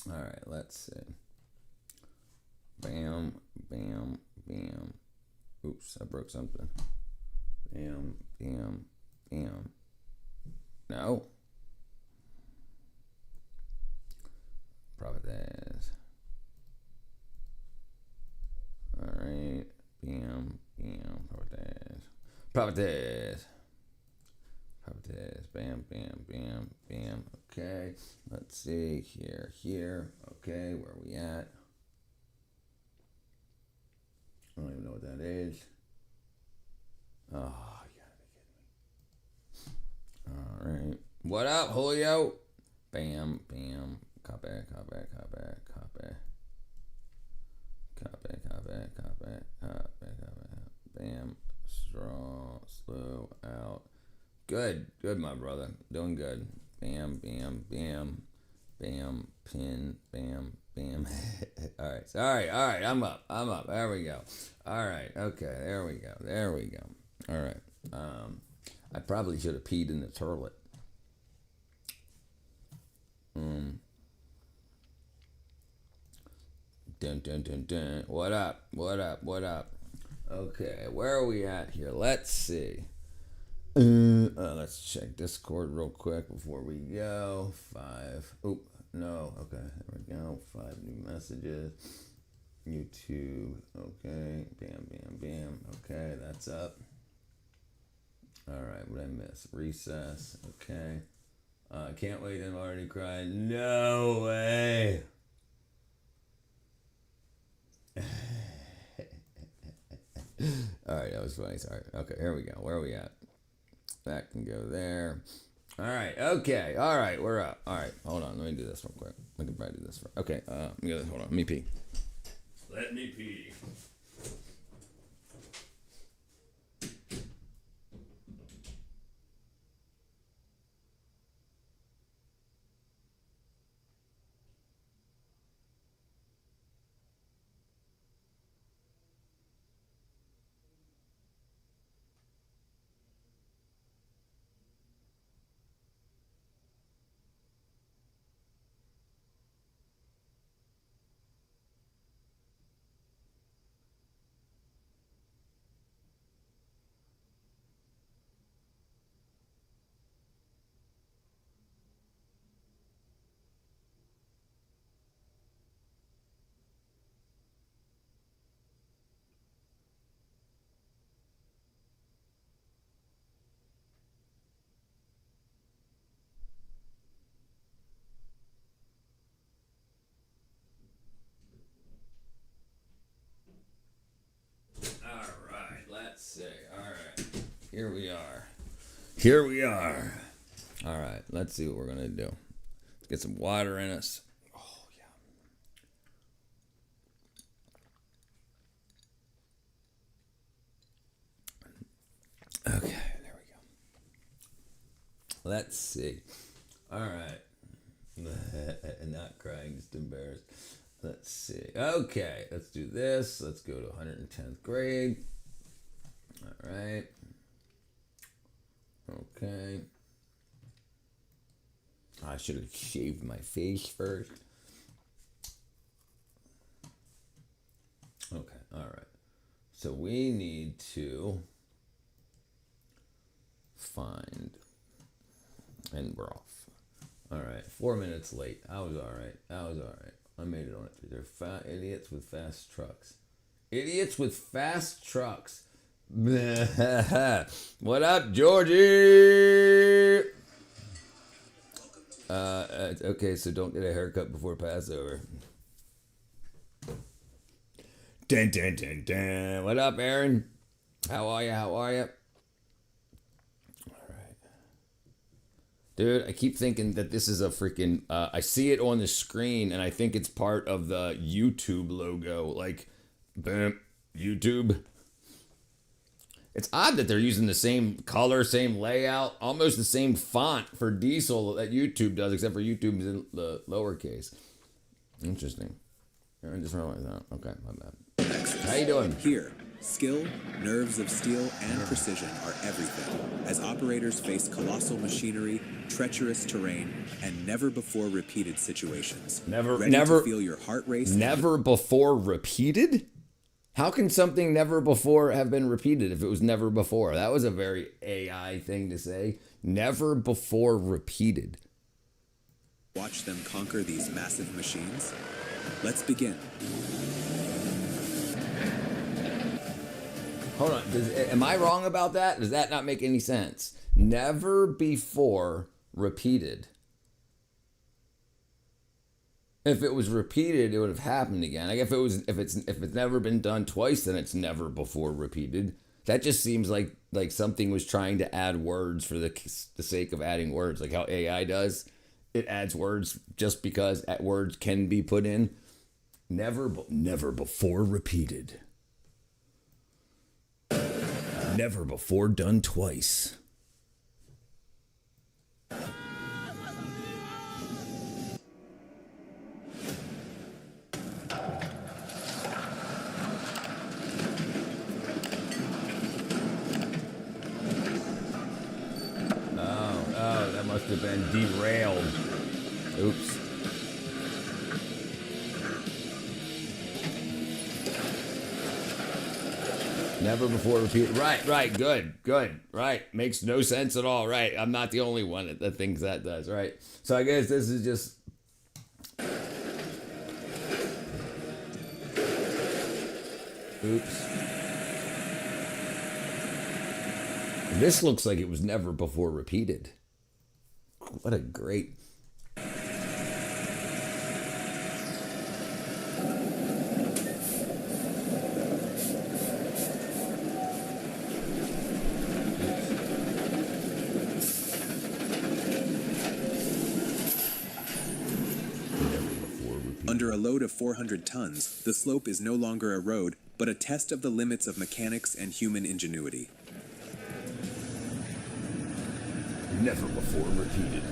All right, let's see. Bam, bam, bam. Oops, I broke something. Bam, bam, bam. No. Providence. All right. Bam, bam. Providence. Providence. Providence. Bam, bam, bam, bam. Okay. Let's see. Here. Okay. Where are we at? I don't even know what that is. Oh, you gotta be kidding me. All right. What up, Julio? Bam, bam. Copy, copy, copy, copy. Copy, copy, copy, copy, copy. Bam. Strong, slow, out. Good, good, my brother. Doing good. Bam, bam, bam. Bam, pin, bam, bam. All right. I'm up. There we go. All right, okay. There we go. All right. I probably should have peed in the toilet. Dun dun dun dun. What up? What up? What up? Okay, where are we at here? Let's see. Let's check Discord real quick before we go. Five. Oop. No. Okay. There we go. Five new messages. YouTube. Okay. Bam, bam, bam. Okay, that's up. All right. What did I miss? Recess. Okay. Can't wait. I'm already crying. No way. All right. That was funny. Sorry. Okay. Here we go. Where are we at? That can go there. All right. Okay. All right. We're up. All right. Hold on. Let me do this real quick. I can probably do this. Okay. Let me hold on. Let me pee. Let me pee. All right. Let's see. All right. Here we are. Here we are. All right. Let's see what we're gonna do. Let's get some water in us. Oh yeah. Okay. There we go. Let's see. All right. Not crying, just embarrassed. Let's see. Okay, let's do this. Let's go to 110th grade. All right. Okay. I should have shaved my face first. Okay, all right. So we need to find, and we're off. All right, 4 minutes late. I was all right. I made it on it. They're idiots with fast trucks. Idiots with fast trucks. What up, Georgie? Okay, so don't get a haircut before Passover. Dun, dun, dun, dun. What up, Aaron? How are you? All right. Dude, I keep thinking that this is a freaking. I see it on the screen, and I think it's part of the YouTube logo. Like, bam, YouTube. It's odd that they're using the same color, same layout, almost the same font for Diesel that YouTube does, except for YouTube is in the lowercase. Interesting. I just realized that. Okay, my bad. How you doing? Here. Skill, nerves of steel, and precision are everything as operators face colossal machinery, treacherous terrain, and never-before-repeated situations. Ready to feel your heart race? Never before repeated? How can something never before have been repeated if it was never before? That was a very AI thing to say. Never before repeated. Watch them conquer these massive machines? Let's begin. Hold on. Am I wrong about that? Does that not make any sense? Never before repeated. If it was repeated, it would have happened again. Like if it's never been done twice, then it's never before repeated. That just seems like something was trying to add words for the sake of adding words, like how AI does. It adds words just because words can be put in. Never before repeated. Never before done twice. Oh, that must have been derailed. Oops. Never before repeated. Right, good, right. Makes no sense at all, right. I'm not the only one that thinks that does, right. So I guess this is just... Oops. This looks like it was never before repeated. What a great... Under a load of 400 tons, the slope is no longer a road, but a test of the limits of mechanics and human ingenuity. Never before repeated.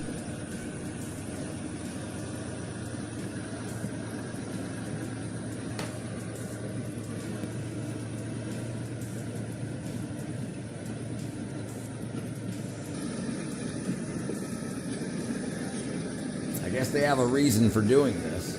I guess they have a reason for doing this.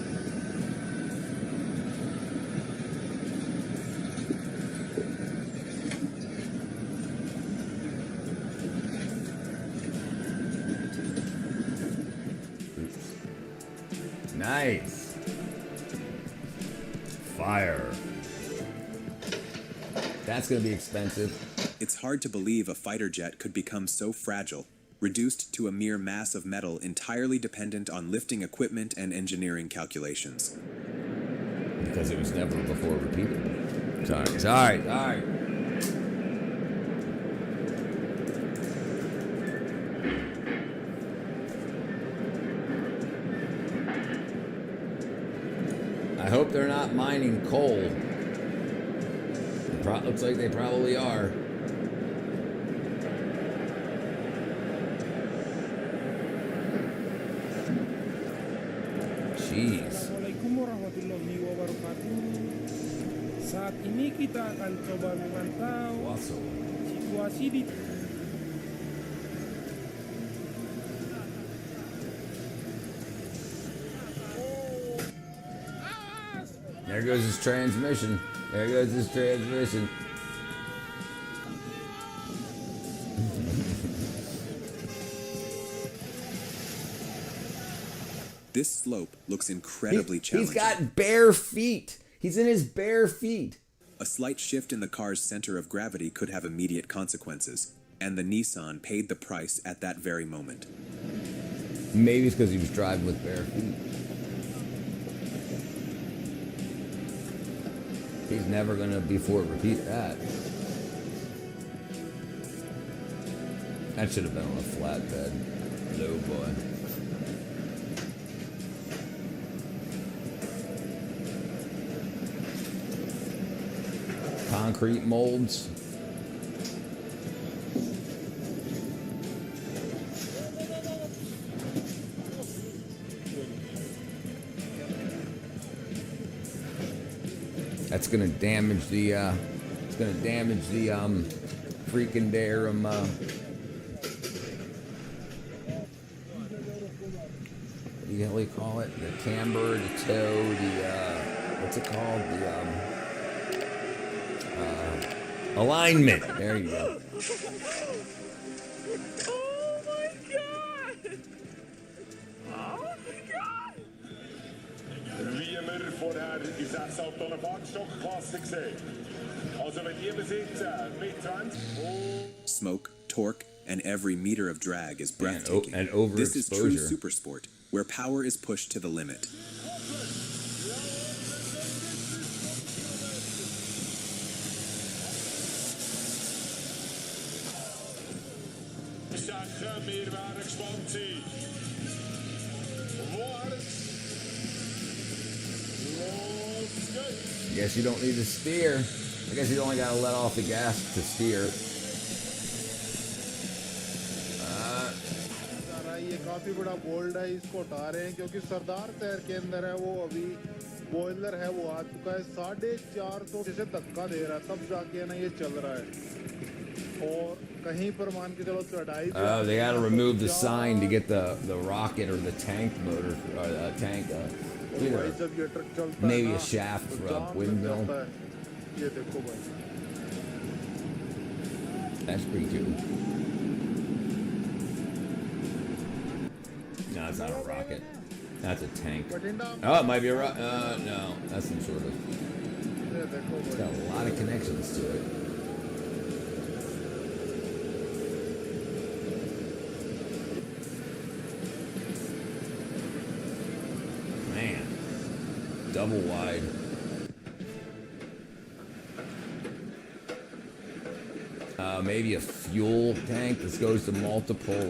Nice. Fire. That's going to be expensive. It's hard to believe a fighter jet could become so fragile, reduced to a mere mass of metal entirely dependent on lifting equipment and engineering calculations. Because it was never before repeated. Sorry. I hope they're not mining coal. Looks like they probably are. Jeez. Assalamualaikum warahmatullahi wabarakatuh. Saat ini kita akan coba memantau situasi di There goes his transmission. This slope looks incredibly challenging. He's got bare feet. He's in his bare feet. A slight shift in the car's center of gravity could have immediate consequences, and the Nissan paid the price at that very moment. Maybe it's because he was driving with bare feet. He's never going to repeat that. That should have been on a flatbed. No, boy. Concrete molds. That's going to damage the gonna damage the freaking there what do you call it? The camber, the toe, the what's it called? The alignment. There you go. Oh my god! Oh my god! Wie wir vorher in 6 Tonnen Backstock Classic sehen. Also wenn ihr besitzt mit 20 Smoke, torque, and every meter of drag is breathtaking. And overexposure. This is true supersport, where power is pushed to the limit. Sachen, wir werden gespannt sein. I guess you don't need to steer. I guess you only gotta let off the gas to steer. ये काफी बड़ा bold है, इसको हटा रहे हैं क्योंकि सरदार शहर के अंदर है वो अभी बॉयलर है वो आ चुका है 450 से धक्का दे रहा है तब जाके ना ये चल रहा है और कहीं पर मान के चलो चढ़ाई They gotta remove the sign to get the rocket or the tank motor or the tank either जब ये ट्रक चलता maybe है a shaft तो for a जाम windmill. लग जाता है। ये देखो भाई That's pretty cool. No, it's not a rocket. That's a tank. Oh, it might be a rocket. No, that's some sort of. ये देखो It's भाई got a lot of connections to it. Man, double wide. Maybe a fuel tank. This goes to multiple.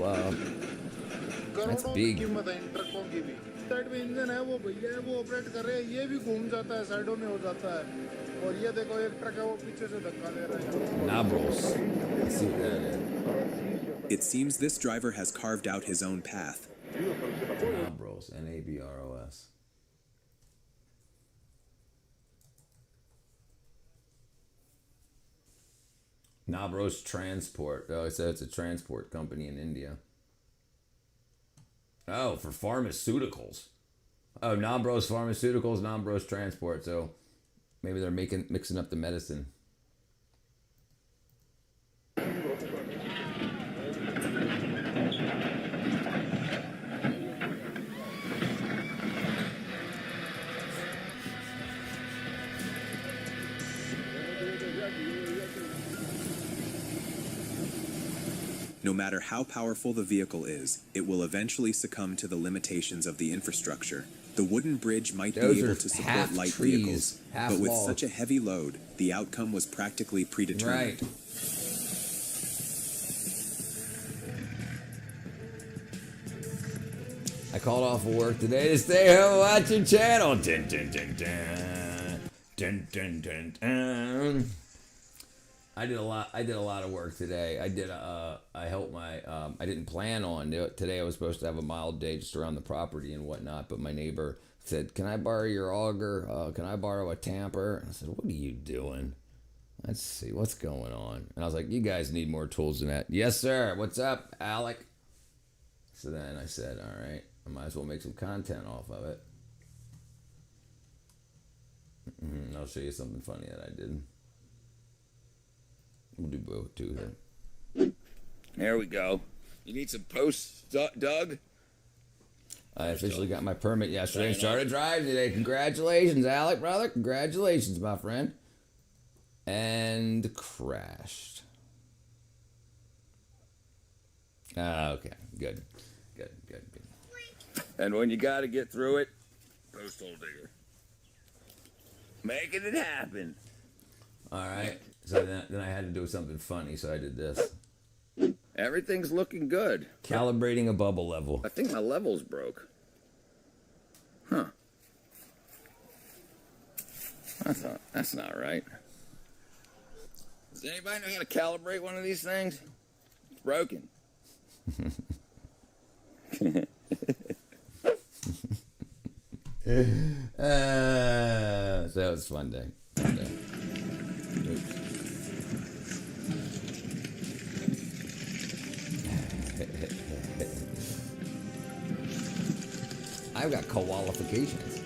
That's करोड़ों की big. कीमत है इन ट्रकों की भी साइड में इंजन है वो भैया है वो ऑपरेट कर रहे हैं ये भी घूम जाता है साइडों में हो जाता है और ये देखो एक ट्रक है वो पीछे से धक्का दे रहा है Nabros. Let's see what that is. It seems this driver has carved out his own path. Nabros. Nabros. Nabros Transport. Oh, it said it's a transport company in India. Oh, for pharmaceuticals. Oh, Nabros Pharmaceuticals, Nabros Transport. So maybe they're mixing up the medicine. No matter how powerful the vehicle is, it will eventually succumb to the limitations of the infrastructure. The wooden bridge might Those be are able to support half light trees, vehicles, half but with walls. such a heavy load, the outcome was practically predetermined. Right. I called off of work today to stay home and watch your channel. Dun, dun, dun, dun. Dun, dun, dun, dun. I did a lot of work today. I helped my I didn't plan on it. Today I was supposed to have a mild day just around the property and whatnot, but my neighbor said, "Can I borrow your auger? Can I borrow a tamper?" I said, "What are you doing? Let's see what's going on." And I was like, "You guys need more tools than that." "Yes, sir. What's up, Alec?" So then I said, "All right, I might as well make some content off of it." I'll show you something funny that I did. We'll do both too here. There we go. You need some posts, Doug? I officially got my permit yesterday and started driving today. Congratulations, Alec, brother. Congratulations, my friend. And crashed. Okay. Good. And when you got to get through it, post hole digger. Making it happen. All right. So then I had to do something funny, so I did this. Everything's looking good. Calibrating a bubble level. I think my level's broke. Huh. That's not right. Does anybody know how to calibrate one of these things? It's broken. So it was a fun day. Oops. I've got qualifications.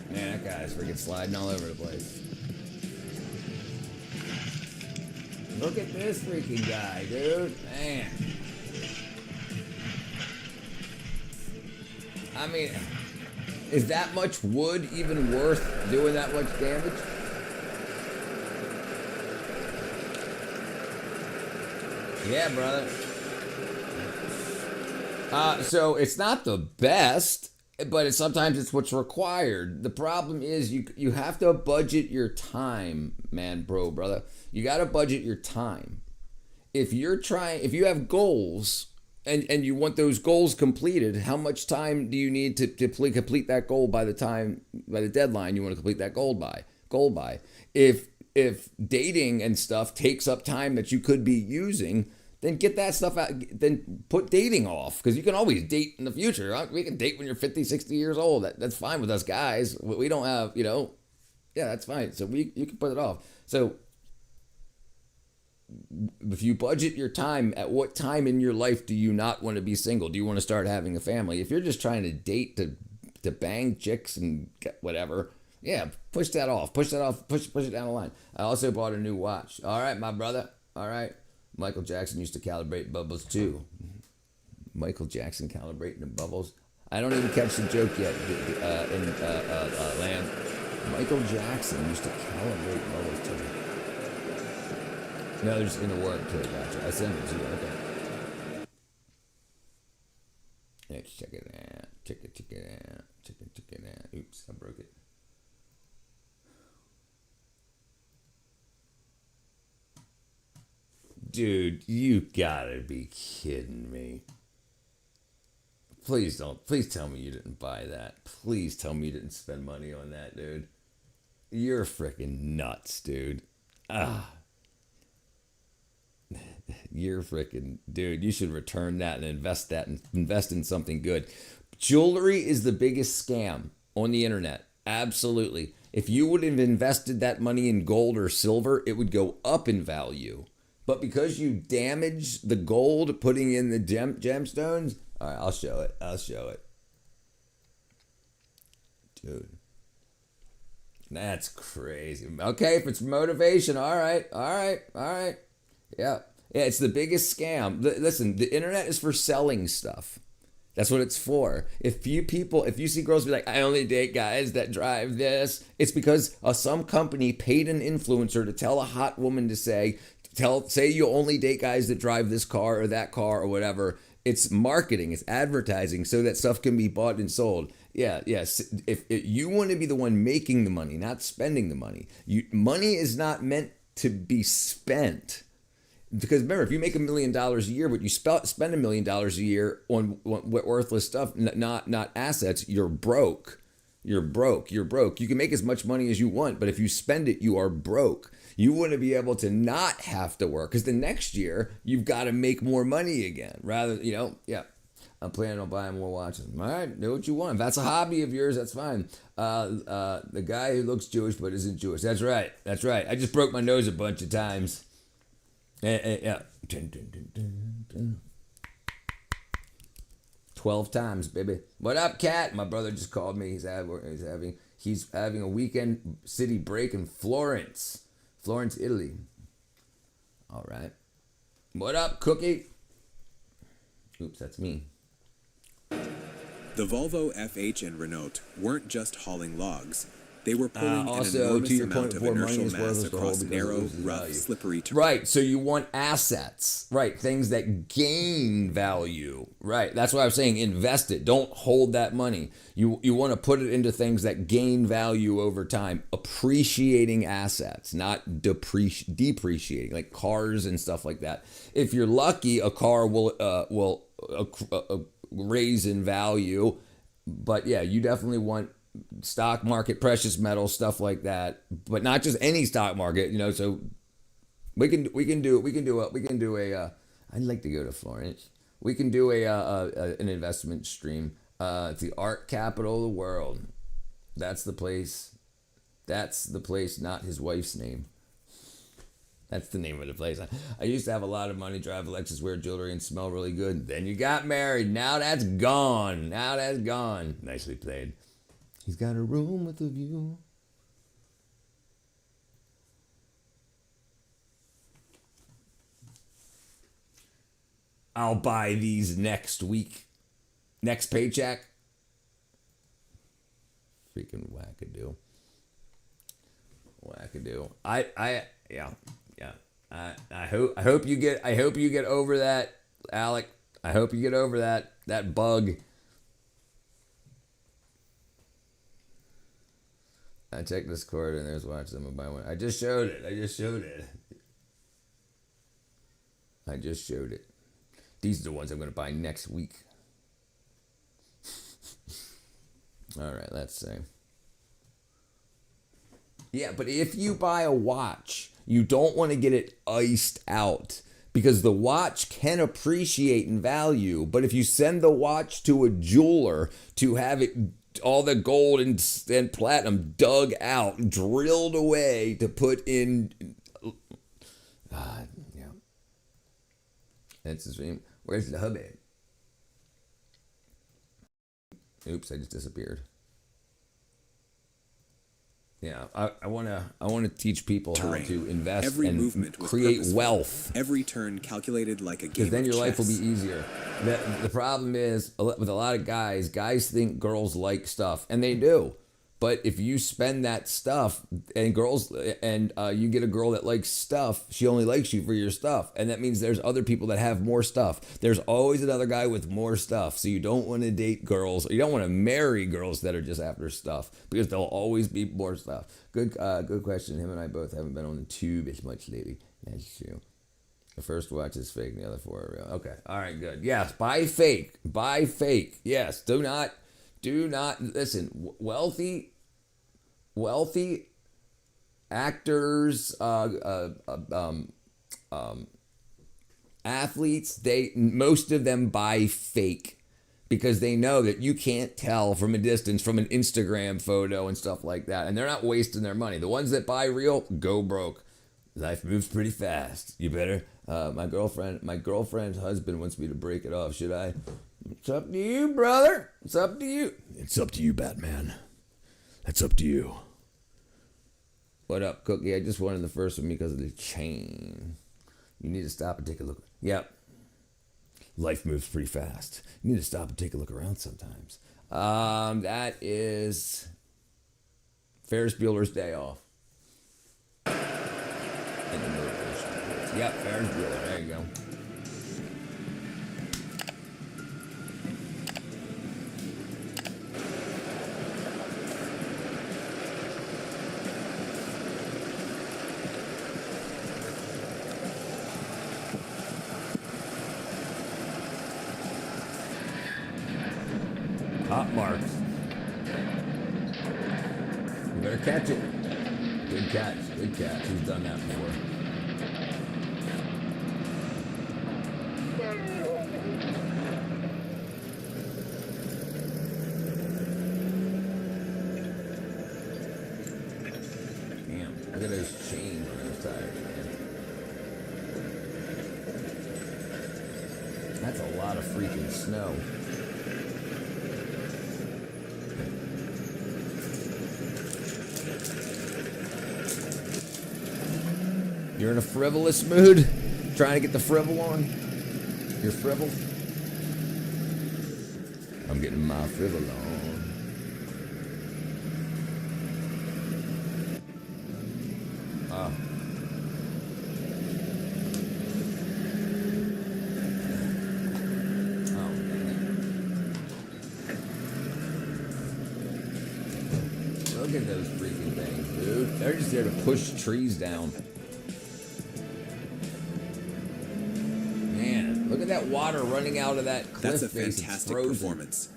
Man, that guy's freaking sliding all over the place. Look at this freaking guy, dude. Man. I mean, is that much wood even worth doing that much damage? Yeah, brother. So it's not the best, but sometimes it's what's required. The problem is you have to budget your time, man, brother. You got to budget your time. If you have goals and you want those goals completed, how much time do you need to complete that goal by the deadline you want to complete that goal by? If dating and stuff takes up time that you could be using, then get that stuff out. Then put dating off, because you can always date in the future. We can date when you're 50, 60 years old. That's fine with us guys. We don't have, yeah, that's fine. So you can put it off. So if you budget your time, at what time in your life do you not want to be single? Do you want to start having a family? If you're just trying to date to bang chicks and get whatever, yeah, push that off. Push it down the line. I also bought a new watch. All right, my brother. All right. Michael Jackson used to calibrate bubbles too. Michael Jackson calibrating the bubbles. I don't even catch the joke yet, Lamb. Michael Jackson used to calibrate bubbles too. No, they're just in the word too. Gotcha. I sent it to you. Okay. Let's check it out. Check it out. Oops, I broke it. Dude, you gotta be kidding me. Please tell me you didn't buy that. Please tell me you didn't spend money on that, dude. You're freaking nuts, dude. You're freaking, dude, you should return that and invest in something good. Jewelry is the biggest scam on the internet. Absolutely. If you would have invested that money in gold or silver, it would go up in value. But because you damaged the gold putting in the gemstones, all right, I'll show it. Dude. That's crazy. Okay, if it's motivation, all right. Yeah, it's the biggest scam. Listen, the internet is for selling stuff. That's what it's for. If you see girls be like, I only date guys that drive this, it's because some company paid an influencer to tell a hot woman to say you only date guys that drive this car or that car or whatever. It's marketing, it's advertising so that stuff can be bought and sold. Yes. If you want to be the one making the money, not spending the money. Money is not meant to be spent. Because remember, if you make $1 million a year, but you spend $1 million a year on worthless stuff, not assets, you're broke. You're broke. You can make as much money as you want, but if you spend it, you are broke. You want to be able to not have to work, because the next year you've got to make more money again. I'm planning on buying more watches. All right, do what you want. If that's a hobby of yours, that's fine. The guy who looks Jewish but isn't Jewish. That's right. I just broke my nose a bunch of times. Yeah. 12 times, baby. What up, Cat? My brother just called me. He's having a weekend city break in Florence, Italy. All right. What up, Cookie? Oops, that's me. The Volvo FH and Renault weren't just hauling logs. They were pulling also, an enormous to your amount point of before, inertial money is mass worthless across to hold narrow, because it loses rough, value. slippery terrain. Right, so you want assets, right? Things that gain value, right? That's why I was saying invest it. Don't hold that money. You want to put it into things that gain value over time, appreciating assets, not depreciating, like cars and stuff like that. If you're lucky, a car will raise in value, but yeah, you definitely want stock market, precious metals, stuff like that, but not just any stock market, so we can do a I'd like to go to Florence. We can do an investment stream. It's the art capital of the world. That's the place, not his wife's name. That's the name of the place. I used to have a lot of money, drive a Lexus, wear jewelry, and smell really good. Then you got married. Now that's gone. Now that's gone. Nicely played. He's got a room with a view. I'll buy these next week. Next paycheck. Freaking wackadoo. Wackadoo. Yeah. I hope you get over that, Alec. I hope you get over that bug. I checked this cord and there's watch them buy one. I just showed it. These are the ones I'm going to buy next week. All right, let's see. Yeah, but if you buy a watch, you don't want to get it iced out because the watch can appreciate in value. But if you send the watch to a jeweler to have it all the gold and platinum dug out, drilled away to put in, yeah, that's his name. Where's the hubby? Oops, I just disappeared. Yeah, I want to teach people Terrain. how to invest Every and movement with create purpose. wealth. Every turn calculated like a game Because then of your life will chess. be easier. The problem is with a lot of guys think girls like stuff, and they do. But if you spend that stuff and you get a girl that likes stuff, she only likes you for your stuff. And that means there's other people that have more stuff. There's always another guy with more stuff. So you don't want to date girls, or you don't want to marry girls that are just after stuff, because there'll always be more stuff. Good question. Him and I both haven't been on the tube as much lately. That's true. The first watch is fake, and the other four are real. Okay. All right, good. Yes, buy fake. Buy fake. Yes, do not listen. Wealthy actors, athletes, most of them buy fake because they know that you can't tell from a distance from an Instagram photo and stuff like that, and they're not wasting their money. The ones that buy real go broke. Life moves pretty fast. You better. My girlfriend's husband wants me to break it off. Should I? It's up to you, brother. It's up to you. It's up to you, Batman. That's up to you. What up, Cookie? I just wanted the first one because of the chain. You need to stop and take a look. Yep. Life moves pretty fast. You need to stop and take a look around sometimes. That is Ferris Bueller's Day Off. In the motivation. Yep, Ferris Bueller. There you go. Hot marks. You better catch it. Good catch. Good catch. He's done that before. Damn. Look at those chains on those tires, man. That's a lot of freaking snow. You're in a frivolous mood? Trying to get the frivol on? You're frivol? I'm getting my frivol on. Oh. Oh, look at those freaking things, dude. They're just there to push trees down. Look at that water running out of that cliff. That's a face. fantastic performance.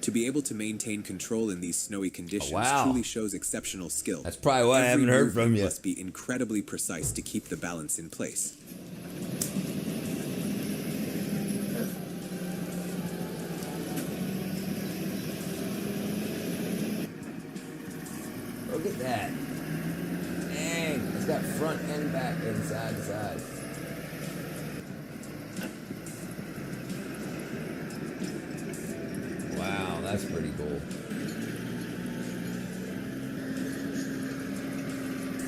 To be able to maintain control in these snowy conditions wow. truly shows exceptional skill. That's probably why I haven't heard from you. Must be incredibly precise to keep the balance in place. Look at that. Dang, it's got front end back and side to side. Wow, that's pretty cool.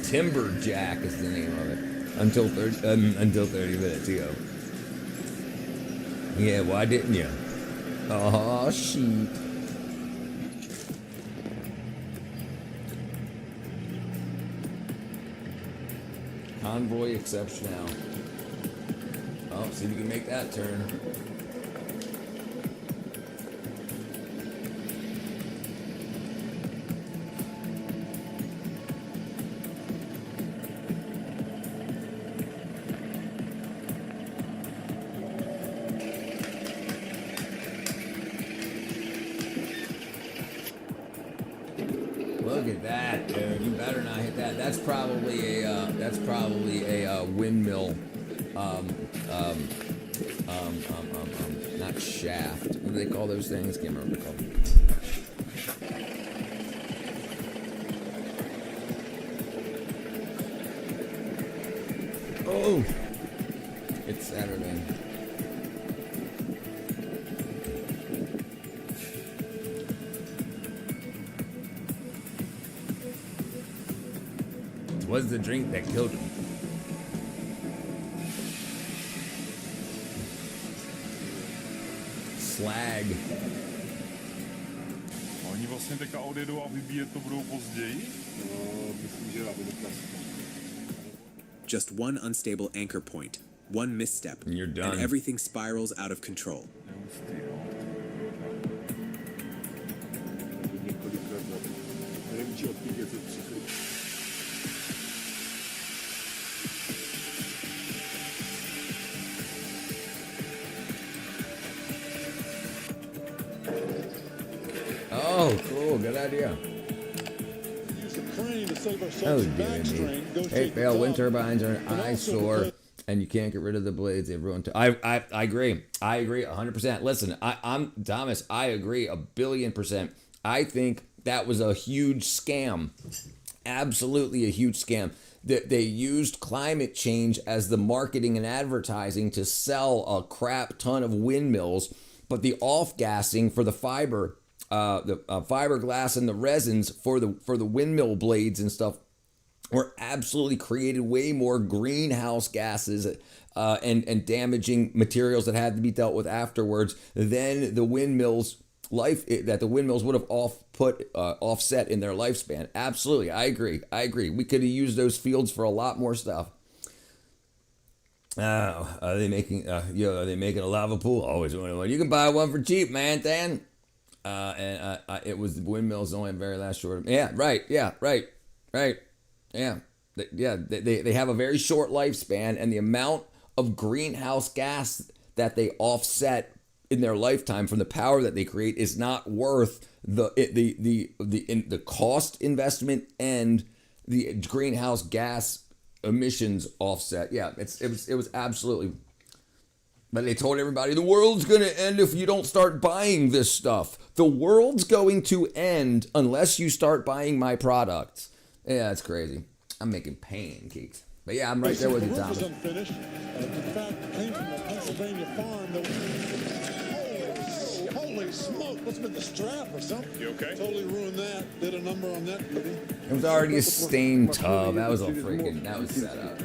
Timberjack is the name of it. Until 30 minutes ago. Yeah, why didn't you? Oh, sheep. Convoy exceptional. Oh, see if you can make that turn. Look at that, dude. You better not hit that. That's probably a windmill. Not shaft. What do they call those things? Can't remember what they're called. Oh, it's Saturday. Was the drink that killed him. Slag. Oni vlastně teďka odjedou a vybíjet to budou později? Myslím, že aby Just one unstable anchor point, one misstep, And you're done. and everything spirals out of control. Neustý, jo. několikrát nevím, či odpídět to přichod. Oh, cool. Good idea. Oh, dear me. Hey, Phil, wind turbines are an eyesore, and you can't get rid of the blades. They've ruined. I agree. I agree 100%. Listen, I'm Thomas. I agree 1,000,000,000%. I think that was a huge scam. Absolutely a huge scam. That they used climate change as the marketing and advertising to sell a crap ton of windmills, but the off-gassing for the fiberglass and the resins for the windmill blades and stuff were absolutely created way more greenhouse gases and damaging materials that had to be dealt with afterwards than the windmills that the windmills would have offset in their lifespan. Absolutely, I agree. We could have used those fields for a lot more stuff. Are they making a lava pool? Always one. You can buy one for cheap, man. Dan. It was the windmills only in very last short. Yeah, right. Yeah, right. Yeah, they have a very short lifespan, and the amount of greenhouse gas that they offset in their lifetime from the power that they create is not worth the cost investment and the greenhouse gas emissions offset. Yeah, it was absolutely. But they told everybody the world's going to end if you don't start buying this stuff. The world's going to end unless you start buying my products. Yeah, that's crazy. I'm making pancakes. But yeah, I'm right there with you, Thomas. Unfinished. In fact, came from a Pennsylvania farm. Holy smoke! What's been the strap or something? You okay? Totally ruined that. Did a number on that beauty. It was already a stained tub. That was set up.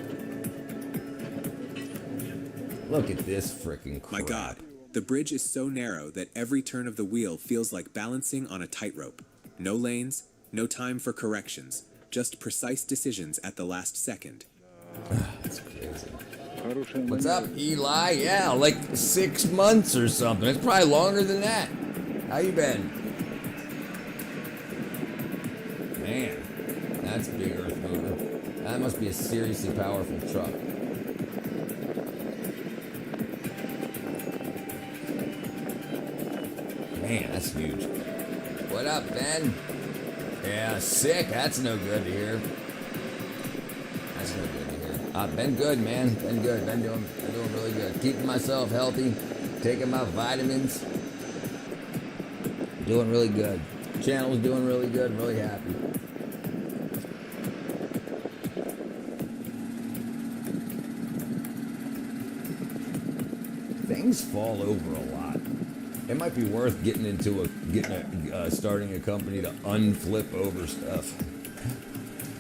Look at this freaking crap. My God, the bridge is so narrow that every turn of the wheel feels like balancing on a tightrope. No lanes, no time for corrections, just precise decisions at the last second. That's crazy. What's up, Eli? Yeah, like 6 months or something. It's probably longer than that. How you been? Man, that's a big earth mover. That must be a seriously powerful truck. Man, that's huge. What up, Ben? Yeah, sick. That's no good to hear. That's no good to hear. Been good, man. Been good. Been doing really good. Keeping myself healthy. Taking my vitamins. Doing really good. Channel's doing really good. I'm really happy. things fall over a lot. It might be worth starting a company to unflip over stuff.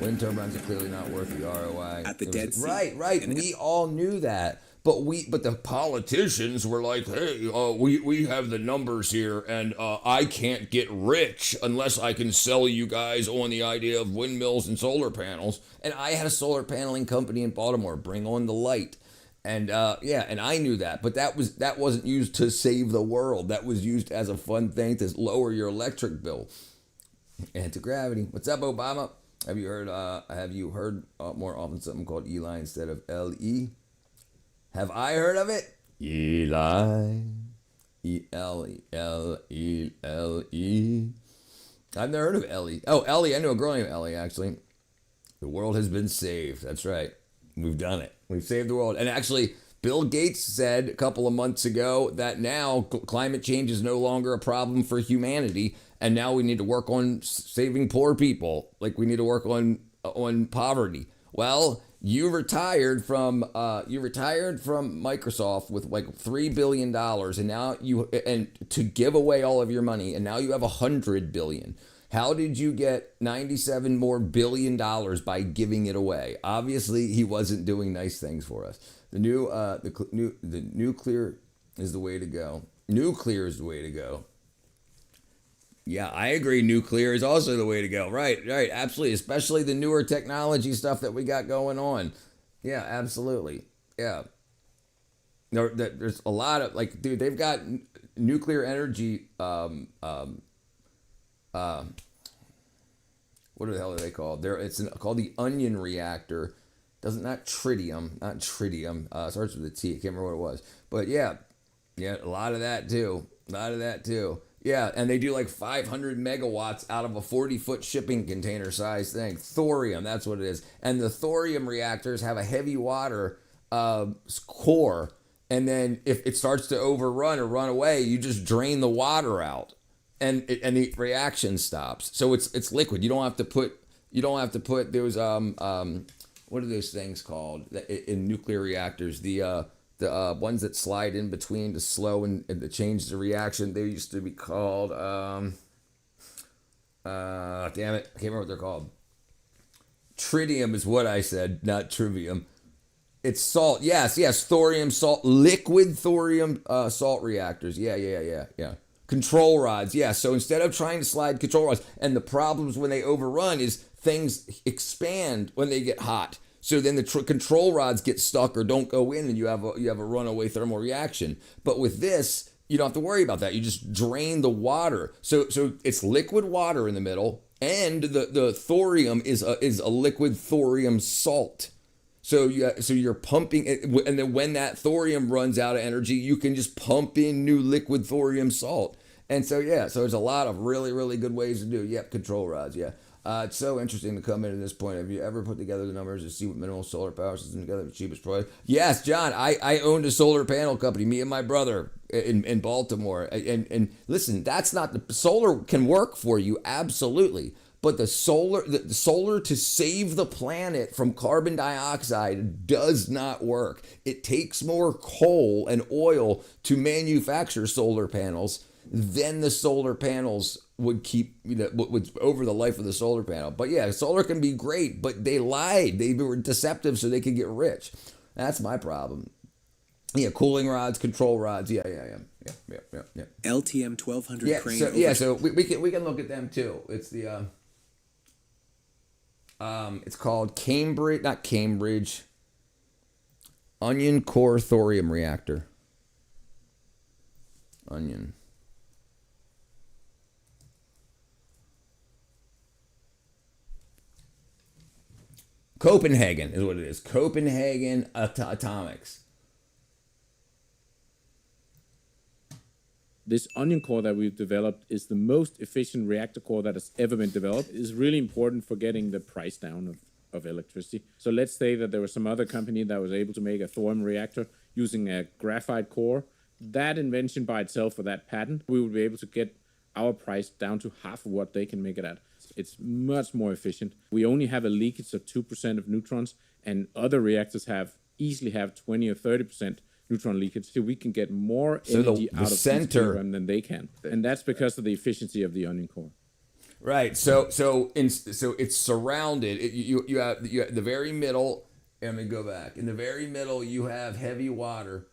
Wind turbines are clearly not worth the ROI. At the Dead Sea. Right. We all knew that. But the politicians were like, hey, we have the numbers here, and I can't get rich unless I can sell you guys on the idea of windmills and solar panels. And I had a solar paneling company in Baltimore, Bring On the Light. And and I knew that, but that wasn't used to save the world. That was used as a fun thing to lower your electric bill. Anti-gravity. What's up, Obama? Have you heard more often something called Eli instead of LE? Have I heard of it? Eli. E-L-E-L-E-L-E. I've never heard of Ellie. Oh, Ellie. I know a girl named Ellie, actually. The world has been saved. That's right. We've done it. We've saved the world. And actually, Bill Gates said a couple of months ago that now climate change is no longer a problem for humanity. And now we need to work on saving poor people. Like we need to work on poverty. Well, you retired from Microsoft with like $3 billion, and now to give away all of your money, and now you have $100 billion. How did you get $97 more billion by giving it away? Obviously, he wasn't doing nice things for us. The nuclear is the way to go. Nuclear is the way to go. Yeah, I agree. Nuclear is also the way to go. Right, absolutely. Especially the newer technology stuff that we got going on. Yeah, absolutely. Yeah. There's a lot of, like, dude, they've got nuclear energy, what the hell are they called? It's called the Onion reactor. Not tritium. Starts with a T. I can't remember what it was. But yeah, a lot of that too. Yeah, and they do like 500 megawatts out of a 40-foot shipping container size thing. Thorium, that's what it is. And the thorium reactors have a heavy water core, and then if it starts to overrun or run away, you just drain the water out, and the reaction stops. So it's liquid. You don't have to put those what are those things called in nuclear reactors? The ones that slide in between to slow and to change the reaction. They used to be called, damn it, I can't remember what they're called. Tritium is what I said, not trivium. It's salt. Yes, thorium salt, liquid thorium salt reactors. Yeah. Control rods. Yeah, so instead of trying to slide control rods, and the problems when they overrun is things expand when they get hot. So then the control rods get stuck or don't go in, and you have a runaway thermal reaction. But with this, you don't have to worry about that. You just drain the water. So it's liquid water in the middle, and the thorium is a liquid thorium salt. So you're pumping it, and then when that thorium runs out of energy, you can just pump in new liquid thorium salt. And so there's a lot of really, really good ways to do. Yep, control rods. Yeah. It's so interesting to come in at this point. Have you ever put together the numbers to see what minimal solar power system together the cheapest price? Yes, John. I owned a solar panel company. Me and my brother in Baltimore. And listen, that's not the solar can work for you absolutely, but the solar to save the planet from carbon dioxide does not work. It takes more coal and oil to manufacture solar panels than the solar panels would keep, would over the life of the solar panel. But yeah, solar can be great, but they lied. They were deceptive so they could get rich. That's my problem. Yeah, cooling rods, control rods. Yeah. LTM 1200 crane. So we can look at them too. It's the it's called Onion Core Thorium Reactor. Onion. Copenhagen is what it is. Copenhagen Atomics. This onion core that we've developed is the most efficient reactor core that has ever been developed. It's really important for getting the price down of electricity. So let's say that there was some other company that was able to make a thorium reactor using a graphite core. That invention by itself, for that patent, we would be able to get our price down to half of what they can make it at. It's much more efficient. We only have a leakage of 2% of neutrons, and other reactors easily have 20 or 30% neutron leakage, so we can get more So energy the out of center DRAM than they can. And that's because of the efficiency of the onion core. Right. So it's surrounded. You have the very middle. Let me go back. In the very middle, you have heavy water.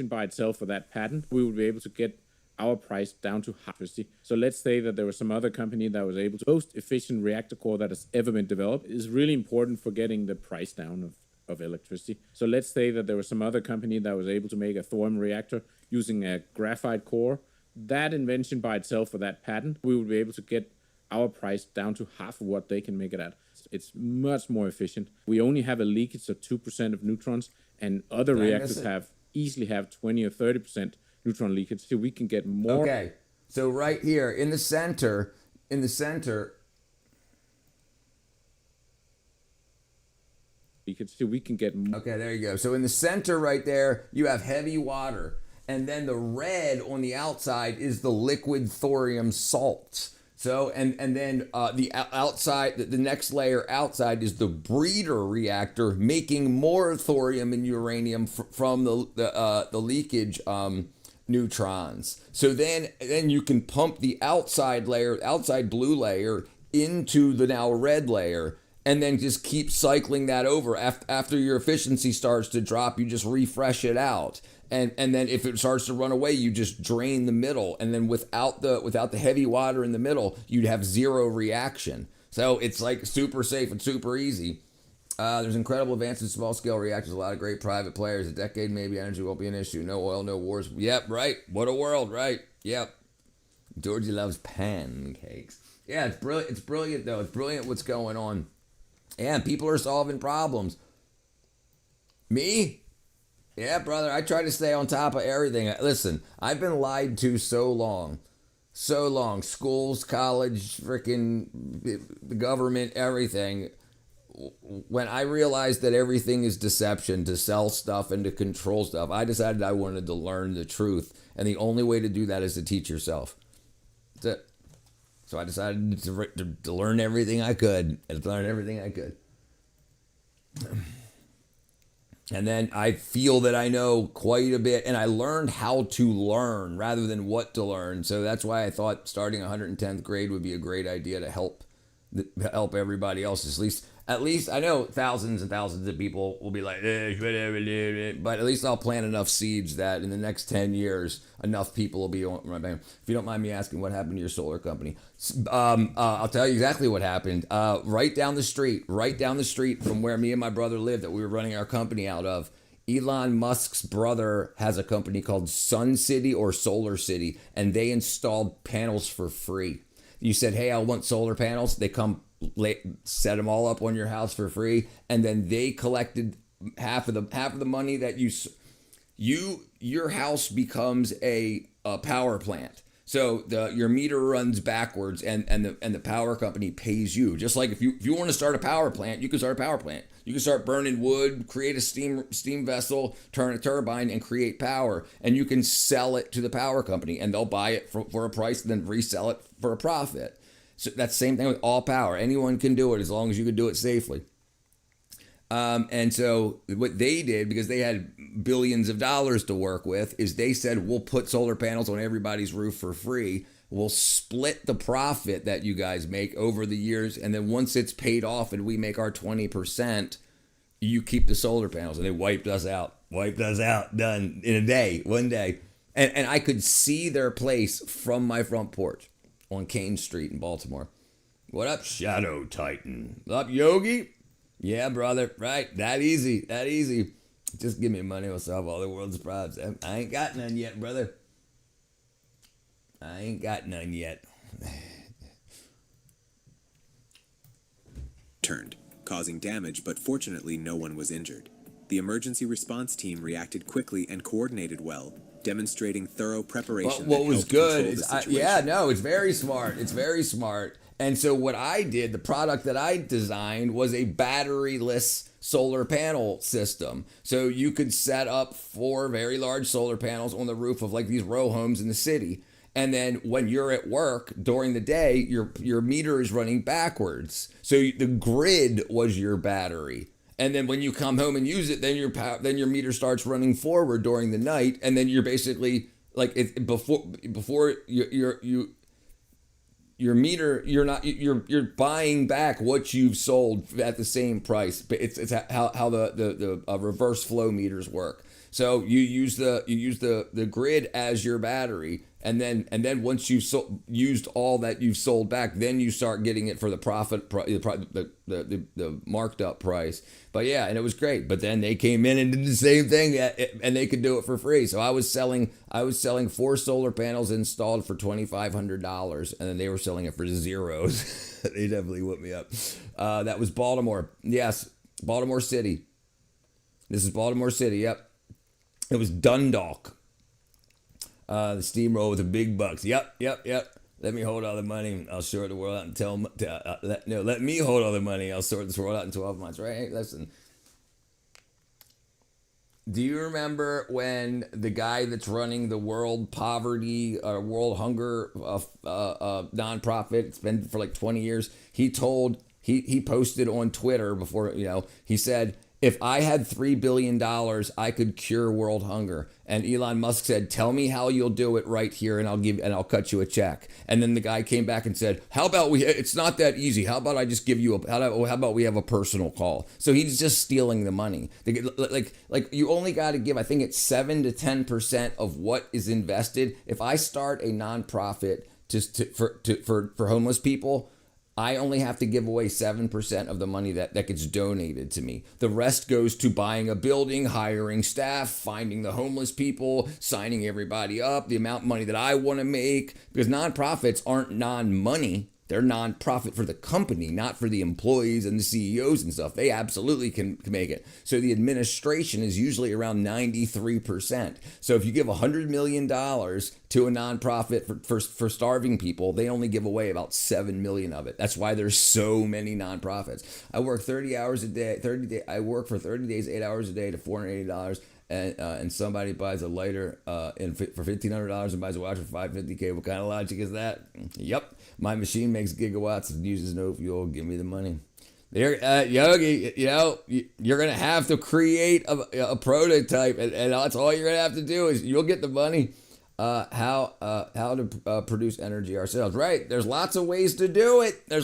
By itself for that patent, we would be able to get our price down to half. So let's say that there was some other company that was able to most efficient reactor core that has ever been developed. Is really important for getting the price down of electricity. So let's say that there was some other company that was able to make a thorium reactor using a graphite core. That invention by itself for that patent, we would be able to get our price down to half of what they can make it at. It's much more efficient. We only have a leakage of 2% of neutrons, and other reactors easily have 20 or 30% neutron leakage, so we can get more. Okay, so right here in the center, so we can get more. Okay, there you go. So in the center right there, you have heavy water, and then the red on the outside is the liquid thorium salts. So and then the outside, the next layer outside is the breeder reactor, making more thorium and uranium from the leakage neutrons. So then you can pump the outside blue layer into the now red layer, and then just keep cycling that over. After your efficiency starts to drop, you just refresh it out. And then if it starts to run away, you just drain the middle. And then without the heavy water in the middle, you'd have zero reaction. So it's like super safe and super easy. There's incredible advances in small scale reactors, a lot of great private players. A decade, maybe energy won't be an issue. No oil, no wars. Yep, right. What a world, right? Yep. Georgie loves pancakes. Yeah, it's brilliant. It's brilliant, though. It's brilliant what's going on. And people are solving problems. Me? Yeah, brother, I try to stay on top of everything. Listen, I've been lied to so long. So long. Schools, college, freaking the government, everything. When I realized that everything is deception, to sell stuff and to control stuff, I decided I wanted to learn the truth. And the only way to do that is to teach yourself. That's it. So I decided to learn everything I could. And then I feel that I know quite a bit, and I learned how to learn rather than what to learn. So that's why I thought starting 110th grade would be a great idea to help everybody else. At least I know thousands and thousands of people will be like, but at least I'll plant enough seeds that in the next 10 years, enough people will be on my bank. If you don't mind me asking, what happened to your solar company? I'll tell you exactly what happened. Right down the street from where me and my brother lived that we were running our company out of, Elon Musk's brother has a company called Sun City or Solar City, and they installed panels for free. You said, hey, I want solar panels. They come set them all up on your house for free, and then they collected half of the money that your house becomes a power plant. So your meter runs backwards, and the power company pays you. Just like if you want to start a power plant, you can start a power plant. You can start burning wood, create a steam vessel, turn a turbine, and create power. And you can sell it to the power company, and they'll buy it for a price, and then resell it for a profit. So that's the same thing with all power. Anyone can do it as long as you can do it safely. And so what they did, because they had billions of dollars to work with, is they said, we'll put solar panels on everybody's roof for free. We'll split the profit that you guys make over the years. And then once it's paid off and we make our 20%, you keep the solar panels. And they wiped us out, done in a day, one day. And I could see their place from my front porch on Kane Street in Baltimore. What up, Shadow Titan? What up, Yogi? Yeah, brother. Right. That easy. Just give me money. We'll solve all the world's problems. I ain't got none yet, brother. Turned, causing damage, but fortunately no one was injured. The emergency response team reacted quickly and coordinated well, demonstrating thorough preparation. What was good is, it's very smart. It's very smart. And so what I did, the product that I designed was a batteryless solar panel system. So you could set up 4 very large solar panels on the roof of like these row homes in the city. And then when you're at work during the day, your meter is running backwards. So the grid was your battery. And then when you come home and use it, then your meter starts running forward during the night, and then you're basically like before your meter, you're buying back what you've sold at the same price. But it's how the reverse flow meters work. So you use the grid as your battery, and then once you've used all that you've sold back, then you start getting it for the profit, the marked up price. But yeah, and it was great. But then they came in and did the same thing, and they could do it for free. So I was selling 4 solar panels installed for $2,500, and then they were selling it for zeros. They definitely whipped me up. That was Baltimore. Yes, Baltimore City. This is Baltimore City. Yep. It was Dundalk. The steamroller with the big bucks. Yep. Let me hold all the money. I'll sort the world out in let me hold all the money. I'll sort this world out in 12 months. Right? Hey, listen. Do you remember when the guy that's running the World Poverty or World Hunger nonprofit, it's been for like 20 years, he posted on Twitter before, he said, if I had $3 billion, I could cure world hunger. And Elon Musk said, tell me how you'll do it right here, and I'll cut you a check. And then the guy came back and said, how about it's not that easy. How about I just give you how about we have a personal call? So he's just stealing the money. Like you only got to give, I think it's 7 to 10% of what is invested. If I start a nonprofit for homeless people, I only have to give away 7% of the money that gets donated to me. The rest goes to buying a building, hiring staff, finding the homeless people, signing everybody up, the amount of money that I want to make. Because nonprofits aren't non-money. They're non-profit for the company, not for the employees and the CEOs and stuff. They absolutely can make it. So the administration is usually around 93%. So if you give $100 million to a nonprofit for starving people, they only give away about 7 million of it. That's why there's so many nonprofits. I work 30 hours a day. I work for 30 days, 8 hours a day to $480. And somebody buys a lighter for $1,500 and buys a watch for $550K. What kind of logic is that? Yep. My machine makes gigawatts and uses no fuel. Give me the money. Yogi, you're going to have to create a prototype, and that's all you're going to have to do is you'll get the money. How to produce energy ourselves. Right. There's lots of ways to do it. They're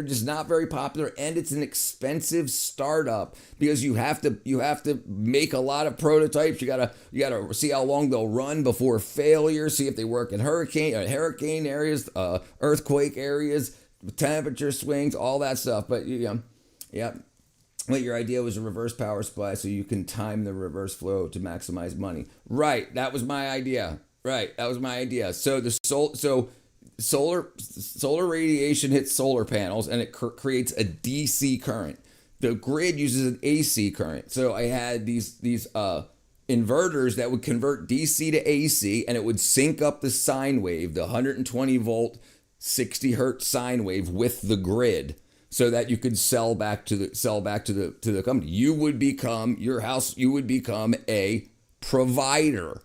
just not very popular, and it's an expensive startup because you have to make a lot of prototypes. You gotta see how long they'll run before failure. See if they work in hurricane areas, earthquake areas, temperature swings, all that stuff. But yeah. Well, your idea was a reverse power supply so you can time the reverse flow to maximize money. Right, that was my idea. So solar radiation hits solar panels and it creates a DC current. The grid uses an AC current. So I had these inverters that would convert DC to AC, and it would sync up the sine wave, the 120 volt, 60 hertz sine wave with the grid, so that you could sell back to the company. You would become a provider,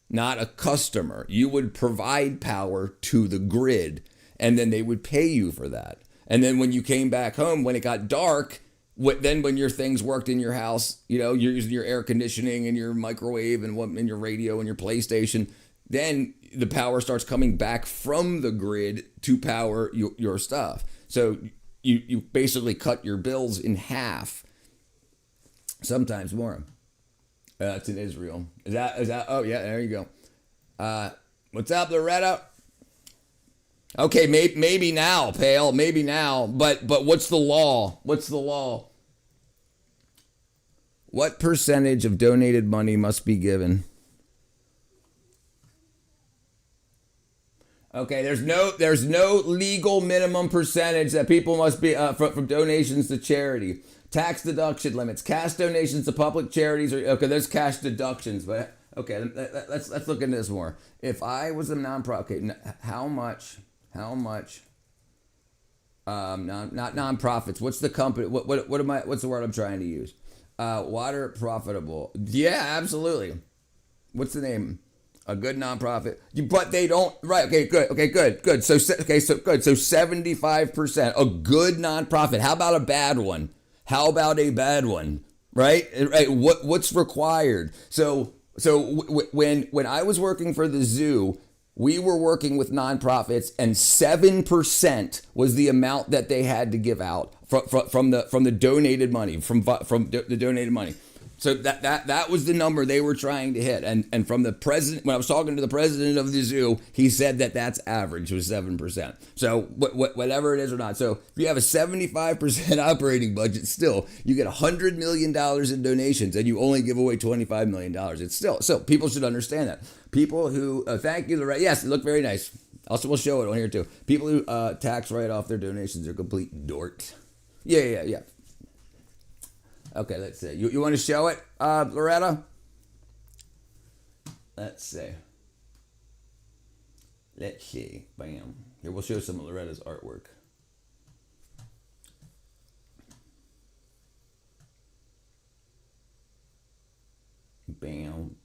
not a customer. You would provide power to the grid, and then they would pay you for that. And then when you came back home, when it got dark, when your things worked in your house, you're using your air conditioning and your microwave and your radio and your PlayStation, then the power starts coming back from the grid to power your stuff. So you basically cut your bills in half, sometimes more. It's in Israel. Is that? Oh yeah, there you go. What's up, Loretta? Okay, maybe now, Pale. Maybe now. But what's the law? What percentage of donated money must be given? Okay, there's no legal minimum percentage that people must be from donations to charity. Tax deduction limits, cash donations to public charities. Okay, there's cash deductions, but okay, let's look into this more. If I was a nonprofit, how much? Not nonprofits. What's the company? What's the word I'm trying to use? Water profitable. Yeah, absolutely. What's the name? A good nonprofit, but they don't. Right? Okay, good. So good. So 75%. A good nonprofit. How about a bad one? How about a bad one? Right? Right. What's required? So when I was working for the zoo, we were working with nonprofits, and 7% was the amount that they had to give out from the donated money, from the donated money. So that was the number they were trying to hit. And from the president, when I was talking to the president of the zoo, he said that that's average, was 7%. So whatever it is or not. So if you have a 75% operating budget, still you get $100 million in donations, and you only give away $25 million. It's still, so people should understand that. People who thank you, Loretta. Yes, it looked very nice. Also, we'll show it on here too. People who tax write off their donations are complete dorks. Yeah. Okay, let's see. You want to show it, Loretta? Let's see. Bam. Here, we'll show some of Loretta's artwork. Bam.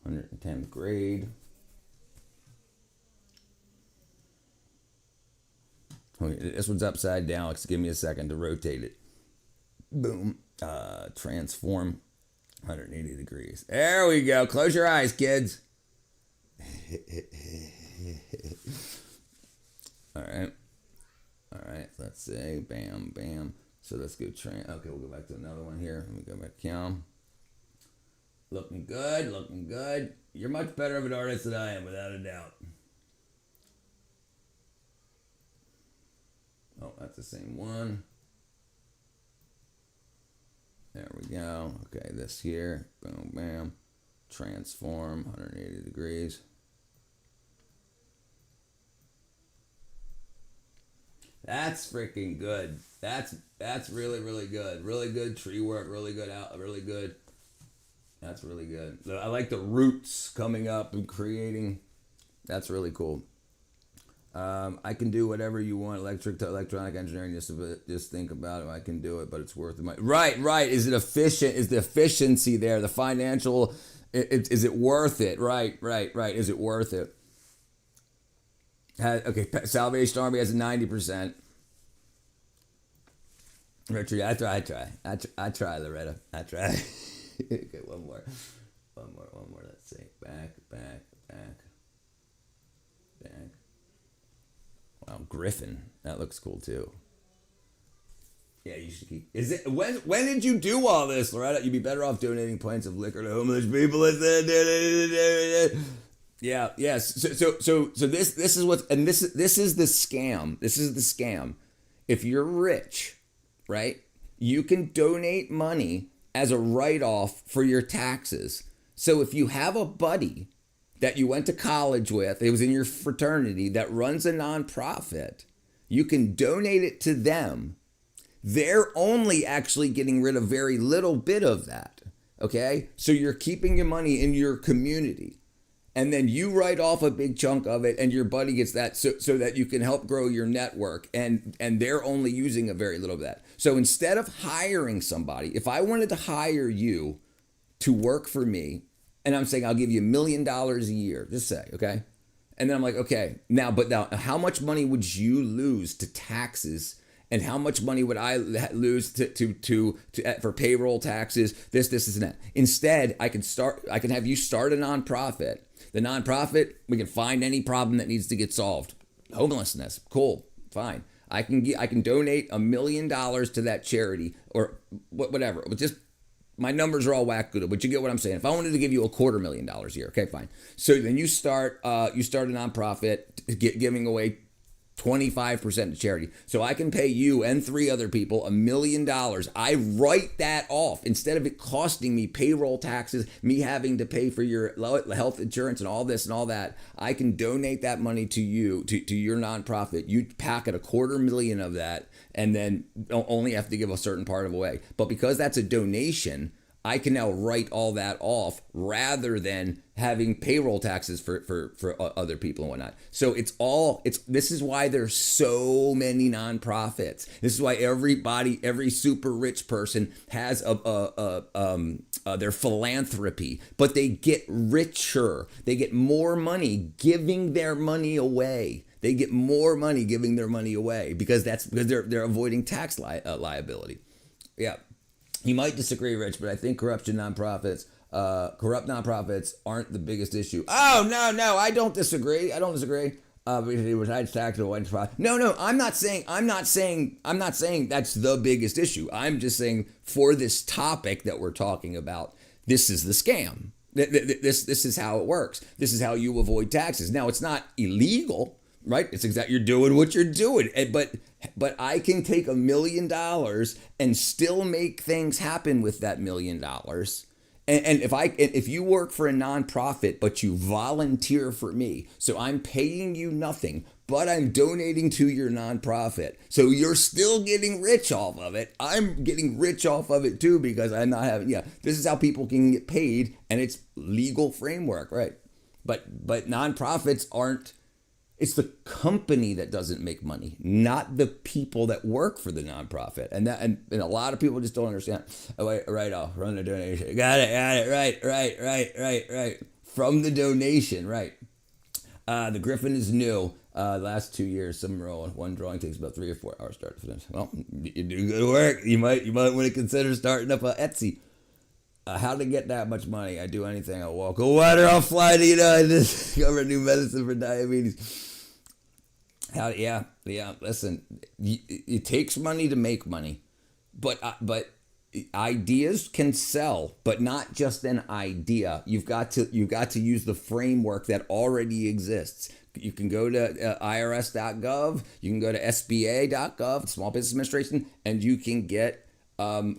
110th grade. This one's upside down. Alex, give me a second to rotate it. Boom. Transform 180 degrees. There we go. Close your eyes, kids. All right. Let's see. Bam. So let's go okay, we'll go back to another one here. Let me go back. Cam. Looking good. You're much better of an artist than I am, without a doubt. Oh, that's the same one. There we go. Okay, this here. Boom, bam. Transform 180 degrees. That's freaking good. That's really, really good. Really good tree work. Really good out. Really good. That's really good. I like the roots coming up and creating. That's really cool. I can do whatever you want, electric to electronic engineering. Just think about it. I can do it, but it's worth it. Right. Is it efficient? Is the efficiency there? The financial, is it worth it? Right. Is it worth it? Okay, Salvation Army has a 90%. Richard, I try, Loretta. I try. Okay, one more. Let's see. Back. Wow, Griffin. That looks cool too. Yeah, you should keep. Is it when did you do all this, Loretta? You'd be better off donating pints of liquor to homeless people. Yeah. Yes. So this is what, and this is the scam. This is the scam. If you're rich, right, you can donate money as a write-off for your taxes. So if you have a buddy that you went to college with, it was in your fraternity, that runs a nonprofit, you can donate it to them. They're only actually getting rid of very little bit of that, okay? So you're keeping your money in your community, and then you write off a big chunk of it, and your buddy gets that so that you can help grow your network, and they're only using a very little of that. So instead of hiring somebody, if I wanted to hire you to work for me, and I'm saying I'll give you $1 million a year, just say, okay? And then I'm like, okay, now how much money would you lose to taxes, and how much money would I lose to for payroll taxes, this and that? Instead, I can have you start a nonprofit. The nonprofit, we can find any problem that needs to get solved. Homelessness, cool, fine. I can donate $1 million to that charity or whatever. But just, my numbers are all whack good, but you get what I'm saying. If I wanted to give you $250,000 a year, okay, fine. So then you start a nonprofit giving away 25% to charity. So I can pay you and 3 other people $1 million. I write that off instead of it costing me payroll taxes, me having to pay for your health insurance and all this and all that. I can donate that money to you, to your nonprofit. You pocket $250,000 of that, and then only have to give a certain part of away. But because that's a donation, I can now write all that off rather than having payroll taxes for other people and whatnot. So this is why there's so many nonprofits. This is why every super rich person has their philanthropy, but they get richer. They get more money giving their money away They get more money giving their money away because they're avoiding tax liability. Yeah. You might disagree, Rich, but I think corrupt nonprofits aren't the biggest issue. Oh, no, I don't disagree. Besides tax avoidance. No, I'm not saying that's the biggest issue. I'm just saying for this topic that we're talking about, this is the scam. This is how it works. This is how you avoid taxes. Now, it's not illegal, right? It's exactly, you're doing what you're doing. But I can take $1 million and still make things happen with that $1 million. And if you work for a nonprofit, but you volunteer for me, so I'm paying you nothing, but I'm donating to your nonprofit. So you're still getting rich off of it. I'm getting rich off of it too, because I'm not having, this is how people can get paid, and it's legal framework, right? But nonprofits aren't, it's the company that doesn't make money, not the people that work for the nonprofit. And a lot of people just don't understand. Oh, wait, right off, run the donation. Got it, right. From the donation, right. The Griffin is new. Last 2 years, one drawing takes about 3 or 4 hours start to finish. Well, you do good work. You might want to consider starting up a Etsy. How to get that much money? I do anything. I'll walk on water. I'll fly to discover new medicine for diabetes. Listen, it takes money to make money, but ideas can sell, but not just an idea. You've got to use the framework that already exists. You can go to irs.gov, you can go to sba.gov, Small Business Administration, and you can get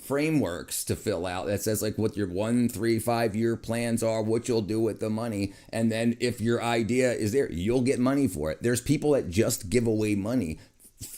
frameworks to fill out that says like what your 1, 3, 5 year plans are, what you'll do with the money. And then if your idea is there, you'll get money for it. There's people that just give away money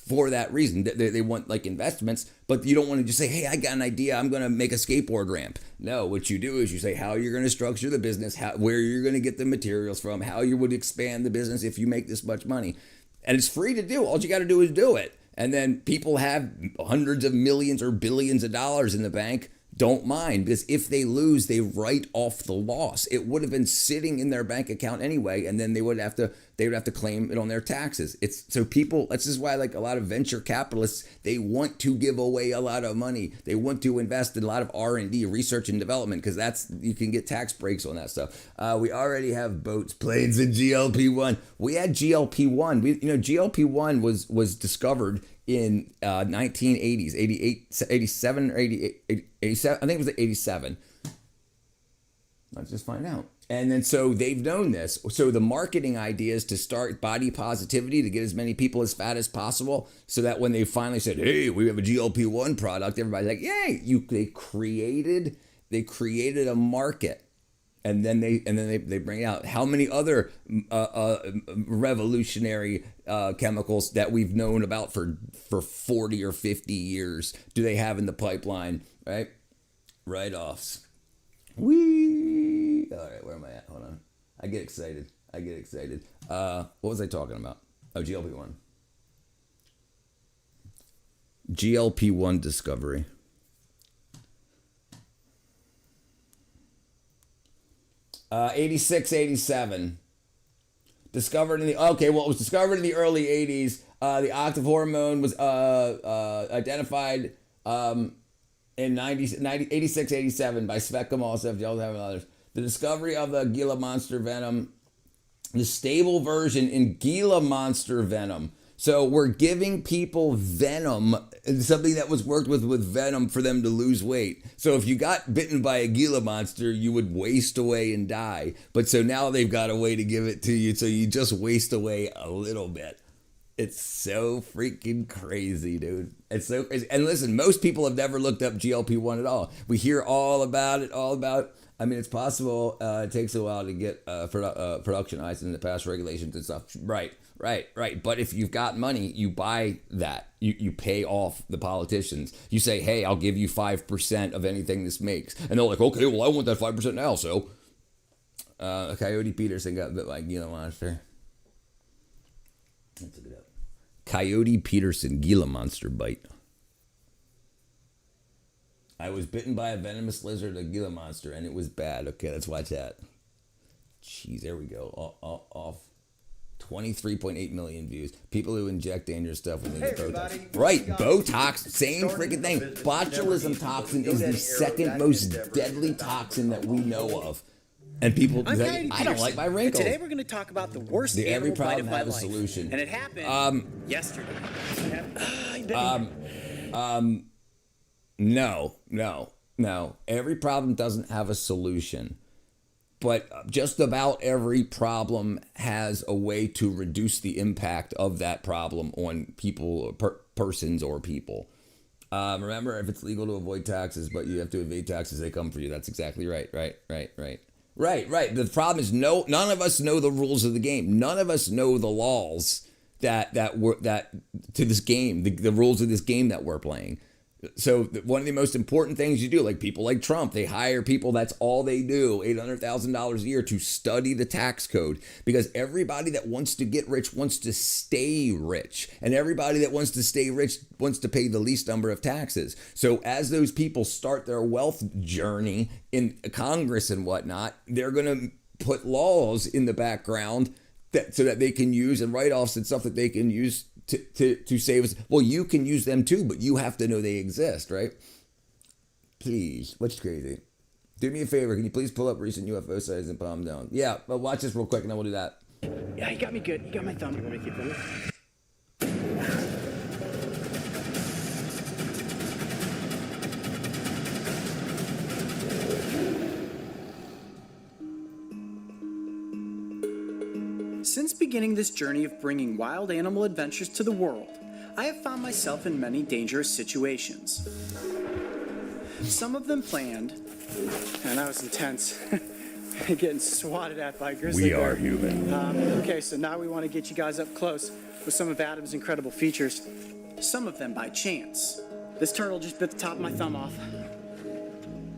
for that reason. They want like investments, but you don't want to just say, hey, I got an idea, I'm going to make a skateboard ramp. No, what you do is you say how you're going to structure the business, where you're going to get the materials from, how you would expand the business if you make this much money. And it's free to do. All you got to do is do it. And then people have hundreds of millions or billions of dollars in the bank, don't mind, because if they lose, they write off the loss. It would have been sitting in their bank account anyway, and then they would have to claim it on their taxes. That's just why like a lot of venture capitalists, they want to give away a lot of money. They want to invest in a lot of R&D, research and development, because you can get tax breaks on that stuff. We already have boats, planes, and GLP-1. We had GLP-1. GLP-1 was discovered in 1980s, 87 or 88, 87. I think it was 87. Let's just find out. And then so they've known this. So the marketing idea is to start body positivity, to get as many people as fat as possible, so that when they finally said, hey, we have a GLP-1 product, everybody's like, yay! They created a market. And then they bring out how many other revolutionary chemicals that we've known about for 40 or 50 years do they have in the pipeline, right? Write-offs. Whee! All right, where am I at? Hold on. I get excited. What was I talking about? Oh, GLP-1. GLP-1 discovery. Uh, 86, 87. It was discovered in the early 80s. The octave hormone was identified in 86, 87 by Svet Kamalsev, and others. The discovery of the Gila monster venom, the stable version in Gila monster venom. So we're giving people venom, something that was worked with venom for them to lose weight. So if you got bitten by a Gila monster, you would waste away and die. But so now they've got a way to give it to you, so you just waste away a little bit. It's so freaking crazy, dude. It's so crazy. And listen, most people have never looked up GLP-1 at all. We hear all about it. I mean, it's possible. It takes a while to get productionized and to pass regulations and stuff. Right. But if you've got money, you buy that. You pay off the politicians. You say, hey, I'll give you 5% of anything this makes. And they're like, okay, well, I want that 5% now. So Coyote Peterson got bit by a Gila monster. Let's look it up. Coyote Peterson, Gila monster bite. I was bitten by a venomous lizard, a Gila monster, and it was bad. Okay, let's watch that. Jeez, there we go. Off 23.8 million views. People who inject dangerous stuff when they get Botox. Right, Botox, same freaking thing. Botulism toxin is the second most deadly toxin that we know of. And people say, I don't like my wrinkles. Today we're going to talk about the worst every animal bite problem of my have a life. solution. And it happened yesterday. No. Every problem doesn't have a solution. But just about every problem has a way to reduce the impact of that problem on people, persons or people. Remember, if it's legal to avoid taxes, but you have to evade taxes, they come for you. That's exactly right. Right. The problem is none of us know the rules of the game. None of us know the laws that to this game, the rules of this game that we're playing. So one of the most important things you do, like people like Trump, they hire people, that's all they do, $800,000 a year to study the tax code, because everybody that wants to get rich wants to stay rich. And everybody that wants to stay rich wants to pay the least number of taxes. So as those people start their wealth journey in Congress and whatnot, they're going to put laws in the background so that they can use, and write-offs and stuff that they can use to save us. Well, you can use them too, but you have to know they exist, right? Please, what's crazy? Do me a favor, can you please pull up recent UFO sightings and palm down? Yeah, but watch this real quick and then we'll do that. Yeah, you got me good. You got my thumb. You want me to keep going? Since beginning this journey of bringing wild animal adventures to the world, I have found myself in many dangerous situations. Some of them planned, and that was intense. Getting swatted at by a grizzly bear. We are human. Okay, so now we want to get you guys up close with some of Adam's incredible features. Some of them by chance. This turtle just bit the top of my thumb off.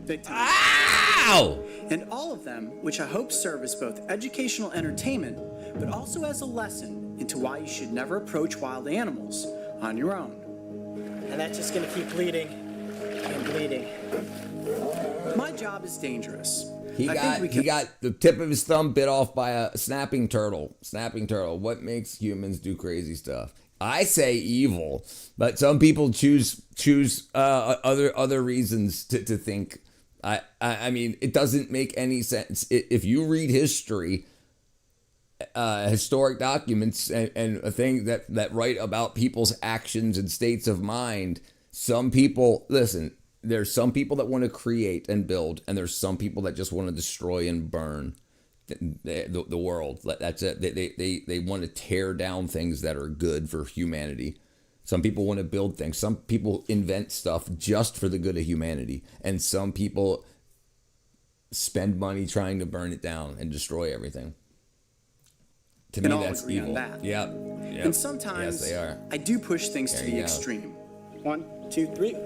Big time. Ow! And all of them, which I hope serve as both educational entertainment, but also as a lesson into why you should never approach wild animals on your own. And that's just gonna keep bleeding and bleeding. My job is dangerous. He got the tip of his thumb bit off by a snapping turtle. What makes humans do crazy stuff? I say evil, but some people choose other reasons to think. I mean, it doesn't make any sense. If you read history, historic documents, and a thing that write about people's actions and states of mind, some people, listen, there's some people that want to create and build, and there's some people that just want to destroy and burn the world. That's it. They want to tear down things that are good for humanity. Some people want to build things. Some people invent stuff just for the good of humanity. And some people spend money trying to burn it down and destroy everything. To me, that's evil. Yep. And sometimes yes, they are. I do push things to the extreme. 1, 2, 3.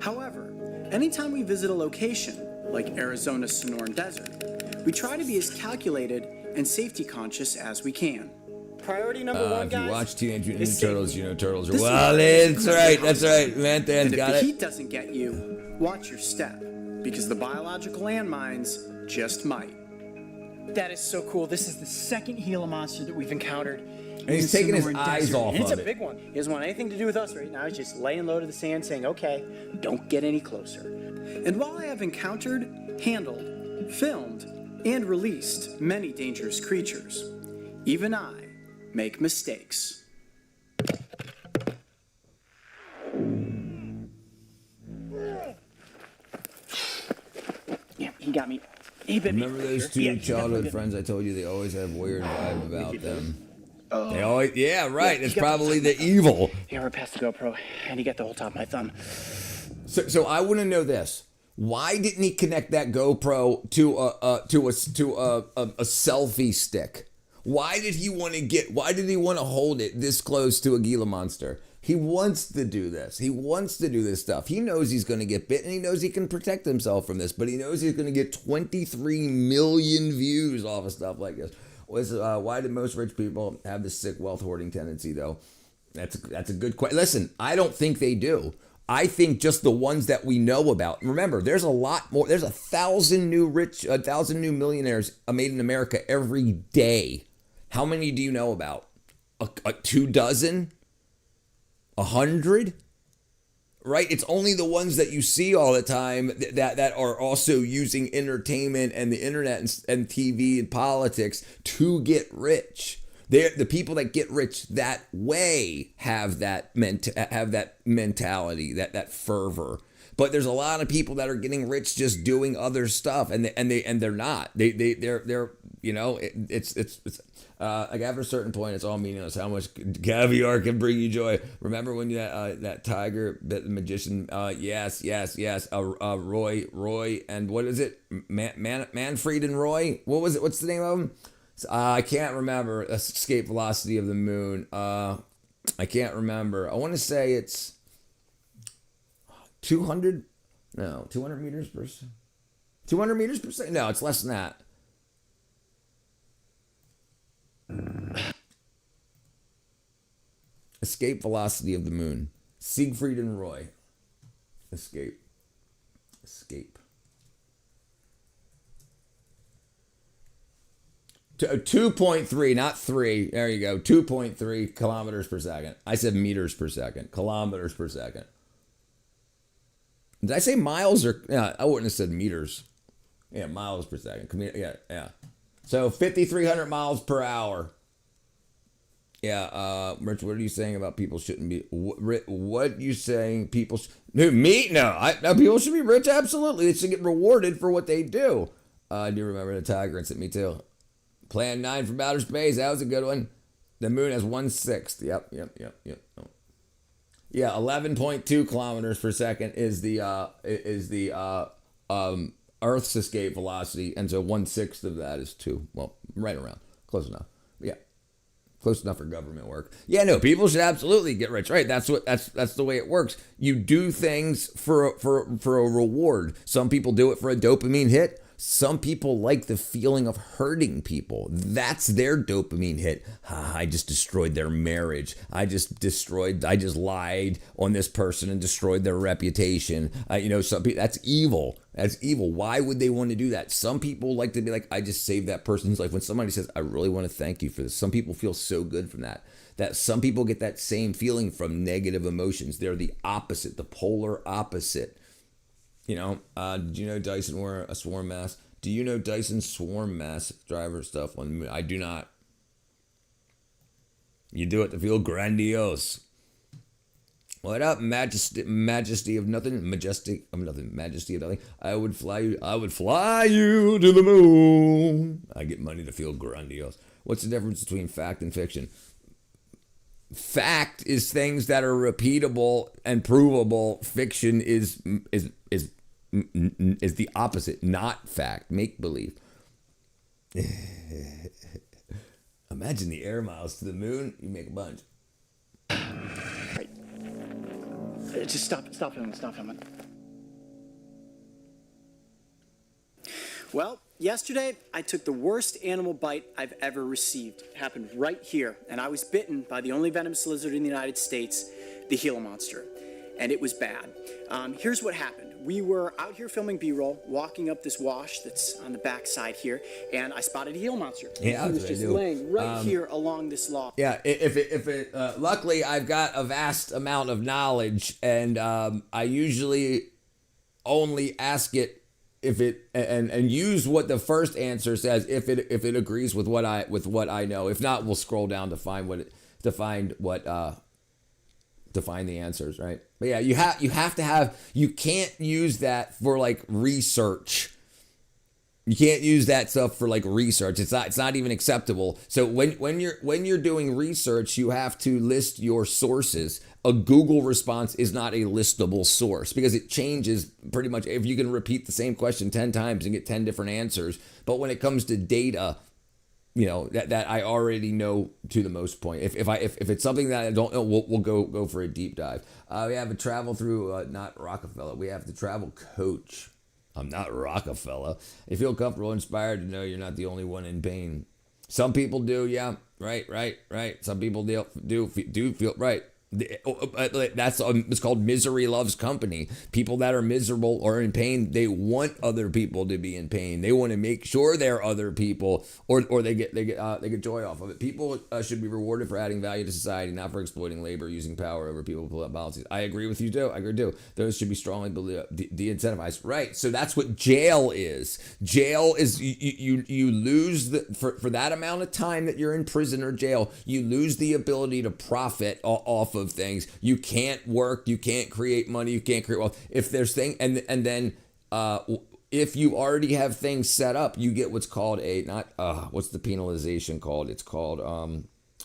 However, anytime we visit a location like Arizona's Sonoran Desert, we try to be as calculated and safety conscious as we can. Priority number one, guys. If you watch Teenage Mutant Ninja Turtles, you know turtles are wild. That's right. Man, Dan got it. If the heat doesn't get you, watch your step, because the biological landmines just might. That is so cool. This is the second Gila monster that we've encountered. And he's taking his eyes off of it. It's a big one. He doesn't want anything to do with us right now. He's just laying low to the sand saying, okay, don't get any closer. And while I have encountered, handled, filmed, and released many dangerous creatures, even I make mistakes. Yeah, he got me. He bit me. Remember those two childhood friends I told you they always have weird vibe about them? They always, it's probably the evil. Yeah, we're past the GoPro, and he got the whole top of my thumb. So I want to know this. Why didn't he connect that GoPro to a selfie stick? Why did he want to hold it this close to a Gila monster? He wants to do this. He wants to do this stuff. He knows he's going to get bit, and he knows he can protect himself from this, but he knows he's going to get 23 million views off of stuff like this. Why do most rich people have this sick wealth hoarding tendency, though? That's a good question. Listen, I don't think they do. I think just the ones that we know about. Remember, there's a lot more. There's 1,000 new millionaires made in America every day. How many do you know about? 2 dozen? 100? Right? It's only the ones that you see all the time that are also using entertainment and the internet and TV and politics to get rich. The people that get rich that way have that mentality, that fervor. But there's a lot of people that are getting rich just doing other stuff, and they're not. They're you know, it's like after a certain point, it's all meaningless. How much caviar can bring you joy? Remember when that tiger bit the magician? Yes. Roy, and what is it? Manfred and Roy. What was it? What's the name of them? I can't remember. Escape velocity of the moon. I can't remember. I want to say it's 200. No, 200 meters per second. 200 meters per second. No, it's less than that. Escape velocity of the moon. Siegfried and Roy. Escape. 2.3, not 3. There you go. 2.3 kilometers per second. I said meters per second. Kilometers per second. Did I say miles or? Yeah, I wouldn't have said meters. Yeah, miles per second. Yeah. So 5,300 miles per hour. Yeah, Rich, what are you saying about people shouldn't be? What are you saying? People people should be rich. Absolutely, they should get rewarded for what they do. I do remember the tiger and me too. Plan 9 from outer space. That was a good one. The moon has 1/6. Yep. Yeah, 11.2 kilometers per second is the Earth's escape velocity, and so 1/6 of that is 2. Well, right around, close enough. Yeah, close enough for government work. Yeah, no, people should absolutely get rich. Right? That's the way it works. You do things for a reward. Some people do it for a dopamine hit. Some people like the feeling of hurting people. That's their dopamine hit. I just destroyed their marriage. I just lied on this person and destroyed their reputation. Some people, that's evil. That's evil. Why would they want to do that? Some people like to be like, I just saved that person's life. When somebody says, I really want to thank you for this. Some people feel so good from that. That some people get that same feeling from negative emotions. They're the opposite, the polar opposite. Did you know Dyson wore a swarm mask? Do you know Dyson's swarm mask driver stuff on the moon? I do not. You do it to feel grandiose. What up, majesty of nothing, majestic of nothing, majesty of nothing. I would fly you to the moon. I get money to feel grandiose. What's the difference between fact and fiction? Fact is things that are repeatable and provable. Fiction is the opposite, not fact, make believe. Imagine the air miles to the moon. You make a bunch. Right. Just stop filming. Well, yesterday I took the worst animal bite I've ever received. It happened right here, and I was bitten by the only venomous lizard in the United States, the Gila monster, and it was bad. Here's what happened. We were out here filming B-roll, walking up this wash that's on the back side here, and I spotted a Gila monster. Yeah, he was just laying right here along this log. Yeah, luckily I've got a vast amount of knowledge, and I usually only ask it if it and use what the first answer says if it agrees with what I know. If not, we'll scroll down to find the answers, right? But yeah, you have to have, you can't use that for like research. You can't use that stuff for like research. It's not even acceptable. So when you're doing research, you have to list your sources. A Google response is not a listable source because it changes pretty much. If you can repeat the same question 10 times and get 10 different answers, but when it comes to data, that I already know to the most point. If it's something that I don't know, we'll go for a deep dive. We have a travel through, not Rockefeller. We have the travel coach. I'm not Rockefeller. You feel comfortable, inspired to know you're not the only one in pain. Some people do, yeah, right. Some people do feel right. That's it's called misery loves company. People that are miserable or in pain, they want other people to be in pain. They want to make sure they're other people, or they get joy off of it. People should be rewarded for adding value to society, not for exploiting labor, using power over people to pull out policies. I agree with you too. I agree too. Those should be strongly de-incentivized. Right. So that's what jail is. Jail is you lose for that amount of time that you're in prison or jail, you lose the ability to profit off of things. You can't work, you can't create money, you can't create wealth. If there's thing and then if you already have things set up, you get what's called what's the penalization called? It's called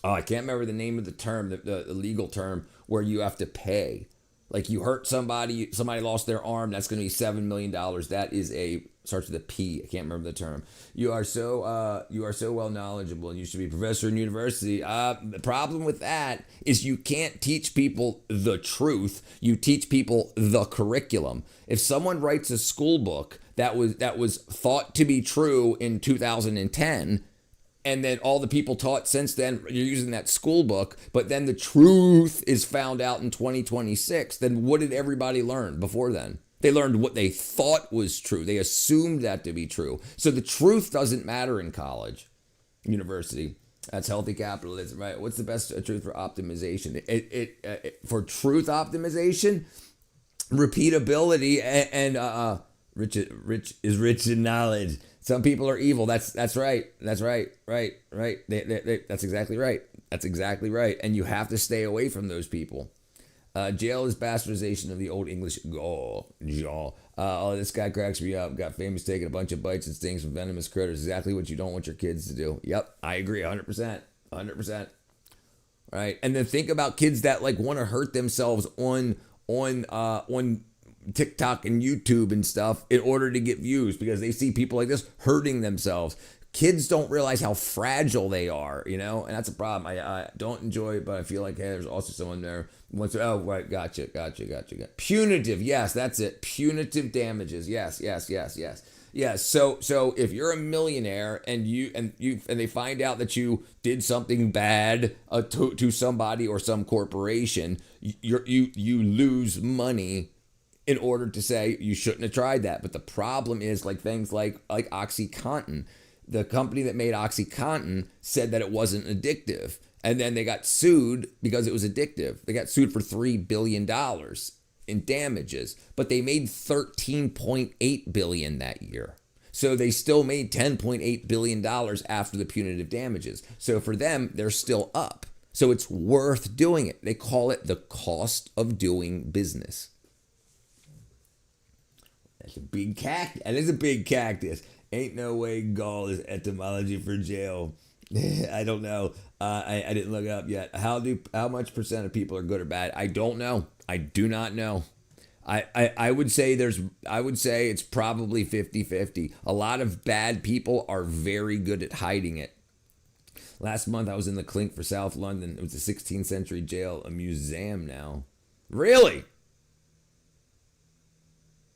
I can't remember the name of the term, the legal term, where you have to pay. Like you hurt somebody lost their arm, that's going to be $7 million. That is starts with a P. I can't remember the term. You are so well knowledgeable, and you should be a professor in university. The problem with that is you can't teach people the truth. You teach people the curriculum. If someone writes a school book that was thought to be true in 2010, and then all the people taught since then, you're using that school book, but then the truth is found out in 2026, then what did everybody learn before then? They learned what they thought was true. They assumed that to be true. So the truth doesn't matter in college, university. That's healthy capitalism, right? What's the best truth for optimization? For truth optimization, repeatability and rich is rich in knowledge. Some people are evil. That's right. That's right. That's exactly right. That's exactly right. And you have to stay away from those people. Jail is bastardization of the old English jaw. This guy cracks me up. Got famous taking a bunch of bites and stings from venomous critters. Exactly what you don't want your kids to do. Yep, I agree 100%. 100%. Right. And then think about kids that like want to hurt themselves on TikTok and YouTube and stuff in order to get views because they see people like this hurting themselves. Kids don't realize how fragile they are, and that's a problem. I don't enjoy it, but I feel like, hey, there's also someone there who wants to, right, gotcha. Punitive, yes, that's it. Punitive damages, yes. Yes, so if you're a millionaire and they find out that you did something bad to somebody or some corporation, you lose money in order to say you shouldn't have tried that. But the problem is like things like OxyContin. The company that made OxyContin said that it wasn't addictive. And then they got sued because it was addictive. They got sued for $3 billion in damages, but they made $13.8 billion that year. So they still made $10.8 billion after the punitive damages. So for them, they're still up. So it's worth doing it. They call it the cost of doing business. That's a big cactus. That is a big cactus. Ain't no way gall is etymology for jail. I don't know. I didn't look it up yet. How much percent of people are good or bad? I don't know. I do not know. I would say it's probably 50-50. A lot of bad people are very good at hiding it. Last month I was in the Clink for South London. It was a 16th century jail, a museum now. Really?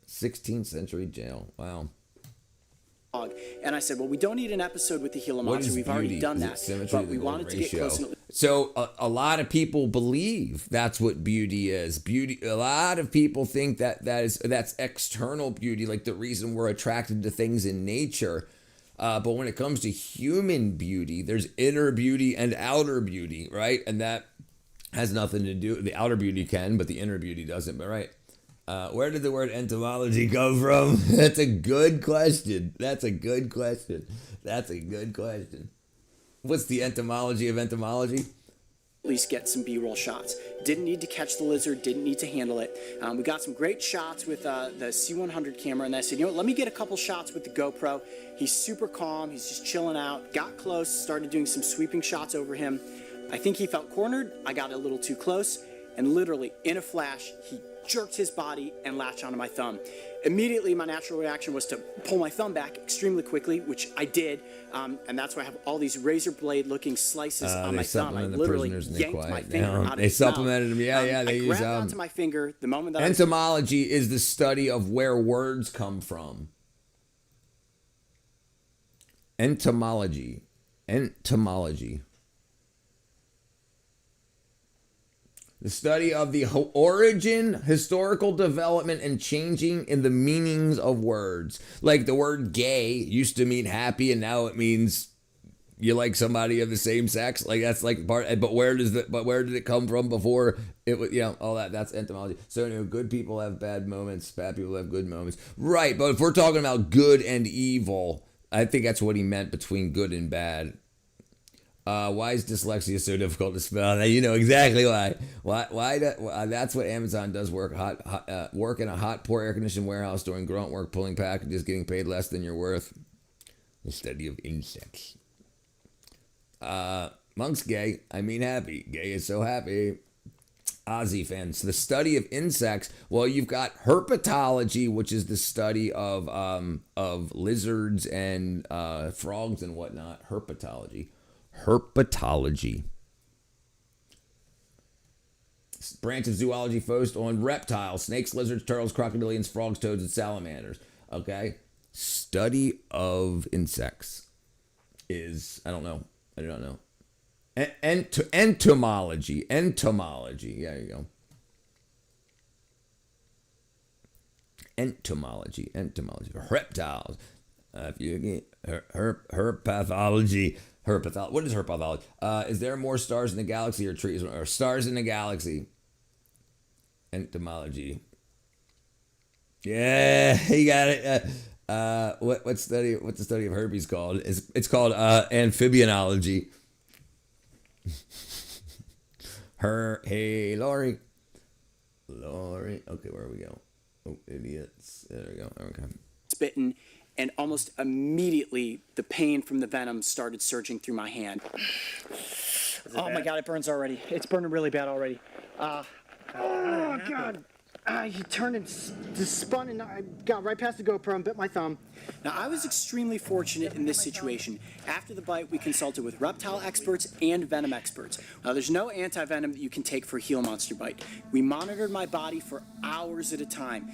16th century jail. Wow. And I said, well, we don't need an episode with the Gila Monster. We've already done that. But we wanted to get close. So a lot of people believe that's what beauty is. Beauty. A lot of people think that's external beauty, like the reason we're attracted to things in nature. But when it comes to human beauty, there's inner beauty and outer beauty, right? And that has nothing to do. The outer beauty can, but the inner beauty doesn't. But right. Where did the word entomology come from? That's a good question. What's the etymology of entomology? At least get some B-roll shots. Didn't need to catch the lizard, didn't need to handle it. We got some great shots with the C100 camera, and I said, let me get a couple shots with the GoPro. He's super calm, he's just chilling out. Got close, started doing some sweeping shots over him. I think he felt cornered. I got a little too close, and literally, in a flash, he jerked his body and latched onto my thumb. Immediately, my natural reaction was to pull my thumb back extremely quickly, which I did, and that's why I have all these razor blade looking slices on my thumb. I literally yanked my finger out of They supplemented them. Yeah, they use grabbed onto my finger the moment that entomology is the study of where words come from. Entomology. The study of the origin, historical development, and changing in the meanings of words. Like the word gay used to mean happy, and now it means you like somebody of the same sex. Like that's like part. But where did it come from before it was? All that. That's etymology. So good people have bad moments. Bad people have good moments. Right. But if we're talking about good and evil, I think that's what he meant between good and bad. Why is dyslexia so difficult to spell? You know exactly why. That's what Amazon does. Work in a hot, poor air-conditioned warehouse, doing grunt work, pulling packages, getting paid less than you're worth. The study of insects. Monk's gay. I mean happy. Gay is so happy. Ozzy fans. The study of insects. Well, you've got herpetology, which is the study of lizards and frogs and whatnot. Herpetology. Branch of zoology focused on reptiles, snakes, lizards, turtles, crocodilians, frogs, toads, and salamanders. Okay? Study of insects is, I don't know. Entomology. Yeah, you go. Entomology. Reptiles. If you get herpathology. What is herpathology? Is there more stars in the galaxy or trees or stars in the galaxy? Entomology. Yeah, you got it. What's the study of herpes called? It's called amphibianology. Hey, Lori. Okay, where we go? Oh, idiots. There we go. Okay. Bitten, and almost immediately the pain from the venom started surging through my hand. Oh my God, it burns already. It's burning really bad already. Oh God. He turned and just spun and I got right past the GoPro and bit my thumb. Now, I was extremely fortunate in this situation. After the bite, we consulted with reptile experts and venom experts. Now, there's no anti-venom that you can take for a Gila monster bite. We monitored my body for hours at a time.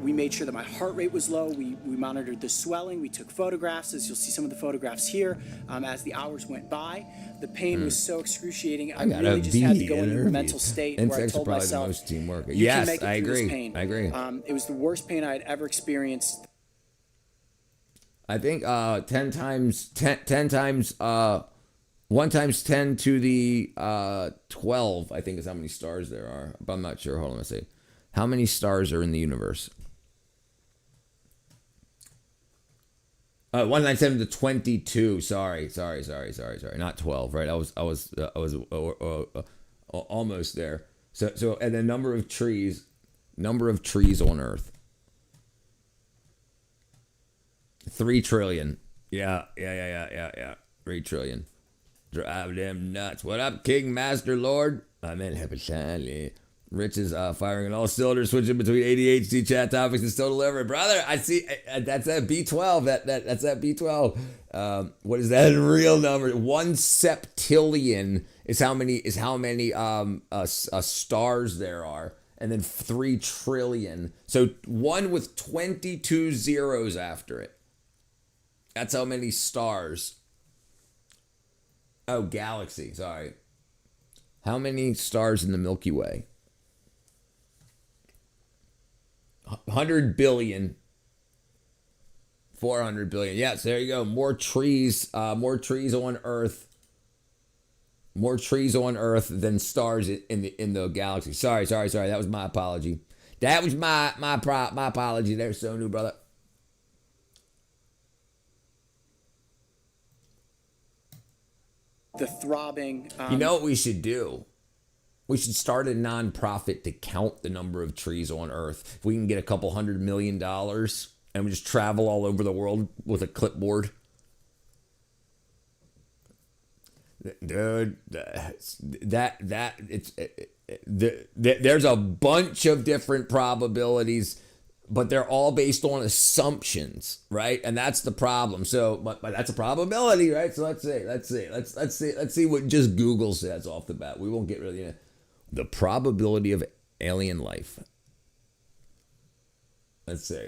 We made sure that my heart rate was low. We monitored the swelling. We took photographs, as you'll see some of the photographs here. As the hours went by, the pain was so excruciating. I really just had to go into a mental state where I told myself, most teamwork. You Yes, can make it I through this agree. pain. I agree. It was the worst pain I had ever experienced. I think 10 times 1 times 10 to the 12, I think is how many stars there are. But I'm not sure. Hold on, let's see. How many stars are in the universe? 1 times 7 to 22. Sorry. Not 12, right? I was almost there. So and the number of trees on Earth. 3 trillion. Yeah. 3 trillion. Drive them nuts. What up, King Master Lord? I'm in Hepatali. Rich is firing on all cylinders, switching between ADHD chat topics and still delivering. Brother, I see. That's that B12. That's that B12. What is that in real number? 1 septillion is how many stars there are. And then 3 trillion. So 1 with 22 zeros after it. That's how many stars. Oh, galaxy. Sorry. How many stars in the Milky Way? 100 billion. 400 billion. Yes, there you go. More trees on Earth. More trees on Earth than stars in the galaxy. Sorry. That was my apology. That was my apology there, Sonu, brother. The throbbing. You know what we should do? We should start a nonprofit to count the number of trees on Earth. If we can get a couple $100 million and we just travel all over the world with a clipboard. Dude, there's a bunch of different probabilities, but they're all based on assumptions, right? And that's the problem. So, but that's a probability, right? So let's see what just Google says off the bat. We won't get really the probability of alien life. Let's see.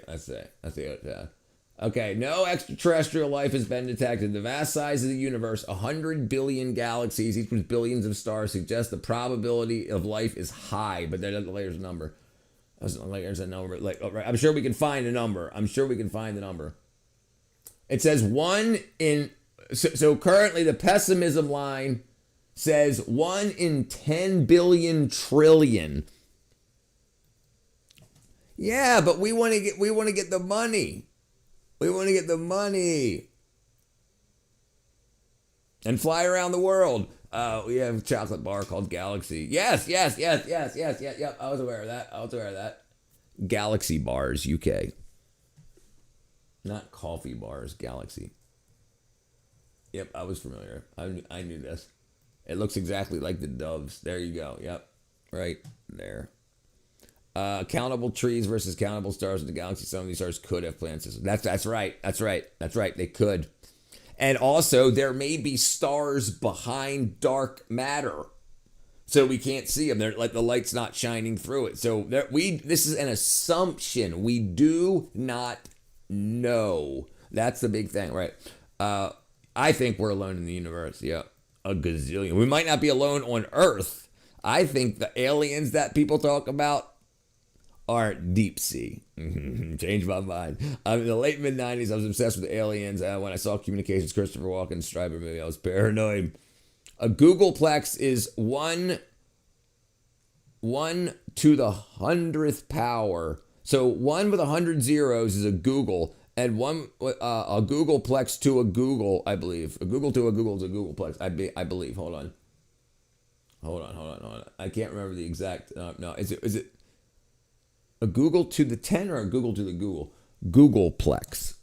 Okay, no extraterrestrial life has been detected. The vast size of the universe, 100 billion galaxies, each with billions of stars, suggests the probability of life is high, but there's a number. There's a number. Like, I'm sure we can find a number. It says 1 in... So currently the pessimism line says 1 in 10 billion trillion. Yeah, but we want to get the money. We want to get the money and fly around the world. We have a chocolate bar called Galaxy. Yes. I was aware of that. Galaxy bars, UK. Not coffee bars, Galaxy. Yep, I was familiar. I knew this. It looks exactly like the doves. There you go. Yep, right there. Countable trees versus countable stars in the galaxy. Some of these stars could have planet systems. That's right. They could. And also, there may be stars behind dark matter, so we can't see them. They're like the light's not shining through it. So this is an assumption. We do not know. That's the big thing, right? I think we're alone in the universe. Yeah, a gazillion. We might not be alone on Earth. I think the aliens that people talk about are deep sea. Changed my mind. In the late mid-90s, I was obsessed with aliens. When I saw Communications, Christopher Walken, Stryper movie, I was paranoid. A Googleplex is 1 to the 100th power. So 1 with 100 zeros is a Google, and a Googleplex to a Google, I believe. A Google to a Google is a Googleplex, I believe. Hold on. I can't remember the exact. No, is it a Google to the 10 or a Google to the Google? Googleplex.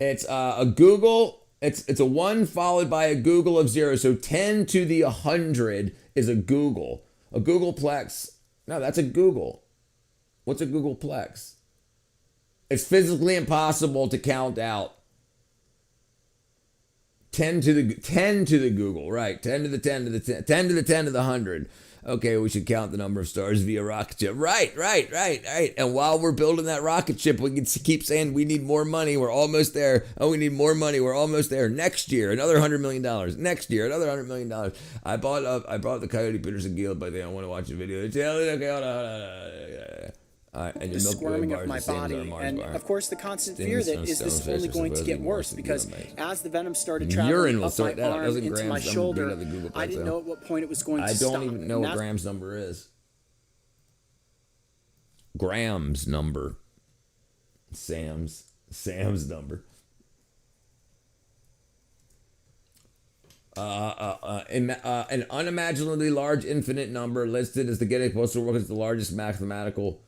It's a Google. It's a 1 followed by a Google of 0. So 10 to the 100 is a Google. A Googleplex. No, that's a Google. What's a Googleplex? It's physically impossible to count out. 10 to the Google, right? 10 to the 10 to the 10, 10 to the 10 to the 100. Okay, we should count the number of stars via rocket ship. Right. And while we're building that rocket ship, we can keep saying we need more money. We're almost there. Oh, we need more money. We're almost there. Next year, another $100 million. Next year, another $100 million. I bought the Coyote Peterson Guild, but I want to watch the video. Okay, hold on. And the squirming of my body, and of course the constant fear that is this only going to get worse, because as the venom started traveling up my arm into my shoulder, I didn't know at what point it was going to stop. I don't even know what Graham's number is. Graham's number. Sam's number. An unimaginably large infinite number listed as the Guinness Postal Record as the largest mathematical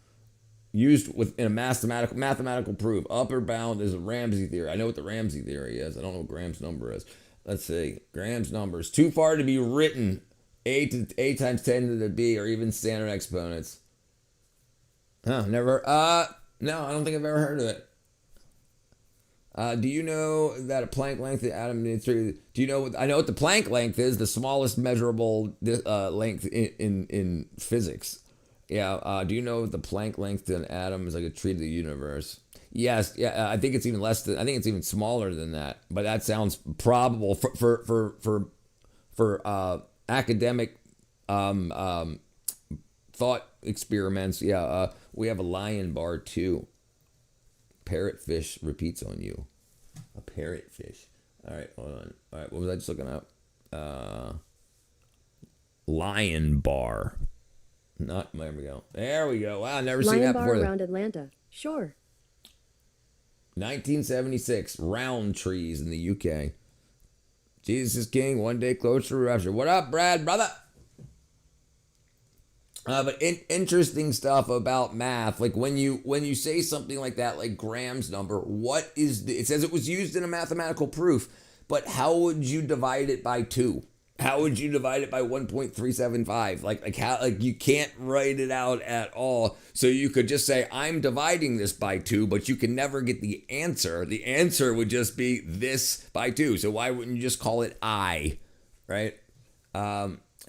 used within a mathematical proof. Upper bound is a Ramsey theory. I know what the Ramsey theory is. I don't know what Graham's number is. Let's see. Graham's number is too far to be written. A times 10 to the B or even standard exponents. Never. No, I don't think I've ever heard of it. Do you know that a Planck length of atom needs three? Do you know what? I know what the Planck length is. The smallest measurable length in physics. Yeah. Do you know the Planck length to an atom is like a tree of the universe? Yes. Yeah. I think it's even less than. I think it's even smaller than that. But that sounds probable for academic thought experiments. Yeah. We have a lion bar too. Parrotfish repeats on you. A parrotfish. All right. Hold on. All right. What was I just looking up? Lion bar. There we go. There we go. Wow, never seen that before. Lion bar around Atlanta. Sure. 1976. Roundtrees in the UK. Jesus is King. One day closer to rapture. What up, Brad, brother? But interesting stuff about math. Like when you say something like that, like Graham's number, what is it says it was used in a mathematical proof, but how would you divide it by 2? How would you divide it by 1.375? Like you can't write it out at all. So you could just say, I'm dividing this by 2, but you can never get the answer. The answer would just be this by 2. So why wouldn't you just call it I, right?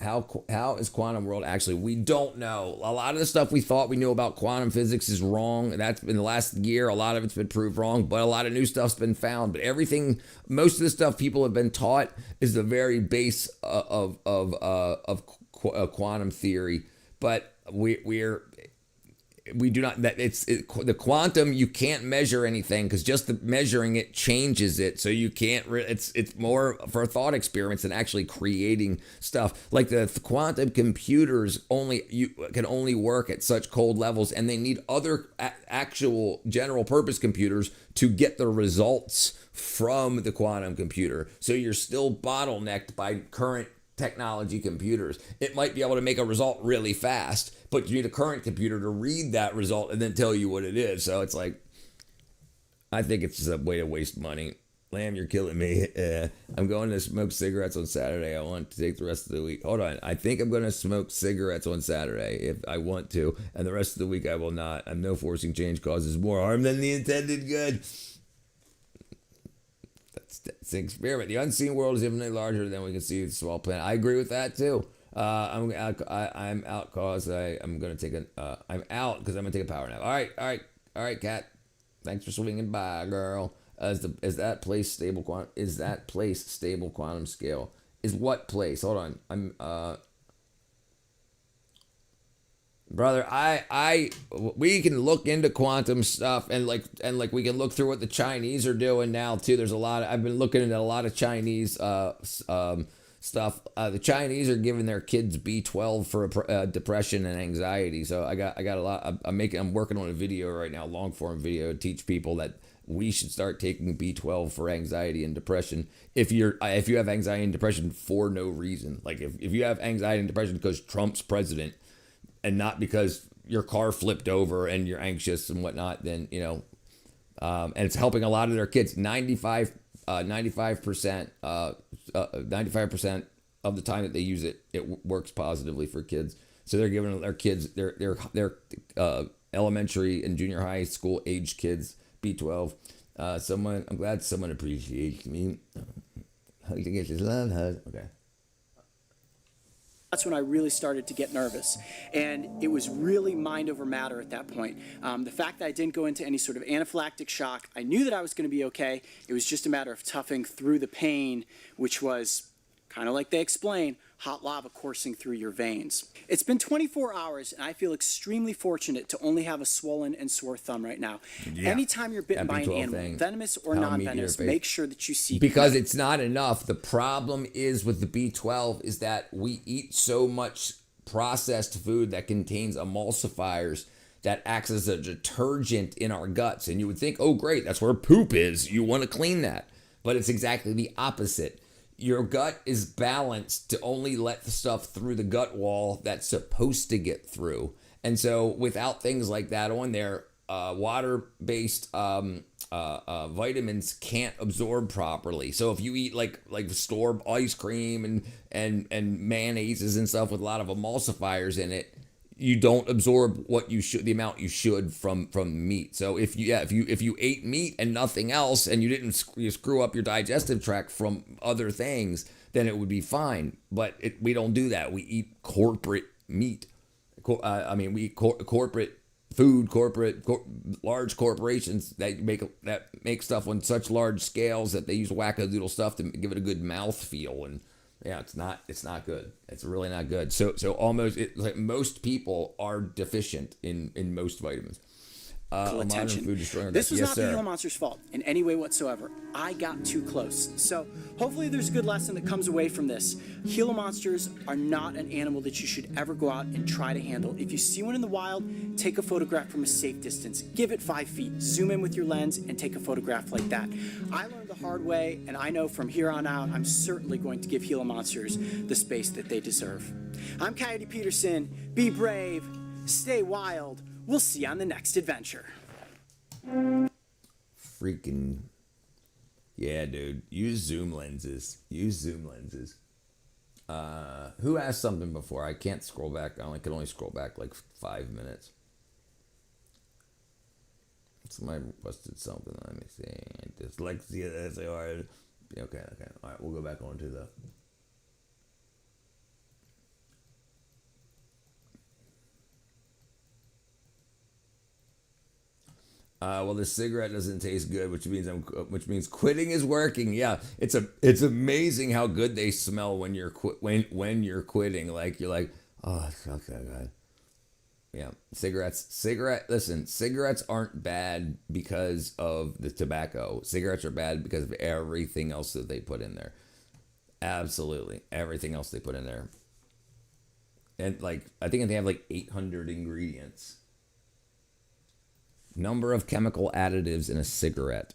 how is quantum world actually? We don't know. A lot of the stuff we thought we knew about quantum physics is wrong. That's been the last year. A lot of it's been proved wrong, but a lot of new stuff's been found. But most of the stuff people have been taught is the very base of quantum theory. But we do not, the quantum, you can't measure anything because just the measuring it changes it. So you can't, it's more for thought experiments than actually creating stuff. Like the quantum computers can only work at such cold levels, and they need other actual general purpose computers to get the results from the quantum computer. So you're still bottlenecked by current technology computers. It might be able to make a result really fast, but you need a current computer to read that result and then tell you what it is. So it's like, I think it's just a way to waste money. Lamb, you're killing me. I'm going to smoke cigarettes on Saturday. I want to take the rest of the week. Hold on. I think I'm going to smoke cigarettes on Saturday if I want to, and the rest of the week I will not. I'm no forcing change causes more harm than the intended good. It's an experiment. The unseen world is infinitely larger than we can see with a small planet. I agree with that too. I'm out cause I'm gonna take I'm out because I'm gonna take a power nap. All right, Kat. Thanks for swinging by, girl. Is that place stable quantum scale? Is what place? Hold on. Brother, we can look into quantum stuff and we can look through what the Chinese are doing now too. There's I've been looking into a lot of Chinese stuff. The Chinese are giving their kids B12 for depression and anxiety. So I got a lot. I'm working on a video right now, long form video, to teach people that we should start taking B12 for anxiety and depression. If you have anxiety and depression for no reason, like if you have anxiety and depression because Trump's president, and not because your car flipped over and you're anxious and whatnot, then, and it's helping a lot of their kids. 95% of the time that they use it, it works positively for kids. So they're giving their kids, their elementary and junior high school age kids B12. I'm glad someone appreciates me. Hug to get his love hug. Okay. That's when I really started to get nervous, and it was really mind over matter at that point. The fact that I didn't go into any sort of anaphylactic shock, I knew that I was going to be okay. It was just a matter of toughing through the pain, which was kind of like they explain, hot lava coursing through your veins. It's been 24 hours, and I feel extremely fortunate to only have a swollen and sore thumb right now. Yeah. Anytime you're bitten by an animal, venomous or non-venomous, make sure that you seek because it's not enough. The problem is with the B12 is that we eat so much processed food that contains emulsifiers that acts as a detergent in our guts. And you would think, oh, great, that's where poop is. You want to clean that. But it's exactly the opposite. Your gut is balanced to only let the stuff through the gut wall that's supposed to get through. And so without things like that on there, water-based vitamins can't absorb properly. So if you eat like store ice cream and mayonnaises and stuff with a lot of emulsifiers in it, you don't absorb what you should, the amount you should from meat. So if you ate meat and nothing else, and you didn't screw up your digestive tract from other things, then it would be fine. But we don't do that. We eat corporate meat. We eat corporate food, large corporations that make stuff on such large scales that they use wackadoodle stuff to give it a good mouth feel. And yeah, it's not good. It's really not good. So almost most people are deficient in most vitamins. Attention. This was not the Gila Monster's fault in any way whatsoever. I got too close. So hopefully there's a good lesson that comes away from this. Gila monsters are not an animal that you should ever go out and try to handle. If you see one in the wild, take a photograph from a safe distance. Give it 5 feet. Zoom in with your lens and take a photograph like that. I learned the hard way, and I know from here on out, I'm certainly going to give Gila monsters the space that they deserve. I'm Coyote Peterson. Be brave. Stay wild. We'll see you on the next adventure. Freaking yeah, dude. Use zoom lenses. Who asked something before? I can't scroll back. I can only scroll back like 5 minutes. Somebody requested something. Let me see. Dyslexia, SAR. Okay. All right, we'll go back on to the Well, the cigarette doesn't taste good, which means quitting is working. Yeah, it's amazing how good they smell when you're when you're quitting. Like you're like, oh, fuck that guy. Yeah, listen, cigarettes aren't bad because of the tobacco. Cigarettes are bad because of everything else that they put in there. Absolutely, everything else they put in there. And like, I think they have like 800 ingredients. Number of chemical additives in a cigarette.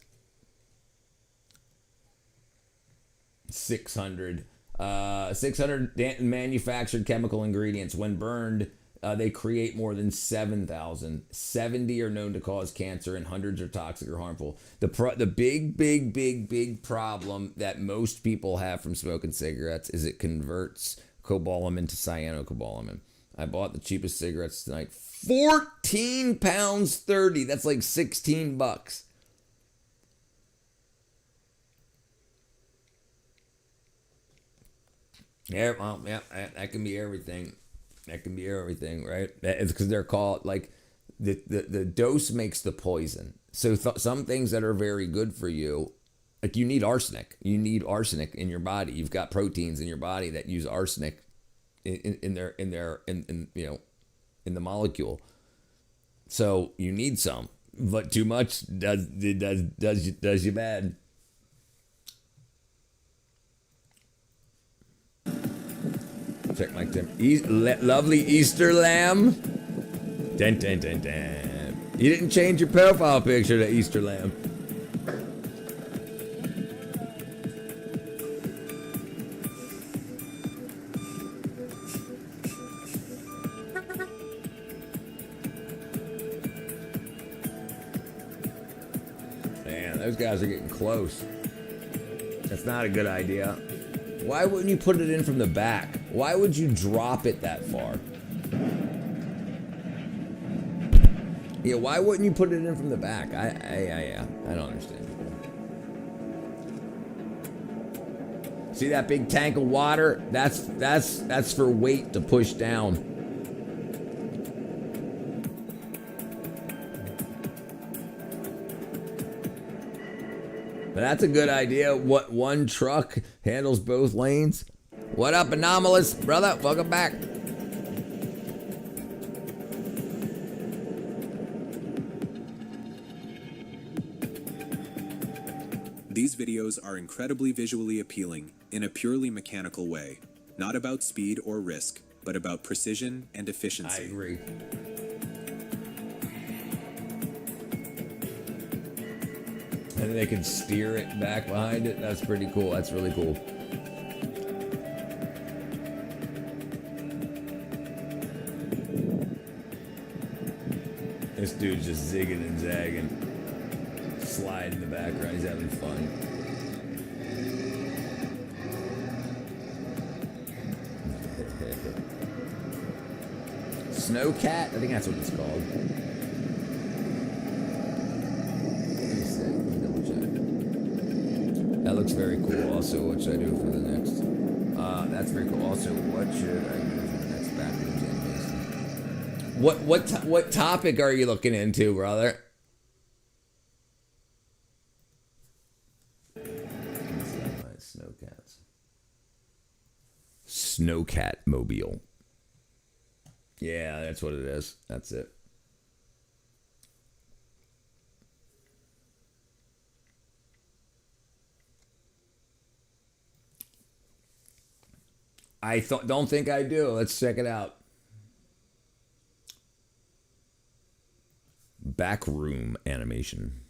600. 600 manufactured chemical ingredients. When burned, they create more than 7,000. 70 are known to cause cancer and hundreds are toxic or harmful. The big problem that most people have from smoking cigarettes is it converts cobalamin to cyanocobalamin. I bought the cheapest cigarettes tonight. 14 pounds 30. That's like $16. Yeah, well, yeah, that can be everything. That can be everything, right? It's because they're called, like, the dose makes the poison. So some things that are very good for you, like you need arsenic. You need arsenic in your body. You've got proteins in your body that use arsenic in the molecule. So you need some, but too much does you bad. Check my Tim. Lovely Easter lamb. Dun, dun, dun, dun. You didn't change your profile picture to Easter lamb. Man, those guys are getting close. That's not a good idea. Why wouldn't you put it in from the back? Why would you drop it that far? Yeah, why wouldn't you put it in from the back? I don't understand. See that big tank of water? That's for weight to push down. But that's a good idea. What, one truck handles both lanes? What up, Anomalous? Brother, welcome back. These videos are incredibly visually appealing in a purely mechanical way. Not about speed or risk, but about precision and efficiency. I agree. And they can steer it back behind it. That's pretty cool. That's really cool. This dude's just zigging and zagging. Sliding in the background. He's having fun. Snowcat? I think that's what it's called. That looks very cool. Also, what should I do for the next? That's very cool. Also, what should I do for the next Backrooms animation? What topic are you looking into, brother? Snowcats. Snowcat mobile. Yeah, that's what it is. That's it. Don't think I do. Let's check it out. Backroom animation.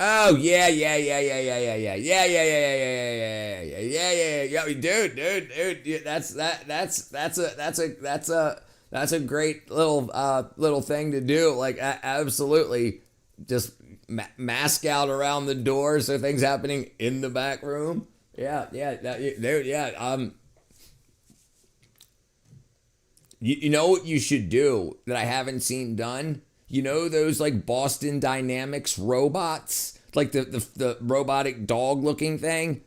Oh yeah, dude. That's a great little thing to do. Like absolutely, just mask out around the door so things happening in the back room. Yeah. You know what you should do that I haven't seen done? You know those like Boston Dynamics robots? Like the robotic dog looking thing?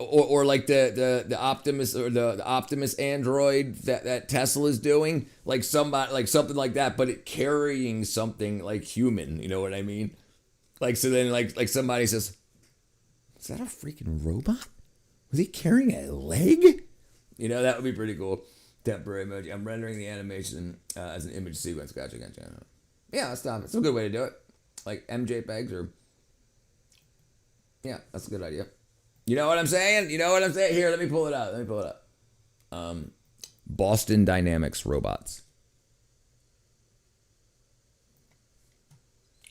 or like the Optimus or the Optimus android that Tesla's doing, like something like that, but it carrying something like human. You know what I mean? Like so then like somebody says, "Is that a freaking robot? Was he carrying a leg?" You know, that would be pretty cool. Temporary emoji. I'm rendering the animation as an image sequence. Gotcha. Yeah, that's not. It's a good way to do it. Like MJPEGs or. Yeah, that's a good idea. You know what I'm saying? Here, let me pull it up. Boston Dynamics robots.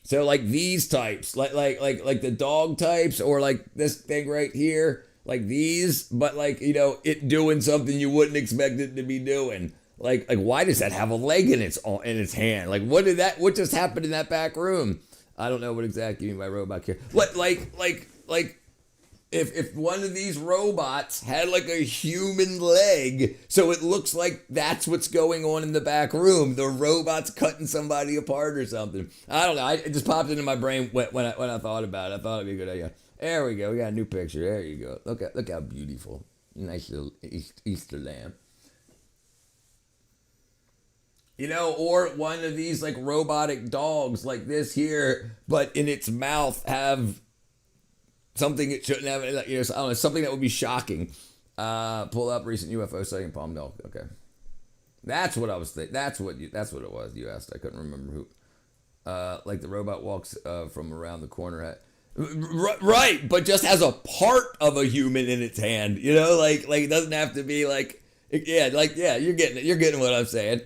So like these types, like the dog types, or like this thing right here, like these, but like, you know, it doing something you wouldn't expect it to be doing. Like why does that have a leg in its hand? Like what just happened in that back room? I don't know what exactly you mean by robot care. What like if one of these robots had like a human leg, so it looks like that's what's going on in the back room. The robot's cutting somebody apart or something. I don't know. It just popped into my brain when I thought about it. I thought it'd be a good idea. There we go. We got a new picture. There you go. Look how beautiful. Nice little Easter lamb. You know, or one of these like robotic dogs like this here, but in its mouth have something it shouldn't have. You know, I don't know, something that would be shocking. Pull up recent UFO sighting in Palmdale. Okay, that's what I was thinking. That's what it was. You asked. I couldn't remember who. Like the robot walks from around the corner. Right, but just has a part of a human in its hand. You know, like it doesn't have to be like you're getting it. You're getting what I'm saying.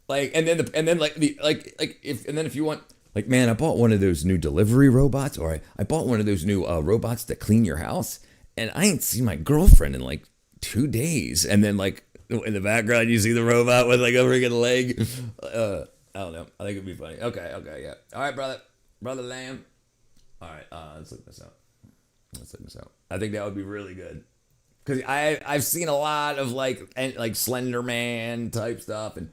Like if you want. Like, man, I bought one of those new delivery robots, or I bought one of those new robots that clean your house, and I ain't seen my girlfriend in like 2 days. And then like in the background, you see the robot with like a freaking leg. I don't know. I think it'd be funny. Okay, yeah. All right, brother Lamb. All right, let's look this out. I think that would be really good because I've seen a lot of like Slender Man type stuff and.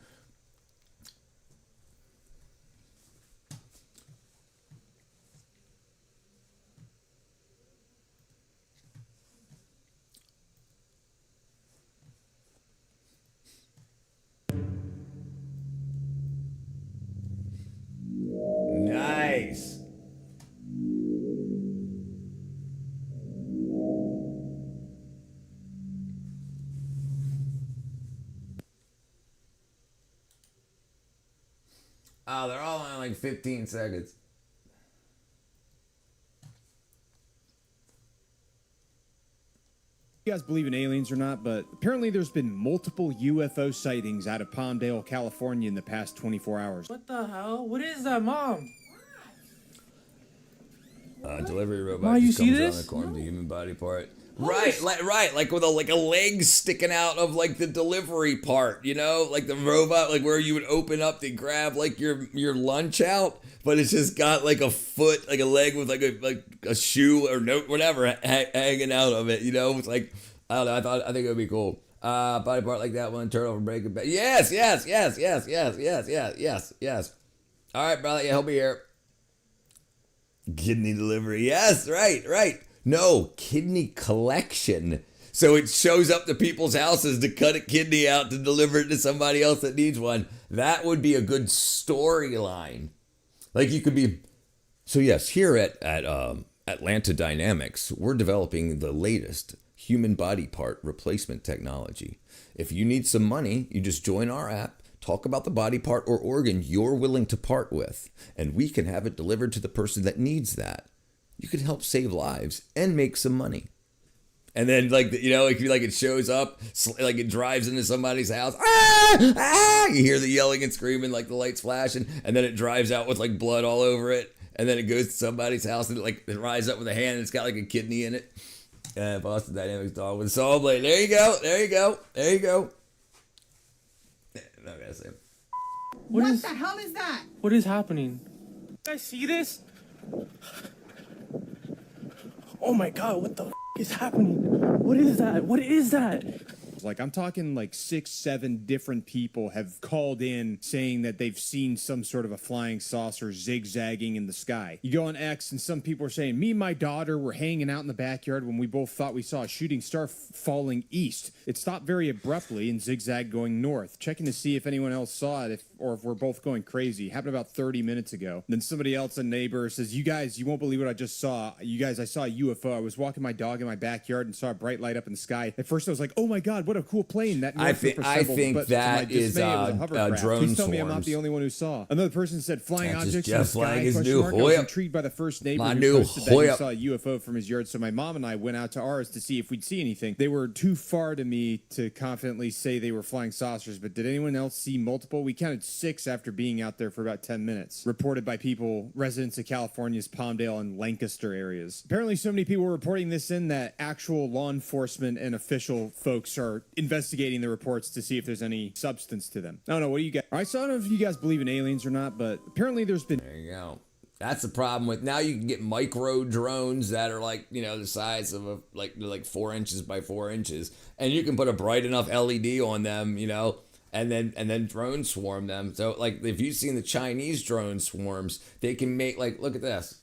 Nice. Oh, they're all in like 15 seconds. You guys believe in aliens or not, but apparently there's been multiple UFO sightings out of Palmdale, California in the past 24 hours. What the hell? What is that, Mom? Delivery robot Mom, you just see comes this? around the corner, the human body part. Right, like with a leg sticking out of like the delivery part, you know, like the robot, like where you would open up to grab like your lunch out, but it's just got like a foot, like a leg with like a shoe or whatever hanging out of it, you know. It's like I don't know. I think it would be cool. Body part like that one, turn over, break it back. Yes. All right, brother, yeah, he'll be here. Kidney delivery, yes, right. No, kidney collection. So it shows up to people's houses to cut a kidney out to deliver it to somebody else that needs one. That would be a good storyline. Like you could be. So yes, here at Atlanta Dynamics, we're developing the latest human body part replacement technology. If you need some money, you just join our app, talk about the body part or organ you're willing to part with, and we can have it delivered to the person that needs that. You could help save lives and make some money. And then, like, you know, it shows up, like it drives into somebody's house. You hear the yelling and screaming, like the lights flashing, and then it drives out with like blood all over it. And then it goes to somebody's house and it rises up with a hand and it's got like a kidney in it. Boston Dynamics dog with a saw blade. There you go. No, I gotta say. What the hell is that? What is happening? You guys see this? Oh my god, what the is happening? What is that? Like, I'm talking like 6, 7 different people have called in saying that they've seen some sort of a flying saucer zigzagging in the sky. You go on X and some people are saying, me and my daughter were hanging out in the backyard when we both thought we saw a shooting star falling east. It stopped very abruptly and zigzagged going north. Checking to see if anyone else saw it or if we're both going crazy. Happened about 30 minutes ago. Then somebody else, a neighbor, says, you guys, you won't believe what I just saw. You guys, I saw a UFO. I was walking my dog in my backyard and saw a bright light up in the sky. At first I was like, oh my God, what a cool plane. That I think that is drone Please tell me I'm not swarms. the only one who saw. Another person said flying That's just objects in the Jeff sky. flying his question new mark. I was Hoya. intrigued by the first neighbor My who new posted that he Hoya. saw a UFO from his yard, so my mom and I went out to ours to see if we'd see anything. They were too far to me to confidently say they were flying saucers, but did anyone else see multiple? We counted 6 after being out there for about 10 minutes. Reported by people, residents of California's Palmdale and Lancaster areas. Apparently so many people were reporting this in that actual law enforcement and official folks are investigating the reports to see if there's any substance to them. I don't know, what do you guys... All right, so I don't know if you guys believe in aliens or not, but apparently there's been... There you go. That's the problem with now you can get micro drones that are like, you know, the size of like 4 inches by 4 inches, and you can put a bright enough LED on them, you know, and then drone swarm them. So like if you've seen the Chinese drone swarms, they can make like look at this.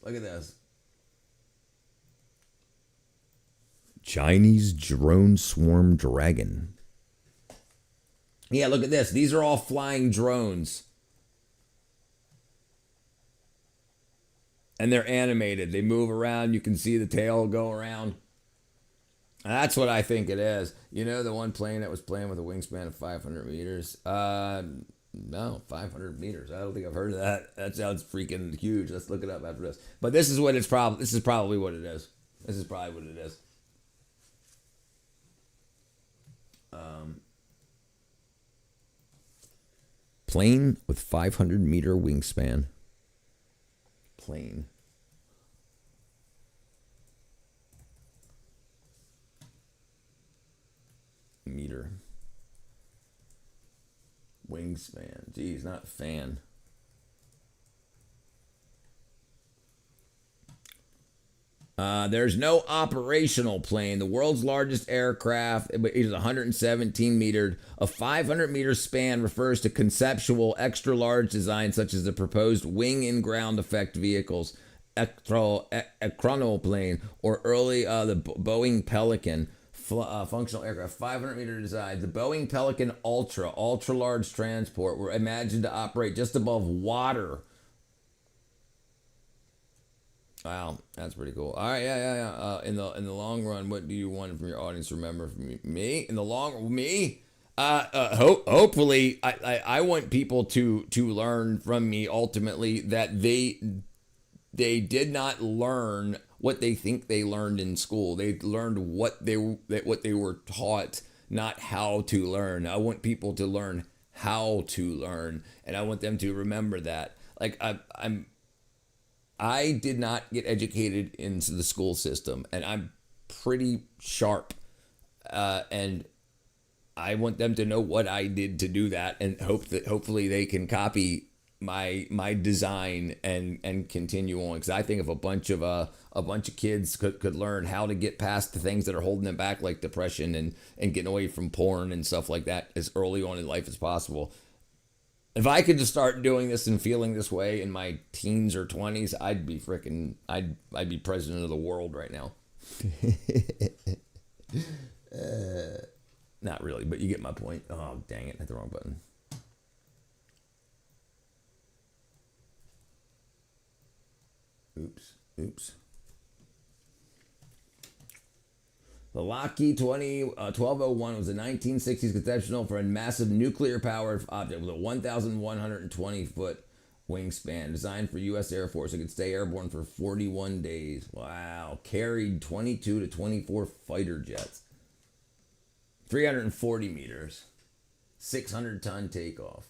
Chinese drone swarm dragon. Yeah, look at this. These are all flying drones. And they're animated. They move around. You can see the tail go around. And that's what I think it is. You know, the one plane that was playing with a wingspan of 500 meters? No, 500 meters. I don't think I've heard of that. That sounds freaking huge. Let's look it up after this. But this is what it's probably. This is probably what it is. This is probably what it is. Plane with 500 meter wingspan. Plane. Meter. Wingspan. Geez, not fan. There's no operational plane. The world's largest aircraft is 117 metered. A 500 meter span refers to conceptual extra large designs such as the proposed wing and ground effect vehicles, chronoplane, or early the Boeing Pelican functional aircraft. 500 meter design. The Boeing Pelican ultra large transport were imagined to operate just above water. Wow, that's pretty cool. All right, yeah. In the long run, what do you want from your audience to remember from me? In the long me, hopefully, I want people to learn from me ultimately that they did not learn what they think they learned in school. They learned what they were taught, not how to learn. I want people to learn how to learn, and I want them to remember that. Like I did not get educated into the school system, and I'm pretty sharp, and I want them to know what I did to do that, and hopefully they can copy my design and continue on. Because I think if a bunch of kids could learn how to get past the things that are holding them back, like depression and getting away from porn and stuff like that, as early on in life as possible. If I could just start doing this and feeling this way in my teens or 20s, I'd be president of the world right now. Not really, but you get my point. Oh, dang it. Hit the wrong button. Oops. The Lockheed 1201 was a 1960s conceptual for a massive nuclear-powered object with a 1,120-foot wingspan, designed for U.S. Air Force. It could stay airborne for 41 days. Wow. Carried 22 to 24 fighter jets. 340 meters. 600-ton takeoff.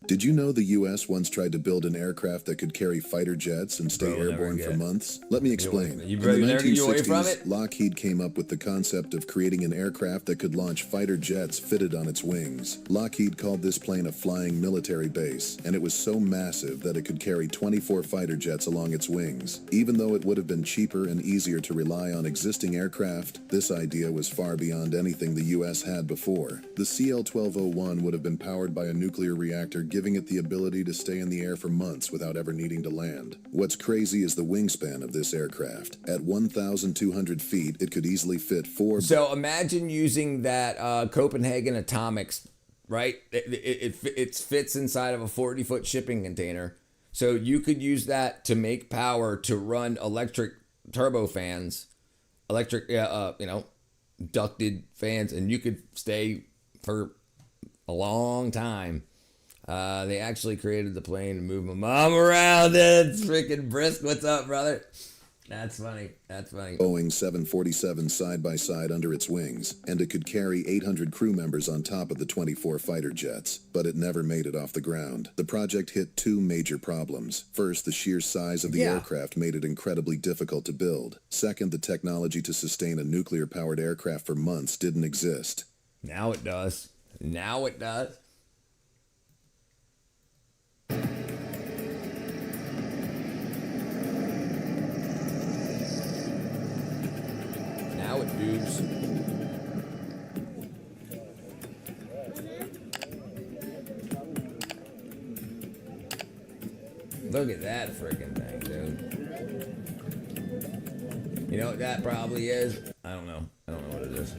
Did you know the U.S. once tried to build an aircraft that could carry fighter jets and stay airborne for months? Let me explain. In the 1960s, Lockheed came up with the concept of creating an aircraft that could launch fighter jets fitted on its wings. Lockheed called this plane a flying military base, and it was so massive that it could carry 24 fighter jets along its wings. Even though it would have been cheaper and easier to rely on existing aircraft, this idea was far beyond anything the U.S. had before. The CL-1201 would have been powered by a nuclear reactor, giving it the ability to stay in the air for months without ever needing to land. What's crazy is the wingspan of this aircraft. At 1,200 feet, it could easily fit 4... So imagine using that Copenhagen Atomics, right? It fits inside of a 40-foot shipping container. So you could use that to make power to run electric turbofans, ducted fans, and you could stay for a long time. They actually created the plane to move my mom around. It's freaking brisk. What's up, brother? That's funny. That's funny. Boeing 747 side by side under its wings, and it could carry 800 crew members on top of the 24 fighter jets, but it never made it off the ground. The project hit two major problems. First, the sheer size of the aircraft made it incredibly difficult to build. Second, the technology to sustain a nuclear-powered aircraft for months didn't exist. Now it does. Now it does. Now it moves. Look at that freaking thing, dude. You know what that probably is? I don't know. I don't know what it is.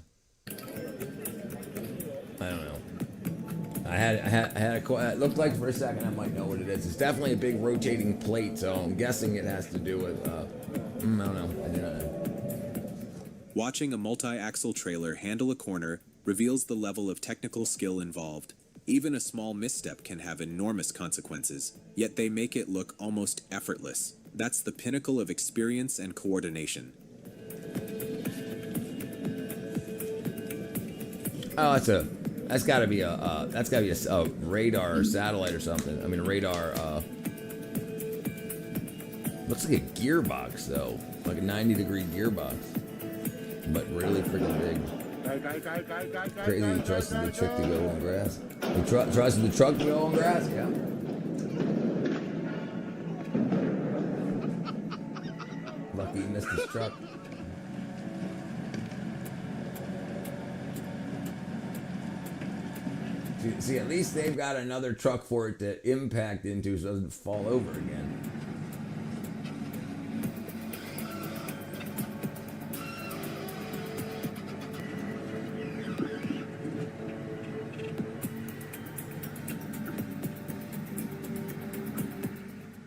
I don't know. I had it looked like for a second I might know what it is. It's definitely a big rotating plate, so I'm guessing it has to do with I don't know. I don't know. Watching a multi-axle trailer handle a corner reveals the level of technical skill involved. Even a small misstep can have enormous consequences, yet they make it look almost effortless. That's the pinnacle of experience and coordination. Oh, that's got to be a radar or satellite or something. I mean, a radar. Looks like a gearbox though, like a 90-degree gearbox, but really freaking big. Crazy he trusted the trick to go on grass. He trusted the truck to go on grass. Yeah. Lucky he missed his truck. See, at least they've got another truck for it to impact into so it doesn't fall over again.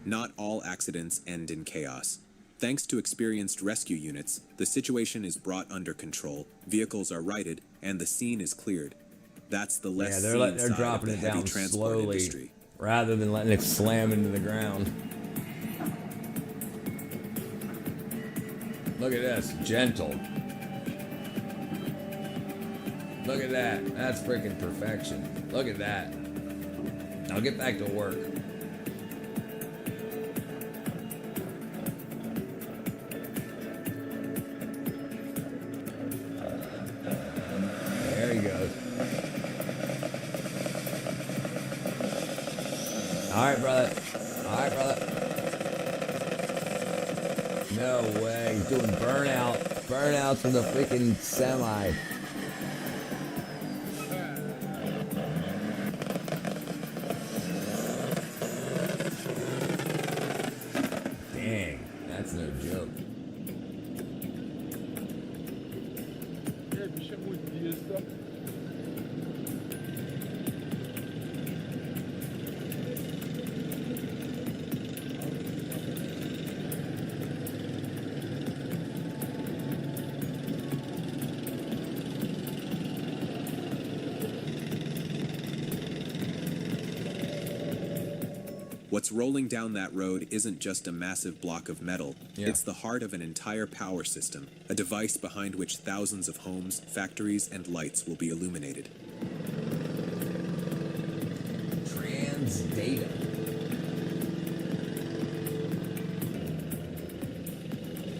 Not all accidents end in chaos. Thanks to experienced rescue units, the situation is brought under control, vehicles are righted, and the scene is cleared. That's the less seen they're side dropping of the it heavy down transport slowly industry. rather than letting it slam into the ground. Look at this, gentle. Look at that. That's freaking perfection. Look at that. I'll get back to work. There he goes. All right, brother. All right, brother. No way. He's doing burnout. Burnouts from the freaking semi. Dang. That's no joke. What's rolling down that road isn't just a massive block of metal. Yeah. It's the heart of an entire power system, a device behind which thousands of homes, factories, and lights will be illuminated. Transmission. data.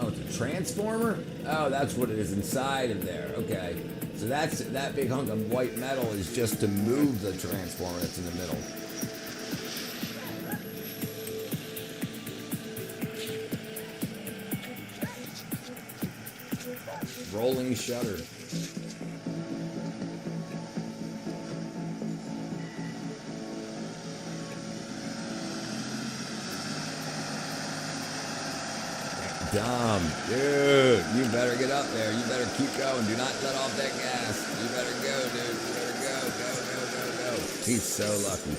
Oh, it's a transformer? Oh, that's what it is inside of there. Okay. So that big hunk of white metal is just to move the transformer that's in the middle. Rolling shutter. Dumb. Dude, you better get up there. You better keep going. Do not let off that gas. You better go, dude. You better go. Go. He's so lucky.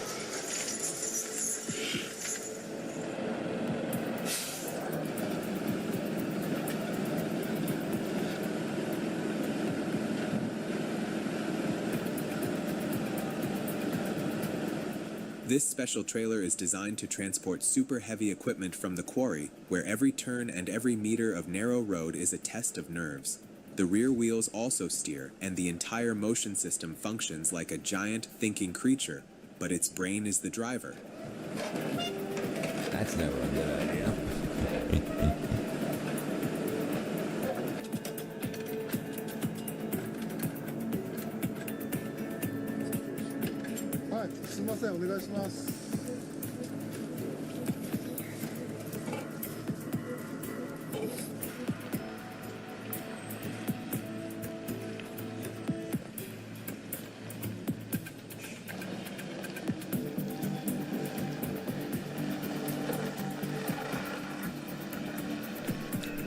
This special trailer is designed to transport super heavy equipment from the quarry, where every turn and every meter of narrow road is a test of nerves. The rear wheels also steer, and the entire motion system functions like a giant thinking creature, but its brain is the driver. That's never a good idea.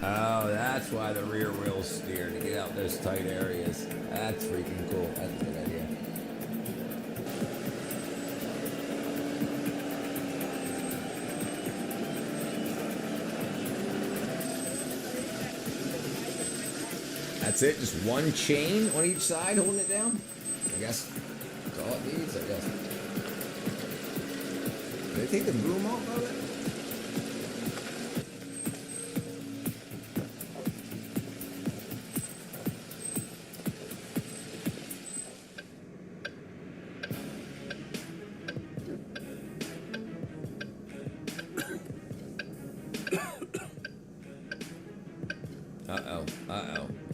Oh, that's why the rear wheels steer, to get out those tight areas. That's freaking cool. That's a good idea. That's it? Just one chain on each side holding it down? I guess that's all it needs, I guess. Did they take the boom off of it?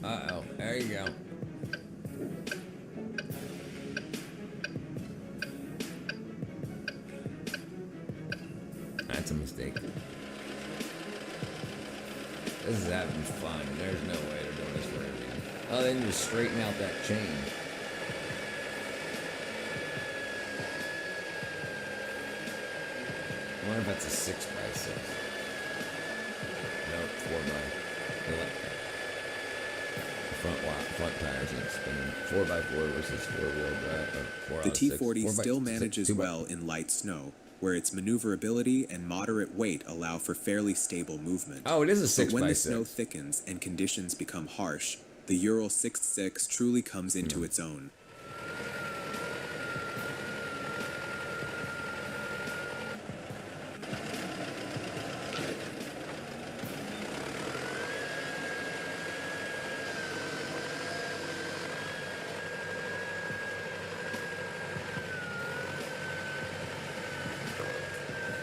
Uh-oh. There you go. That's a mistake. This is having fun. There's no way they're doing this for everything. Oh, then you just straighten out that chain. I wonder if that's a 6x6. No, 4x. Front tires ain't spinning. 4x4 versus 4-wheel drive. The T40 still manages well in light snow, where its maneuverability and moderate weight allow for fairly stable movement. Oh, it is a 6x6. But when the snow thickens and conditions become harsh, the Ural 6.6 truly comes into its own.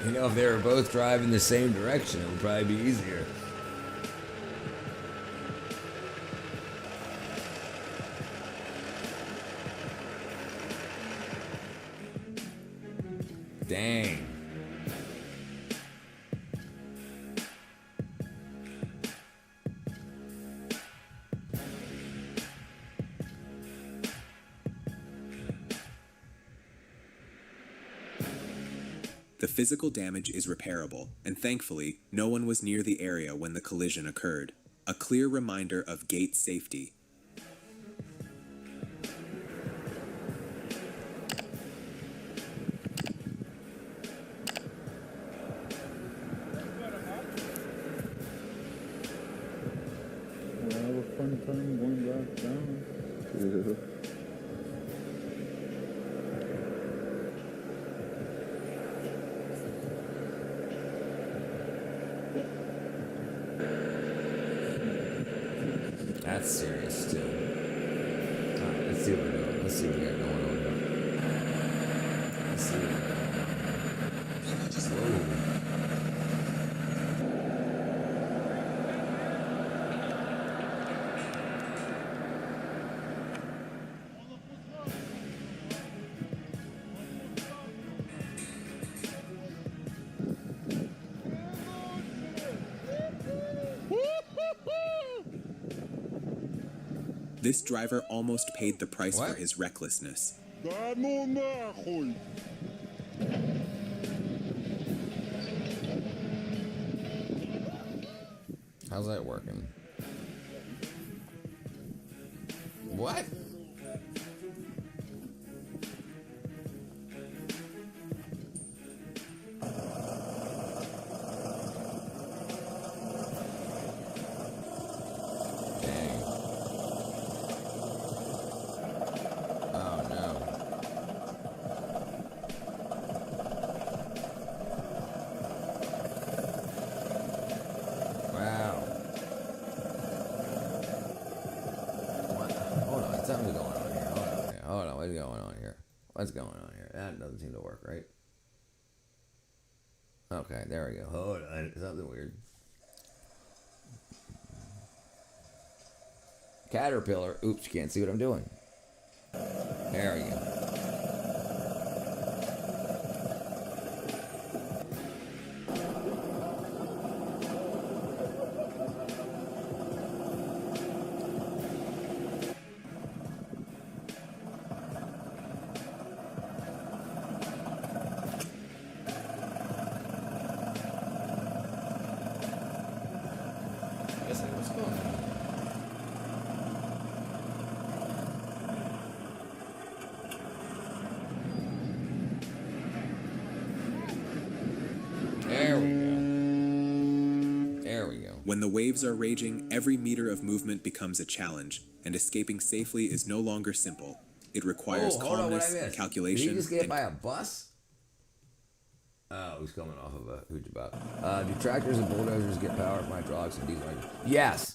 You know, if they were both driving the same direction, it would probably be easier. Dang. The physical damage is repairable, and thankfully, no one was near the area when the collision occurred. A clear reminder of gate safety. We'll have a fun time going back down. Yeah. That's serious too. Alright, let's see what we're doing. Let's see what we got going on here. Let's see what we got going on. This driver almost paid the price for his recklessness. How's that working? What? What's going on here? That doesn't seem to work, right? Okay, there we go. Hold on. Something weird. Caterpillar. Oops, you can't see what I'm doing. There we go. What's going on? There we go. There we go. When the waves are raging, every meter of movement becomes a challenge, and escaping safely is no longer simple. It requires calmness, calculation. Did he just get hit by a bus? Oh, he's coming off of a Hujabat. Do tractors and bulldozers get power from hydraulics and diesel engines? Yes.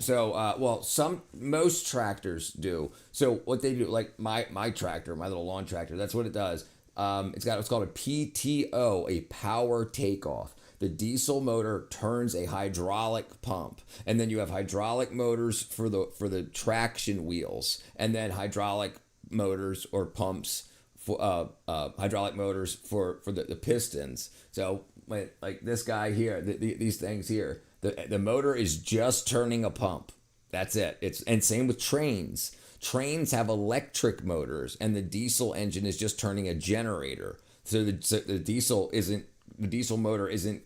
So, most tractors do. So what they do, like my tractor, my little lawn tractor, that's what it does. It's got what's called a PTO, a power takeoff. The diesel motor turns a hydraulic pump, and then you have hydraulic motors for the traction wheels, and then hydraulic motors or pumps for hydraulic motors for the pistons. So like this guy here, these things here, the motor is just turning a pump. That's it. And same with trains. Trains have electric motors, and the diesel engine is just turning a generator. So the diesel motor isn't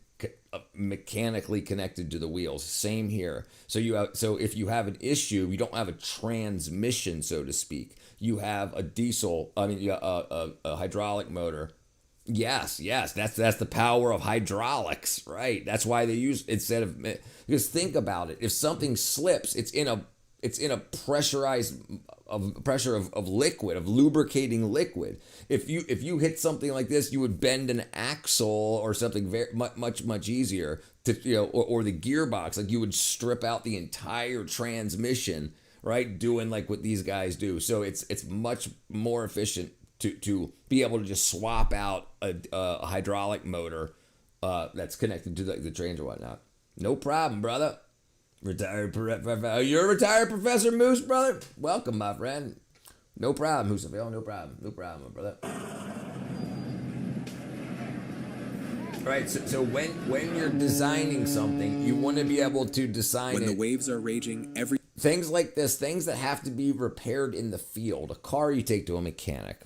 mechanically connected to the wheels. Same here. So if you have an issue, you don't have a transmission, so to speak. You have a a hydraulic motor. Yes, that's the power of hydraulics, right? That's why they use because think about it. If something slips, it's in a pressurized pressure of liquid, of lubricating liquid. If you hit something like this, you would bend an axle or something very much easier to or the gearbox. Like you would strip out the entire transmission, right? Doing like what these guys do. So it's much more efficient to be able to just swap out a hydraulic motor that's connected to the trains or whatnot. No problem, brother. You're a retired Professor Moose, brother? Welcome, my friend. No problem, Husafel. No problem, my brother. Right, so when you're designing something, you want to be able to design when the waves are raging, things like this, things that have to be repaired in the field. A car you take to a mechanic.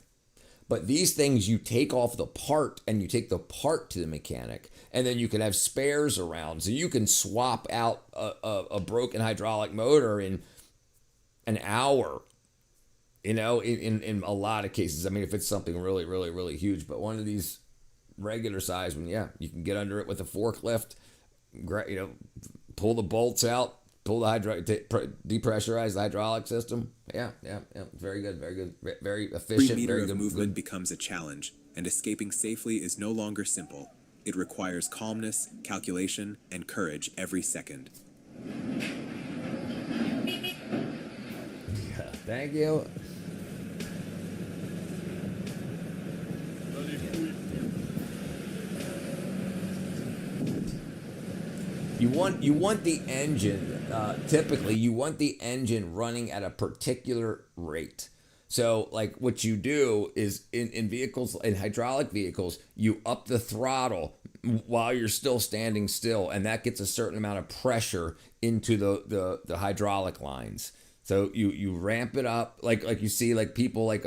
But these things, you take off the part and you take the part to the mechanic, and then you can have spares around. So you can swap out a broken hydraulic motor in an hour, in a lot of cases. I mean, if it's something really, really, really huge, but one of these regular size one, you can get under it with a forklift, pull the bolts out, pull the depressurize the hydraulic system. Yeah. Very good. Very efficient. Every meter very of good movement becomes a challenge, and escaping safely is no longer simple. It requires calmness, calculation, and courage every second. Yeah, thank you. You want the engine, typically you want the engine running at a particular rate. So like what you do is in vehicles, in hydraulic vehicles, you up the throttle while you're still standing still, and that gets a certain amount of pressure into the hydraulic lines. So you ramp it up like you see like people like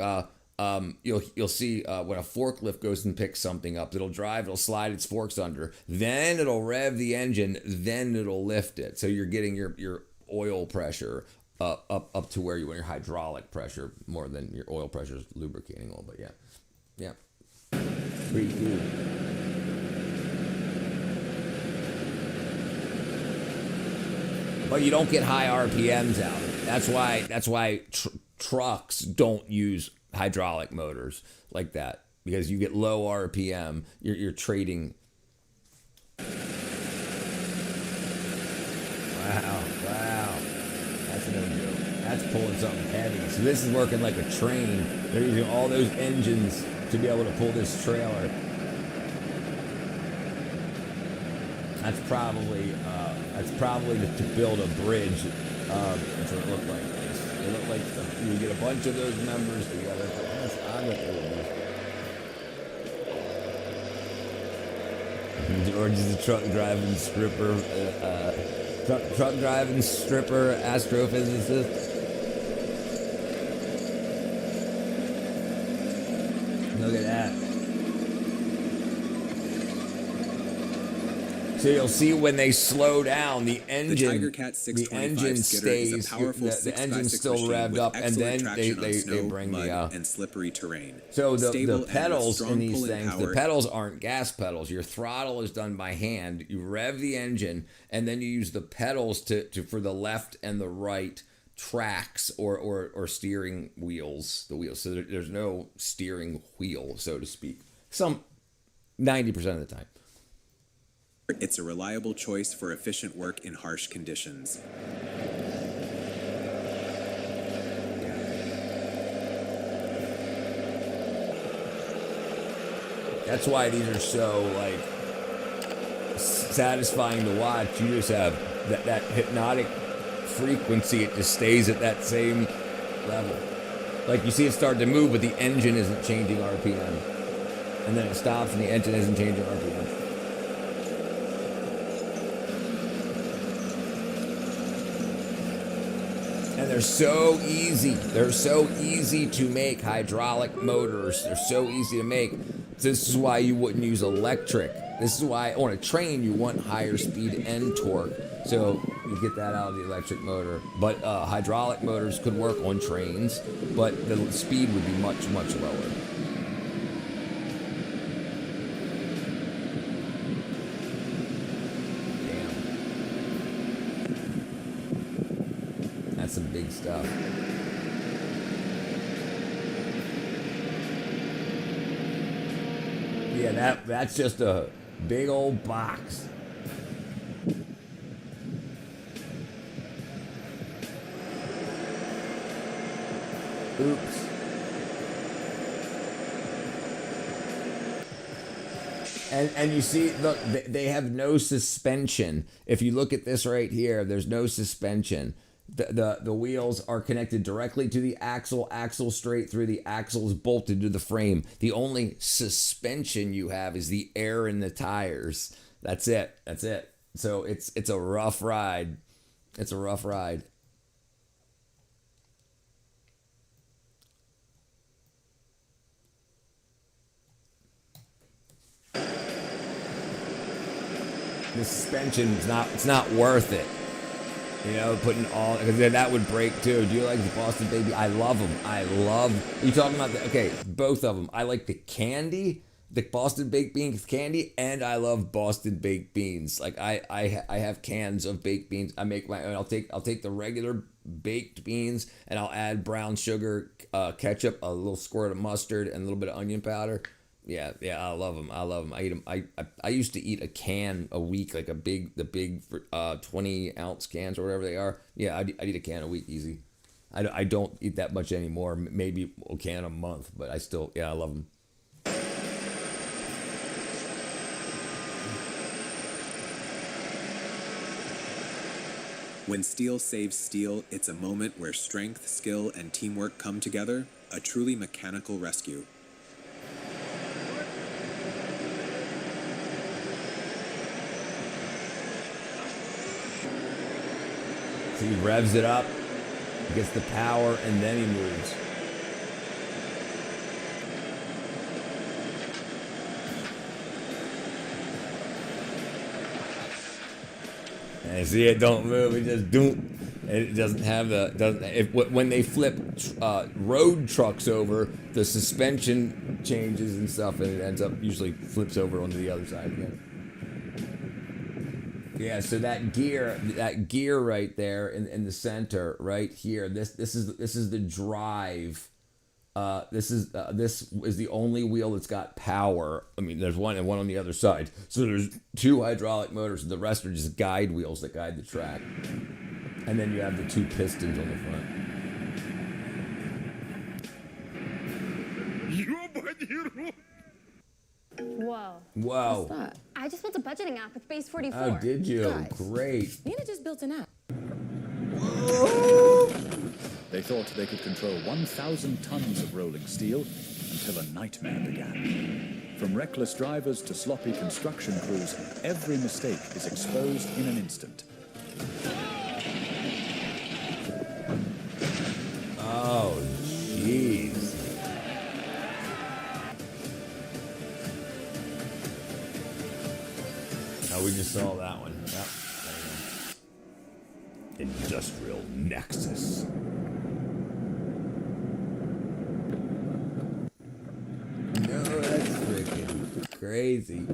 you'll see when a forklift goes and picks something up, it'll slide its forks under, then it'll rev the engine, then it'll lift it. So you're getting your oil pressure up to where you want your hydraulic pressure more than your oil pressure is lubricating a little bit. Yeah. Pretty cool. But you don't get high RPMs out of it. That's why trucks don't use hydraulic motors like that, because you get low RPM. You're trading. Wow. That's no joke. That's pulling something heavy. So this is working like a train. They're using all those engines to be able to pull this trailer. That's probably to build a bridge. That's what it looked like. It looked like you get a bunch of those members together. I'm what they would do. George is a truck driving stripper, astrophysicist. Look at that. So you'll see when they slow down, the engine, the Tiger Cat 625 stays, the engine's still revved up, and then they bring the and slippery terrain. So the pedals in these things, the pedals aren't gas pedals. Your throttle is done by hand. You rev the engine, and then you use the pedals to for the left and the right tracks or steering wheels. The wheels. So there's no steering wheel, so to speak. 90% of the time. It's a reliable choice for efficient work in harsh conditions. That's why these are so satisfying to watch. You just have that hypnotic frequency. It just stays at that same level. Like you see it start to move, but the engine isn't changing RPM. And then it stops and the engine isn't changing RPM. And they're so easy. They're so easy to make, hydraulic motors. They're so easy to make. This is why you wouldn't use electric. This is why on a train you want higher speed and torque. So you get that out of the electric motor. But hydraulic motors could work on trains, but the speed would be much, much lower. That's some big stuff. Yeah, that's just a big old box. Oops. And you see, look, they have no suspension. If you look at this right here, there's no suspension. The wheels are connected directly to the axle straight through. The axle is bolted to the frame. The only suspension you have is the air in the tires. That's it. So it's a rough ride. It's a rough ride. The suspension it's not worth it. You know, putting all, because then that would break too. Do you like the Boston Baby? I love them. You talking about both of them. I like the candy, the Boston Baked Beans candy, and I love Boston Baked Beans. Like I have cans of baked beans. I make my own. I'll take the regular baked beans and I'll add brown sugar, ketchup, a little squirt of mustard, and a little bit of onion powder. Yeah, I love them. I eat them. I used to eat a can a week, like the big 20-ounce cans or whatever they are. Yeah, I'd eat a can a week easy. I don't eat that much anymore. Maybe a can a month, but I love them. When steel saves steel, it's a moment where strength, skill, and teamwork come together. A truly mechanical rescue. So he revs it up, gets the power, and then he moves. And see, it don't move. It just don't. It doesn't have the when they flip road trucks over, the suspension changes and stuff, and it ends up usually flips over onto the other side again. Yeah, so that gear right there in the center, right here. This is the drive. This is the only wheel that's got power. I mean, there's one and one on the other side. So there's two hydraulic motors. The rest are just guide wheels that guide the track. And then you have the two pistons on the front. Whoa. Whoa. What's that? I just built a budgeting app with Base 44. Oh, did you? Guys, Great. Nina just built an app. They thought they could control 1,000 tons of rolling steel until a nightmare began. From reckless drivers to sloppy construction crews, every mistake is exposed in an instant. Oh, jeez. Oh, we just saw that one. Yep. Industrial Nexus. No, that's freaking crazy.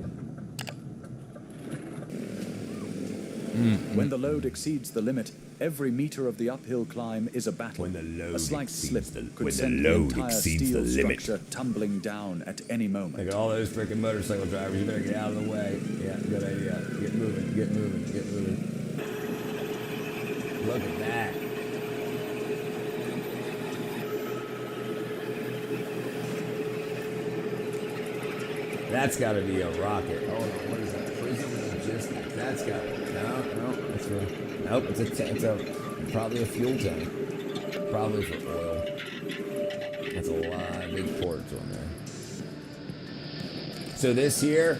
When the load exceeds the limit, every meter of the uphill climb is a battle. When the load a slight slip could when send the load entire exceeds steel the limit. structure tumbling down at any moment. Look at all those freaking motorcycle drivers. You better get out of the way. Yeah, good idea. Get moving, get moving, get moving. Look at that. That's got to be a rocket. Hold on, what is that? Prison Logistics. That's got to. No, that's real. Nope, it's a probably a fuel tank. Probably for oil. That's a lot of big ports on there. So this here,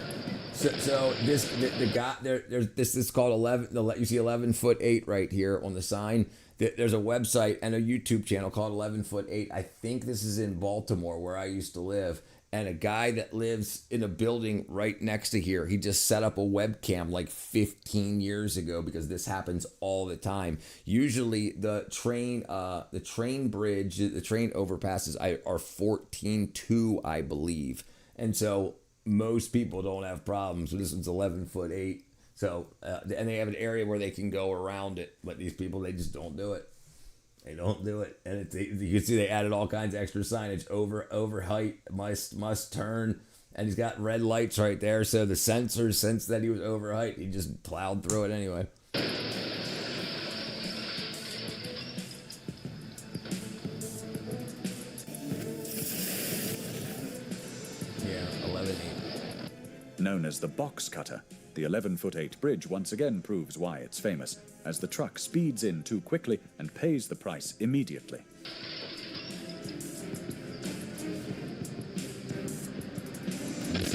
the guy there's this is called 11. You see 11'8" right here on the sign. There's a website and a YouTube channel called 11'8". I think this is in Baltimore where I used to live. And a guy that lives in a building right next to here, he just set up a webcam like 15 years ago because this happens all the time. Usually the train bridge, the train overpasses are 14.2, I believe. And so most people don't have problems. So this one's 11'8". So, and they have an area where they can go around it. But these people, they just don't do it. They don't do it, and you can see they added all kinds of extra signage over height, must turn, and he's got red lights right there. So the sensors sense that he was over height. He just plowed through it anyway. Yeah, 11'8". Known as the box cutter, the 11'8" bridge once again proves why it's famous, as the truck speeds in too quickly and pays the price immediately. Let me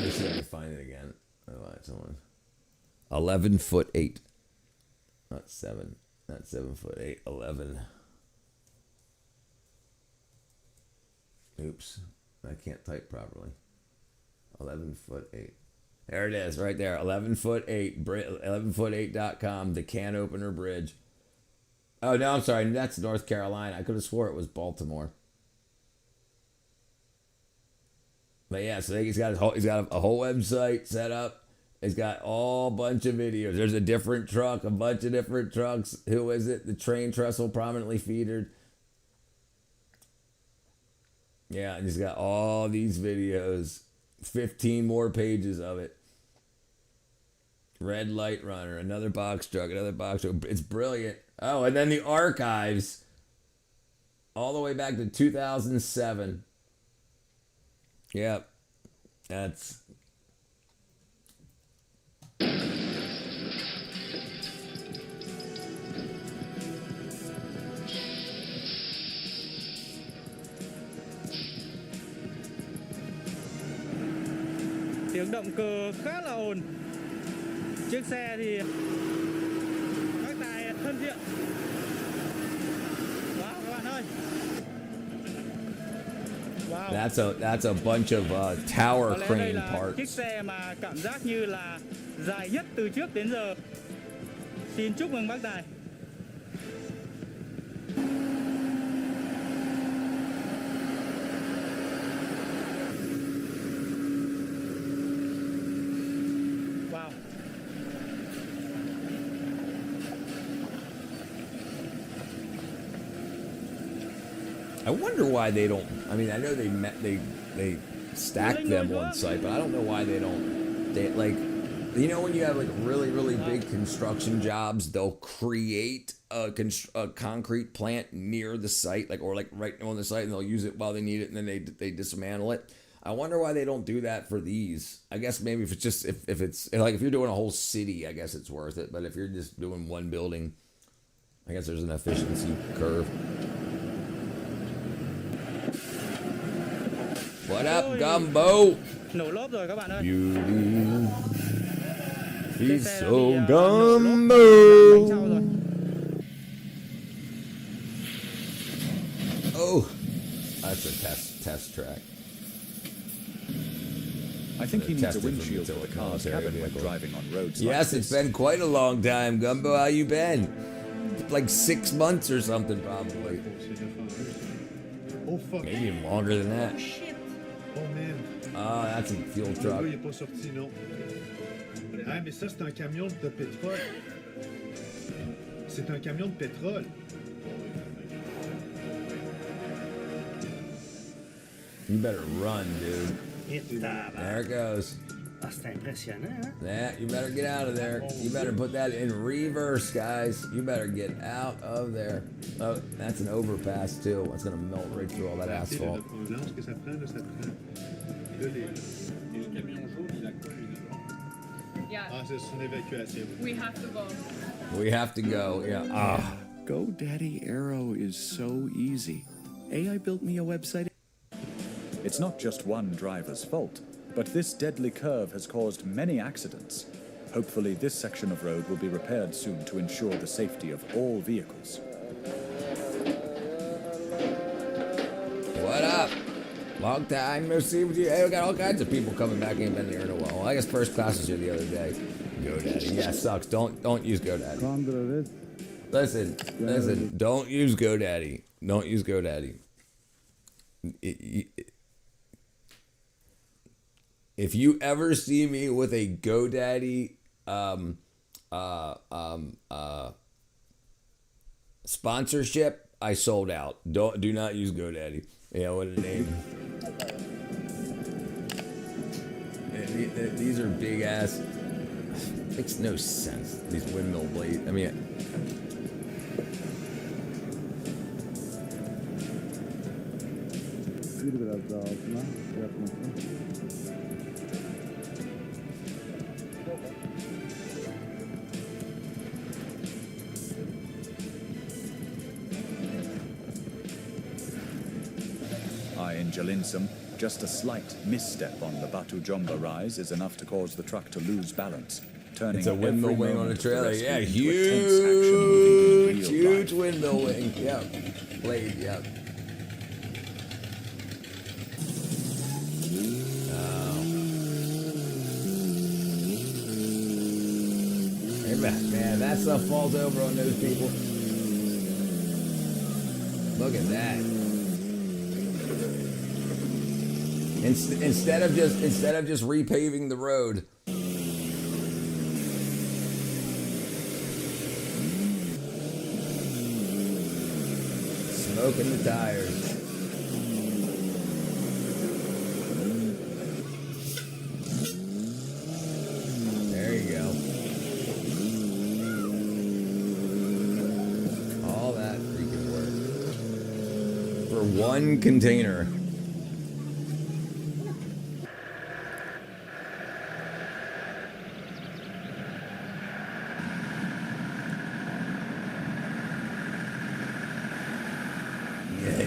see if I can find it again. Oh, it's on 11'8". Not 7'8", 11. Oops, I can't type properly. 11'8". There it is, right there. 11'8", 11'8.com, the can opener bridge. Oh no, I'm sorry, that's North Carolina. I could have swore it was Baltimore. But yeah, so he's got a whole website set up. He's got all bunch of videos. There's a different truck, a bunch of different trucks. Who is it? The train trestle prominently featured. Yeah, and he's got all these videos. 15 more pages of it. Red light runner, another box truck, another box truck. It's brilliant. Oh, and then the archives. All the way back to 2007. Yep. That's... Tiếng động cơ khá là ồn. Chiếc xe thì các tài thân thiện. Wow, các bạn ơi. Wow. That's a bunch of tower Có lẽ đây crane là parts. chiếc xe mà cảm giác như là dài nhất từ trước đến giờ. Xin chúc mừng bác Tài. Wow. I wonder why they don't. I mean, I know they stack them on site, but I don't know why they don't. They like, you know, when you have like really big construction jobs, they'll create a concrete plant near the site, like or like right on the site, and they'll use it while they need it, and then they dismantle it. I wonder why they don't do that for these. I guess maybe if it's just if it's like if you're doing a whole city, I guess it's worth it. But if you're just doing one building, I guess there's an efficiency curve. What up, Gumbo? Nổ lốp rồi các bạn ơi. Beauty. He's so Gumbo. Oh, that's a test track. I think he needs a windshield for the car's cabin when driving on roads. Yes, it's been quite a long time, Gumbo. How you been? Like 6 months or something, probably. Oh fuck. Maybe even longer than that. Oh man. Oh, that's a fuel truck. Il est pas sorti, non. Ah, mais ça, c'est un camion de pétrole. C'est un camion de pétrole. You better run, dude. There it goes. Ah, c'est impressionnant, hein? Yeah, you better get out of there. You better put that in reverse, guys. You better get out of there. Oh, that's an overpass, too. It's going to melt right through all that asphalt. Yeah. Ah, c'est une évacuation. We have to go. We have to go, yeah. Ah. GoDaddy Aero is so easy. AI built me a website. It's not just one driver's fault, but this deadly curve has caused many accidents. Hopefully, this section of road will be repaired soon to ensure the safety of all vehicles. What up? Long time no see with you. Hey, we got all kinds of people coming back. Ain't been here in a while. Well, I guess First Class was here the other day. GoDaddy. Yeah, sucks. Don't use GoDaddy. Listen. Don't use GoDaddy. Don't use GoDaddy. If you ever see me with a GoDaddy sponsorship, I sold out. Do not use GoDaddy. Yeah, what a name. These are big ass. Makes no sense. These windmill blades. I mean. In Jalinsum, just a slight misstep on the Batu Jomba rise is enough to cause the truck to lose balance, turning it's a windmill every wing on a trailer. Yeah, huge windmill wing. Yeah, blade. Yeah. Hey man, that stuff falls over on those people. Look at that. Instead of just repaving the road, smoking the tires. There you go. All that freaking work for one container.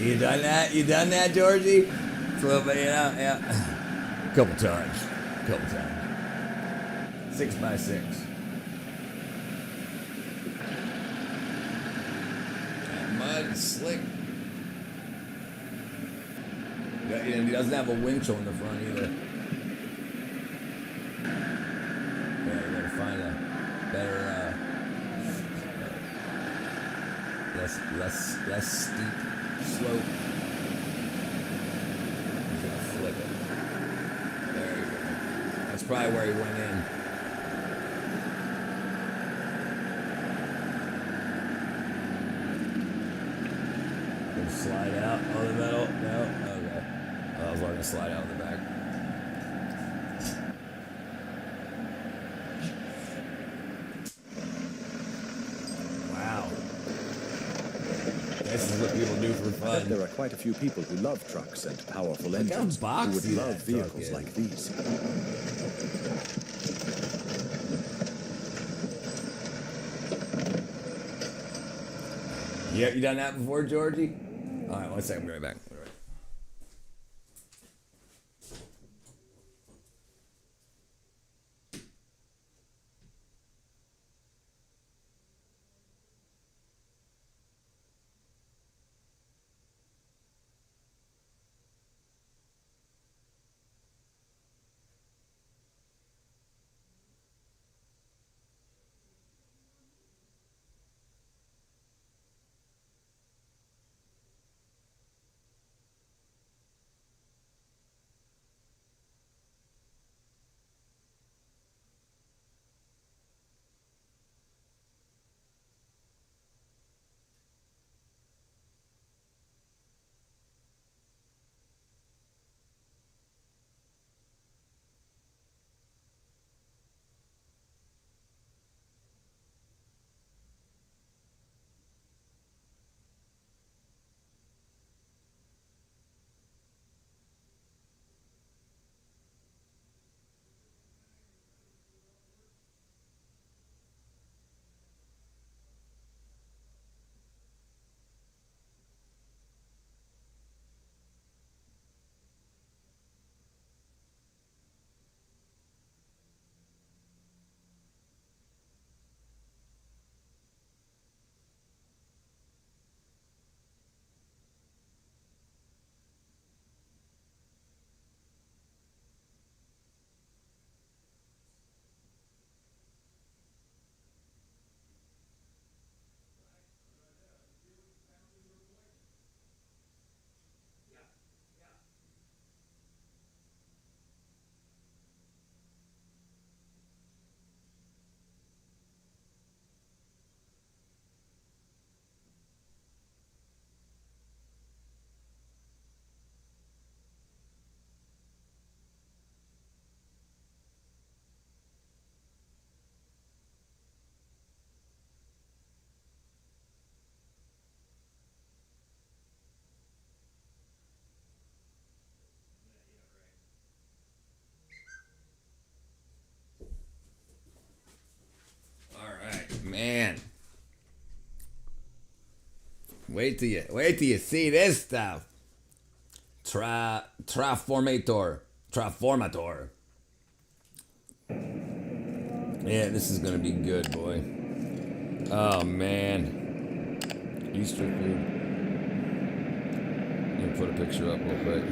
You done that? You done that, Georgie? Flipping it out, yeah. Couple times. 6x6. slick. And he doesn't have a winch on the front either. Yeah, we gotta find a better, less steep slope. He's gonna flip it. There you go. That's probably where he went in. Gonna slide out on the metal. No, okay. I was going to slide out in the back. Wow. This is what people do for fun. There are quite a few people who love trucks and powerful engines who would love vehicles like these. Yeah, you done that before, Georgie? All right, one second, I'll be right back. Man. Wait till you see this stuff. Transformator. Yeah, this is gonna be good, boy. Oh man. Easter food. Let me put a picture up real quick.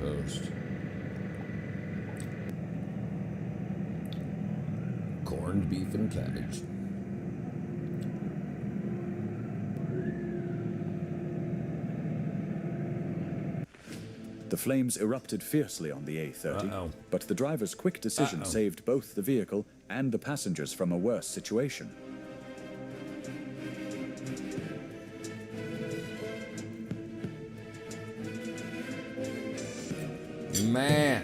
Post. Corned beef and cabbage. The flames erupted fiercely on the A30, but the driver's quick decision saved both the vehicle and the passengers from a worse situation. Man.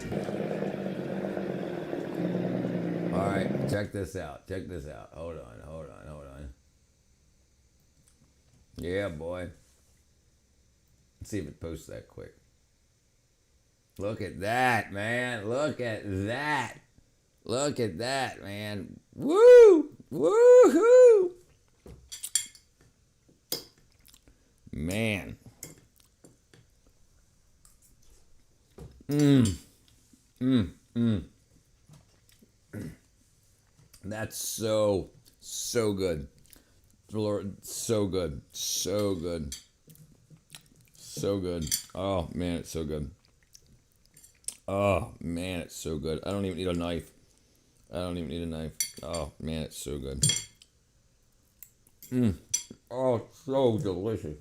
All right, check this out. Hold on. Yeah, boy. Let's see if it posts that quick. Look at that, man. Look at that, man. Woo! Woohoo! Man. That's so good. Lord, so good. So good. So good. Oh, man, it's so good. Oh, man, it's so good. I don't even need a knife. Oh, man, it's so good. Oh, so delicious.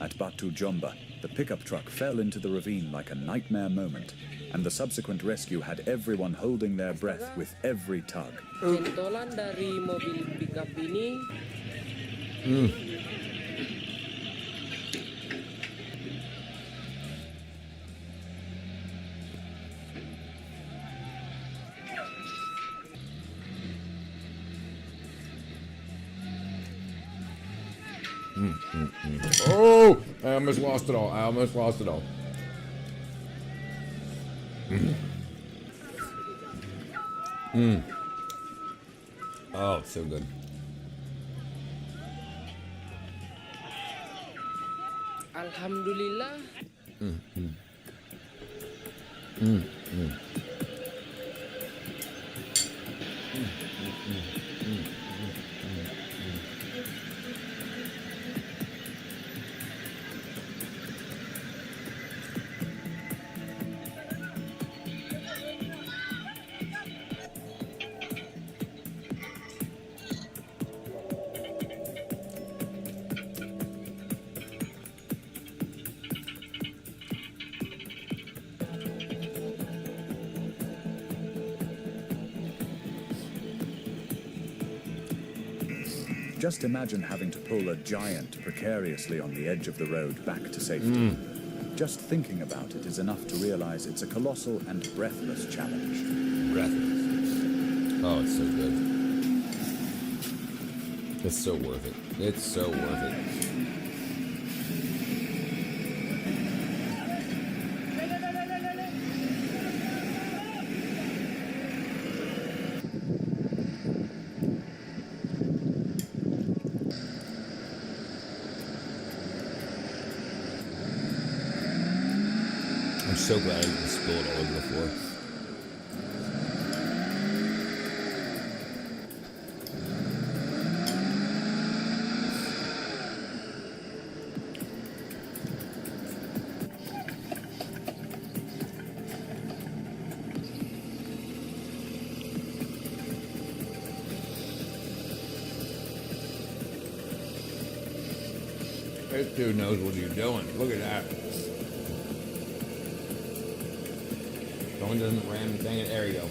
At Batu Jomba, the pickup truck fell into the ravine like a nightmare moment, and the subsequent rescue had everyone holding their breath with every tug. Centolan dari mobil pickup ini. Oh, I almost lost it all. Oh, it's so good. Alhamdulillah. Just imagine having to pull a giant precariously on the edge of the road back to safety. Just thinking about it is enough to realize it's a colossal and breathless challenge. Breathless. Oh, it's so good. It's so worth it. It's so worth it. I'm so glad I didn't spill it all over the floor. This dude knows what he's doing. Look at that. Someone doesn't ram the thing. There you go.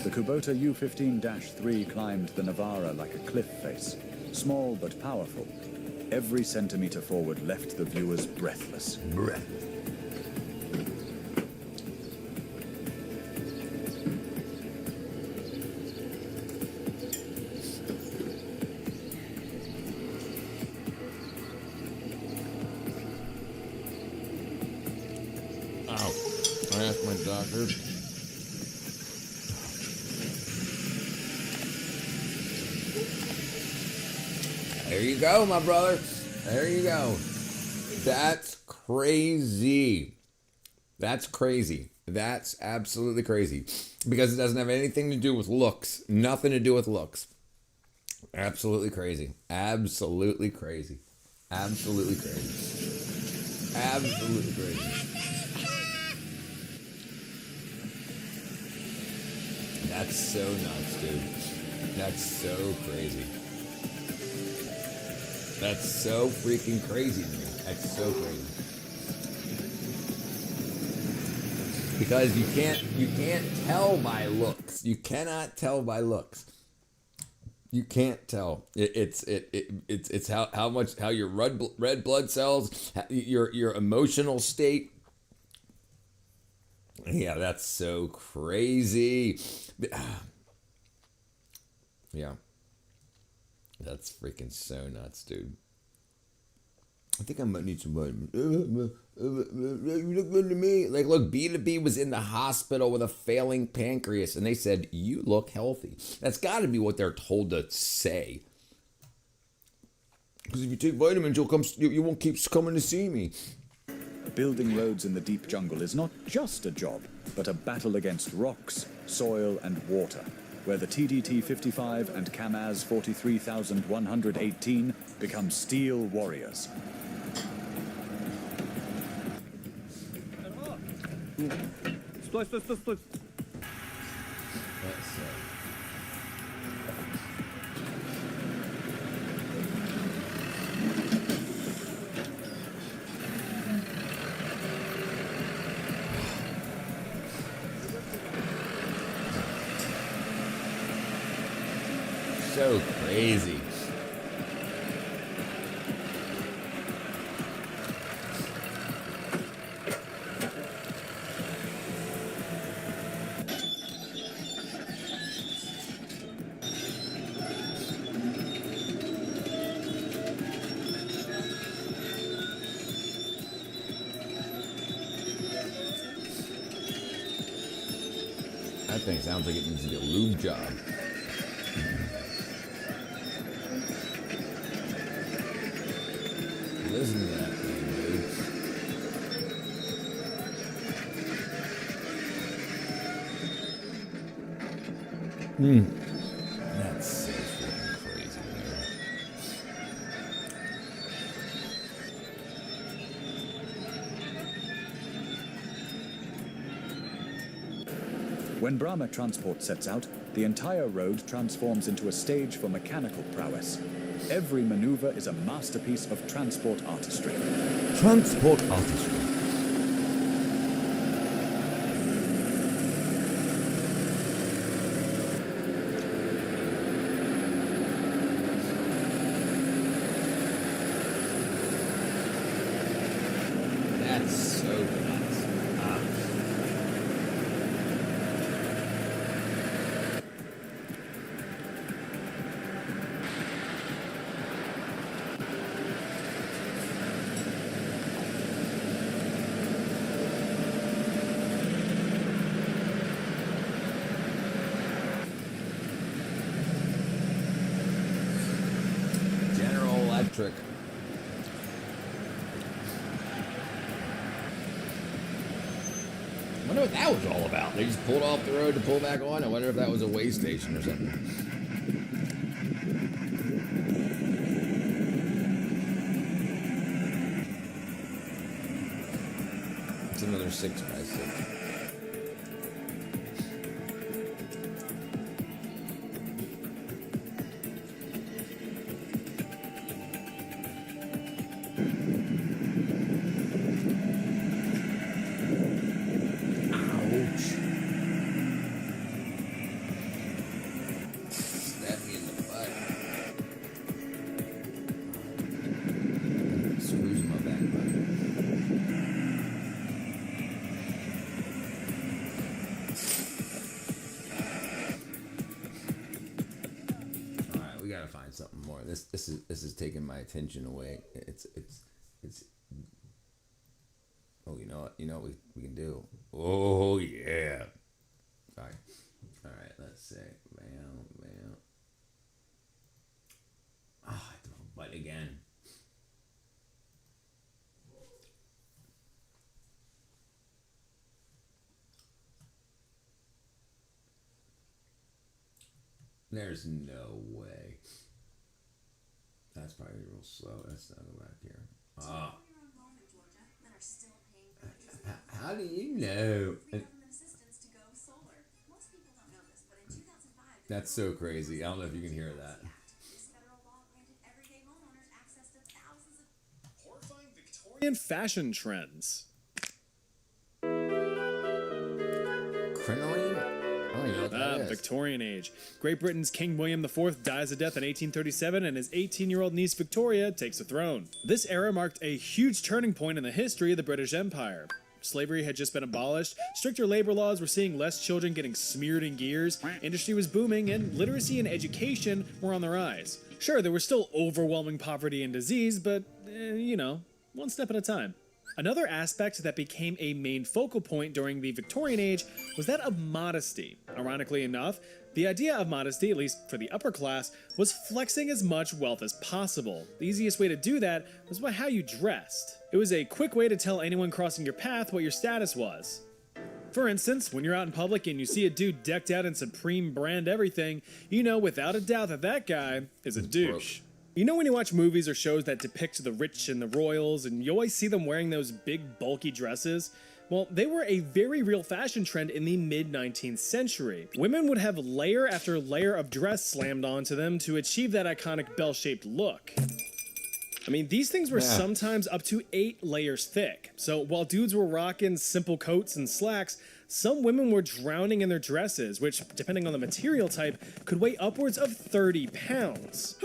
The Kubota U-15-3 climbed the Navara like a cliff face. Small but powerful. Every centimeter forward left the viewers breathless. Ow. I asked my doctor. There you go, my brother. There you go. That's crazy. That's crazy. That's absolutely crazy. Because it doesn't have anything to do with looks. Nothing to do with looks. Absolutely crazy. Absolutely crazy. Absolutely crazy. Absolutely crazy. That's so nuts, dude. That's so crazy. That's so freaking crazy to me. That's so crazy. Because you can't tell by looks. You cannot tell by looks. You can't tell. It's how your red blood cells, your emotional state. Yeah, that's so crazy. Yeah. That's freaking so nuts, dude. I think I might need some vitamins. You look good to me. Like, look, B2B was in the hospital with a failing pancreas, and they said, you look healthy. That's got to be what they're told to say. Because if you take vitamins, you won't keep coming to see me. Building roads in the deep jungle is not just a job, but a battle against rocks, soil, and water, where the TDT-55 and KAMAZ 43118 become steel warriors. Стой, стой, стой, стой. So crazy. That thing sounds like it needs to get a lube job. Listen to that thing, dude. That's so freaking crazy, man. When Brahma Transport sets out, the entire road transforms into a stage for mechanical prowess. Every maneuver is a masterpiece of transport artistry. Transport artistry. That's so nuts. General Electric. I wonder what that was all about. They just pulled off the road to pull back on. I wonder if that was a way station or something. It's another 6x6. Stab me in the butt. Screws in my back butt. All right, we gotta find something more. This is taking my attention away. It's. Oh, you know what we can do. Oh yeah. Sorry. All right, let's see. Bam. Ah, I have to bite again. There's no way. That's probably real slow. Let's not go back here. Ah. How do you know? That's so crazy. I don't know if you can hear that. Horrifying Victorian fashion trends. Crinoline? I don't even know what that is. Victorian age. Great Britain's King William IV dies a death in 1837, and his 18-year-old niece Victoria takes the throne. This era marked a huge turning point in the history of the British Empire. Slavery had just been abolished, stricter labor laws were seeing less children getting smeared in gears, industry was booming, and literacy and education were on the rise. Sure, there was still overwhelming poverty and disease, but, you know, one step at a time. Another aspect that became a main focal point during the Victorian age was that of modesty. Ironically enough, the idea of modesty, at least for the upper class, was flexing as much wealth as possible. The easiest way to do that was by how you dressed. It was a quick way to tell anyone crossing your path what your status was. For instance, when you're out in public and you see a dude decked out in Supreme brand everything, you know without a doubt that that guy is a douche. You know when you watch movies or shows that depict the rich and the royals and you always see them wearing those big bulky dresses? Well, they were a very real fashion trend in the mid-19th century. Women would have layer after layer of dress slammed onto them to achieve that iconic bell-shaped look. I mean, these things were sometimes up to 8 layers thick. So while dudes were rocking simple coats and slacks, some women were drowning in their dresses, which, depending on the material type, could weigh upwards of 30 pounds.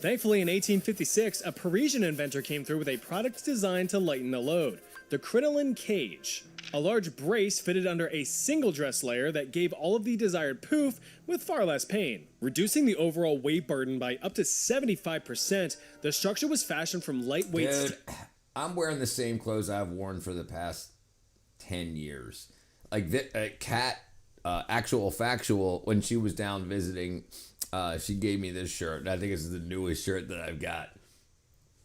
Thankfully, in 1856, a Parisian inventor came through with a product designed to lighten the load, the crinoline cage. A large brace fitted under a single dress layer that gave all of the desired poof with far less pain. Reducing the overall weight burden by up to 75%, the structure was fashioned from lightweight... Dude, I'm wearing the same clothes I've worn for the past 10 years. Like, Kat, Actual Factual, when she was down visiting... she gave me this shirt, and I think it's the newest shirt that I've got.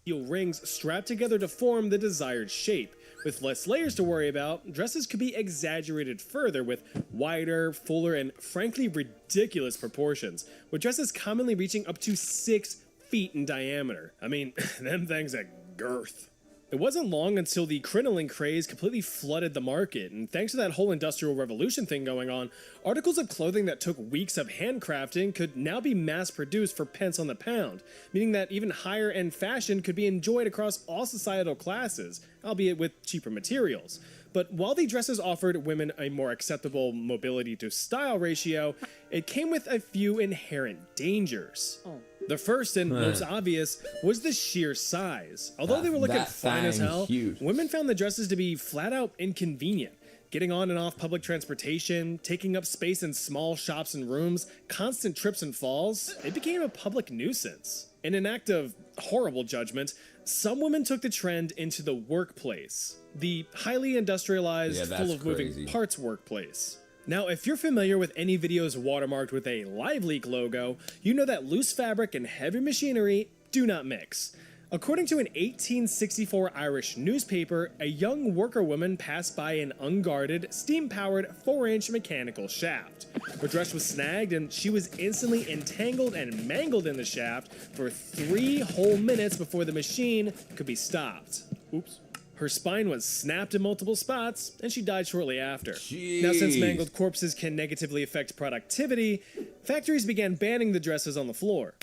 Rings strapped together to form the desired shape. With less layers to worry about, dresses could be exaggerated further with wider, fuller, and frankly ridiculous proportions, with dresses commonly reaching up to 6 feet in diameter. I mean, them things are girth. It wasn't long until the crinoline craze completely flooded the market, and thanks to that whole industrial revolution thing going on, articles of clothing that took weeks of handcrafting could now be mass-produced for pence on the pound, meaning that even higher-end fashion could be enjoyed across all societal classes, albeit with cheaper materials. But while the dresses offered women a more acceptable mobility to style ratio, it came with a few inherent dangers. The first and most obvious was the sheer size. Although they were looking fine as hell, women found the dresses to be flat out inconvenient. Getting on and off public transportation, taking up space in small shops and rooms, constant trips and falls, it became a public nuisance. In an act of horrible judgment, some women took the trend into the workplace. The highly industrialized, full of moving parts workplace. Now, if you're familiar with any videos watermarked with a LiveLeak logo, you know that loose fabric and heavy machinery do not mix. According to an 1864 Irish newspaper, a young worker woman passed by an unguarded, steam-powered 4-inch mechanical shaft. Her dress was snagged and she was instantly entangled and mangled in the shaft for 3 whole minutes before the machine could be stopped. Oops. Her spine was snapped in multiple spots, and she died shortly after. Jeez. Now, since mangled corpses can negatively affect productivity, factories began banning the dresses on the floor.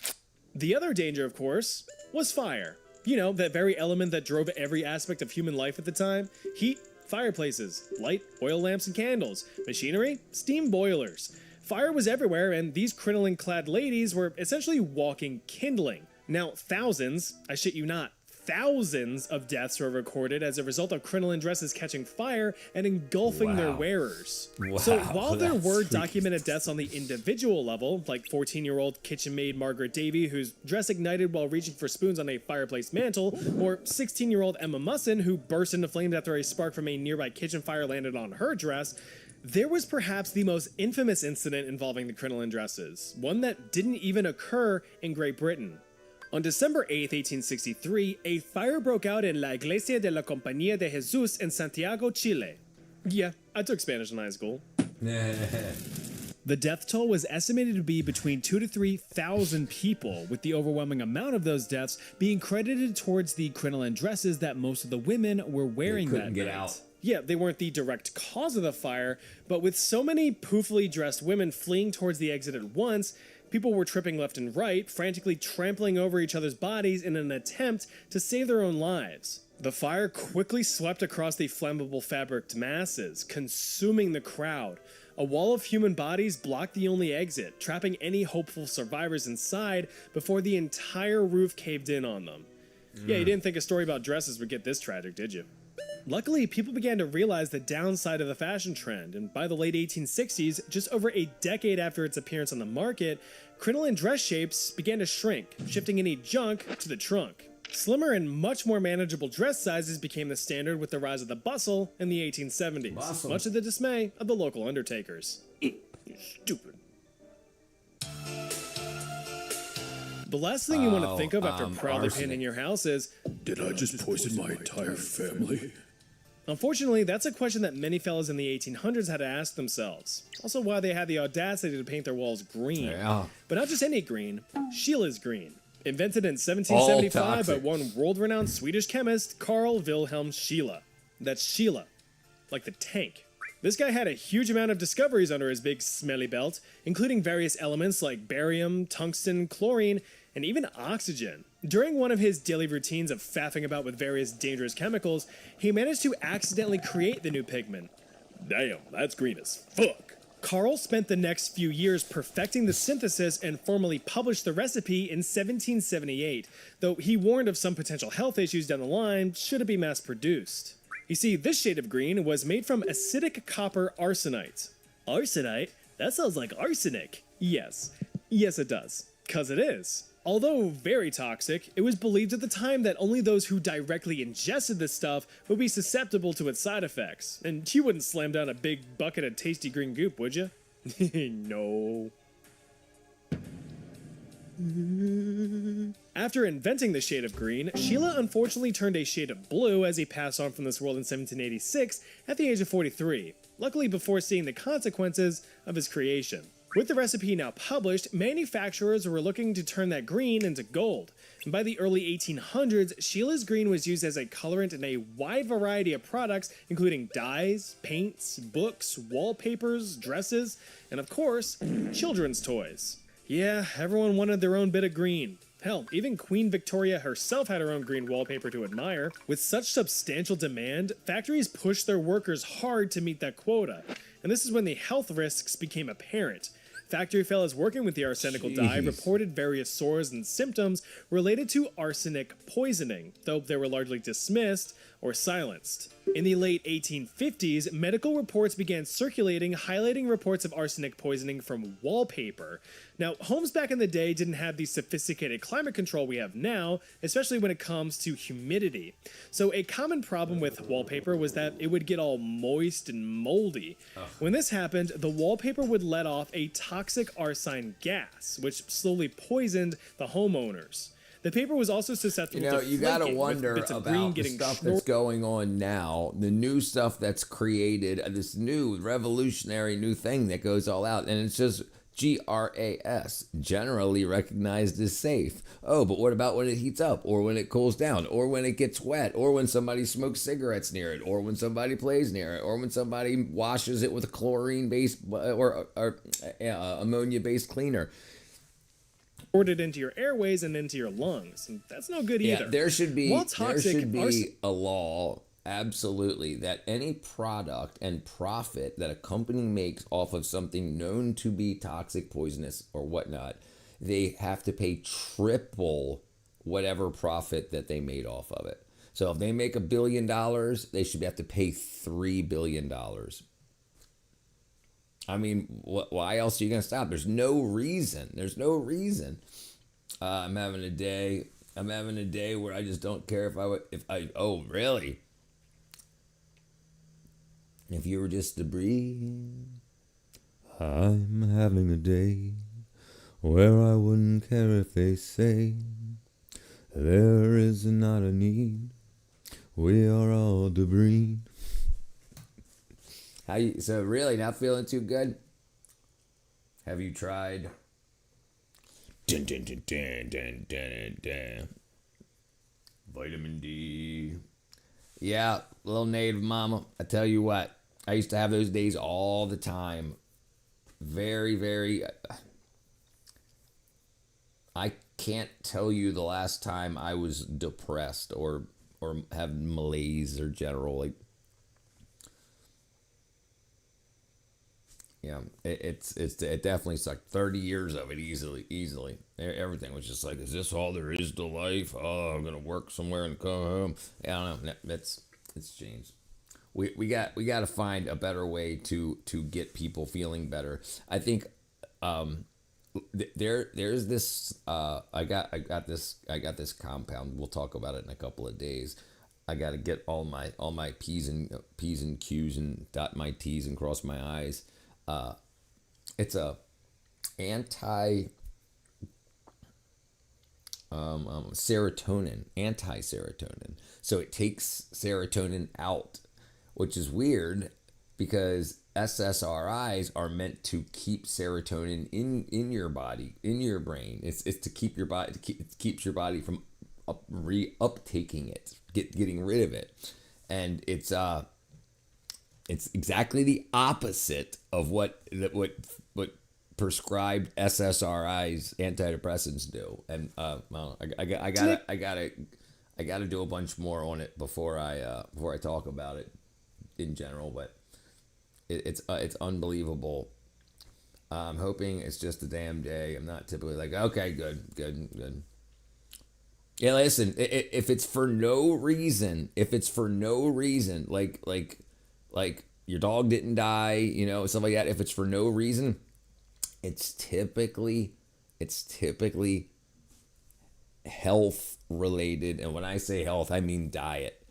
The other danger, of course, was fire. You know, that very element that drove every aspect of human life at the time. Heat, fireplaces, light, oil lamps and candles, machinery, steam boilers. Fire was everywhere, and these crinoline-clad ladies were essentially walking kindling. Now, thousands, I shit you not, thousands of deaths were recorded as a result of crinoline dresses catching fire and engulfing their wearers. So while there were documented deaths on the individual level, like 14-year-old kitchen maid Margaret Davy, whose dress ignited while reaching for spoons on a fireplace mantle, or 16-year-old Emma Musson, who burst into flames after a spark from a nearby kitchen fire landed on her dress, there was perhaps the most infamous incident involving the crinoline dresses, one that didn't even occur in Great Britain. On December 8, 1863, a fire broke out in La Iglesia de la Compañía de Jesús in Santiago, Chile. Yeah, I took Spanish in high school. The death toll was estimated to be between 2,000 to 3,000 people, with the overwhelming amount of those deaths being credited towards the crinoline dresses that most of the women were wearing that night. Yeah, they weren't the direct cause of the fire, but with so many poofily dressed women fleeing towards the exit at once, people were tripping left and right, frantically trampling over each other's bodies in an attempt to save their own lives. The fire quickly swept across the flammable fabric masses, consuming the crowd. A wall of human bodies blocked the only exit, trapping any hopeful survivors inside before the entire roof caved in on them. Yeah, you didn't think a story about dresses would get this tragic, did you? Luckily, people began to realize the downside of the fashion trend, and by the late 1860s, just over a decade after its appearance on the market, crinoline dress shapes began to shrink, shifting any junk to the trunk. Slimmer and much more manageable dress sizes became the standard with the rise of the bustle in the 1870s, much to the dismay of the local undertakers. You stupid. The last thing you want to think of after proudly painting your house is, did I just poison my entire family? Unfortunately, that's a question that many fellas in the 1800s had to ask themselves. Also why they had the audacity to paint their walls green. Yeah. But not just any green, Sheila's green. Invented in 1775 by one world-renowned Swedish chemist, Carl Wilhelm Scheele. That's Sheila, like the tank. This guy had a huge amount of discoveries under his big smelly belt, including various elements like barium, tungsten, chlorine, and even oxygen. During one of his daily routines of faffing about with various dangerous chemicals, he managed to accidentally create the new pigment. Damn, that's green as fuck. Carl spent the next few years perfecting the synthesis and formally published the recipe in 1778, though he warned of some potential health issues down the line should it be mass-produced. You see, this shade of green was made from acidic copper arsenite. Arsenite? That sounds like arsenic. Yes it does, 'cause it is. Although very toxic, it was believed at the time that only those who directly ingested this stuff would be susceptible to its side effects. And you wouldn't slam down a big bucket of tasty green goop, would you? No. After inventing the shade of green, Scheele unfortunately turned a shade of blue as he passed on from this world in 1786 at the age of 43, luckily before seeing the consequences of his creation. With the recipe now published, manufacturers were looking to turn that green into gold. And by the early 1800s, Sheila's green was used as a colorant in a wide variety of products, including dyes, paints, books, wallpapers, dresses, and of course, children's toys. Yeah, everyone wanted their own bit of green. Hell, even Queen Victoria herself had her own green wallpaper to admire. With such substantial demand, factories pushed their workers hard to meet that quota. And this is when the health risks became apparent. Factory fellows working with the arsenical dye reported various sores and symptoms related to arsenic poisoning, though they were largely dismissed or silenced. In the late 1850s, medical reports began circulating highlighting reports of arsenic poisoning from wallpaper. Now, homes back in the day didn't have the sophisticated climate control we have now, especially when it comes to humidity. So a common problem with wallpaper was that it would get all moist and moldy. When this happened, the wallpaper would let off a toxic arsine gas, which slowly poisoned the homeowners. The paper was also susceptible to you gotta flaking, wonder with bits of about green the getting stuff that's going on now, the new stuff that's created, this new revolutionary new thing that goes all out, and it's just GRAS, generally recognized as safe. Oh, but what about when it heats up, or when it cools down, or when it gets wet, or when somebody smokes cigarettes near it, or when somebody plays near it, or when somebody washes it with a chlorine-based or ammonia-based cleaner? Poured it into your airways and into your lungs. And that's no good either. Yeah, there should be toxic, a law, absolutely, that any product and profit that a company makes off of something known to be toxic, poisonous, or whatnot, they have to pay triple whatever profit that they made off of it. So if they make $1 billion, they should have to pay $3 billion. I mean, why else are you going to stop? There's no reason. I'm having a day where I just don't care oh, really? If you were just to breathe. I'm having a day where I wouldn't care if they say there is not a need. We are all debris. So really not feeling too good? Have you tried? Dun, dun, dun, dun, dun, dun, dun. Vitamin D. Yeah, little native mama. I tell you what, I used to have those days all the time. Very, very. I can't tell you the last time I was depressed or have malaise or general Yeah, it definitely sucked. 30 years of it easily. Everything was just like, is this all there is to life? Oh, I'm gonna work somewhere and come home. I don't know. It's changed. We got to find a better way to get people feeling better. I think there's this I got this compound. We'll talk about it in a couple of days. I got to get all my P's and Q's and dot my T's and cross my I's. It's a anti anti-serotonin. So it takes serotonin out, which is weird because SSRIs are meant to keep serotonin in your body, in your brain. It's to keep your body, it keeps your body from uptaking it, getting rid of it. And it's exactly the opposite of what prescribed SSRIs, antidepressants do. And well, I gotta do a bunch more on it before I talk about it in general. But it's unbelievable. I'm hoping it's just a damn day. I'm not typically like, okay, good. Yeah, listen, if it's for no reason, like your dog didn't die, you know, stuff like that. If it's for no reason, it's typically health related. And when I say health, I mean diet.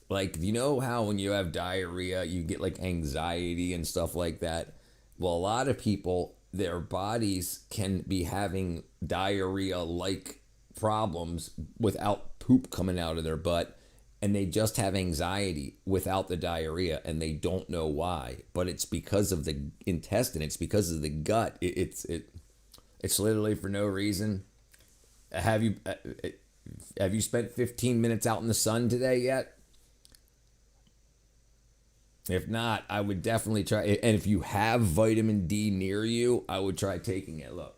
Like, you know how when you have diarrhea, you get like anxiety and stuff like that? Well, a lot of people, their bodies can be having diarrhea-like problems without poop coming out of their butt, and they just have anxiety without the diarrhea, and they don't know why. But it's because of the intestine. It's because of the gut. It's literally for no reason. Have you spent 15 minutes out in the sun today yet? If not, I would definitely try. And if you have vitamin D near you, I would try taking it. Look.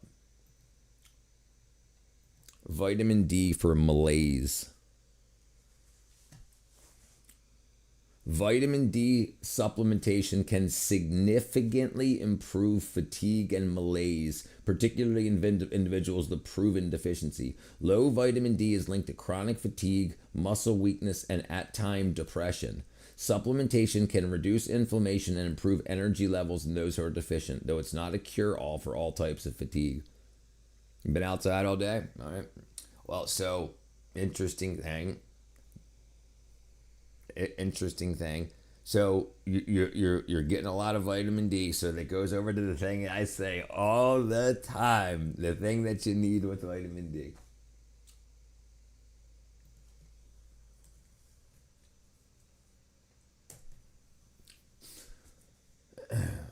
Vitamin D for malaise. Vitamin D supplementation can significantly improve fatigue and malaise, particularly in individuals with proven deficiency. Low vitamin D is linked to chronic fatigue, muscle weakness, and at times depression. Supplementation can reduce inflammation and improve energy levels in those who are deficient, though it's not a cure-all for all types of fatigue. You been outside all day? All right. Well, so interesting thing. So you're getting a lot of vitamin D. So that goes over to the thing I say all the time. The thing that you need with vitamin D.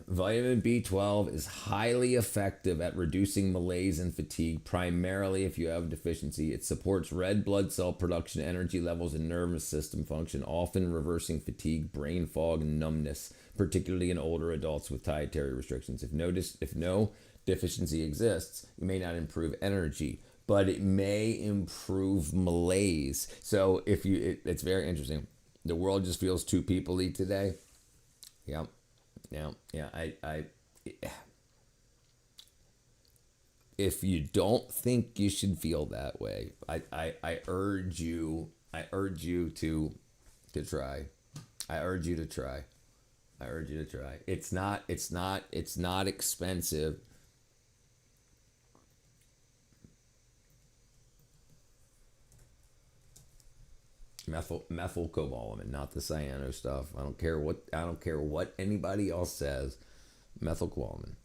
Vitamin B12 is highly effective at reducing malaise and fatigue, primarily if you have deficiency. It supports red blood cell production, energy levels, and nervous system function, often reversing fatigue, brain fog, and numbness, particularly in older adults with dietary restrictions. If no deficiency exists, it may not improve energy, but it may improve malaise. So it's very interesting. The world just feels too people-y today. Yep. Yeah, if you don't think you should feel that way, I urge you to try. I urge you to try. It's not expensive. Methylcobalamin, not the cyano stuff. I don't care what anybody else says. Methylcobalamin.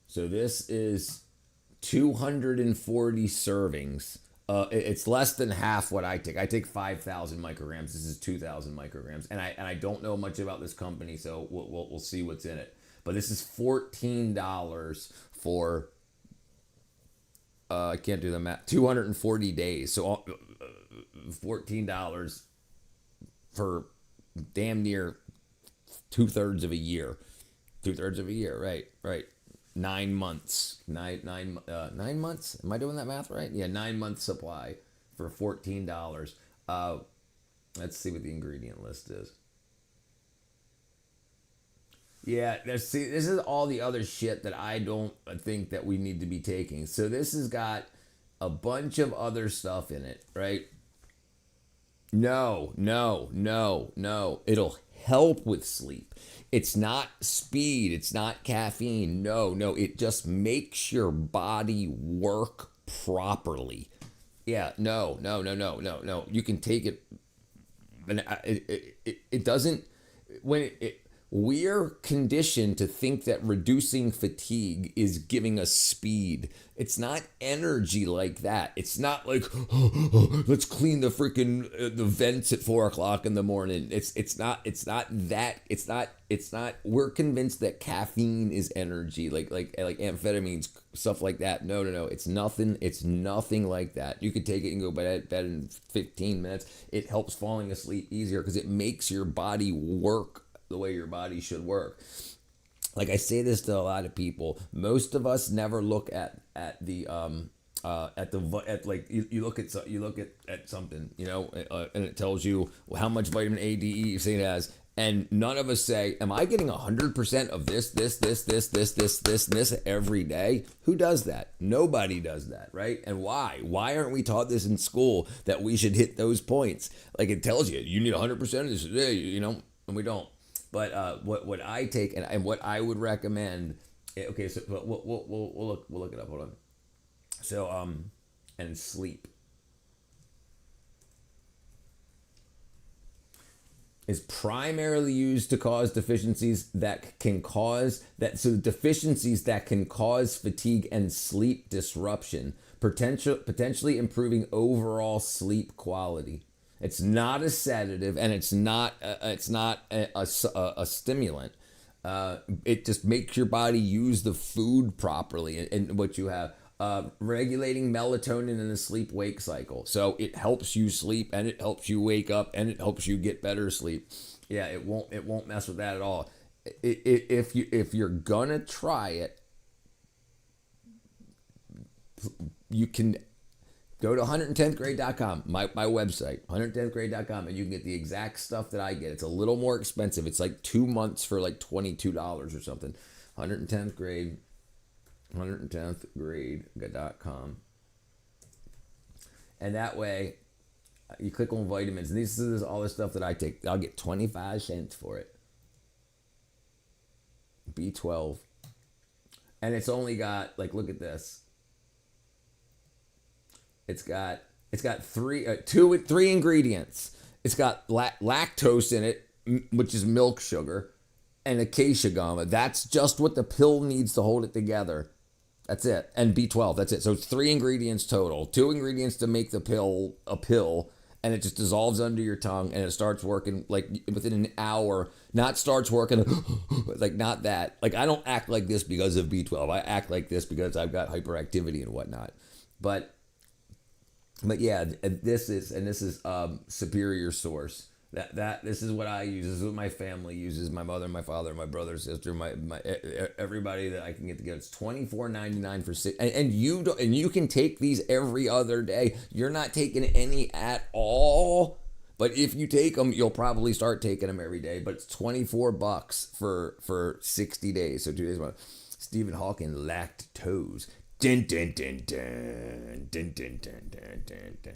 So this is 240 servings. It's less than half what I take. I take 5,000 micrograms. This is 2,000 micrograms, and I don't know much about this company, so we'll see what's in it. But this is $14 for I can't do the math. 240 days. So $14 for damn near 2/3 of a year. 2/3 of a year, right. 9 months. Nine months? Am I doing that math right? Yeah, 9 months supply for $14. Let's see what the ingredient list is. Yeah, this is all the other shit that I don't think that we need to be taking. So this has got a bunch of other stuff in it, right? No. It'll help with sleep. It's not speed. It's not caffeine. No. It just makes your body work properly. Yeah, no. You can take it. And it doesn't. We're conditioned to think that reducing fatigue is giving us speed. It's not energy like that. It's not like, let's clean the freaking the vents at 4:00 in the morning. It's not that. We're convinced that caffeine is energy, like amphetamines, stuff like that. No. It's nothing like that. You could take it and go to bed in 15 minutes. It helps falling asleep easier because it makes your body work the way your body should work. Like I say this to a lot of people, most of us never look at you look at something, and it tells you how much vitamin A, D, E, C it has, and none of us say, am I getting 100% of this every day? Who does that? Nobody does that, right? And why? Why aren't we taught this in school that we should hit those points? Like it tells you need 100% of this today, and we don't. But what I take and what I would recommend, okay, so we'll look it up. Hold on. So and sleep is primarily used to cause deficiencies that can cause that. So deficiencies that can cause fatigue and sleep disruption, potentially improving overall sleep quality. It's not a sedative, and it's not a stimulant. It just makes your body use the food properly, and what you have regulating melatonin in the sleep-wake cycle. So it helps you sleep, and it helps you wake up, and it helps you get better sleep. Yeah, it won't mess with that at all. If you're gonna try it, you can go to 110thgrade.com, my website, 110thgrade.com, and you can get the exact stuff that I get. It's a little more expensive. It's like 2 months for like $22 or something. 110th grade, 110thgrade.com. And that way, you click on vitamins, and this is all the stuff that I take. I'll get 25 cents for it. B12. And it's only got, like, look at this. It's got three ingredients. It's got lactose in it, which is milk sugar, and acacia gum. That's just what the pill needs to hold it together. That's it. And B12, that's it. So it's 3 ingredients total. 2 ingredients to make the pill a pill, and it just dissolves under your tongue, and it starts working like within an hour. Not starts working like not that. Like I don't act like this because of B12. I act like this because I've got hyperactivity and whatnot. But yeah, this is Superior Source. This is what I use. This is what my family uses. My mother, my father, my brother, sister, my everybody that I can get together. It's $24.99 for 6. And you can take these every other day. You're not taking any at all. But if you take them, you'll probably start taking them every day. But it's $24 for 60 days. So 2 days. Stephen Hawking lactose. Dun, dun, dun, dun, dun, dun, dun, dun, dun, dun.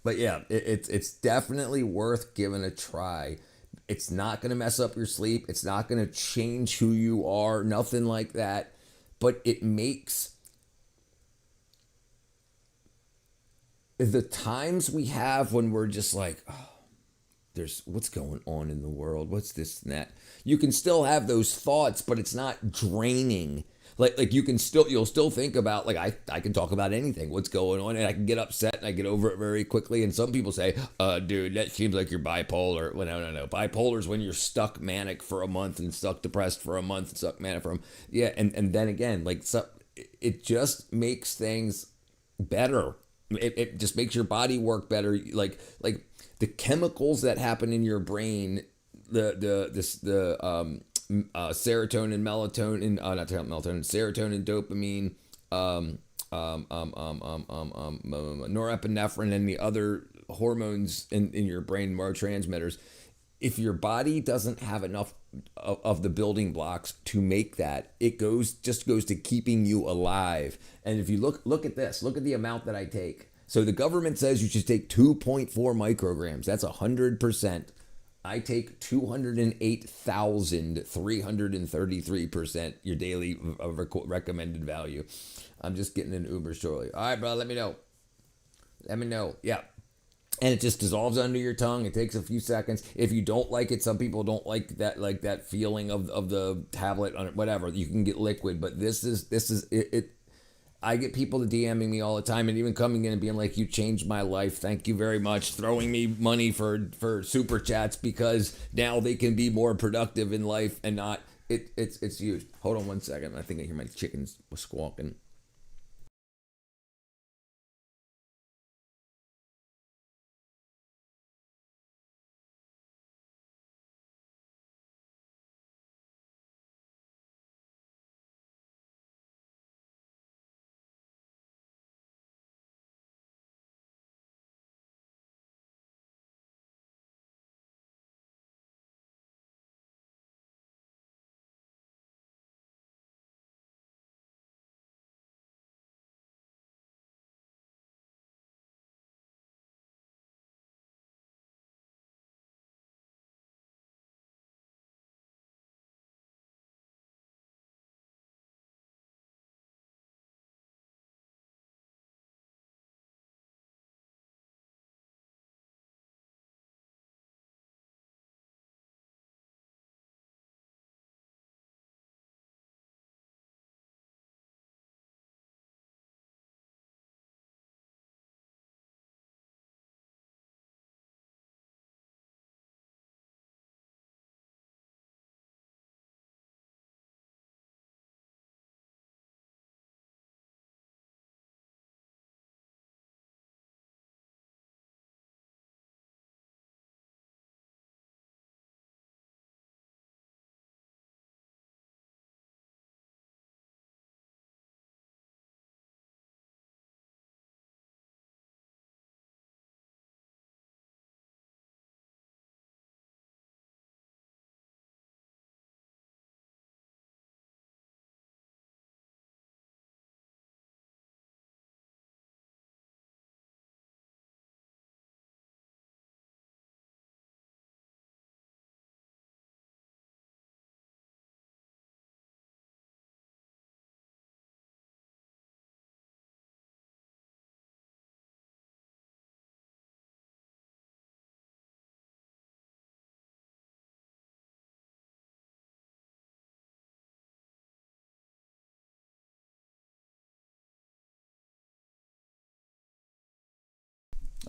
But yeah, it's definitely worth giving a try. It's not going to mess up your sleep. It's not going to change who you are. Nothing like that. But it makes the times we have when we're just like, oh, there's what's going on in the world. What's this and that? You can still have those thoughts, but it's not draining. Like you'll still think about, like I can talk about anything, what's going on, and I can get upset and I get over it very quickly. And some people say, dude, that seems like you're bipolar. Well, no. Bipolar is when you're stuck manic for a month and stuck depressed for a month and stuck manic for a month. Yeah, and then again, like it just makes things better. It just makes your body work better. Like the chemicals that happen in your brain, serotonin, melatonin, not melatonin, serotonin, dopamine, norepinephrine, and the other hormones in your brain, neurotransmitters. If your body doesn't have enough of the building blocks to make that. It just goes to keeping you alive. And if you look at this, look at the amount that I take. So the government says you should take 2.4 micrograms. That's 100%. I take 208,333%, your daily recommended value. I'm just getting an Uber shortly. All right, bro, let me know. Let me know. Yeah. And it just dissolves under your tongue. It takes a few seconds. If you don't like it, some people don't like that feeling of the tablet on it, whatever. You can get liquid, but this is it. I get people DMing me all the time and even coming in and being like, you changed my life. Thank you very much. Throwing me money for super chats because now they can be more productive in life and not it's used. Hold on 1 second. I think I hear my chickens squawking.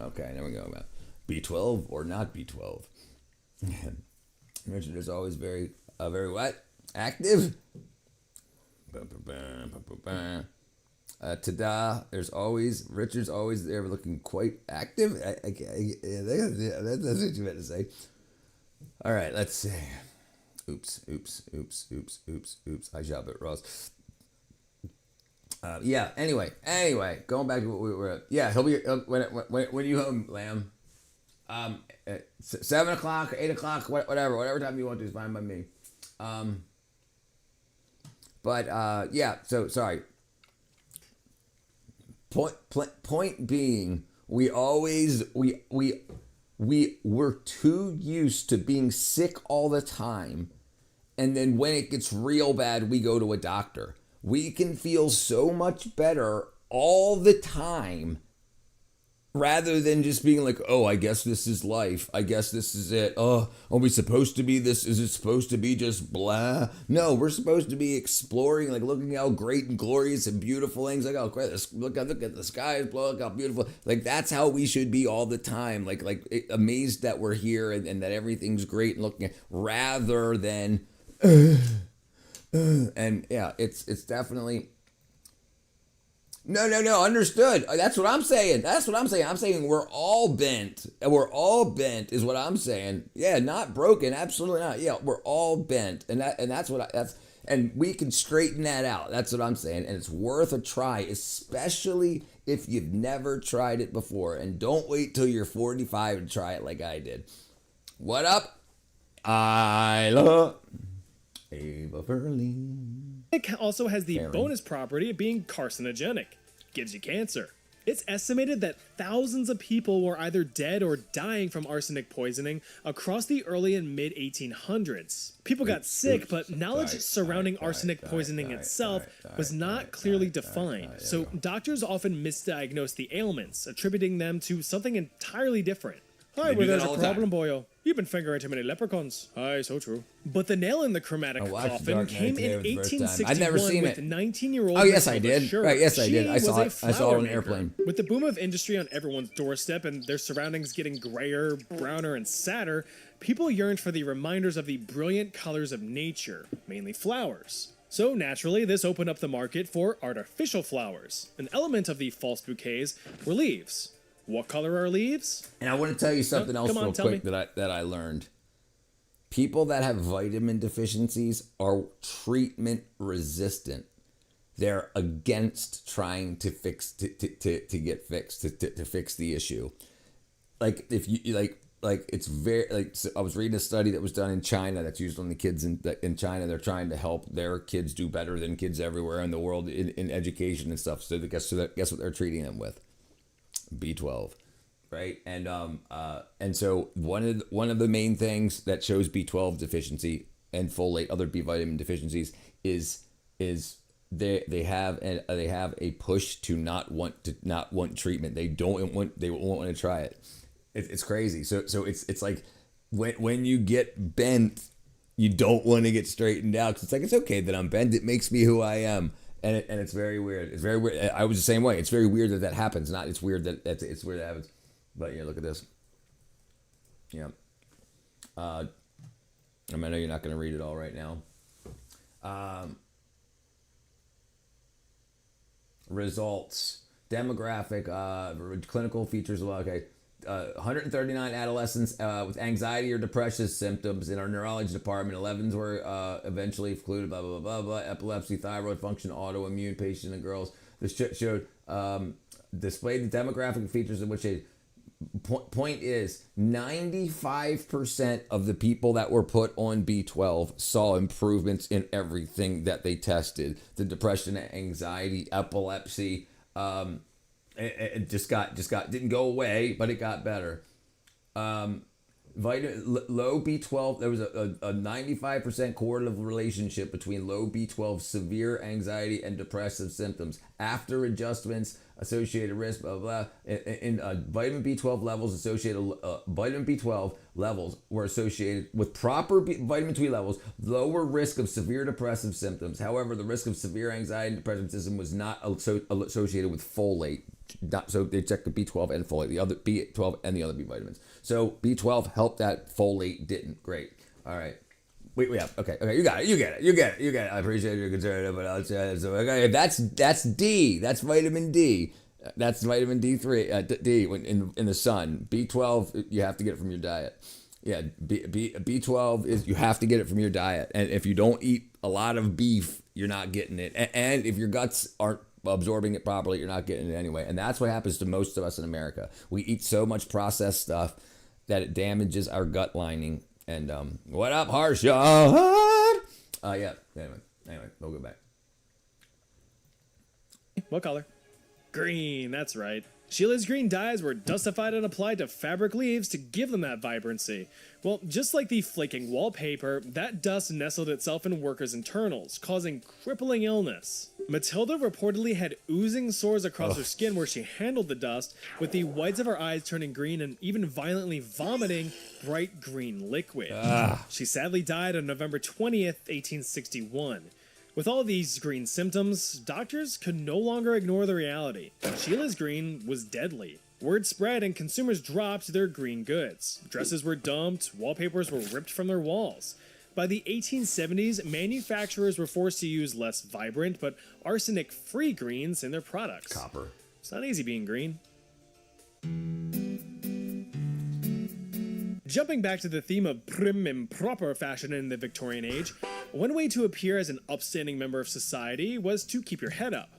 Okay, there we go. B12 or not B12. Richard is always very what? Active? Ta-da. Richard's always there looking quite active. That's what you meant to say. All right, let's see. Oops. I shop at Ross. Yeah. Anyway, going back to what we were at. Yeah, he'll be when you home, Lamb. 7 o'clock, 8 o'clock, whatever time you want to is fine by me. Yeah. So sorry. Point being, we're too used to being sick all the time, and then when it gets real bad, we go to a doctor. We can feel so much better all the time rather than just being like, oh, I guess this is life. I guess this is it. Oh, are we supposed to be this? Is it supposed to be just blah? No, we're supposed to be exploring, like looking how great and glorious and beautiful things. Like, oh, great, look at the skies, look how beautiful. Like, that's how we should be all the time. Like amazed that we're here and that everything's great and looking at, rather than... and yeah, it's definitely no, understood. That's what I'm saying. I'm saying we're all bent. Is what I'm saying. Yeah, not broken. Absolutely not. Yeah, we're all bent, and we can straighten that out. That's what I'm saying, and it's worth a try, especially if you've never tried it before. And don't wait till you're 45 to try it like I did. What up? I love Ava Berlin. It also has the bonus property of being carcinogenic. Gives you cancer. It's estimated that thousands of people were either dead or dying from arsenic poisoning across the early and mid 1800s. People got sick, but knowledge surrounding arsenic poisoning itself was not clearly defined, so doctors often misdiagnosed the ailments, attributing them to something entirely different. Hi, where there's a problem, boyo. You've been fingering too many leprechauns. Aye, so true. But the nail in the chromatic coffin came in 1861 I'd never seen with it. 19-year-old. Oh, yes, I did. Right, yes, I did. I saw it on an airplane. With the boom of industry on everyone's doorstep and their surroundings getting grayer, browner, and sadder, people yearned for the reminders of the brilliant colors of nature, mainly flowers. So naturally, this opened up the market for artificial flowers. An element of the false bouquets were leaves. What color are leaves? And I want to tell you something else real quick that I learned. People that have vitamin deficiencies are treatment resistant. They're against trying to fix to fix the issue. Like if you like it's very like so I was reading a study that was done in China that's used on the kids in China. They're trying to help their kids do better than kids everywhere in the world in education and stuff. So guess what they're treating them with? B12, right? And so one of the main things that shows B12 deficiency and folate, other B vitamin deficiencies, is they have a push to not want treatment. They won't want to try it. It's crazy. So it's like when you get bent, you don't want to get straightened out because it's like it's okay that I'm bent. It makes me who I am. And it's very weird. It's very weird. I was the same way. It's very weird that happens. It's weird that happens. But yeah, look at this. Yeah. I know you're not going to read it all right now. Results, demographic, clinical features. Okay. 139 adolescents with anxiety or depression symptoms in our neurology department. 11 were eventually included. Blah blah blah blah. Epilepsy, thyroid function, autoimmune patient and girls. This showed displayed the demographic features in which a point is 95% of the people that were put on B12 saw improvements in everything that they tested. The depression, anxiety, epilepsy. It just didn't go away, but it got better. Low B12, there was a 95% correlative relationship between low B12 severe anxiety and depressive symptoms. After adjustments, associated risk, blah, blah, in vitamin B12 levels vitamin B12 levels were associated with proper vitamin B levels, lower risk of severe depressive symptoms. However, the risk of severe anxiety and depressive symptoms was not associated with folate. So they checked the B12 and folate, the other B12 and the other B vitamins. So B12 helped that, folate didn't. Great. All right. Okay. You got it. I appreciate your concern, but I'll say so. Okay, that's D. That's vitamin D. That's vitamin D3. D in the sun. B12 you have to get it from your diet. Yeah, B12 is you have to get it from your diet, and if you don't eat a lot of beef, you're not getting it. And if your guts aren't absorbing it properly, you're not getting it anyway. And that's what happens to most of us in America. We eat so much processed stuff that it damages our gut lining. And what up, Harshad? Yeah. Anyway, we'll go back. What color? Green. That's right. Sheila's green dyes were dustified and applied to fabric leaves to give them that vibrancy. Well, just like the flaking wallpaper, that dust nestled itself in workers' internals, causing crippling illness. Matilda reportedly had oozing sores across her skin where she handled the dust, with the whites of her eyes turning green and even violently vomiting bright green liquid. She sadly died on November 20th, 1861. With all these green symptoms, doctors could no longer ignore the reality. Sheila's green was deadly. Word spread and consumers dropped their green goods. Dresses were dumped, wallpapers were ripped from their walls. By the 1870s, manufacturers were forced to use less vibrant but arsenic-free greens in their products. Copper. It's not easy being green. Jumping back to the theme of prim and proper fashion in the Victorian age, one way to appear as an upstanding member of society was to keep your head up.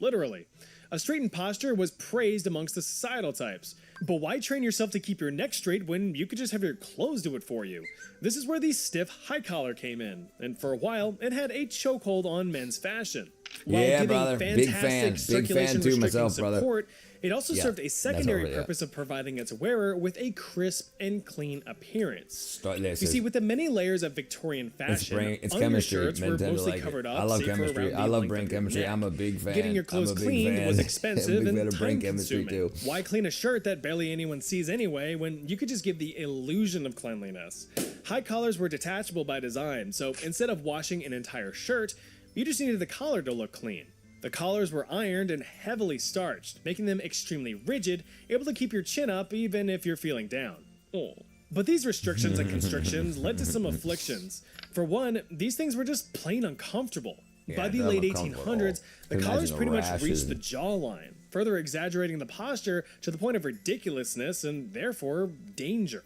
literally. A straightened posture was praised amongst the societal types. But why train yourself to keep your neck straight when you could just have your clothes do it for you? This is where the stiff high collar came in, and for a while, it had a chokehold on men's fashion. While Yeah, giving brother. Big fan. Big fan too myself, brother. Support, it also Yeah, served a secondary that's over, yeah. purpose of providing its wearer with a crisp and clean appearance. You This see, is- with the many layers of Victorian fashion, it's chemistry. chemistry. Were Men tend to mostly like it. covered up. I love save for chemistry. around the I love length brain of your chemistry. neck. I'm a big fan. Getting your clothes I'm a big cleaned fan. was I'm a expensive big fan and of brain time chemistry, consuming. too. Why clean a shirt that barely anyone sees anyway when you could just give the illusion of cleanliness? High collars were detachable by design, so instead of washing an entire shirt, you just needed the collar to look clean. The collars were ironed and heavily starched, making them extremely rigid, able to keep your chin up even if you're feeling down. Oh. But these restrictions and constrictions led to some afflictions. For one, these things were just plain uncomfortable. By Yeah, the they're late uncomfortable. 1800s, the Can collars imagine pretty the much rashes. reached the jawline, further exaggerating the posture to the point of ridiculousness and therefore danger.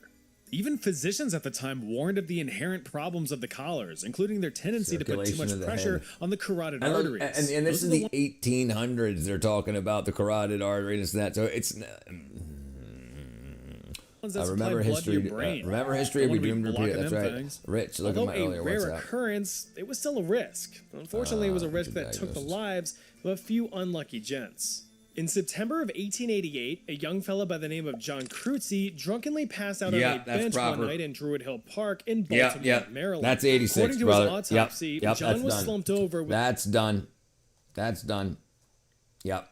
Even physicians at the time warned of the inherent problems of the collars, including their tendency to put too Circulation much of the pressure head. on the carotid And, look- arteries. and this Those is are the 1800s. They're talking about the carotid artery and this and that. So it's. ones that I supply remember blood history. to your brain. Remember history. Don't We wanna be doomed to repeat it. blocking That's them right. things. Rich, look Although at my earlier a rare WhatsApp. occurrence, it was still a risk. Unfortunately, it was a risk that took the diagnosis. lives of a few unlucky gents. In September of 1888, a young fella by the name of John Cruzy drunkenly passed out Yeah, on a that's bench proper. one night in Druid Hill Park in Yeah, Baltimore, yeah. Maryland. That's 86, According to brother. his Yep, autopsy, yep, John that's was done. slumped over with That's done. That's done. Yep,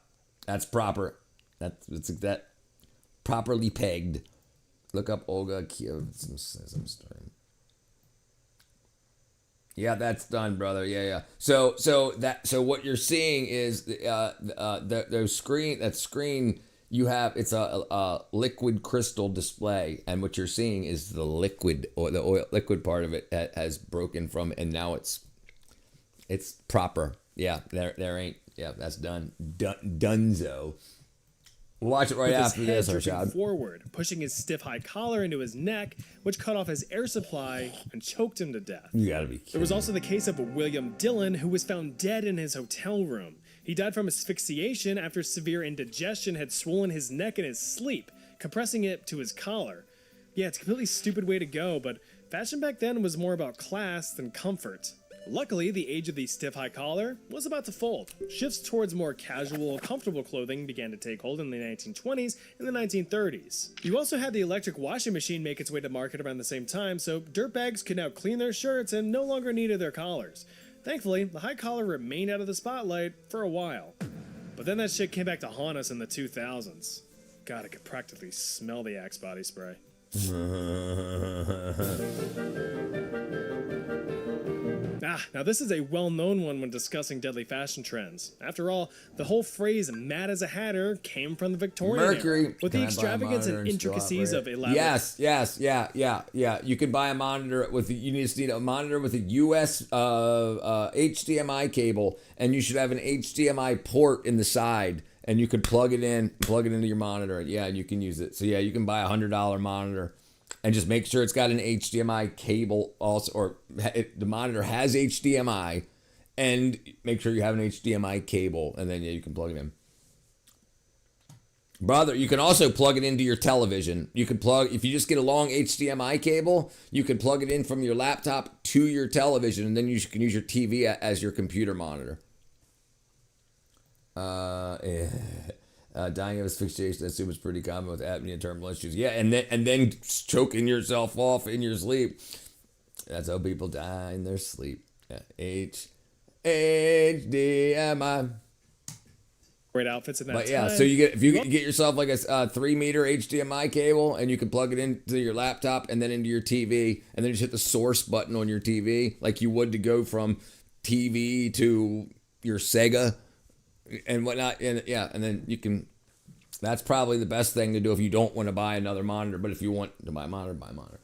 that's proper. That's that properly pegged. Look up Olga Kiev. Yeah, that's done, brother. Yeah. So what you're seeing is the screen. That screen you have, it's a liquid crystal display, and what you're seeing is the liquid or the oil liquid part of it has broken from, and now it's proper. Yeah, there ain't. Yeah, that's done. Dunzo. We'll watch it right with his after head this, drooping Arshad. forward, pushing his stiff high collar into his neck, which cut off his air supply and choked him to death. You gotta be kidding. There was also the case of William Dillon, who was found dead in his hotel room. He died from asphyxiation after severe indigestion had swollen his neck in his sleep, compressing it to his collar. Yeah, it's a completely stupid way to go, but fashion back then was more about class than comfort. Luckily, the age of the stiff high collar was about to fold. Shifts towards more casual, comfortable clothing began to take hold in the 1920s and the 1930s. You also had the electric washing machine make its way to market around the same time, so dirtbags could now clean their shirts and no longer needed their collars. Thankfully, the high collar remained out of the spotlight for a while. But then that shit came back to haunt us in the 2000s. God, I could practically smell the Axe body spray. Now this is a well-known one when discussing deadly fashion trends. After all, the whole phrase "mad as a hatter" came from the Victorian Mercury. era, with the Can I buy a extravagance monitor and and still intricacies of operate? elaborate. Yes. You can buy a monitor with. You just need a monitor with a US HDMI cable, and you should have an HDMI port in the side, and you could plug it into your monitor. Yeah, and you can use it. So yeah, you can buy a $100 monitor. And just make sure it's got an HDMI cable also, or the monitor has HDMI, and make sure you have an HDMI cable, and then you can plug it in. Brother, you can also plug it into your television. You can if you just get a long HDMI cable, you can plug it in from your laptop to your television, and then you can use your TV as your computer monitor. Dying of asphyxiation, I assume, is pretty common with apnea and terminal issues. Yeah, and then choking yourself off in your sleep. That's how people die in their sleep. Yeah. HDMI. Great outfits in that But time. yeah, so if you get yourself like a 3-meter HDMI cable, and you can plug it into your laptop and then into your TV, and then just hit the source button on your TV, like you would to go from TV to your Sega and whatnot, and then you can. That's probably the best thing to do if you don't want to buy another monitor. But if you want to buy a monitor, buy a monitor.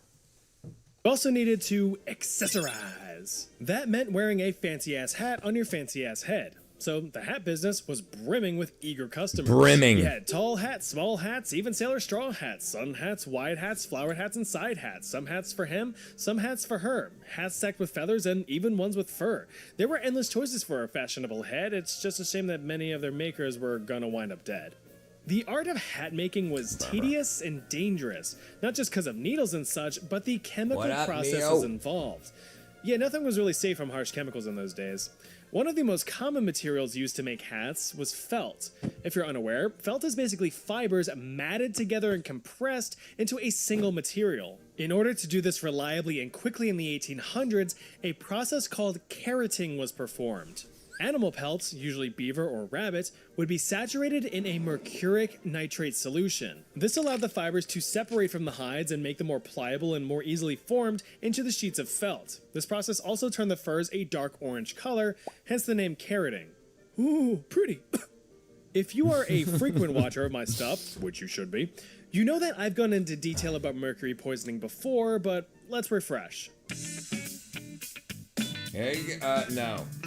You also needed to accessorize. That meant wearing a fancy ass hat on your fancy ass head. So the hat business was brimming with eager customers. Brimming. You had tall hats, small hats, even sailor straw hats, sun hats, wide hats, flowered hats, and side hats. Some hats for him, some hats for her. Hats stacked with feathers and even ones with fur. There were endless choices for a fashionable head. It's just a shame that many of their makers were gonna wind up dead. The art of hat making was tedious and dangerous, not just because of needles and such, but the chemical processes involved. Yeah, nothing was really safe from harsh chemicals in those days. One of the most common materials used to make hats was felt. If you're unaware, felt is basically fibers matted together and compressed into a single material. In order to do this reliably and quickly in the 1800s, a process called carroting was performed. Animal pelts, usually beaver or rabbit, would be saturated in a mercuric nitrate solution. This allowed the fibers to separate from the hides and make them more pliable and more easily formed into the sheets of felt. This process also turned the furs a dark orange color, hence the name carroting. Ooh, pretty. If you are a frequent watcher of my stuff, which you should be, you know that I've gone into detail about mercury poisoning before, but let's refresh.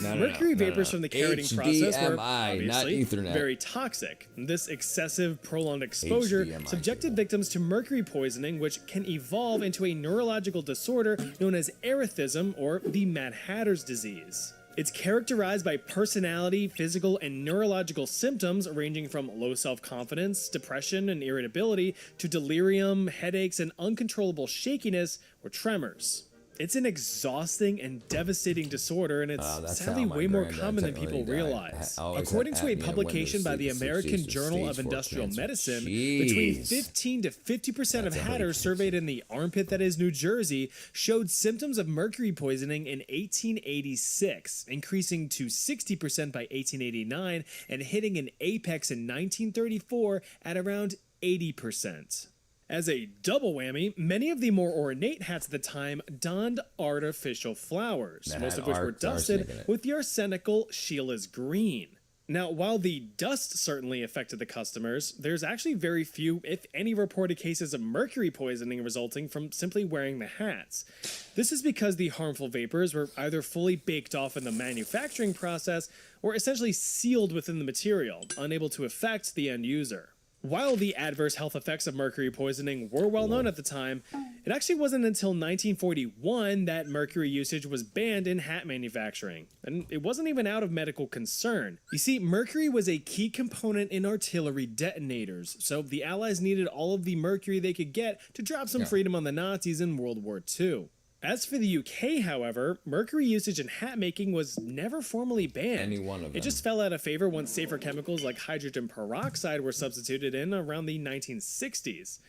Mercury vapors from the carroting process were obviously very toxic. This excessive, prolonged exposure subjected victims to mercury poisoning, which can evolve into a neurological disorder known as erethism, or the Mad Hatter's disease. It's characterized by personality, physical, and neurological symptoms ranging from low self-confidence, depression, and irritability to delirium, headaches, and uncontrollable shakiness or tremors. It's an exhausting and devastating disorder, and it's sadly way more common than people realize. According to a publication by the American Journal of Industrial Medicine, between 15 to 50% of hatters surveyed in the armpit that is New Jersey showed symptoms of mercury poisoning in 1886, increasing to 60% by 1889, and hitting an apex in 1934 at around 80%. As a double whammy, many of the more ornate hats at the time donned artificial flowers, most of which were dusted with the arsenical Sheila's green. Now, while the dust certainly affected the customers, there's actually very few, if any, reported cases of mercury poisoning resulting from simply wearing the hats. This is because the harmful vapors were either fully baked off in the manufacturing process or essentially sealed within the material, unable to affect the end user. While the adverse health effects of mercury poisoning were well known at the time, it actually wasn't until 1941 that mercury usage was banned in hat manufacturing. And it wasn't even out of medical concern. You see, mercury was a key component in artillery detonators, so the Allies needed all of the mercury they could get to drop some freedom on the Nazis in World War II. As for the UK, however, mercury usage in hat making was never formally banned. Any one of them. It just fell out of favor once safer chemicals like hydrogen peroxide were substituted in around the 1960s.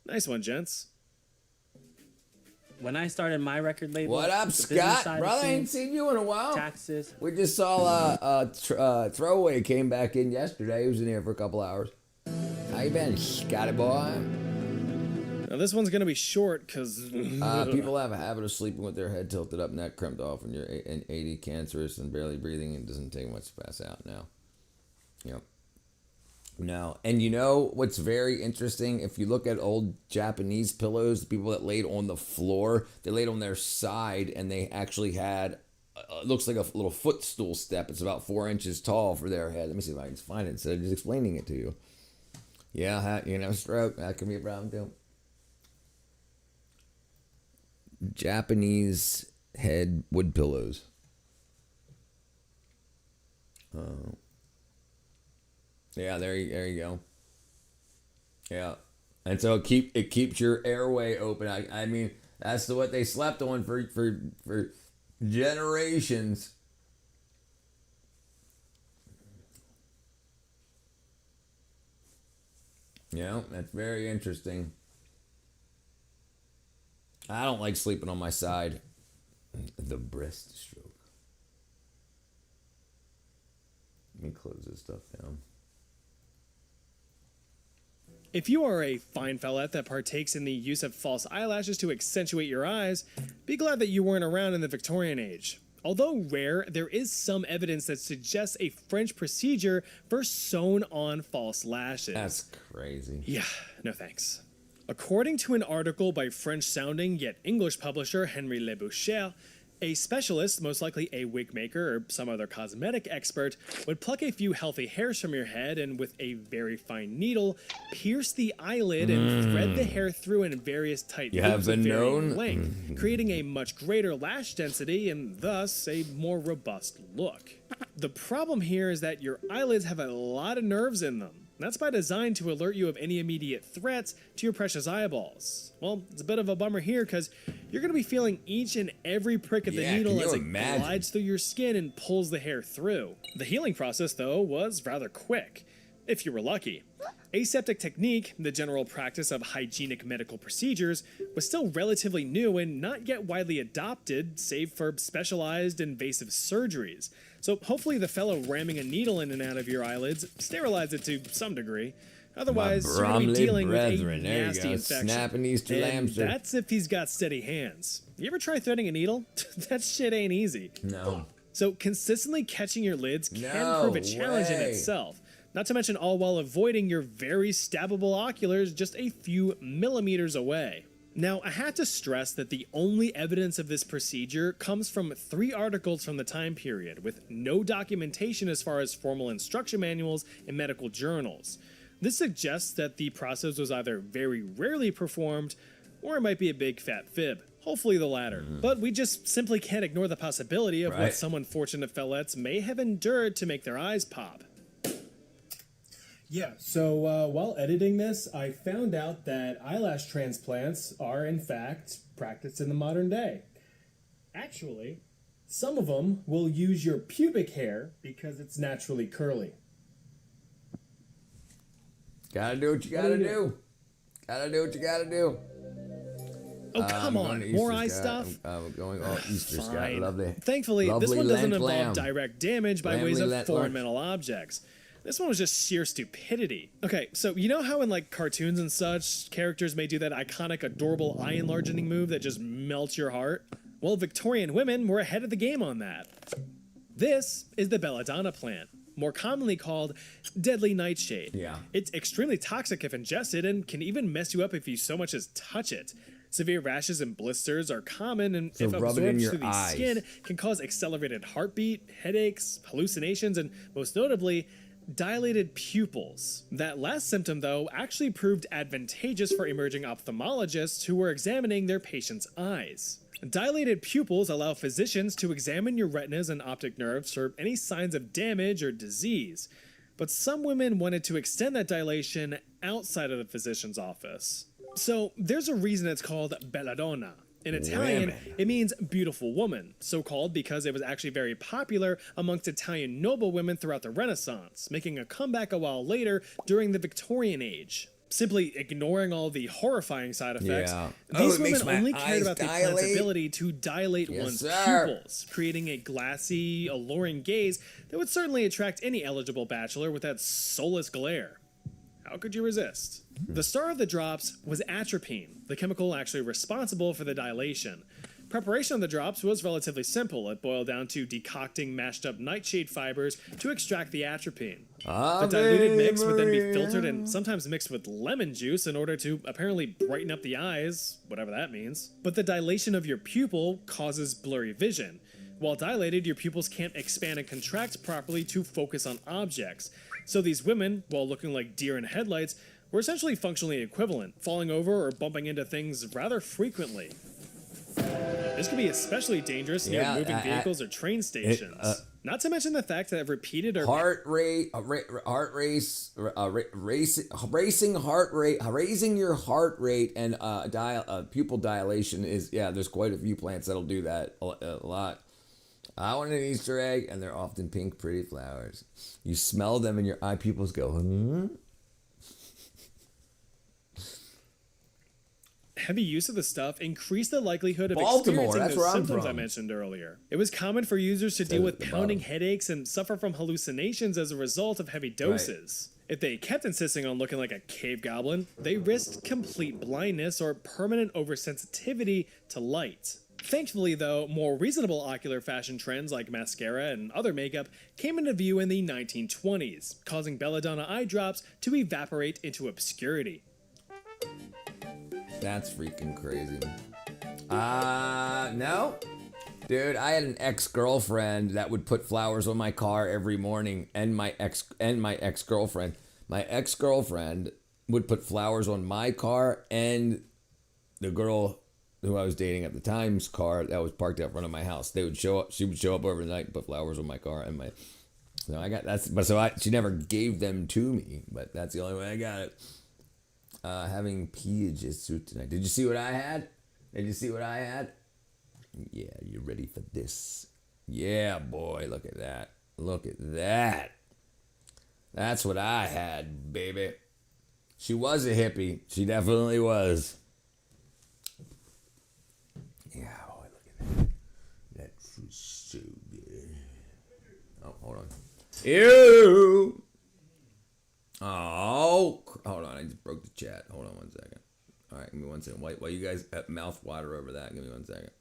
Nice one, gents. When I started my record label, what up, Scott? Brother, I ain't seen you in a while. Taxes. We just saw Throwaway came back in yesterday. He was in here for a couple hours. How you been, Scotty boy? Now this one's gonna be short because people have a habit of sleeping with their head tilted up, neck crimped off, when you're 80, cancerous, and barely breathing. It doesn't take much to pass out now. Yep. No, and you know what's very interesting? If you look at old Japanese pillows, the people that laid on the floor, they laid on their side, and they actually had looks like a little footstool step. It's about 4 inches tall for their head. Let me see if I can find it instead of just explaining it to you. Yeah, stroke, that can be a problem too. Japanese head wood pillows. Yeah, there you go. Yeah, and so it keeps your airway open. I mean, that's what they slept on for generations. Yeah, that's very interesting. I don't like sleeping on my side. The breast stroke. Let me close this stuff down. If you are a fine fellette that partakes in the use of false eyelashes to accentuate your eyes, be glad that you weren't around in the Victorian age. Although rare, there is some evidence that suggests a French procedure for sewn-on false lashes. That's crazy. Yeah, no thanks. According to an article by French-sounding yet English publisher Henri Leboucher, A specialist, most likely a wig maker or some other cosmetic expert, would pluck a few healthy hairs from your head and with a very fine needle, pierce the eyelid and thread the hair through in various tight loops of varying length, creating a much greater lash density and thus a more robust look. The problem here is that your eyelids have a lot of nerves in them. That's by design to alert you of any immediate threats to your precious eyeballs. Well, it's a bit of a bummer here because you're going to be feeling each and every prick of the needle as it glides through your skin and pulls the hair through. The healing process, though, was rather quick, if you were lucky. Aseptic technique, the general practice of hygienic medical procedures, was still relatively new and not yet widely adopted, save for specialized invasive surgeries. So hopefully the fellow ramming a needle in and out of your eyelids sterilized it to some degree. Otherwise, you're going to be dealing with a nasty infection. Snapping Easter lambs. That's if he's got steady hands. You ever try threading a needle? That shit ain't easy. No. So consistently catching your lids can prove a challenge in itself. Not to mention all while avoiding your very stabbable oculars just a few millimeters away. Now, I have to stress that the only evidence of this procedure comes from 3 articles from the time period, with no documentation as far as formal instruction manuals and medical journals. This suggests that the process was either very rarely performed, or it might be a big fat fib. Hopefully the latter. But we just simply can't ignore the possibility of what some unfortunate fellettes may have endured to make their eyes pop. Yeah, so while editing this, I found out that eyelash transplants are, in fact, practiced in the modern day. Actually, some of them will use your pubic hair because it's naturally curly. Gotta do what you gotta do. Gotta do what you gotta do. Oh, come on. More eye stuff? I'm going all Easter Scott. Fine. Lovely. Thankfully, this one doesn't involve direct damage by ways of Lamb foreign metal objects. This one was just sheer stupidity. Okay, so you know how in like cartoons and such, characters may do that iconic, adorable eye enlarging move that just melts your heart? Well, Victorian women were ahead of the game on that. This is the belladonna plant, more commonly called deadly nightshade. Yeah. It's extremely toxic if ingested and can even mess you up if you so much as touch it. Severe rashes and blisters are common, and if absorbed through the skin, can cause accelerated heartbeat, headaches, hallucinations, and most notably, dilated pupils. That last symptom, though, actually proved advantageous for emerging ophthalmologists who were examining their patients' eyes. Dilated pupils allow physicians to examine your retinas and optic nerves for any signs of damage or disease. But some women wanted to extend that dilation outside of the physician's office. So there's a reason it's called belladonna. In Italian, it means beautiful woman, so called because it was actually very popular amongst Italian noble women throughout the Renaissance, making a comeback a while later during the Victorian age. Simply ignoring all the horrifying side effects, these women only cared about the plant's ability to dilate one's pupils, creating a glassy, alluring gaze that would certainly attract any eligible bachelor with that soulless glare. How could you resist? The star of the drops was atropine, the chemical actually responsible for the dilation. Preparation of the drops was relatively simple. It boiled down to decocting mashed up nightshade fibers to extract the atropine. The diluted mix would then be filtered and sometimes mixed with lemon juice in order to apparently brighten up the eyes, whatever that means. But the dilation of your pupil causes blurry vision. While dilated, your pupils can't expand and contract properly to focus on objects. So these women, while looking like deer in headlights, were essentially functionally equivalent, falling over or bumping into things rather frequently. This could be especially dangerous near moving vehicles or train stations. Not to mention the fact that repeated or raising your heart rate and pupil dilation is there's quite a few plants that'll do that a lot. I want an Easter egg, and they're often pink, pretty flowers. You smell them, and your eye pupils go, Heavy use of the stuff increased the likelihood of experiencing those symptoms I mentioned earlier. It was common for users to deal with pounding headaches and suffer from hallucinations as a result of heavy doses. If they kept insisting on looking like a cave goblin, they risked complete blindness or permanent oversensitivity to light. Thankfully, though, more reasonable ocular fashion trends like mascara and other makeup came into view in the 1920s, causing belladonna eye drops to evaporate into obscurity. That's freaking crazy. No. Dude, I had an ex-girlfriend that would put flowers on my car every morning, and my ex-girlfriend. My ex-girlfriend would put flowers on my car and the girl who I was dating at the time's car that was parked out front of my house. They would show up. She would show up overnight and put flowers on my car and my. So I got that's. But she never gave them to me. But that's the only way I got it. Having Piagetsu tonight. Did you see what I had? Did you see what I had? Yeah, you ready for this? Yeah, boy, look at that. Look at that. That's what I had, baby. She was a hippie. She definitely was. Yeah, boy, look at that. That's so good. Oh, hold on. Ew. Oh, hold on. I just broke the chat. Hold on one second. All right, give me 1 second. While you guys mouth water over that, give me 1 second.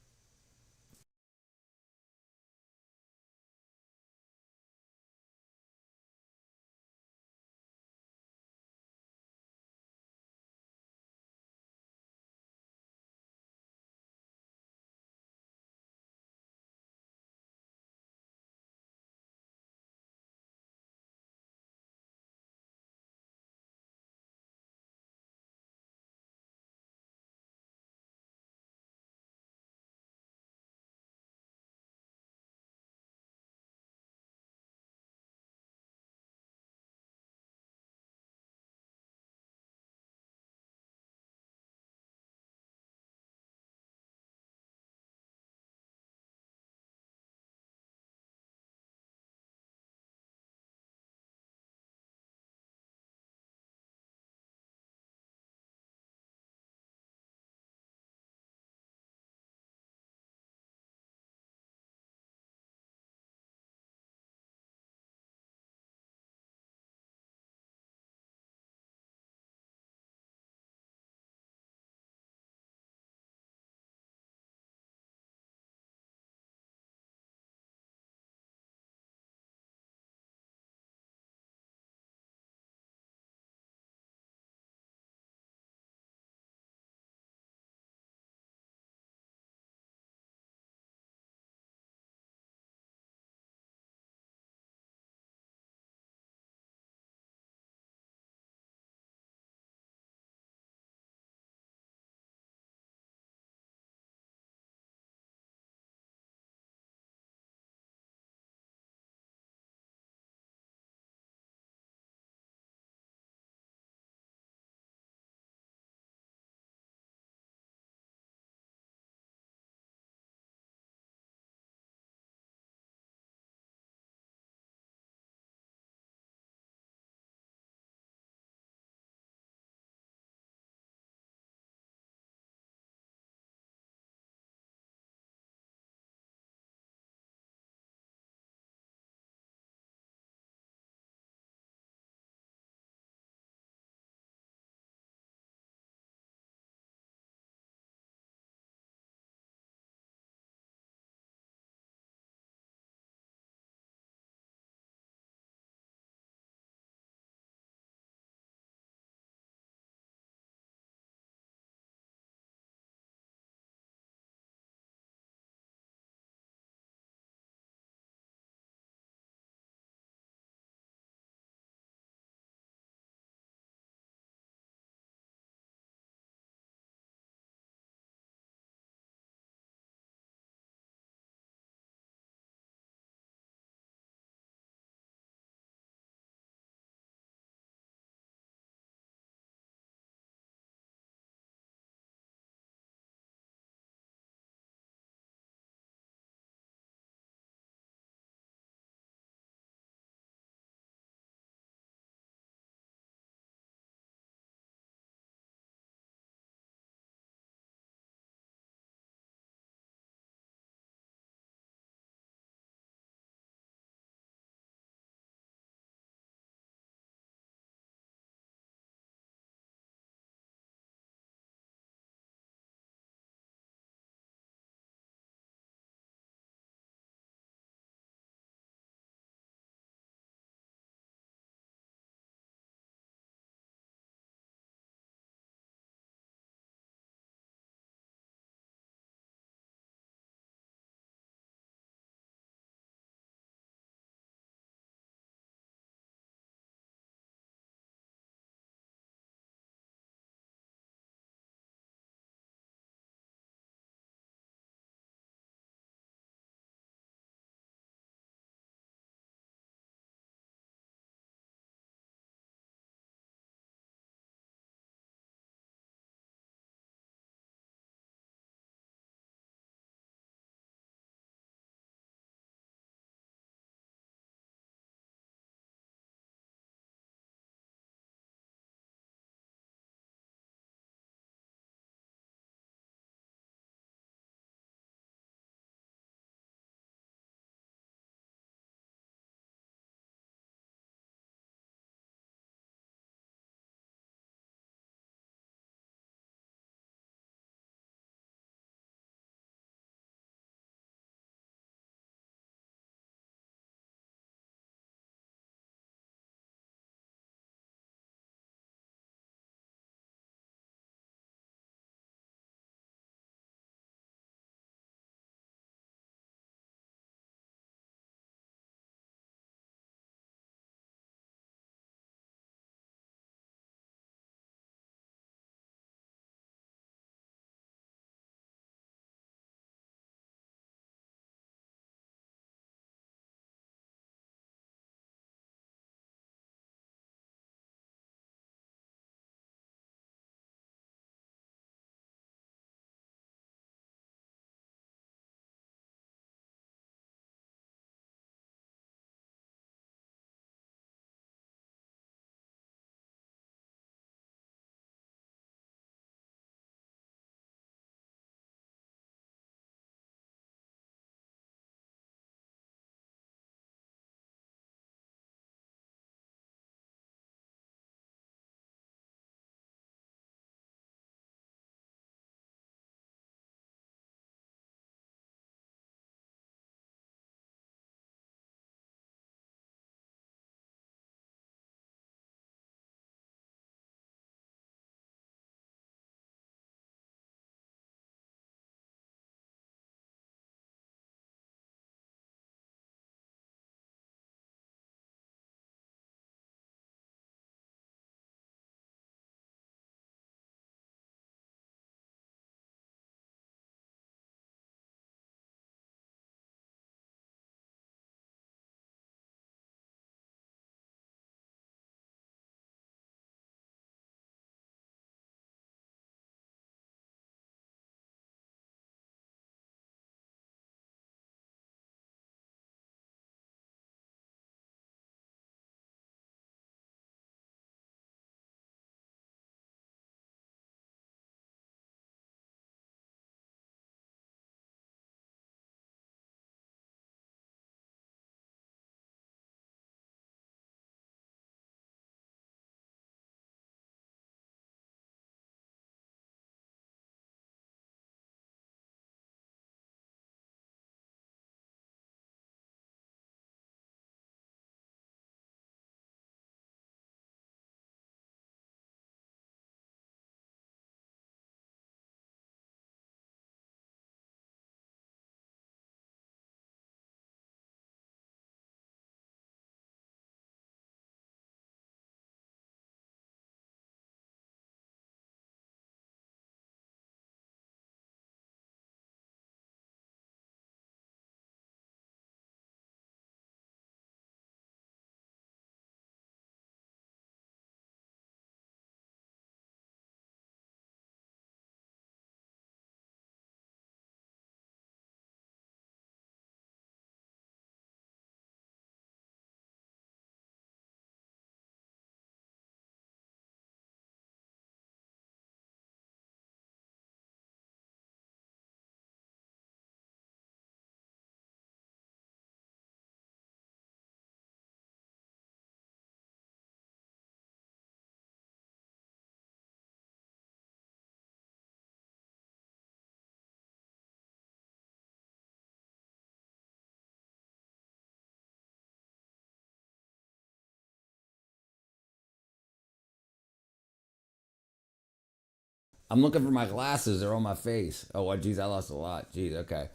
I'm looking for my glasses. They're on my face. Oh, what? Geez, I lost a lot. Jeez, okay.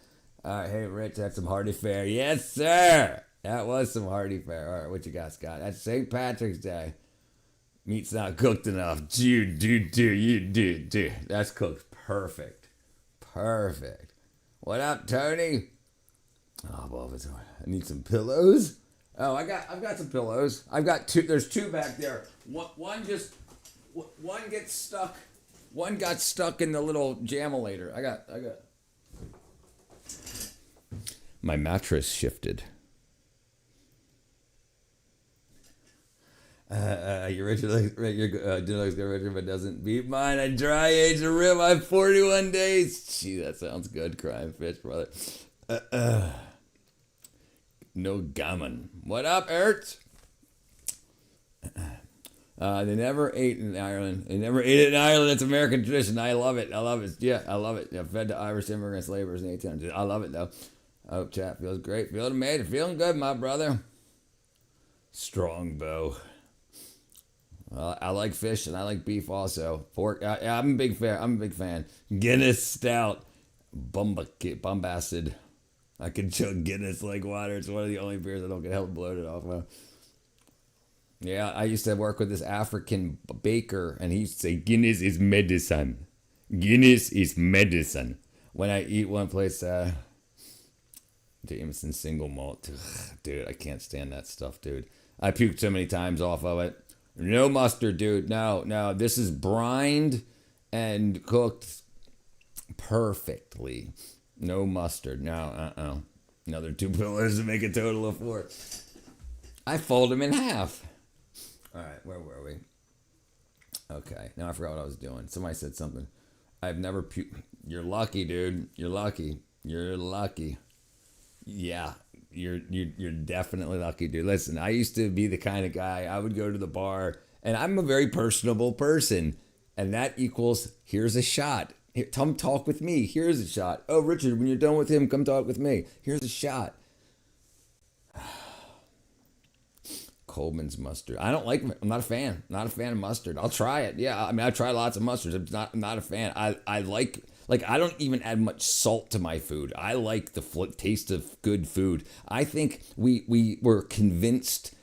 All right, hey, Rich, that's some hearty fare. Yes, sir. That was some hearty fare. All right, what you got, Scott? That's St. Patrick's Day. Meat's not cooked enough. Dude. That's cooked perfect. Perfect. What up, Tony? Oh, well, I need some pillows. Oh, I've got some pillows. I've got two. There's two back there. One gets stuck. One got stuck in the little jamulator. I got. My mattress shifted. Your dinner looks good, Richard, but doesn't beat mine. I dry age a rib. I'm 41 days. Gee, that sounds good, crying fish, brother. No gammon. What up, Ertz? They never ate in Ireland. They never ate it in Ireland. It's American tradition. I love it. Yeah, I love it. I've fed to Irish immigrants, laborers, and 1800s. I love it, though. Oh, chat feels great. Feeling made. Feeling good, my brother. Strongbow. I like fish and I like beef also. Pork. I'm a big fan. Guinness Stout. Bombasted. I can chug Guinness like water. It's one of the only beers I don't get hell bloated off of. Yeah, I used to work with this African baker, and he used to say, Guinness is medicine. Guinness is medicine. When I eat one place, Jameson single malt. Ugh, dude, I can't stand that stuff, dude. I puked so many times off of it. No mustard, dude. No. This is brined and cooked perfectly. No mustard. No, Another 2 pillars to make a total of 4. I fold them in half. All right, where were we? Okay, now I forgot what I was doing. Somebody said something. I've never puked. You're lucky, dude. You're lucky. Yeah, you're definitely lucky, dude. Listen, I used to be the kind of guy, I would go to the bar, and I'm a very personable person, and that equals, here's a shot. Here, come talk with me. Here's a shot. Oh, Richard, when you're done with him, come talk with me. Here's a shot. Coleman's mustard. I'm not a fan. Not a fan of mustard. I'll try it. Yeah, I mean, I try lots of mustards. I'm not a fan. I like I don't even add much salt to my food. I like the taste of good food. I think we've been convinced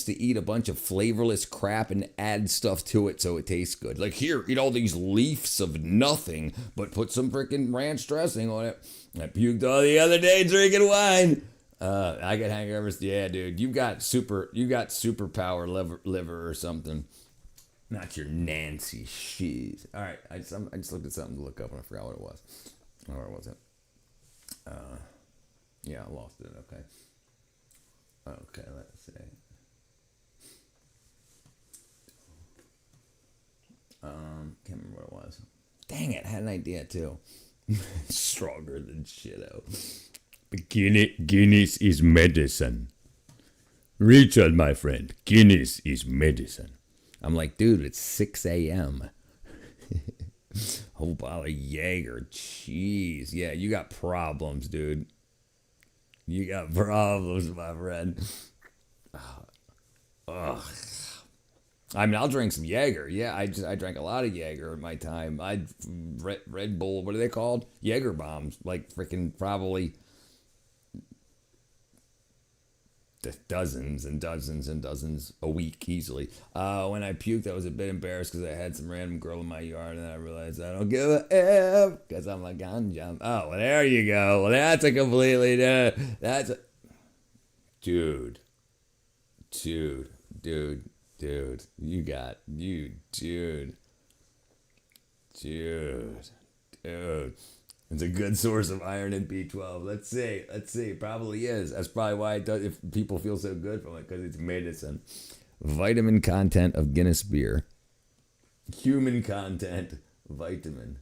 to eat a bunch of flavorless crap and add stuff to it so it tastes good. Like, here, eat all these leaves of nothing, but put some freaking ranch dressing on it. I puked all the other day drinking wine. I get hangovers. Yeah, dude, you got superpower liver or something. Not your Nancy Shees. All right, I just looked at something to look up and I forgot what it was. Or was it? Yeah, I lost it. Okay, let's see. Can't remember what it was. Dang it, I had an idea too. Stronger than shitto. Guinness is medicine. Richard, my friend, Guinness is medicine. I'm like, dude, it's 6 a.m. Whole bottle of Jaeger. Jeez. Yeah, you got problems, dude. You got problems, my friend. Ugh. I mean, I'll drink some Jaeger. Yeah, I drank a lot of Jaeger in my time. Red Bull, what are they called? Jaeger bombs. Like freaking probably dozens and dozens and dozens a week easily. When I puked, I was a bit embarrassed because I had some random girl in my yard, and I realized I don't give a F because I'm a ganja. Oh, well, there you go. Well, that's a completely dude. It's a good source of iron and B12. Let's see. Probably is. That's probably why it does. If people feel so good from it, because it's medicine. Vitamin content of Guinness beer. Human content. Vitamin.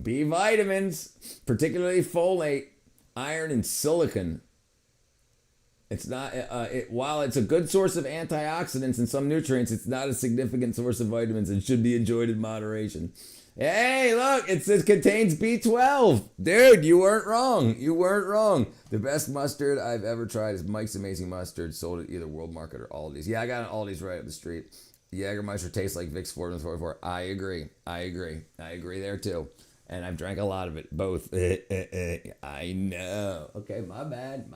B vitamins, particularly folate, iron, and silicon. It's not. While it's a good source of antioxidants and some nutrients, it's not a significant source of vitamins and should be enjoyed in moderation. Hey, look, it says contains B12. Dude, you weren't wrong. You weren't wrong. The best mustard I've ever tried is Mike's Amazing Mustard, sold at either World Market or Aldi's. Yeah, I got an Aldi's right up the street. Jägermeister tastes like Vicks 444. I agree there too. And I've drank a lot of it, both. I know. Okay, my bad.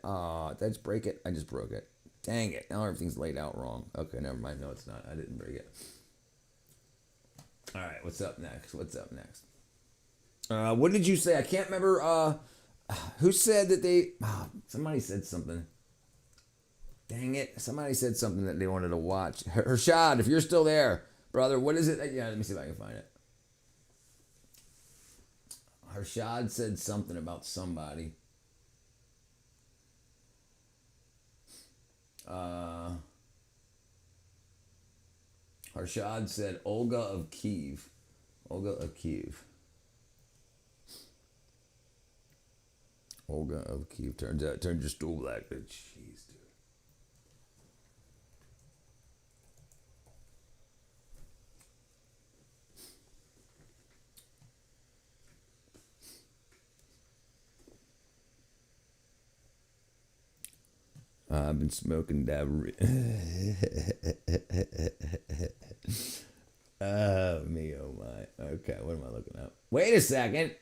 Aw, did I just break it? I just broke it. Dang it. Now everything's laid out wrong. Okay, never mind. No, it's not. I didn't break it. All right, what's up next? What did you say? I can't remember. Who said that they... somebody said something. Dang it. Somebody said something that they wanted to watch. Hershad, if you're still there, brother, what is it? Yeah, let me see if I can find it. Hershad said something about somebody. Harshad said Olga of Kiev. Turn your stool black. Jeez, dude. I've been smoking that. Oh me, oh my. Okay, what am I looking up? Wait a second.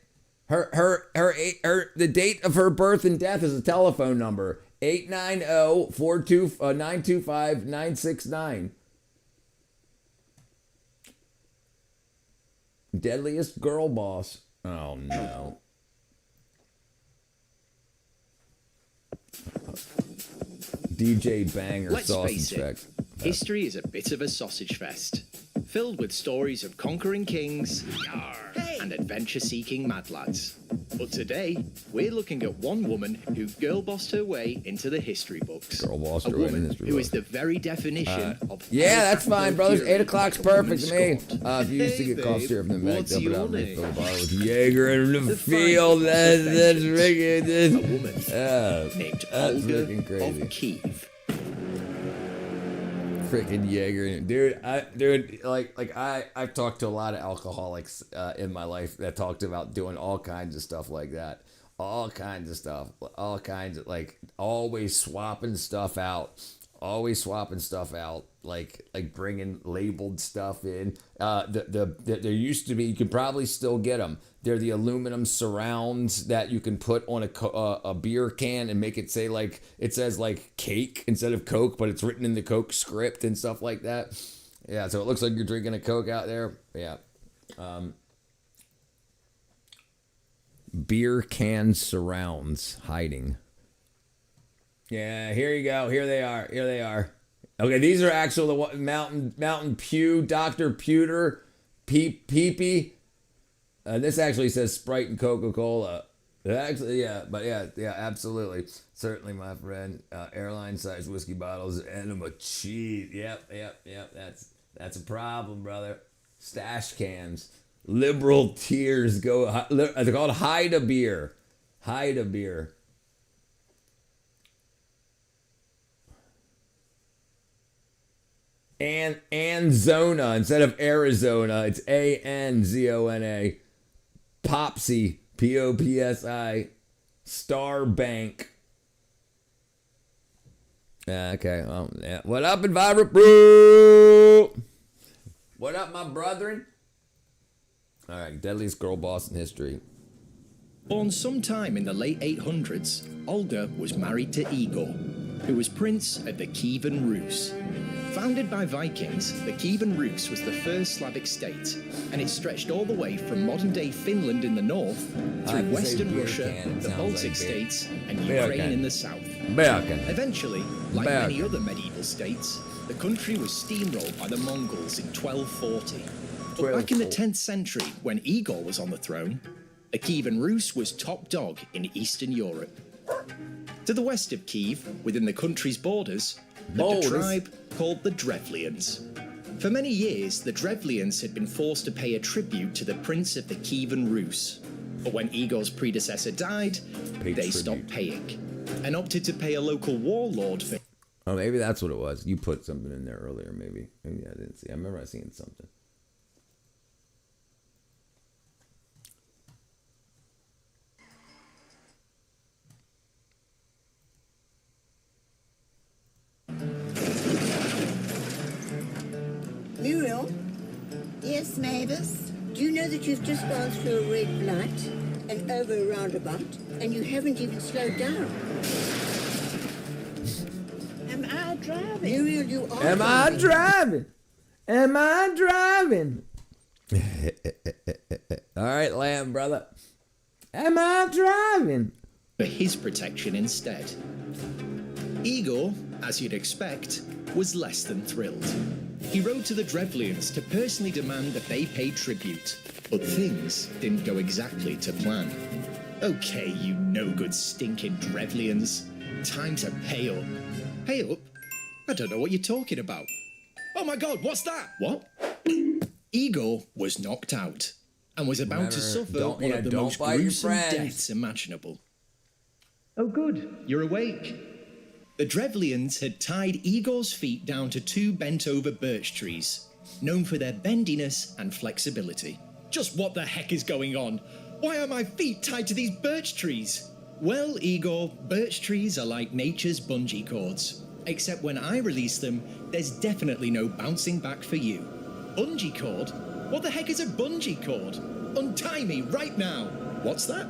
The date of her birth and death is a telephone number: 890-925-969. Deadliest girl boss. Oh no. DJ Banger. Let's face it, history is a bit of a sausage fest, filled with stories of conquering kings and adventure-seeking mad lads. But today, we're looking at one woman who girl-bossed her way into the history books. A woman who is the very definition of... Yeah, that's fine, brothers. 8 o'clock's perfect to me. If you used to get cough syrup in the bag, dump it out and refill the bottle with Jaeger in the field. That's freaking... A woman named Olga of Kiev. Freaking Jaeger, I've talked to a lot of alcoholics in my life that talked about doing all kinds of stuff like that, all kinds of stuff, always swapping stuff out, like bringing labeled stuff in. There used to be, you could probably still get them. They're the aluminum surrounds that you can put on a beer can and make it say it says cake instead of Coke, but it's written in the Coke script and stuff like that. Yeah, so it looks like you're drinking a Coke out there. Yeah. Beer can surrounds hiding. Yeah, here you go. Here they are. Okay, these are actual Mountain Pew, Dr. Pewter, Peepee. This actually says Sprite and Coca-Cola. Actually, yeah, absolutely. Certainly, my friend. Airline-sized whiskey bottles, enema cheese. Yep. That's a problem, brother. Stash cans. Liberal tears go. They're called Hide-A-Beer. Hide-A-Beer. Anzona instead of Arizona. It's Anzona. Popsy, Popsi, Star Bank. Okay, well, yeah. What up, Environment Brew? What up, my brethren? All right, deadliest girl boss in history. Born sometime in the late 800s, Olga was married to Igor, who was prince of the Kievan Rus. Founded by Vikings, the Kievan Rus was the first Slavic state, and it stretched all the way from modern-day Finland in the north through Western Russia, the Baltic states, and Ukraine in the south. Eventually, like many other medieval states, the country was steamrolled by the Mongols in 1240. But back in the 10th century, when Igor was on the throne, the Kievan Rus was top dog in Eastern Europe. To the west of Kiev, within the country's borders, lived a tribe called the Drevlians. For many years, the Drevlians had been forced to pay a tribute to the prince of the Kievan Rus. But when Igor's predecessor died, they stopped paying, and opted to pay a local warlord for... Oh, maybe that's what it was. You put something in there earlier, maybe. Maybe I didn't see. I remember I seen something. Mavis, do you know that you've just gone through a red light and over a roundabout, and you haven't even slowed down? Am I driving? Muriel, you are Am I driving? Am I driving? All right, Lamb, brother. Am I driving? For his protection instead. Igor, as you'd expect, was less than thrilled. He rode to the Drevlians to personally demand that they pay tribute, but things didn't go exactly to plan. Okay, you no-good stinking Drevlians. Time to pay up. Pay up? I don't know what you're talking about. Oh my god, what's that? What? Igor was knocked out and was about to suffer one of the most gruesome deaths imaginable. Oh good, you're awake. The Drevlians had tied Igor's feet down to 2 bent-over birch trees, known for their bendiness and flexibility. Just what the heck is going on? Why are my feet tied to these birch trees? Well, Igor, birch trees are like nature's bungee cords. Except when I release them, there's definitely no bouncing back for you. Bungee cord? What the heck is a bungee cord? Untie me right now. What's that?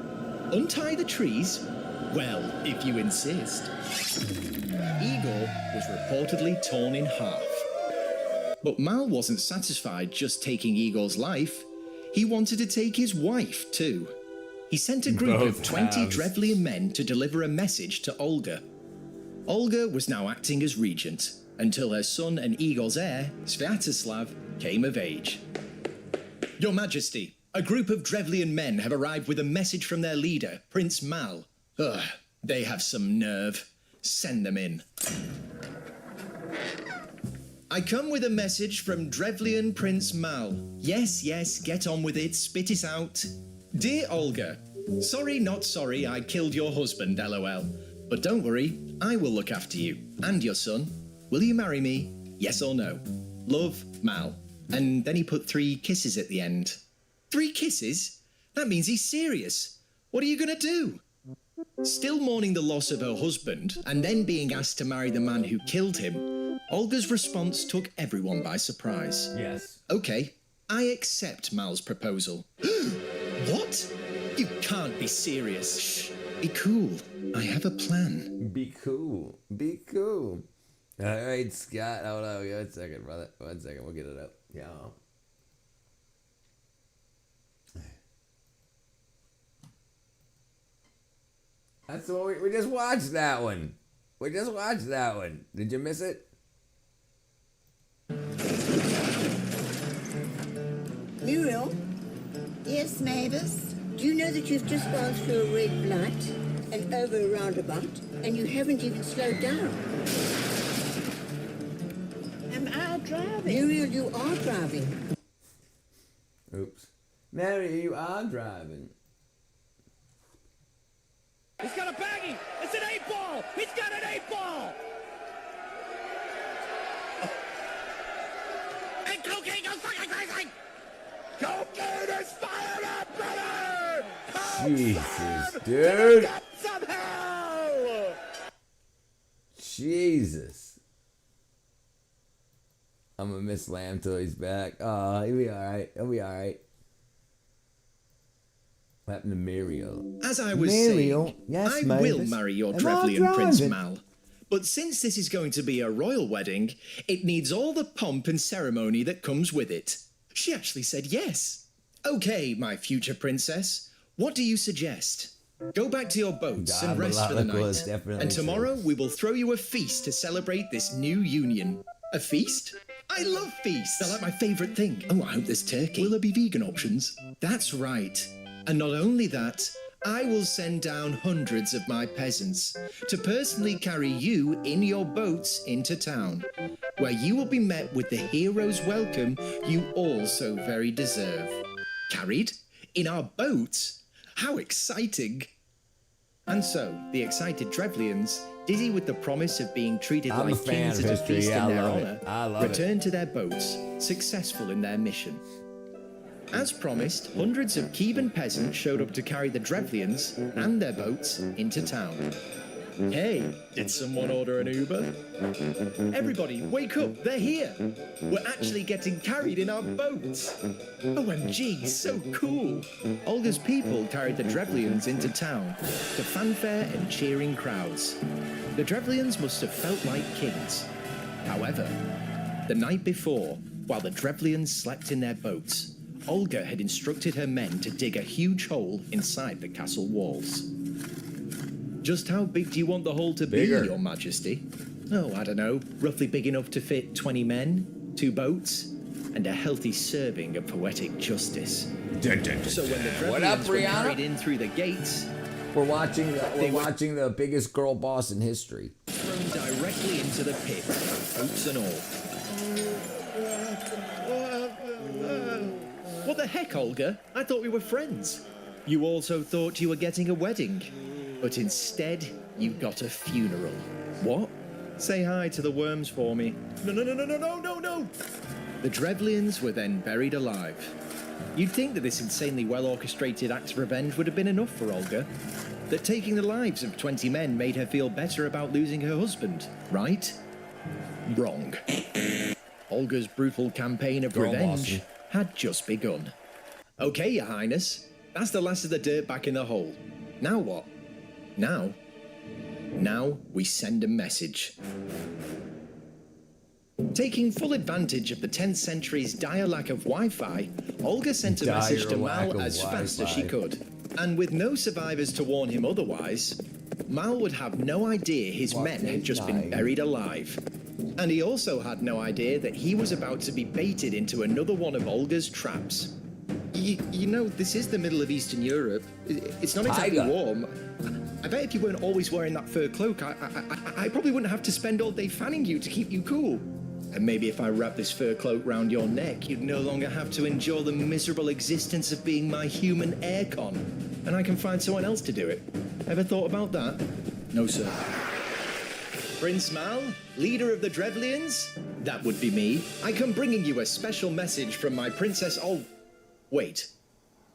Untie the trees? Well, if you insist. Igor was reportedly torn in half. But Mal wasn't satisfied just taking Igor's life. He wanted to take his wife, too. He sent a group of 20 Drevlian men to deliver a message to Olga. Olga was now acting as regent, until her son and Igor's heir, Sviatoslav, came of age. Your Majesty, a group of Drevlian men have arrived with a message from their leader, Prince Mal. Ugh, they have some nerve. Send them in. I come with a message from Drevlian Prince Mal. Yes, get on with it, spit it out. Dear Olga, sorry not sorry I killed your husband, LOL. But don't worry, I will look after you, and your son. Will you marry me? Yes or no? Love, Mal. And then he put 3 kisses at the end. 3 kisses? That means he's serious. What are you gonna do? Still mourning the loss of her husband, and then being asked to marry the man who killed him, Olga's response took everyone by surprise. Yes. Okay, I accept Mal's proposal. What? You can't be serious. Shh, be cool. I have a plan. Be cool. Be cool. All right, Scott. Hold on. 1 second, brother. 1 second. We'll get it up. Yeah. That's what we just watched that one. We just watched that one. Did you miss it? Muriel? Yes, Mavis? Do you know that you've just gone through a red light and over a roundabout, and you haven't even slowed down? Am I driving? Muriel, you are driving. Oops. Mary, you are driving. He's got a baggie! It's an 8-ball! He's got an 8-ball! Oh. And cocaine goes fucking crazy! Cocaine is fired up, brother! Jesus, dude! Somehow! Jesus. I'm gonna miss Lamb till he's back. Oh, he'll be alright. He'll be alright. What happened to Muriel? As I was saying, yes, I will marry your Drevlian Prince Mal. But since this is going to be a royal wedding, it needs all the pomp and ceremony that comes with it. She actually said yes. Okay, my future princess, what do you suggest? Go back to your boats and rest for the night. And tomorrow we will throw you a feast to celebrate this new union. A feast? I love feasts. They're like my favourite thing. Oh, I hope there's turkey. Will there be vegan options? That's right. And not only that, I will send down hundreds of my peasants to personally carry you in your boats into town, where you will be met with the hero's welcome you all so very deserve. Carried? In our boats? How exciting! And so, the excited Drevlians, dizzy with the promise of being treated like kings at a feast in their honour, returned to their boats, successful in their mission. As promised, hundreds of Kievan peasants showed up to carry the Drevlians and their boats into town. Hey, did someone order an Uber? Everybody, wake up, they're here. We're actually getting carried in our boats. OMG, so cool. Olga's people carried the Drevlians into town to fanfare and cheering crowds. The Drevlians must have felt like kings. However, the night before, while the Drevlians slept in their boats, Olga had instructed her men to dig a huge hole inside the castle walls. Just how big do you want the hole to be, Your Majesty? Oh, I don't know. Roughly big enough to fit 20 men, 2 boats, and a healthy serving of poetic justice. So when the Drevlians were carried in through the gates, we're watching the biggest girl boss in history. Thrown directly into the pit, boats and all. What the heck, Olga? I thought we were friends. You also thought you were getting a wedding, but instead you got a funeral. What? Say hi to the worms for me. No. The Drevlians were then buried alive. You'd think that this insanely well-orchestrated act of revenge would have been enough for Olga. That taking the lives of 20 men made her feel better about losing her husband, right? Wrong. Olga's brutal campaign of revenge had just begun. Okay, Your Highness, that's the last of the dirt back in the hole. Now what? Now we send a message. Taking full advantage of the 10th century's dire lack of Wi-Fi, Olga sent a message to Mal as fast as she could. And with no survivors to warn him otherwise, Mal would have no idea his men had just been buried alive. And he also had no idea that he was about to be baited into another one of Olga's traps. You know, this is the middle of Eastern Europe. It's not exactly warm. I bet if you weren't always wearing that fur cloak, I probably wouldn't have to spend all day fanning you to keep you cool. And maybe if I wrap this fur cloak round your neck, you'd no longer have to endure the miserable existence of being my human aircon. And I can find someone else to do it. Ever thought about that? No, sir. Prince Mal, leader of the Drevlians? That would be me. I come bringing you a special message from my Princess Wait,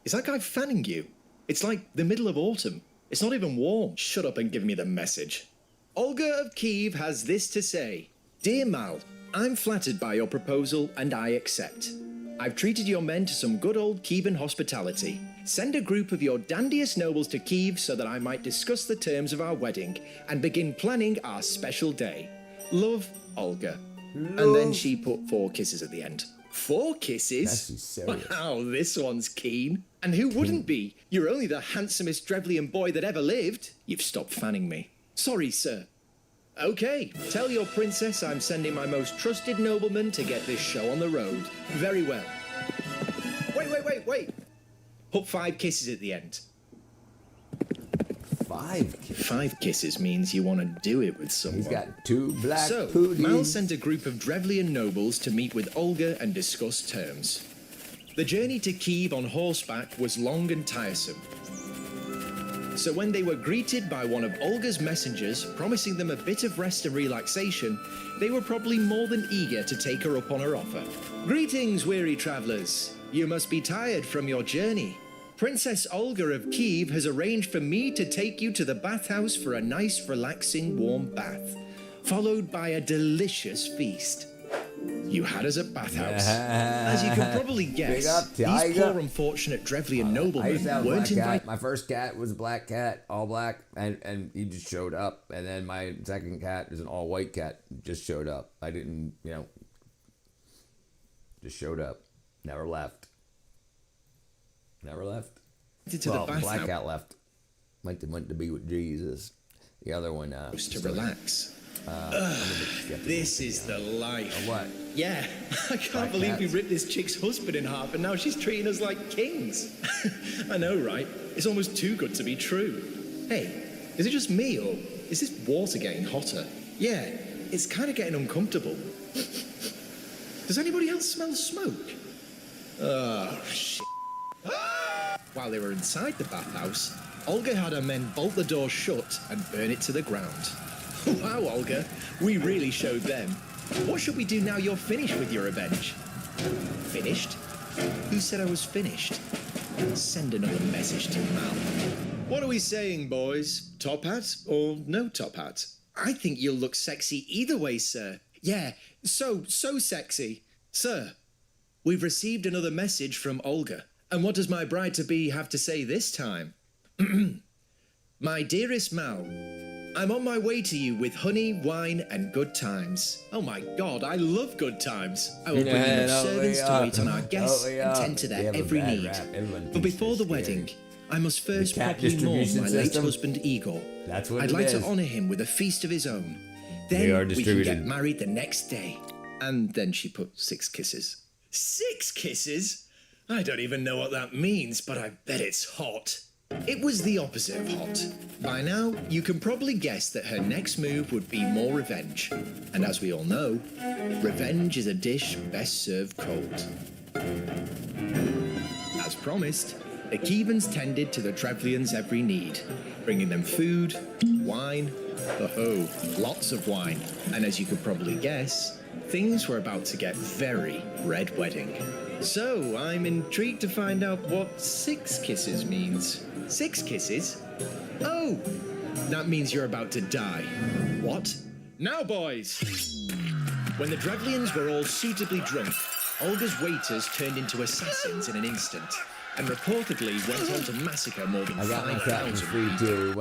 is that guy fanning you? It's like the middle of autumn. It's not even warm. Shut up and give me the message. Olga of Kiev has this to say. Dear Mal, I'm flattered by your proposal and I accept. I've treated your men to some good old Kievan hospitality. Send a group of your dandiest nobles to Kiev so that I might discuss the terms of our wedding and begin planning our special day. Love, Olga. And then she put 4 kisses at the end. 4 kisses? Wow, this one's keen. And who wouldn't be? You're only the handsomest Drevlian boy that ever lived. You've stopped fanning me. Sorry, sir. Okay, tell your princess I'm sending my most trusted nobleman to get this show on the road. Very well. Wait. Put 5 kisses at the end. 5 kisses? 5 kisses means you want to do it with someone. He's got 2 black So, pooties. Mal sent a group of Drevlian nobles to meet with Olga and discuss terms. The journey to Kiev on horseback was long and tiresome. So when they were greeted by one of Olga's messengers, promising them a bit of rest and relaxation, they were probably more than eager to take her up on her offer. Greetings, weary travelers. You must be tired from your journey. Princess Olga of Kiev has arranged for me to take you to the bathhouse for a nice, relaxing, warm bath, followed by a delicious feast. You had us at bathhouse. As you can probably guess, these poor unfortunate Drevlian noblemen weren't invited. My first cat was a black cat, all black, and he just showed up. And then my second cat is an all white cat, just showed up. I didn't, just showed up. Never left. To the bathhouse. Black cat left. Went to be with Jesus. The other one to relax. This is the life. What? Yeah, I can't believe we ripped this chick's husband in half and now she's treating us like kings. I know, right? It's almost too good to be true. Hey, is it just me or is this water getting hotter? Yeah, it's kind of getting uncomfortable. Does anybody else smell smoke? Oh, shit. While they were inside the bathhouse, Olga had her men bolt the door shut and burn it to the ground. Wow, Olga, we really showed them. What should we do now you're finished with your revenge? Finished? Who said I was finished? Send another message to Mal. What are we saying, boys? Top hat or no top hat? I think you'll look sexy either way, sir. Yeah, so sexy. Sir, we've received another message from Olga. And what does my bride-to-be have to say this time? My dearest Mal, I'm on my way to you with honey, wine, and good times. Oh my God, I love good times. I will bring enough servants to wait on our guests and tend to their every need. But before the wedding, I must first properly mourn my late husband Igor. That's what I'd like to honour him with a feast of his own. Then we can get married the next day. And then she put 6 kisses. 6 kisses? I don't even know what that means, but I bet it's hot. It was the opposite of hot. By now, you can probably guess that her next move would be more revenge. And as we all know, revenge is a dish best served cold. As promised, the Kivans tended to the Drevlians' every need, bringing them food, wine, lots of wine. And as you could probably guess, things were about to get very red wedding. So, I'm intrigued to find out what 6 kisses means. 6 kisses? Oh! That means you're about to die. What? Now, boys! When the Drevlians were all suitably drunk, Olga's waiters turned into assassins in an instant, and reportedly went on to massacre more than 5,000. I got my cat for free too.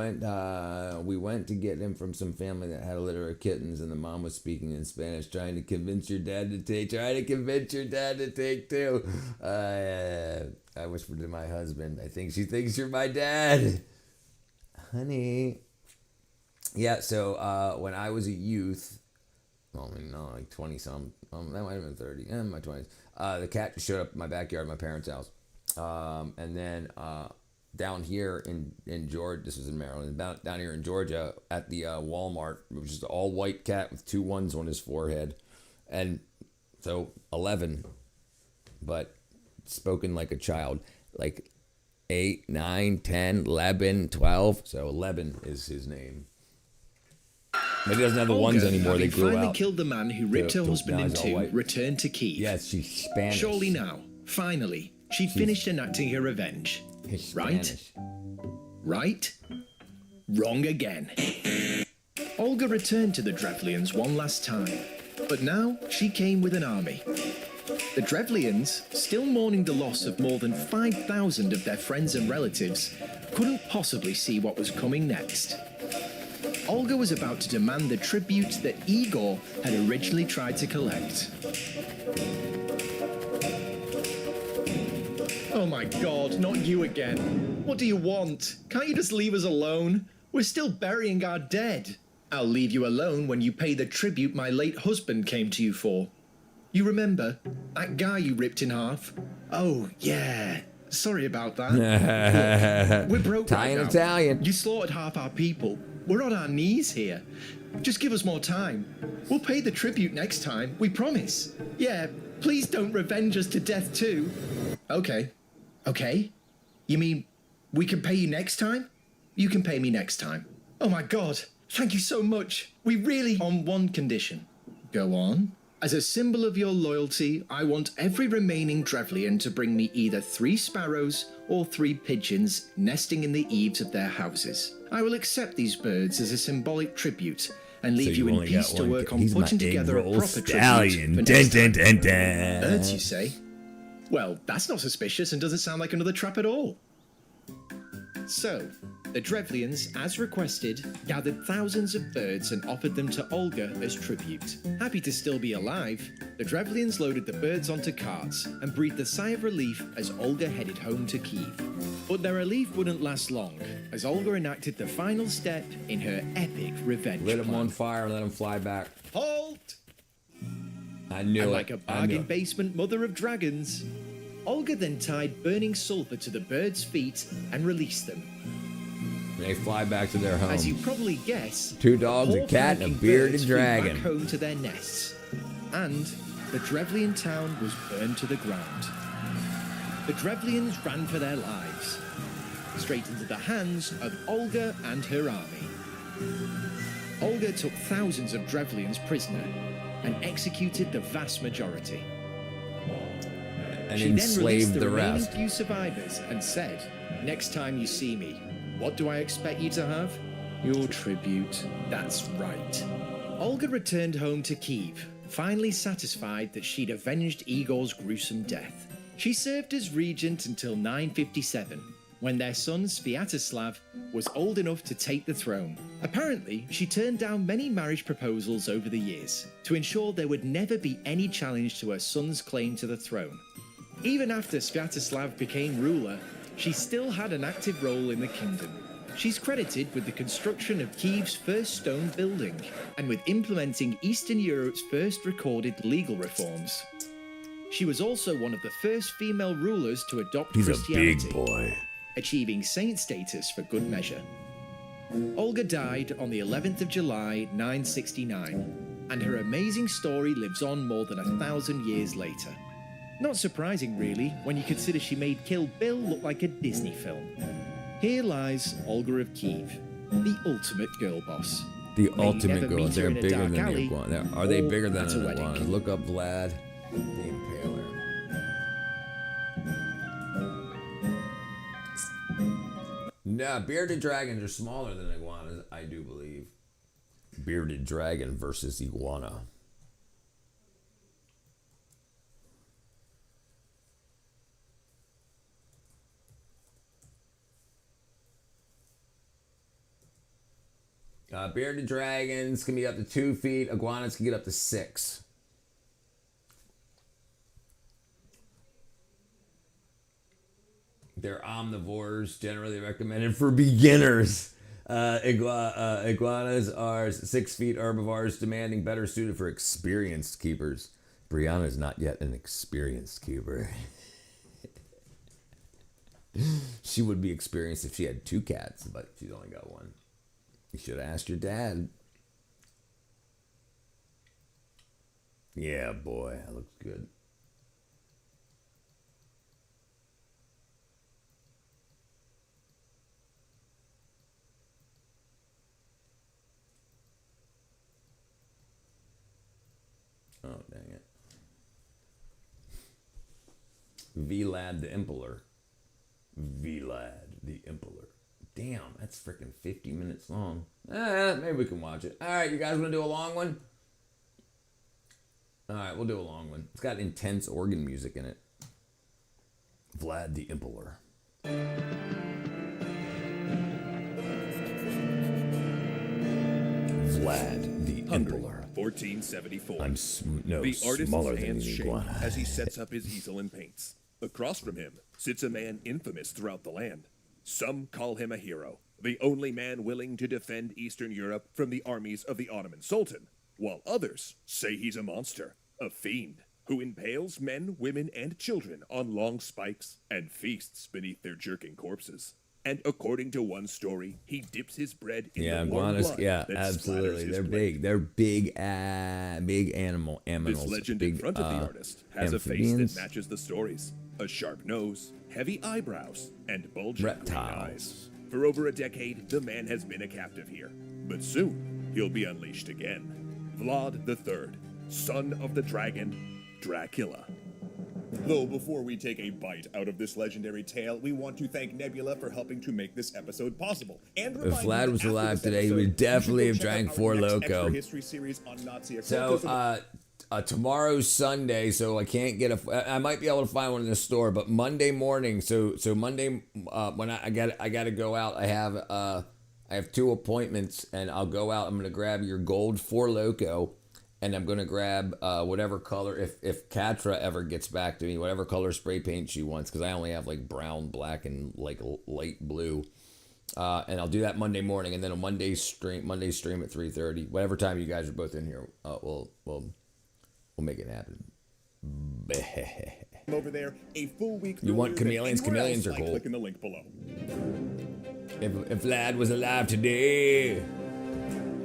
We went to get him from some family that had a litter of kittens, and the mom was speaking in Spanish, trying to convince your dad to take. Too. I whispered to my husband, I think she thinks you're my dad, honey. Yeah. So when I was a youth, like 20 some, that might have been 30, in my 20s. The cat showed up in my backyard at my parents' house. And then down here in Georgia, this was in Maryland, down here in Georgia at the Walmart, it was just an all white cat with 2 1s on his forehead. And so 11, but spoken like a child, like 8, 9, 10, 11, 12. So 11 is his name. But he doesn't have the Olga, 1s anymore. They grew finally out. Killed the man who ripped her husband in 2, returned to Kiev. Yes, she's Spanish. Surely now, finally, she'd finished enacting her revenge. Right? Right? Wrong again. Olga returned to the Drevlians one last time, but now she came with an army. The Drevlians, still mourning the loss of more than 5,000 of their friends and relatives, couldn't possibly see what was coming next. Olga was about to demand the tribute that Igor had originally tried to collect. Oh my God, not you again. What do you want? Can't you just leave us alone? We're still burying our dead. I'll leave you alone when you pay the tribute my late husband came to you for. You remember? That guy you ripped in half? Oh, yeah. Sorry about that. Look, we're broke right now. Italian. You slaughtered half our people. We're on our knees here. Just give us more time. We'll pay the tribute next time, we promise. Yeah, please don't revenge us to death too. Okay. Okay? You mean we can pay you next time? You can pay me next time. Oh my God, thank you so much. We really... On one condition. Go on. As a symbol of your loyalty, I want every remaining Drevlian to bring me either 3 sparrows or 3 pigeons nesting in the eaves of their houses. I will accept these birds as a symbolic tribute and leave you in peace to work on putting together a proper tribute. Birds, you say? Well, that's not suspicious and doesn't sound like another trap at all. So, the Drevlians, as requested, gathered thousands of birds and offered them to Olga as tribute. Happy to still be alive, the Drevlians loaded the birds onto carts and breathed a sigh of relief as Olga headed home to Kiev. But their relief wouldn't last long, as Olga enacted the final step in her epic revenge Lit them on fire and let them fly back. Halt! I knew and it. Like a bargain basement mother of dragons, Olga then tied burning sulfur to the birds' feet and released them. They fly back to their home. As you probably guess, 2 dogs, a cat, and a bearded dragon. Back home to their nests, and the Drevlian town was burned to the ground. The Drevlians ran for their lives, straight into the hands of Olga and her army. Olga took thousands of Drevlians prisoner and executed the vast majority. And she then released enslaved the the remaining rest. few survivors and said, "Next time you see me, what do I expect you to have? Your tribute. That's right. Olga returned home to Kiev, finally satisfied that she'd avenged Igor's gruesome death. She served as regent until 957, when their son Sviatoslav was old enough to take the throne. Apparently, she turned down many marriage proposals over the years to ensure there would never be any challenge to her son's claim to the throne. Even after Sviatoslav became ruler, she still had an active role in the kingdom. She's credited with the construction of Kiev's first stone building and with implementing Eastern Europe's first recorded legal reforms. She was also one of the first female rulers to adopt Christianity. He's a big boy. Achieving saint status for good measure. Olga died on the 11th of July, 969, and her amazing story lives on more than 1,000 years later. Not surprising, really, when you consider she made Kill Bill look like a Disney film. Here lies Olga of Kiev, the ultimate girl boss. The May you ultimate never girls. meet her They're in a bigger dark than the alley, iguana. Are they or bigger than at a an wedding. iguana? Look up Vlad the Impaler. Nah, bearded dragons are smaller than iguanas, I do believe. Bearded dragon versus iguana. Bearded dragons can be up to 2 feet. Iguanas can get up to 6. They're omnivores, generally recommended for beginners. Iguanas are 6 feet herbivores, demanding better suited for experienced keepers. Brianna is not yet an experienced keeper. She would be experienced if she had 2 cats, but she's only got 1. You should have asked your dad. Yeah, boy, that looks good. Oh, dang it. Vlad the Impaler. Vlad the Impaler. Damn, that's freaking 50 minutes long. Maybe we can watch it. All right, you guys want to do a long one? All right, we'll do a long one. It's got intense organ music in it. Vlad the Impaler. Vlad the Impaler. 1474. I'm the artist's smaller than hands the shake iguana. as he sets up his easel and paints. Across from him sits a man infamous throughout the land. Some call him a hero, the only man willing to defend Eastern Europe from the armies of the Ottoman Sultan, while others say he's a monster, a fiend, who impales men, women, and children on long spikes and feasts beneath their jerking corpses. And according to one story, he dips his bread in the warm iguanas. blood Yeah, that absolutely. splatters his They're blade. big. They're big, big animals. This legend in front of the artist has a face amphibians. that matches the stories. A sharp nose, heavy eyebrows, and bulging green eyes. For over a decade, the man has been a captive here. But soon, he'll be unleashed again. Vlad III, son of the dragon, Dracula. Though before we take a bite out of this legendary tale, we want to thank Nebula for helping to make this episode possible. And If Vlad was alive today, he would definitely have drank Four Loko. history series on Nazi So, tomorrow's Sunday, so I can't get I might be able to find one in the store, but Monday morning. So Monday, when I gotta go out. I have 2 appointments, and I'll go out. I'm gonna grab your gold Four Loko, and I'm gonna grab whatever color, if Katra ever gets back to me, whatever color spray paint she wants, because I only have like brown, black, and like light blue. And I'll do that Monday morning, and then a Monday stream at 3:30, whatever time you guys are both in here. We'll make it happen. over there a full week. You want earlier than chameleons? anywhere Chameleons else are by cool. Clicking the link below. If Vlad was alive today,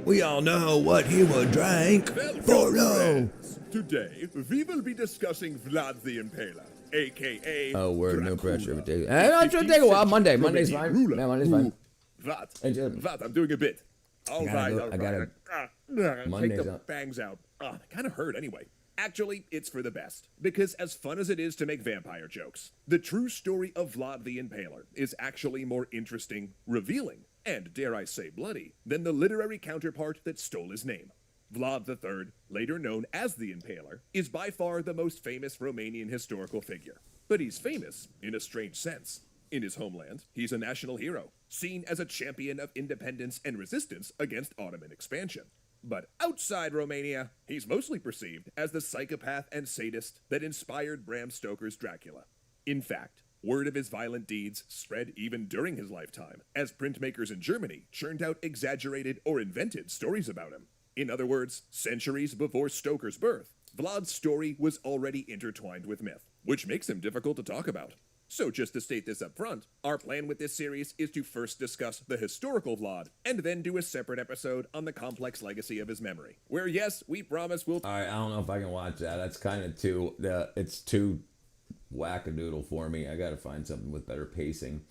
we all know what he would drink. For no. Today we will be discussing Vlad the Impaler, aka. Oh, word, no pressure. It should take a while. Monday's fine. Yeah, Monday's fine. Vlad, I'm doing a bit. All right. I gotta. Take Monday's the up. bangs out. They kind of hurt anyway. Actually, it's for the best, because as fun as it is to make vampire jokes, the true story of Vlad the Impaler is actually more interesting, revealing, and dare I say bloody, than the literary counterpart that stole his name. Vlad III, later known as the Impaler, is by far the most famous Romanian historical figure. But he's famous in a strange sense. In his homeland, he's a national hero, seen as a champion of independence and resistance against Ottoman expansion. But outside Romania, he's mostly perceived as the psychopath and sadist that inspired Bram Stoker's Dracula. In fact, word of his violent deeds spread even during his lifetime, as printmakers in Germany churned out exaggerated or invented stories about him. In other words, centuries before Stoker's birth, Vlad's story was already intertwined with myth, which makes him difficult to talk about. So just to state this up front, our plan with this series is to first discuss the historical Vlad, and then do a separate episode on the complex legacy of his memory, where yes, we promise we'll... Alright, I don't know if I can watch that. That's kind of too... it's too wackadoodle for me. I gotta find something with better pacing.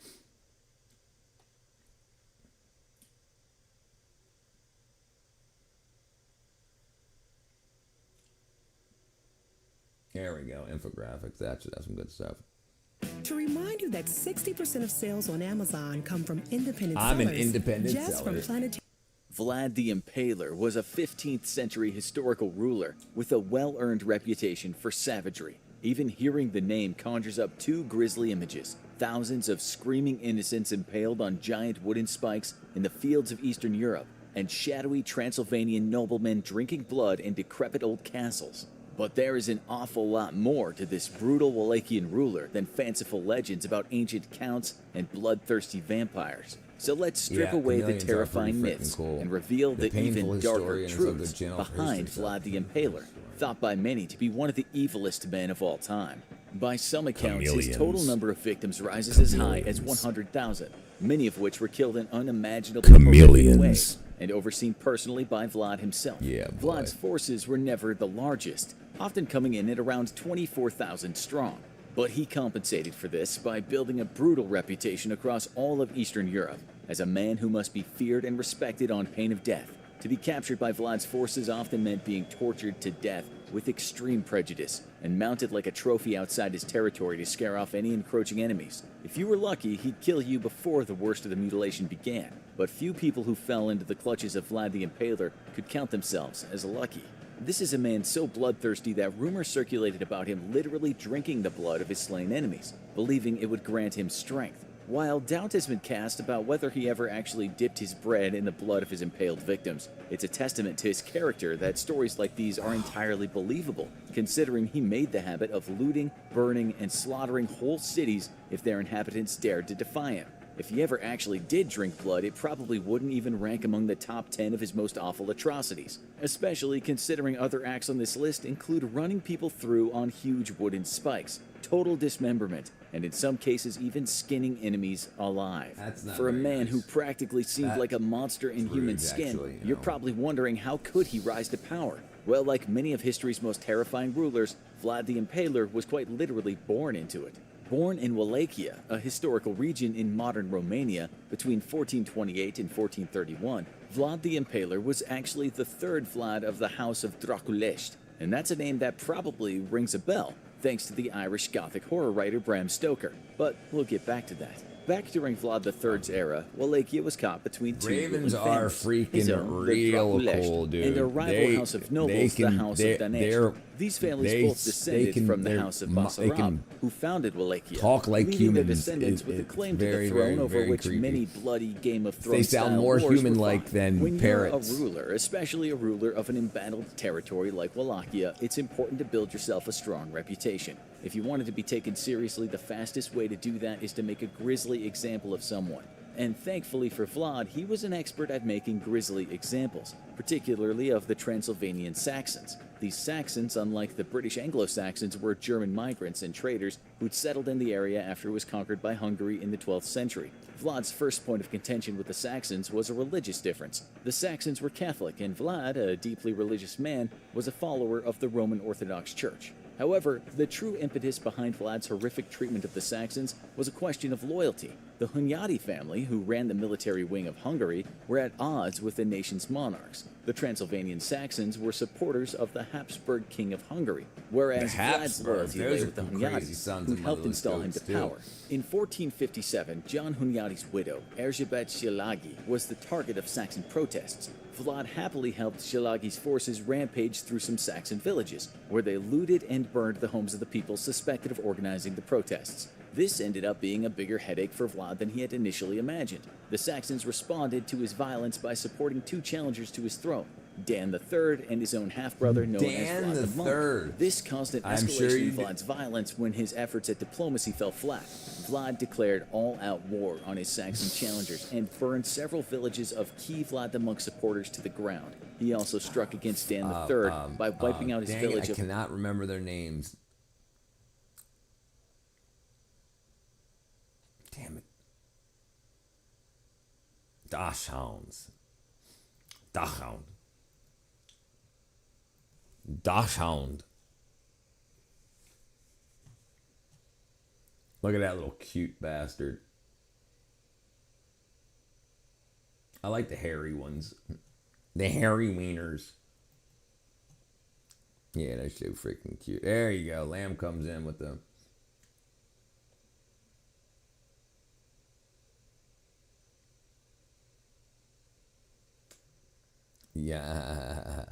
There we go. Infographics. That's some good stuff. To remind you that 60% of sales on Amazon come from independent I'm sellers. an independent just seller. From Planetary. Vlad the Impaler was a 15th century historical ruler with a well-earned reputation for savagery. Even hearing the name conjures up two grisly images: thousands of screaming innocents impaled on giant wooden spikes in the fields of Eastern Europe, and shadowy Transylvanian noblemen drinking blood in decrepit old castles. But there is an awful lot more to this brutal Wallachian ruler than fanciful legends about ancient counts and bloodthirsty vampires. So let's strip away the terrifying myths and reveal the even darker truths behind Vlad the Impaler, thought by many to be one of the evilest men of all time. By some accounts, his total number of victims rises as high as 100,000, many of which were killed in unimaginable horrific ways, and overseen personally by Vlad himself. Vlad's forces were never the largest, often coming in at around 24,000 strong. But he compensated for this by building a brutal reputation across all of Eastern Europe as a man who must be feared and respected on pain of death. To be captured by Vlad's forces often meant being tortured to death with extreme prejudice and mounted like a trophy outside his territory to scare off any encroaching enemies. If you were lucky, he'd kill you before the worst of the mutilation began. But few people who fell into the clutches of Vlad the Impaler could count themselves as lucky. This is a man so bloodthirsty that rumors circulated about him literally drinking the blood of his slain enemies, believing it would grant him strength. While doubt has been cast about whether he ever actually dipped his bread in the blood of his impaled victims, it's a testament to his character that stories like these are entirely believable, considering he made the habit of looting, burning, and slaughtering whole cities if their inhabitants dared to defy him. If he ever actually did drink blood, it probably wouldn't even rank among the top 10 of his most awful atrocities, especially considering other acts on this list include running people through on huge wooden spikes, total dismemberment, and in some cases even skinning enemies alive. For a man who practically seemed like a monster in human skin, you're probably wondering how could he rise to power? Well, like many of history's most terrifying rulers, Vlad the Impaler was quite literally born into it. Born in Wallachia, a historical region in modern Romania, between 1428 and 1431, Vlad the Impaler was actually the third Vlad of the House of Draculești, and that's a name that probably rings a bell, thanks to the Irish Gothic horror writer Bram Stoker. But we'll get back to that. Back during Vlad III's era, Wallachia was caught between two Ravens ruling are families, freaking his own, the real Draculești, cool, dude. and a rival house of nobles, the House of Danești. These families both descended from the House of Basarab, who founded Wallachia, talk like leaving their humans. descendants with a claim to the throne over which many bloody Game of Thrones They sound style more wars human-like were fought. than When parrots. you're a ruler, especially a ruler of an embattled territory like Wallachia, it's important to build yourself a strong reputation. If you wanted to be taken seriously, the fastest way to do that is to make a grisly example of someone. And thankfully for Vlad, he was an expert at making grisly examples, particularly of the Transylvanian Saxons. These Saxons, unlike the British Anglo-Saxons, were German migrants and traders who'd settled in the area after it was conquered by Hungary in the 12th century. Vlad's first point of contention with the Saxons was a religious difference. The Saxons were Catholic, and Vlad, a deeply religious man, was a follower of the Roman Orthodox Church. However, the true impetus behind Vlad's horrific treatment of the Saxons was a question of loyalty. The Hunyadi family, who ran the military wing of Hungary, were at odds with the nation's monarchs. The Transylvanian Saxons were supporters of the Habsburg King of Hungary, whereas Vlad's loyalty lay with the Hunyadis, who helped install him to power. In 1457, John Hunyadi's widow, Erzsébet Szilágyi, was the target of Saxon protests. Vlad happily helped Szilágyi's forces rampage through some Saxon villages, where they looted and burned the homes of the people suspected of organizing the protests. This ended up being a bigger headache for Vlad than he had initially imagined. The Saxons responded to his violence by supporting two challengers to his throne, Dan III and his own half-brother known as Vlad the Monk. This caused an escalation in Vlad's violence when his efforts at diplomacy fell flat. Vlad declared all-out war on his Saxon challengers and burned several villages of key Vlad the Monk supporters to the ground. He also struck against Dan III by wiping out his village I cannot remember their names. Damn it. Dachshunds. Dachshund. Dachshund. Look at that little cute bastard. I like the hairy ones. The hairy wieners. Yeah, they're so freaking cute. There you go. Lamb comes in with them. Yeah.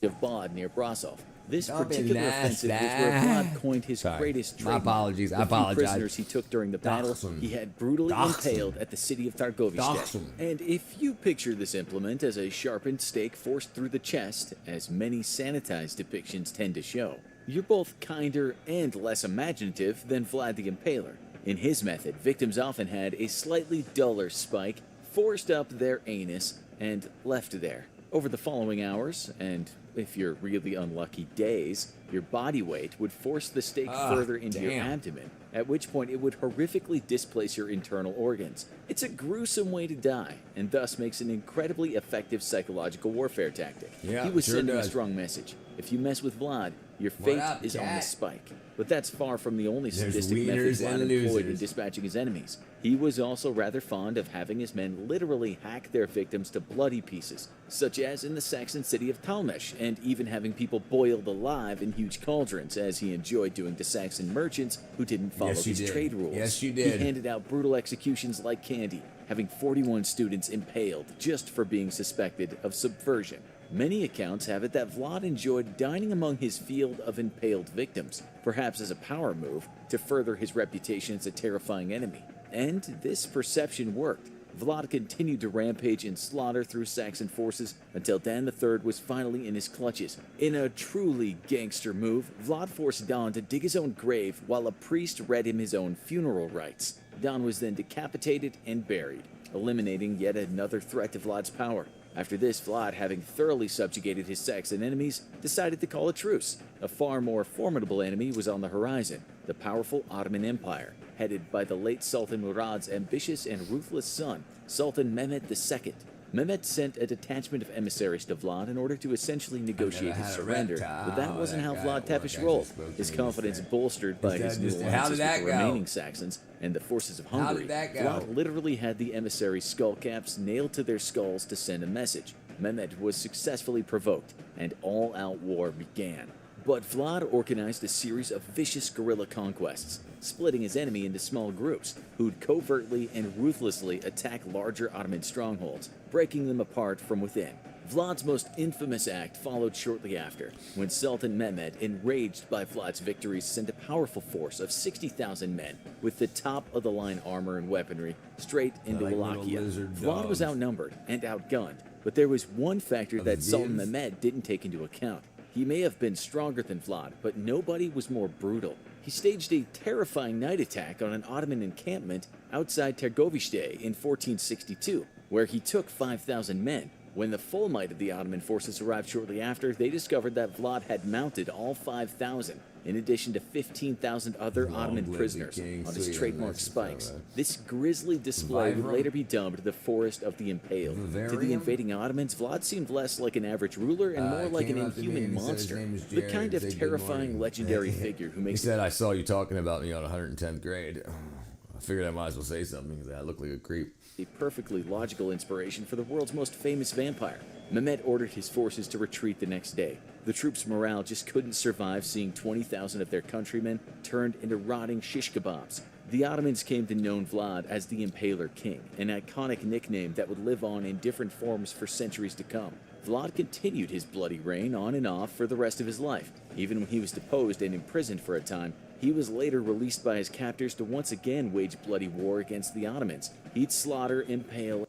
Of Bod near Brasov. This particular offensive was where Vlad coined his greatest trademark. My apologies. I The few apologize. prisoners he took during the battle, he had brutally impaled at the city of Targoviste. And if you picture this implement as a sharpened stake forced through the chest, as many sanitized depictions tend to show, you're both kinder and less imaginative than Vlad the Impaler. In his method, victims often had a slightly duller spike forced up their anus and left there. Over the following hours, and if you're really unlucky, days, your body weight would force the stake further into your abdomen, at which point it would horrifically displace your internal organs. It's a gruesome way to die, and thus makes an incredibly effective psychological warfare tactic. Yeah, he was sure sending does. a strong message. If you mess with Vlad, your fate up, is on the cat? spike. But that's far from the only There's sadistic method wieners Vlad and employed in losers. dispatching his enemies. He was also rather fond of having his men literally hack their victims to bloody pieces, such as in the Saxon city of Talmesh, and even having people boiled alive in huge cauldrons, as he enjoyed doing to Saxon merchants who didn't follow Yes, you his did. trade rules. Yes, you did. He handed out brutal executions like candy, having 41 students impaled just for being suspected of subversion. Many accounts have it that Vlad enjoyed dining among his field of impaled victims, perhaps as a power move to further his reputation as a terrifying enemy. And this perception worked. Vlad continued to rampage and slaughter through Saxon forces until Dan III was finally in his clutches. In a truly gangster move, Vlad forced Don to dig his own grave while a priest read him his own funeral rites. Don was then decapitated and buried, eliminating yet another threat to Vlad's power. After this, Vlad, having thoroughly subjugated his Saxon enemies, decided to call a truce. A far more formidable enemy was on the horizon, the powerful Ottoman Empire, headed by the late Sultan Murad's ambitious and ruthless son, Sultan Mehmed II. Mehmed sent a detachment of emissaries to Vlad in order to essentially negotiate his surrender, but that wasn't how Vlad Tepes rolled. His confidence bolstered by his new alliances with the remaining Saxons and the forces of Hungary. Vlad literally had the emissaries' skull caps nailed to their skulls to send a message. Mehmed was successfully provoked, and all-out war began. But Vlad organized a series of vicious guerrilla conquests, splitting his enemy into small groups, who'd covertly and ruthlessly attack larger Ottoman strongholds, breaking them apart from within. Vlad's most infamous act followed shortly after, when Sultan Mehmed, enraged by Vlad's victories, sent a powerful force of 60,000 men, with the top-of-the-line armor and weaponry, straight into Wallachia. Vlad was outnumbered and outgunned, but there was one factor that Sultan Mehmed didn't take into account. He may have been stronger than Vlad, but nobody was more brutal. He staged a terrifying night attack on an Ottoman encampment outside Targoviste in 1462, where he took 5,000 men. When the full might of the Ottoman forces arrived shortly after, they discovered that Vlad had mounted all 5,000. in addition to 15,000 other Ottoman prisoners on his trademark spikes. This grisly display would later be dubbed the Forest of the Impaled. To the invading Ottomans, Vlad seemed less like an average ruler and more like an inhuman monster, the kind of terrifying legendary figure who makes... He said, I saw you talking about me on 110th grade. I figured I might as well say something because I look like a creep. A perfectly logical inspiration for the world's most famous vampire. Mehmed ordered his forces to retreat the next day. The troops' morale just couldn't survive seeing 20,000 of their countrymen turned into rotting shish kebabs. The Ottomans came to know Vlad as the Impaler King, an iconic nickname that would live on in different forms for centuries to come. Vlad continued his bloody reign on and off for the rest of his life. Even when he was deposed and imprisoned for a time, he was later released by his captors to once again wage bloody war against the Ottomans. He'd slaughter, impale,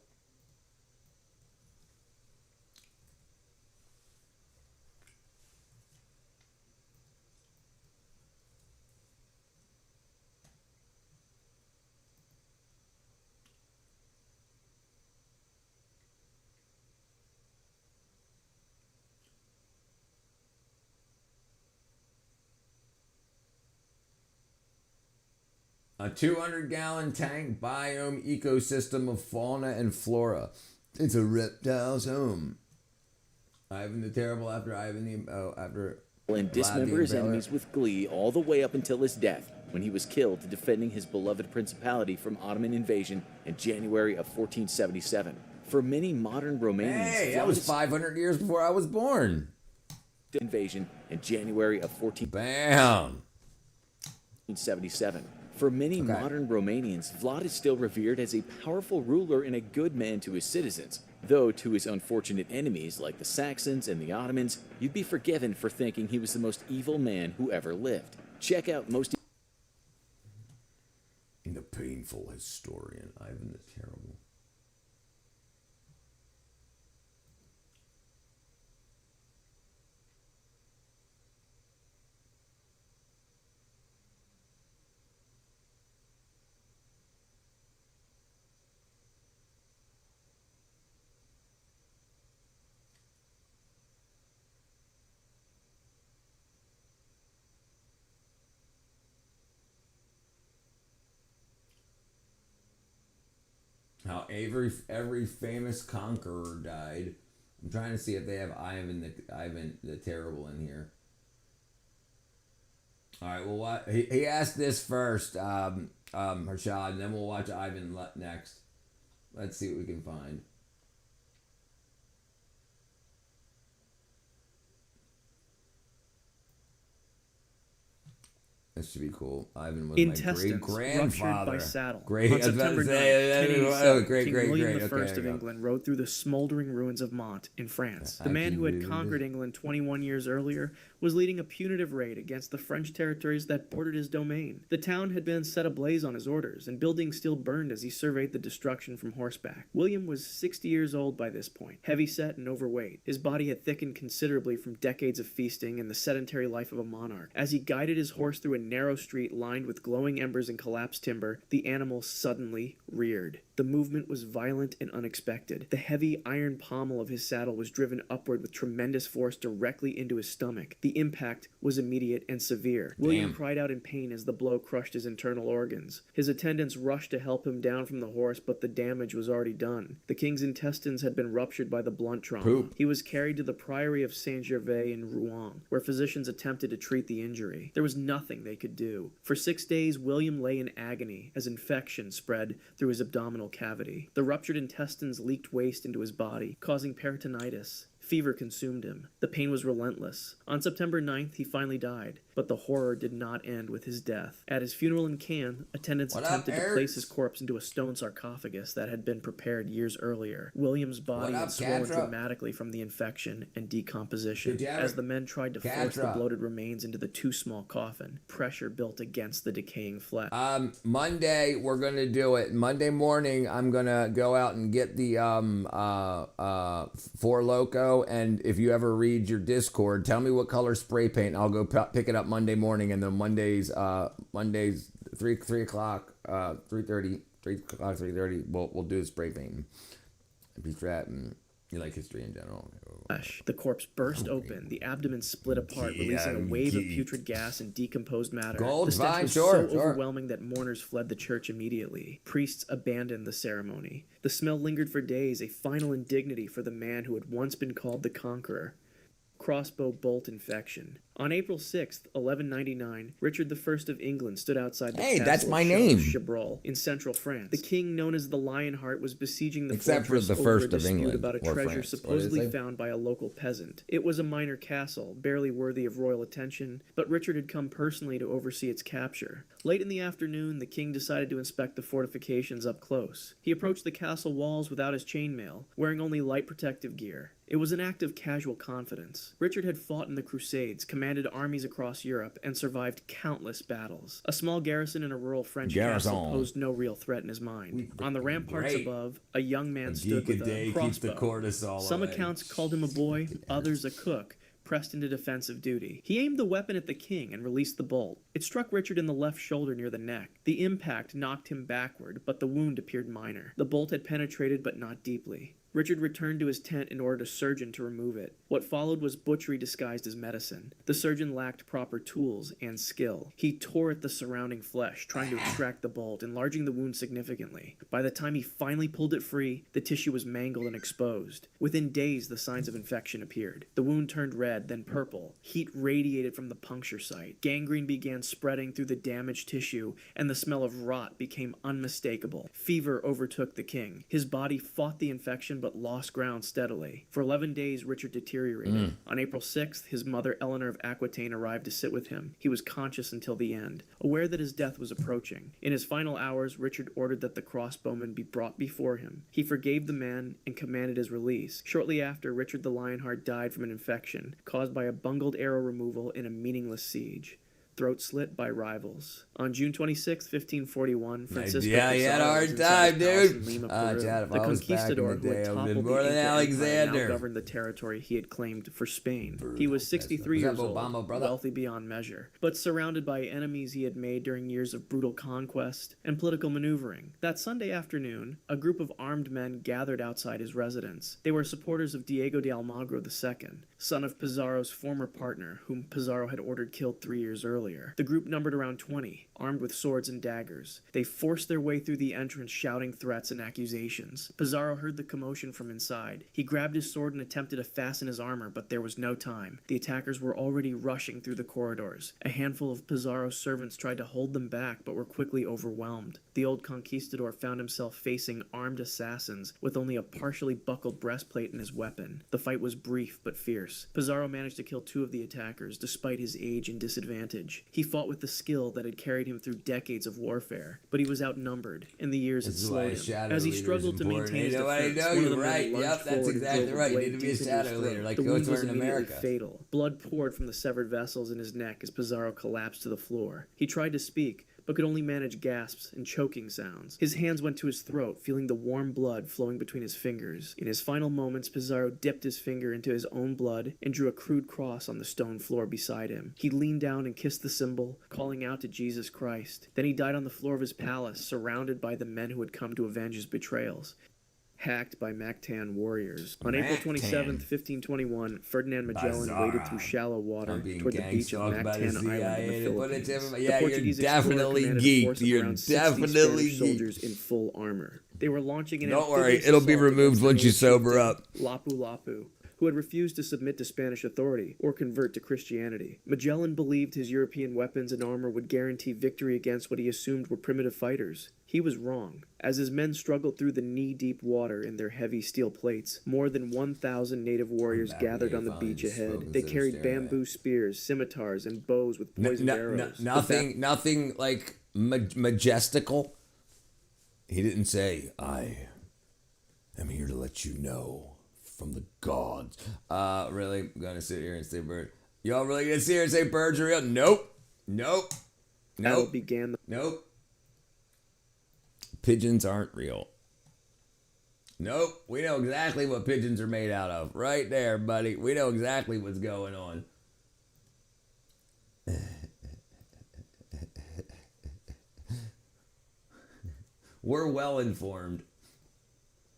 a 200-gallon tank biome ecosystem of fauna and flora. It's a reptile's home. Ivan the Terrible after Ivan the... after... and dismember his enemies with glee all the way up until his death, when he was killed defending his beloved principality from Ottoman invasion in January of 1477. For many modern Romanians... Hey, that was 500 years before I was born. Invasion in January of 1477. For many modern Romanians, Vlad is still revered as a powerful ruler and a good man to his citizens. Though to his unfortunate enemies, like the Saxons and the Ottomans, you'd be forgiven for thinking he was the most evil man who ever lived. Check out most... The painful historian, Ivan the Terrible. How every famous conqueror died. I'm trying to see if they have Ivan the Terrible in here. All right, well, what he asked this first, Harshad, and then we'll watch Ivan next. Let's see what we can find. This should be cool. Ivan was my great-grandfather. By saddle. Great. On September 9th, King William I Okay, of England rode through the smoldering ruins of Mantes in France. The man who had conquered England 21 years earlier was leading a punitive raid against the French territories that bordered his domain. The town had been set ablaze on his orders, and buildings still burned as he surveyed the destruction from horseback. William was 60 years old by this point, heavy-set and overweight. His body had thickened considerably from decades of feasting and the sedentary life of a monarch. As he guided his horse through a narrow street lined with glowing embers and collapsed timber, the animal suddenly reared. The movement was violent and unexpected. The heavy iron pommel of his saddle was driven upward with tremendous force directly into his stomach. The impact was immediate and severe. William cried out in pain as the blow crushed his internal organs. His attendants rushed to help him down from the horse, but the damage was already done. The king's intestines had been ruptured by the blunt trauma. He was carried to the priory of Saint-Gervais in Rouen, where physicians attempted to treat the injury. There was nothing they could do. For 6 days, William lay in agony as infection spread through his abdominal cavity. The ruptured intestines leaked waste into his body, causing peritonitis. Fever consumed him. The pain was relentless. On September 9th, he finally died, but the horror did not end with his death. At his funeral in Cannes, attendants attempted to place his corpse into a stone sarcophagus that had been prepared years earlier. William's body had swollen dramatically from the infection and decomposition. As the men tried to force the bloated remains into the too small coffin, pressure built against the decaying flesh. Monday, we're going to do it. Monday morning, I'm going to go out and get the Four Loko. And if you ever read your Discord, tell me what color spray paint. I'll go pick it up Monday morning, and then Mondays 3 o'clock, 3:30. We'll do the spray paint. Be fat, and you like history in general. The corpse burst open, the abdomen split apart, releasing a wave of putrid gas and decomposed matter. The stench was so overwhelming that mourners fled the church immediately. Priests abandoned the ceremony. The smell lingered for days, a final indignity for the man who had once been called the Conqueror. Crossbow bolt infection. On April 6th, 1199, Richard I of England stood outside the castle that's my of name. Chabrol in central France. The king, known as the Lionheart, was besieging the Except for fortress the over first a of dispute England, about a or treasure France. What did it supposedly say? found by a local peasant. It was a minor castle, barely worthy of royal attention, but Richard had come personally to oversee its capture. Late in the afternoon, the king decided to inspect the fortifications up close. He approached the castle walls without his chainmail, wearing only light protective gear. It was an act of casual confidence. Richard had fought in the Crusades, commanded armies across Europe, and survived countless battles. A small garrison in a rural French castle posed no real threat in his mind. On the ramparts above, a young man stood with a crossbow. Some accounts called him a boy, others a cook, pressed into defensive duty. He aimed the weapon at the king and released the bolt. It struck Richard in the left shoulder near the neck. The impact knocked him backward, but the wound appeared minor. The bolt had penetrated, but not deeply. Richard returned to his tent and ordered a surgeon to remove it. What followed was butchery disguised as medicine. The surgeon lacked proper tools and skill. He tore at the surrounding flesh, trying to extract the bolt, enlarging the wound significantly. By the time he finally pulled it free, the tissue was mangled and exposed. Within days, the signs of infection appeared. The wound turned red, then purple. Heat radiated from the puncture site. Gangrene began spreading through the damaged tissue, and the smell of rot became unmistakable. Fever overtook the king. His body fought the infection but lost ground steadily. For 11 days, Richard deteriorated. On April 6th, his mother Eleanor of Aquitaine arrived to sit with him. He was conscious until the end, aware that his death was approaching. In his final hours, Richard ordered that the crossbowman be brought before him. He forgave the man and commanded his release. Shortly after, Richard the Lionheart died from an infection caused by a bungled arrow removal in a meaningless siege. Throat slit by rivals. On June 26, 1541, Francisco Yeah, he had a hard time, dude. Chad, if the I was back in conquistador the who day, had I would've toppled been the more than Inca Empire Alexander. now governed the territory he had claimed for Spain. He was 63 years old, Obama, brother? wealthy beyond measure, but surrounded by enemies he had made during years of brutal conquest and political maneuvering. That Sunday afternoon, a group of armed men gathered outside his residence. They were supporters of Diego de Almagro II, son of Pizarro's former partner, whom Pizarro had ordered killed 3 years earlier. The group numbered around 20, armed with swords and daggers. They forced their way through the entrance, shouting threats and accusations. Pizarro heard the commotion from inside. He grabbed his sword and attempted to fasten his armor, but there was no time. The attackers were already rushing through the corridors. A handful of Pizarro's servants tried to hold them back, but were quickly overwhelmed. The old conquistador found himself facing armed assassins with only a partially buckled breastplate in his weapon. The fight was brief but fierce. Pizarro managed to kill 2 of the attackers, despite his age and disadvantage. He fought with the skill that had carried him through decades of warfare, but he was outnumbered, and the years had slowed him. As he struggled to maintain his defense, one of the men lunged forward and drove a blade deep into his throat. The wound was immediately fatal. Blood poured from the severed vessels in his neck as Pizarro collapsed to the floor. He tried to speak, but could only manage gasps and choking sounds. His hands went to his throat, feeling the warm blood flowing between his fingers. In his final moments, Pizarro dipped his finger into his own blood and drew a crude cross on the stone floor beside him. He leaned down and kissed the symbol, calling out to Jesus Christ. Then he died on the floor of his palace, surrounded by the men who had come to avenge his betrayals. Hacked by Mactan warriors. On April 27th, 1521, Ferdinand Magellan waded through shallow water toward the beach of Mactan Island in the Philippines. Yeah, The Portuguese you're definitely explorer commanded a geeked. force of You're around 60 definitely Spanish geeked. soldiers in full armor. They were launching an Don't worry, amphibious it'll be assault removed against the once you native sober chieftain, up. Lapu-Lapu, who had refused to submit to Spanish authority or convert to Christianity. Magellan believed his European weapons and armor would guarantee victory against what he assumed were primitive fighters. He was wrong. As his men struggled through the knee-deep water in their heavy steel plates, more than 1,000 native warriors gathered on the beach ahead. They carried bamboo spears, scimitars, and bows with poisoned arrows. Nothing like majestical. He didn't say, "I am here to let you know from the gods." Really? I'm gonna sit here and say bird? Y'all really gonna sit here and say birds are real? Nope. Nope. Battle Nope. began. Nope. Pigeons aren't real. Nope. We know exactly what pigeons are made out of. Right there, buddy. We know exactly what's going on. We're well informed.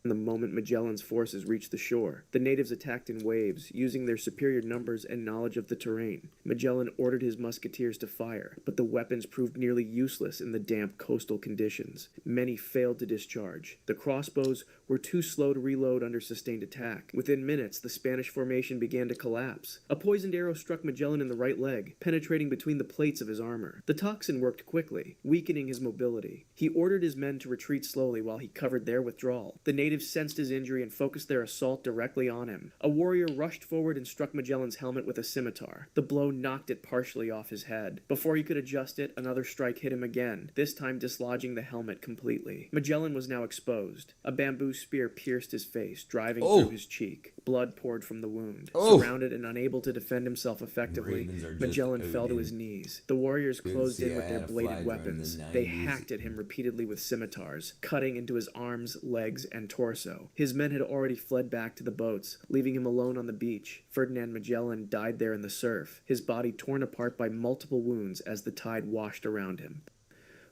the moment Magellan's forces reached the shore. The natives attacked in waves, using their superior numbers and knowledge of the terrain. Magellan ordered his musketeers to fire, but the weapons proved nearly useless in the damp coastal conditions. Many failed to discharge. The crossbows were too slow to reload under sustained attack. Within minutes, the Spanish formation began to collapse. A poisoned arrow struck Magellan in the right leg, penetrating between the plates of his armor. The toxin worked quickly, weakening his mobility. He ordered his men to retreat slowly while he covered their withdrawal. The natives sensed his injury and focused their assault directly on him. A warrior rushed forward and struck Magellan's helmet with a scimitar. The blow knocked it partially off his head. Before he could adjust it, another strike hit him again, this time dislodging the helmet completely. Magellan was now exposed. A bamboo spear pierced his face, driving through his cheek. Blood poured from the wound. Surrounded and unable to defend himself effectively, Magellan fell to his knees. The warriors closed in with their bladed weapons. They hacked at him repeatedly with scimitars, cutting into his arms, legs, and torso. His men had already fled back to the boats, leaving him alone on the beach. Ferdinand Magellan died there in the surf, his body torn apart by multiple wounds as the tide washed around him.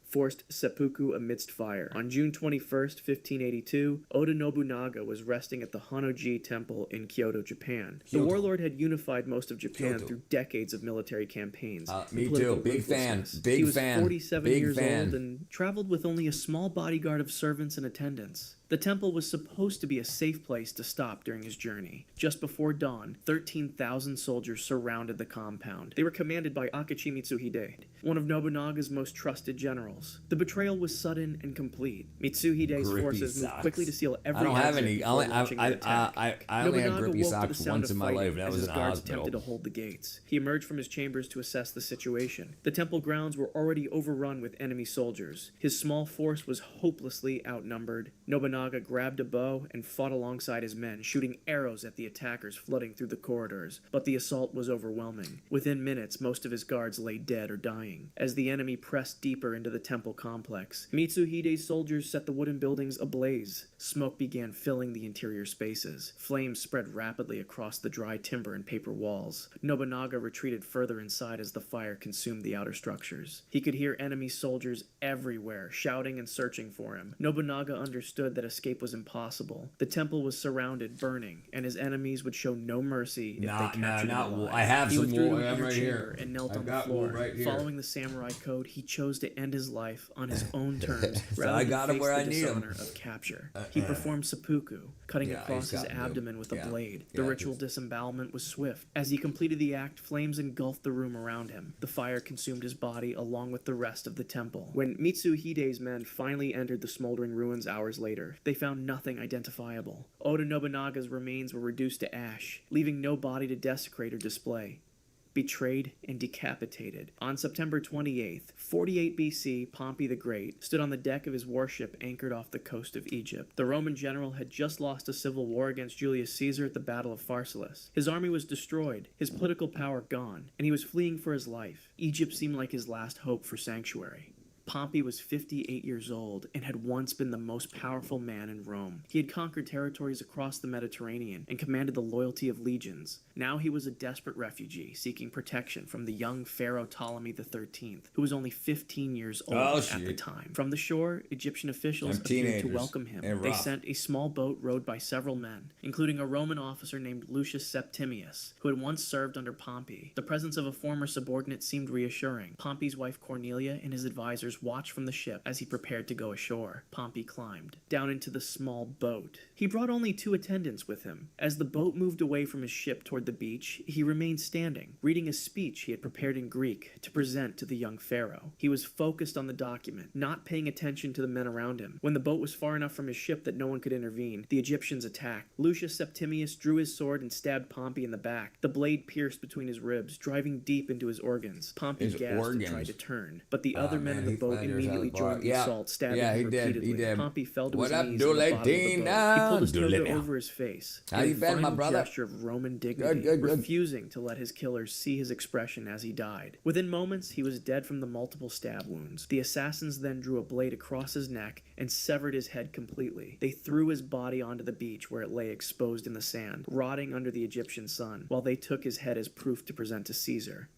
Forced seppuku amidst fire. On June 21st, 1582, Oda Nobunaga was resting at the Honnoji Temple in Kyoto, Japan. The warlord had unified most of Japan through decades of military campaigns. Me too. Big fan. He was 47 years old and traveled with only a small bodyguard of servants and attendants. The temple was supposed to be a safe place to stop during his journey. Just before dawn, 13,000 soldiers surrounded the compound. They were commanded by Akachi Mitsuhide, one of Nobunaga's most trusted generals. The betrayal was sudden and complete. Mitsuhide's forces moved quickly to seal every exit. I don't have any. I only had grippy socks once in my life. That was in a guards hospital. attempted to hold the gates. He emerged from his chambers to assess the situation. The temple grounds were already overrun with enemy soldiers. His small force was hopelessly outnumbered. Nobunaga grabbed a bow and fought alongside his men, shooting arrows at the attackers flooding through the corridors. But the assault was overwhelming. Within minutes, most of his guards lay dead or dying. As the enemy pressed deeper into the temple complex, Mitsuhide's soldiers set the wooden buildings ablaze. Smoke began filling the interior spaces. Flames spread rapidly across the dry timber and paper walls. Nobunaga retreated further inside as the fire consumed the outer structures. He could hear enemy soldiers everywhere, shouting and searching for him. Nobunaga understood that escape was impossible. The temple was surrounded, burning, and his enemies would show no mercy if they captured him alive. I have He some withdrew to wool. an I'm inner right chamber here. and knelt I've on the got wool floor. right here. Following the samurai code, he chose to end his life on his own terms So rather I than got him face where the I need him. dishonor of capture. He performed seppuku, cutting Yeah, across he's his got him, abdomen with a yeah. blade. The Yeah, ritual disembowelment was swift. As he completed the act, flames engulfed the room around him. The fire consumed his body along with the rest of the temple. When Mitsuhide's men finally entered the smoldering ruins hours later, they found nothing identifiable. Oda Nobunaga's remains were reduced to ash, leaving no body to desecrate or display. Betrayed and decapitated. On September 28th, 48 BC, Pompey the Great stood on the deck of his warship anchored off the coast of Egypt. The Roman general had just lost a civil war against Julius Caesar at the Battle of Pharsalus. His army was destroyed, his political power gone, and he was fleeing for his life. Egypt seemed like his last hope for sanctuary. Pompey was 58 years old and had once been the most powerful man in Rome. He had conquered territories across the Mediterranean and commanded the loyalty of legions. Now he was a desperate refugee seeking protection from the young pharaoh Ptolemy XIII, who was only 15 years old at the time. From the shore, Egyptian officials appeared to welcome him. They sent a small boat rowed by several men, including a Roman officer named Lucius Septimius, who had once served under Pompey. The presence of a former subordinate seemed reassuring. Pompey's wife Cornelia and his advisors watched from the ship as he prepared to go ashore. Pompey climbed down into the small boat. He brought only 2 attendants with him. As the boat moved away from his ship toward the beach, he remained standing, reading a speech he had prepared in Greek to present to the young pharaoh. He was focused on the document, not paying attention to the men around him. When the boat was far enough from his ship that no one could intervene, the Egyptians attacked. Lucius Septimius drew his sword and stabbed Pompey in the back. The blade pierced between his ribs, driving deep into his organs. Pompey gasped and tried to turn, but the other men in the boat immediately joined the assault, stabbing him repeatedly. He did. Pompey fell to What his up, knees in the bottom of the boat. He pulled his toga over his face. How you been, my brother? Gesture of Roman dignity, refusing to let his killers see his expression as he died. Within moments, he was dead from the multiple stab wounds. The assassins then drew a blade across his neck and severed his head completely. They threw his body onto the beach where it lay exposed in the sand, rotting under the Egyptian sun, while they took his head as proof to present to Caesar.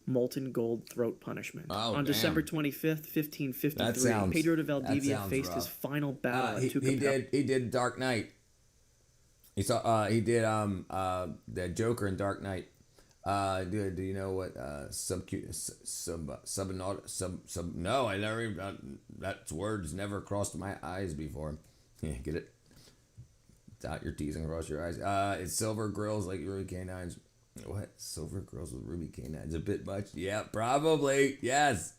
molten gold throat punishment. Oh, On damn. December 25th, 1553, Pedro de Valdivia faced his final battle at Tucapel. He did Dark Knight. He did the Joker in Dark Knight. Do you know what no, I never even, that word's never crossed my eyes before. Yeah, get it? Dot your T's and cross your eyes. It's silver grills like ruby canines. What? Silver grills with ruby canines? A bit much? Yeah, probably. Yes.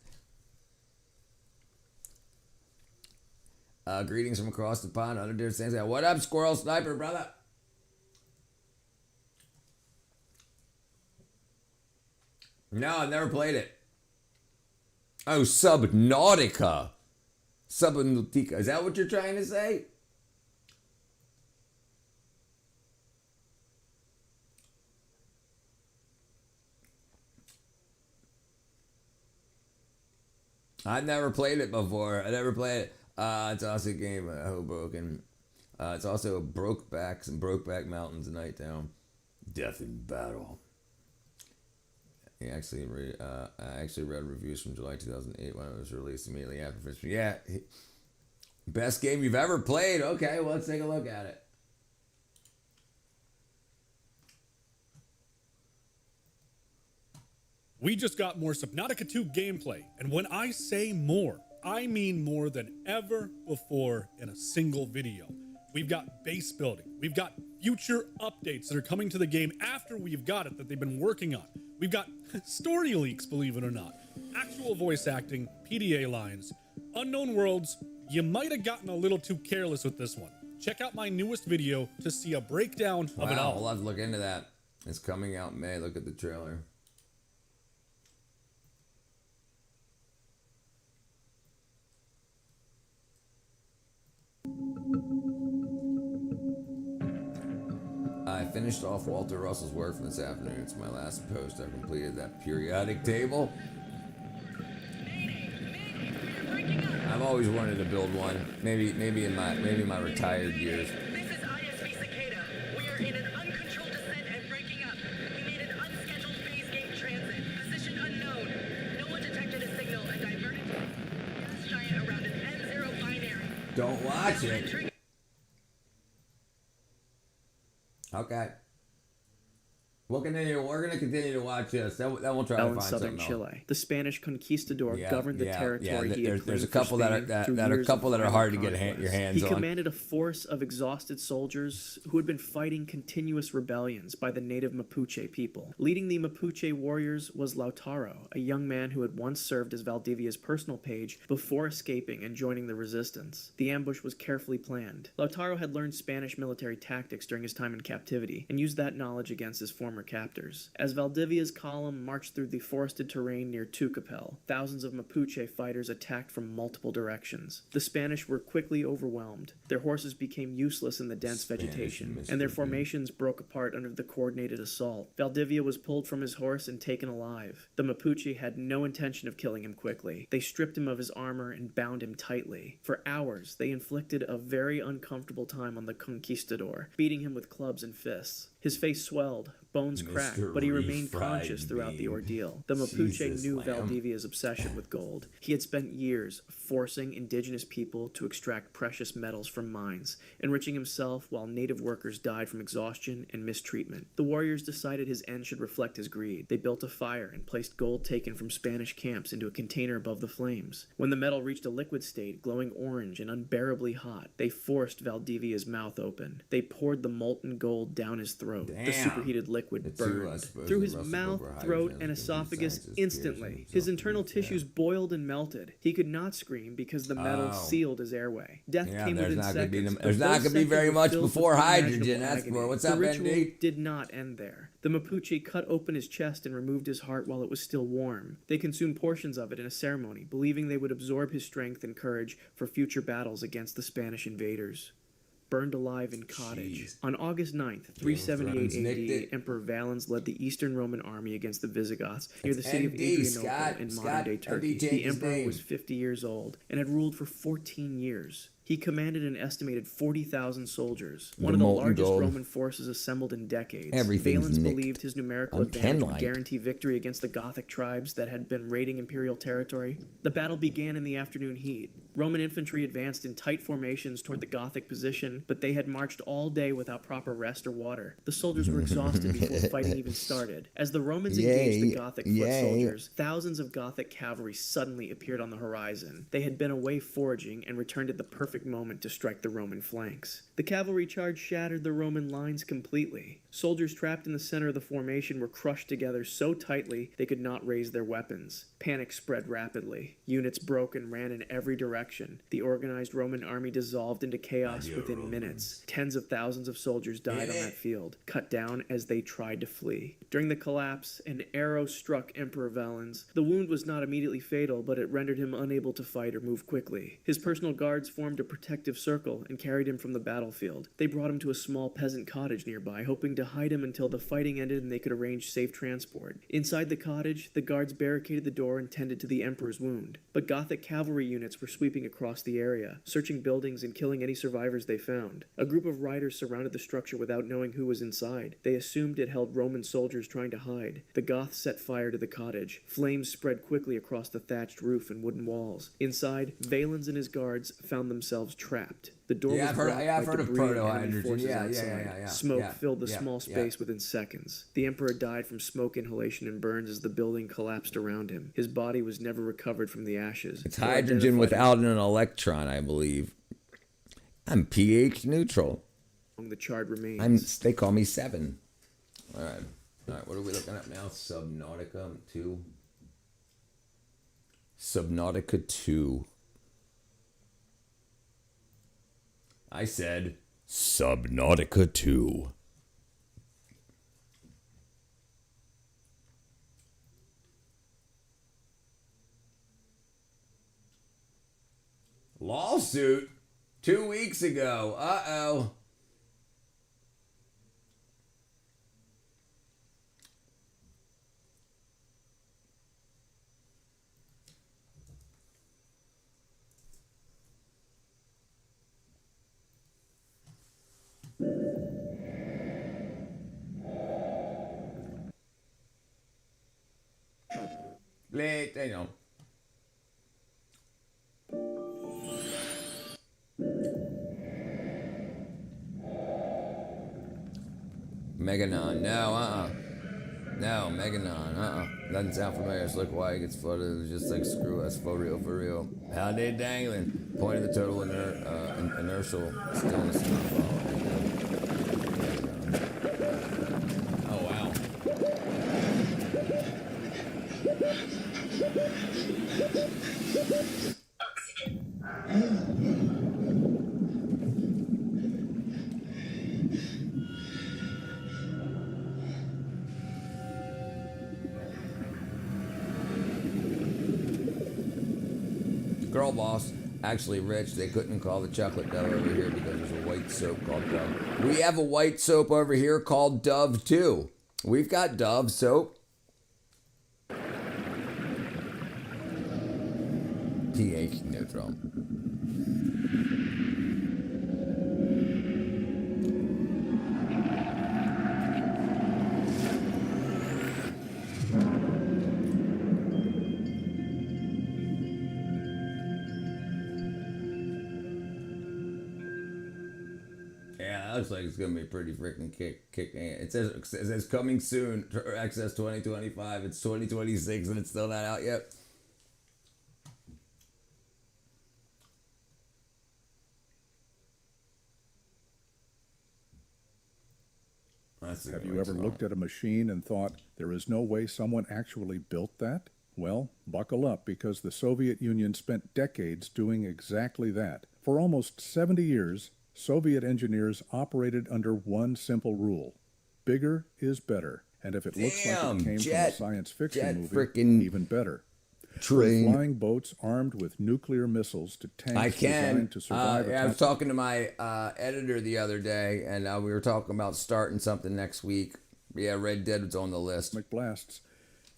Greetings from across the pond. Under deer stands out. What up, Squirrel Sniper, brother? No, I've never played it. Oh, Subnautica. Subnautica. Is that what you're trying to say? I've never played it before. I never played it. It's also a game of Hoboken. It's also Brokebacks and Brokeback Mountains in Nighttown. Death in Battle. I actually read reviews from July 2008 when it was released immediately after Fishman. Yeah. Best game you've ever played. Okay, well, let's take a look at it. We just got more Subnautica 2 gameplay, and when I say more, I mean more than ever before in a single video. We've got base building, we've got future updates that are coming to the game after we've got it that they've been working on. We've got story leaks, believe it or not, actual voice acting, PDA lines, unknown worlds. You might have gotten a little too careless with this one. Check out my newest video to see a breakdown of it all. We'll have to look into that. It's coming out in May. Look at the trailer. I finished off Walter Russell's work from this afternoon. It's my last post. I completed that periodic table. I've always wanted to build one. Maybe in my retired years. This is ISB Cicada. We are in an uncontrolled descent and breaking up. We made an unscheduled phase gate transit. Position unknown. No one detected a signal and diverted gas giant around an N0 binary. Don't watch it. Okay. We're gonna continue to watch this. Then we'll try to find southern something Chile. The Spanish conquistador governed the territory he had There's a claimed couple for that Spain are hard to get your hands on. He commanded a force of exhausted soldiers who had been fighting continuous rebellions by the native Mapuche people. Leading the Mapuche warriors was Lautaro, a young man who had once served as Valdivia's personal page before escaping and joining the resistance. The ambush was carefully planned. Lautaro had learned Spanish military tactics during his time in captivity and used that knowledge against his former captors. As Valdivia's column marched through the forested terrain near Tucapel, thousands of Mapuche fighters attacked from multiple directions. The Spanish were quickly overwhelmed. Their horses became useless in the dense vegetation, and their formations broke apart under the coordinated assault. Valdivia was pulled from his horse and taken alive. The Mapuche had no intention of killing him quickly. They stripped him of his armor and bound him tightly. For hours, they inflicted a very uncomfortable time on the conquistador, beating him with clubs and fists. His face swelled, bones cracked, but he remained conscious throughout the ordeal. The Mapuche knew Valdivia's obsession with gold. He had spent years forcing indigenous people to extract precious metals from mines, enriching himself while native workers died from exhaustion and mistreatment. The warriors decided his end should reflect his greed. They built a fire and placed gold taken from Spanish camps into a container above the flames. When the metal reached a liquid state, glowing orange and unbearably hot, they forced Valdivia's mouth open. They poured the molten gold down his throat. The superheated liquid burned through his mouth, throat, and esophagus instantly. His internal tissues boiled and melted. He could not scream because the metal sealed his airway. Death came within seconds. There's not going to be very much before hydrogen. That's more. What's up, The ritual Bendy? did not end there. The Mapuche cut open his chest and removed his heart while it was still warm. They consumed portions of it in a ceremony, believing they would absorb his strength and courage for future battles against the Spanish invaders. Burned alive in Cottage. On August 9th, 378 AD, Emperor Valens led the Eastern Roman army against the Visigoths near the city of Adrianople in modern-day Turkey. The emperor was 50 years old and had ruled for 14 years. He commanded an estimated 40,000 soldiers, The one of the molten largest gold. Roman forces assembled in decades. Everything's Valens nicked. believed his numerical I'm advantage would Kenlight. guarantee victory against the Gothic tribes that had been raiding imperial territory. The battle began in the afternoon heat. Roman infantry advanced in tight formations toward the Gothic position, but they had marched all day without proper rest or water. The soldiers were exhausted before fighting even started. As the Romans engaged the Gothic foot soldiers, thousands of Gothic cavalry suddenly appeared on the horizon. They had been away foraging and returned at the perfect moment to strike the Roman flanks. The cavalry charge shattered the Roman lines completely. Soldiers trapped in the center of the formation were crushed together so tightly they could not raise their weapons. Panic spread rapidly. Units broke and ran in every direction. The organized Roman army dissolved into chaos within minutes. Tens of thousands of soldiers died on that field, cut down as they tried to flee. During the collapse, an arrow struck Emperor Valens. The wound was not immediately fatal, but it rendered him unable to fight or move quickly. His personal guards formed a protective circle and carried him from the battlefield. They brought him to a small peasant cottage nearby, hoping to hide him until the fighting ended and they could arrange safe transport. Inside the cottage, the guards barricaded the door and tended to the emperor's wound. But Gothic cavalry units were sweeping across the area, searching buildings and killing any survivors they found. A group of riders surrounded the structure without knowing who was inside. They assumed it held Roman soldiers trying to hide. The Goths set fire to the cottage. Flames spread quickly across the thatched roof and wooden walls. Inside, Valens and his guards found themselves trapped. The door was blocked I've by heard of debris and enemy proto-hydrogen. forces Yeah. outside. Smoke filled the small space within seconds. The emperor died from smoke inhalation and burns as the building collapsed around him. His body was never recovered from the ashes. It's hydrogen without an electron, I believe. I'm pH neutral. The charred remains. They call me 7. All right. What are we looking at now? Subnautica 2. Subnautica 2. I said Subnautica 2. Lawsuit 2 weeks ago. Uh-oh. Late, you know. Meganon, no, No, Meganon, Doesn't sound familiar. It's like why it gets flooded. It's just like screw us, for real. How they dangling? Point of the total inertial stillness. Oh wow. Girl boss, actually Rich, they couldn't call the chocolate Dove over here because there's a white soap called Dove. We have a white soap over here called Dove too. We've got Dove soap. pH neutral. Looks like it's gonna be pretty freaking kick. It says coming soon. Access 2025. It's 2026 and it's still not out yet. Have you ever looked at a machine and thought, there is no way someone actually built that? Well, buckle up, because the Soviet Union spent decades doing exactly that. For almost 70 years, Soviet engineers operated under one simple rule: bigger is better. And if it looks like it came from a science fiction movie, even better. From flying boats armed with nuclear missiles to tanks designed to survive. I was talking to my editor the other day, and we were talking about starting something next week. Yeah, Red Dead was on the list. Blasts.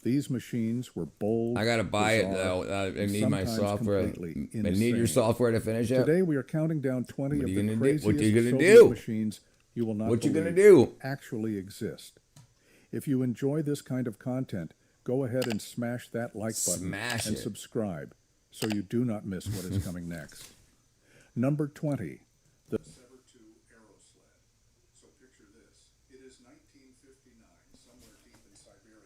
These machines were bold. I gotta buy it bizarre, though. I and need my sometimes software. completely I need your insane. software to finish it. Today we are counting down 20 What of are you the gonna do? craziest What are you gonna Soviet do? machines you will not What you gonna believe do? actually exist. If you enjoy this kind of content, go ahead and smash that like button Smash and it. subscribe so you do not miss what is coming next. Number 20, the Sever 2 Aerosled. So picture this. It is 1959, somewhere deep in Siberia.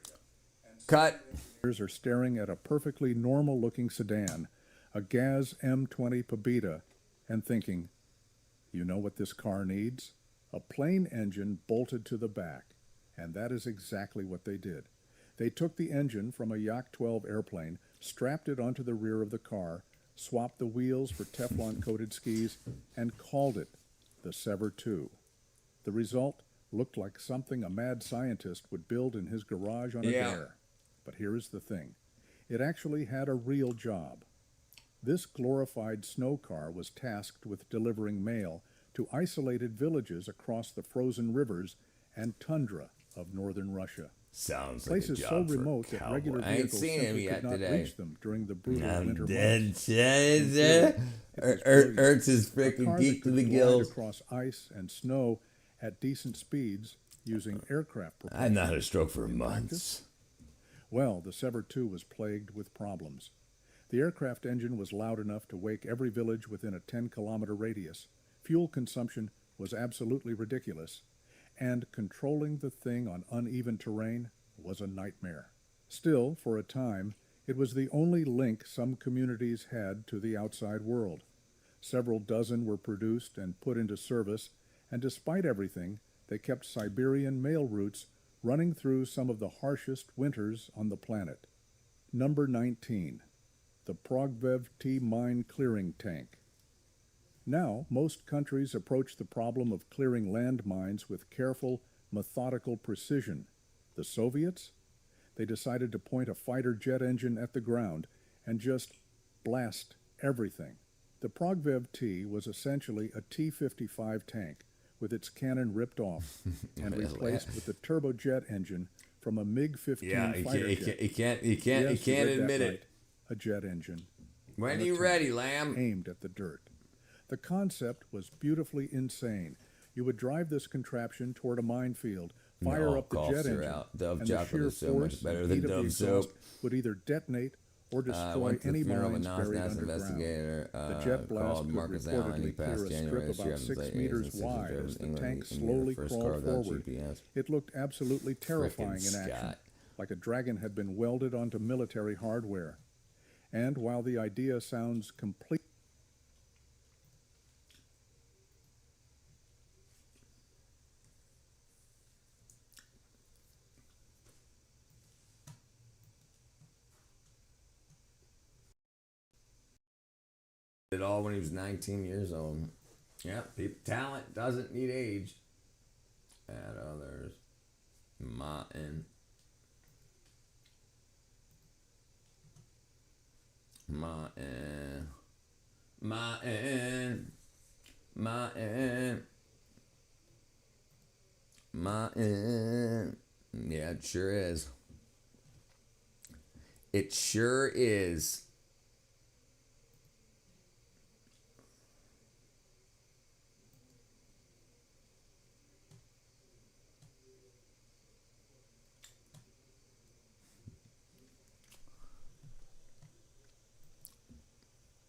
And Cut. engineers are staring at a perfectly normal-looking sedan, a Gaz M20 Pobeda, and thinking, you know what this car needs? A plane engine bolted to the back. And that is exactly what they did. They took the engine from a Yak-12 airplane, strapped it onto the rear of the car, swapped the wheels for Teflon-coated skis, and called it the Sever 2. The result looked like something a mad scientist would build in his garage on a dare. But here is the thing. It actually had a real job. This glorified snow car was tasked with delivering mail to isolated villages across the frozen rivers and tundra of northern Russia. Sounds like a Places so job for a remote that cowboy. regular I ain't vehicles seen him simply yet could not today. reach them during the brutal I'm winter dead. months. Ertz is A freaking car geek that to the could glide gills. across ice and snow at decent speeds using aircraft propulsion. I've not had a stroke for In months. practice, well, the Sever 2 was plagued with problems. The aircraft engine was loud enough to wake every village within a 10-kilometer radius. Fuel consumption was absolutely ridiculous. And controlling the thing on uneven terrain was a nightmare. Still, for a time, it was the only link some communities had to the outside world. Several dozen were produced and put into service, and despite everything, they kept Siberian mail routes running through some of the harshest winters on the planet. Number 19, the Progvev T mine clearing tank. Now, most countries approach the problem of clearing landmines with careful, methodical precision. The Soviets? They decided to point a fighter jet engine at the ground and just blast everything. The Progvev T was essentially a T-55 tank with its cannon ripped off and replaced with the turbojet engine from a MiG-15 fighter jet. You can't Yes, you read that admit right. it. A jet engine. When and are a you tank ready, Lamb? Aimed at the dirt. The concept was beautifully insane. You would drive this contraption toward a minefield, fire No, up the coughs jet are engine, out. Dove and the chocolate sheer is so much force better and than heat of the Dove exhaust soap. would either detonate or I destroy went to any the funeral of a mines buried NAS underground. investigator The jet blast called could Marcus Allen. He reportedly clear passed a January strip about 6 8 meters years wide and as the England, tank India, slowly first crawled car without forward. GPS. It looked absolutely terrifying in Frickin' action, Scott. like a dragon had been welded onto military hardware. And while the idea sounds complete, It all when he was 19 years old. Yeah, talent doesn't need age. Add others. Martin. Martin. Martin. Martin. Martin. Yeah, it sure is. It sure is.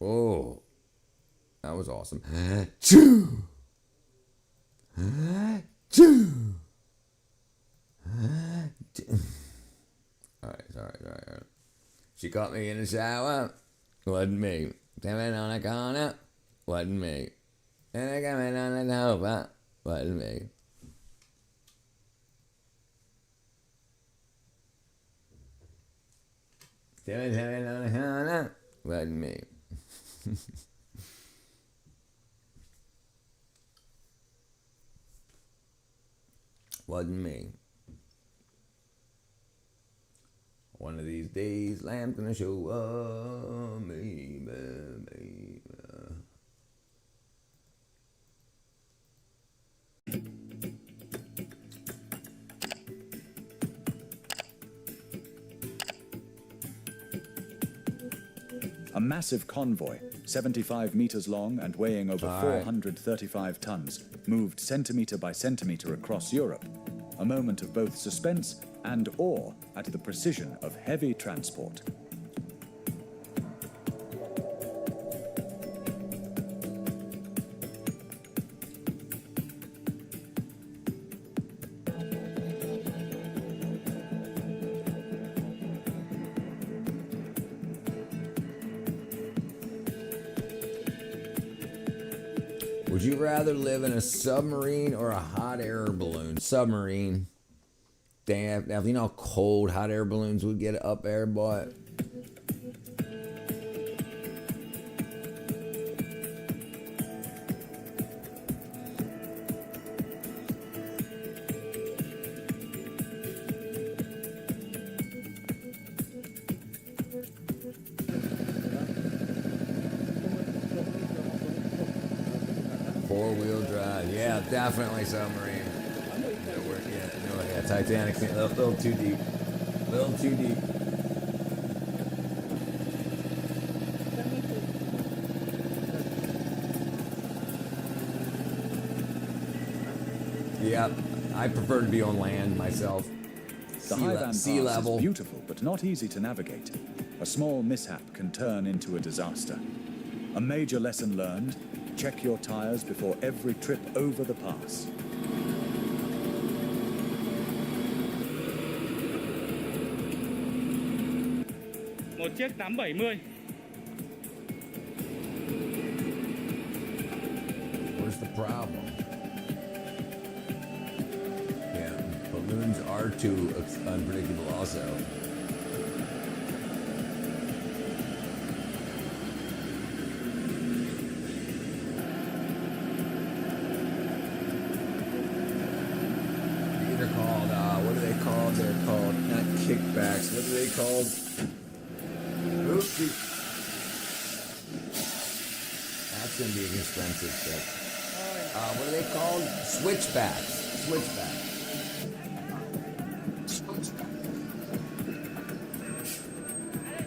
Oh, that was awesome. Choo! Choo! All right. She caught me in the shower. Wasn't me. Coming on a corner. Wasn't me. And I coming on the sofa. Wasn't me. Coming on the corner. Wasn't me. Wasn't me. One of these days, Lamb's gonna show up, baby. A massive convoy, 75 meters long and weighing over All right. 435 tons, moved centimeter by centimeter across Europe. A moment of both suspense and awe at the precision of heavy transport. Would you rather live in a submarine or a hot air balloon? Submarine. Damn. Now, you know how cold hot air balloons would get up there, boy? Four-wheel drive. Yeah, definitely submarine. Yeah, Titanic's a little too deep. A little too deep. Yeah, I prefer to be on land myself. The Highland Sea Pass level. is beautiful, but not easy to navigate. A small mishap can turn into a disaster. A major lesson learned: check your tires before every trip over the pass. Một chiếc 870. Where's the problem? Yeah, balloons are too unpredictable also. They're called, what are they called? They're called, not kickbacks, what are they called? Oopsie. That's gonna be an expensive trip. What are they called? Switchbacks. Switchbacks.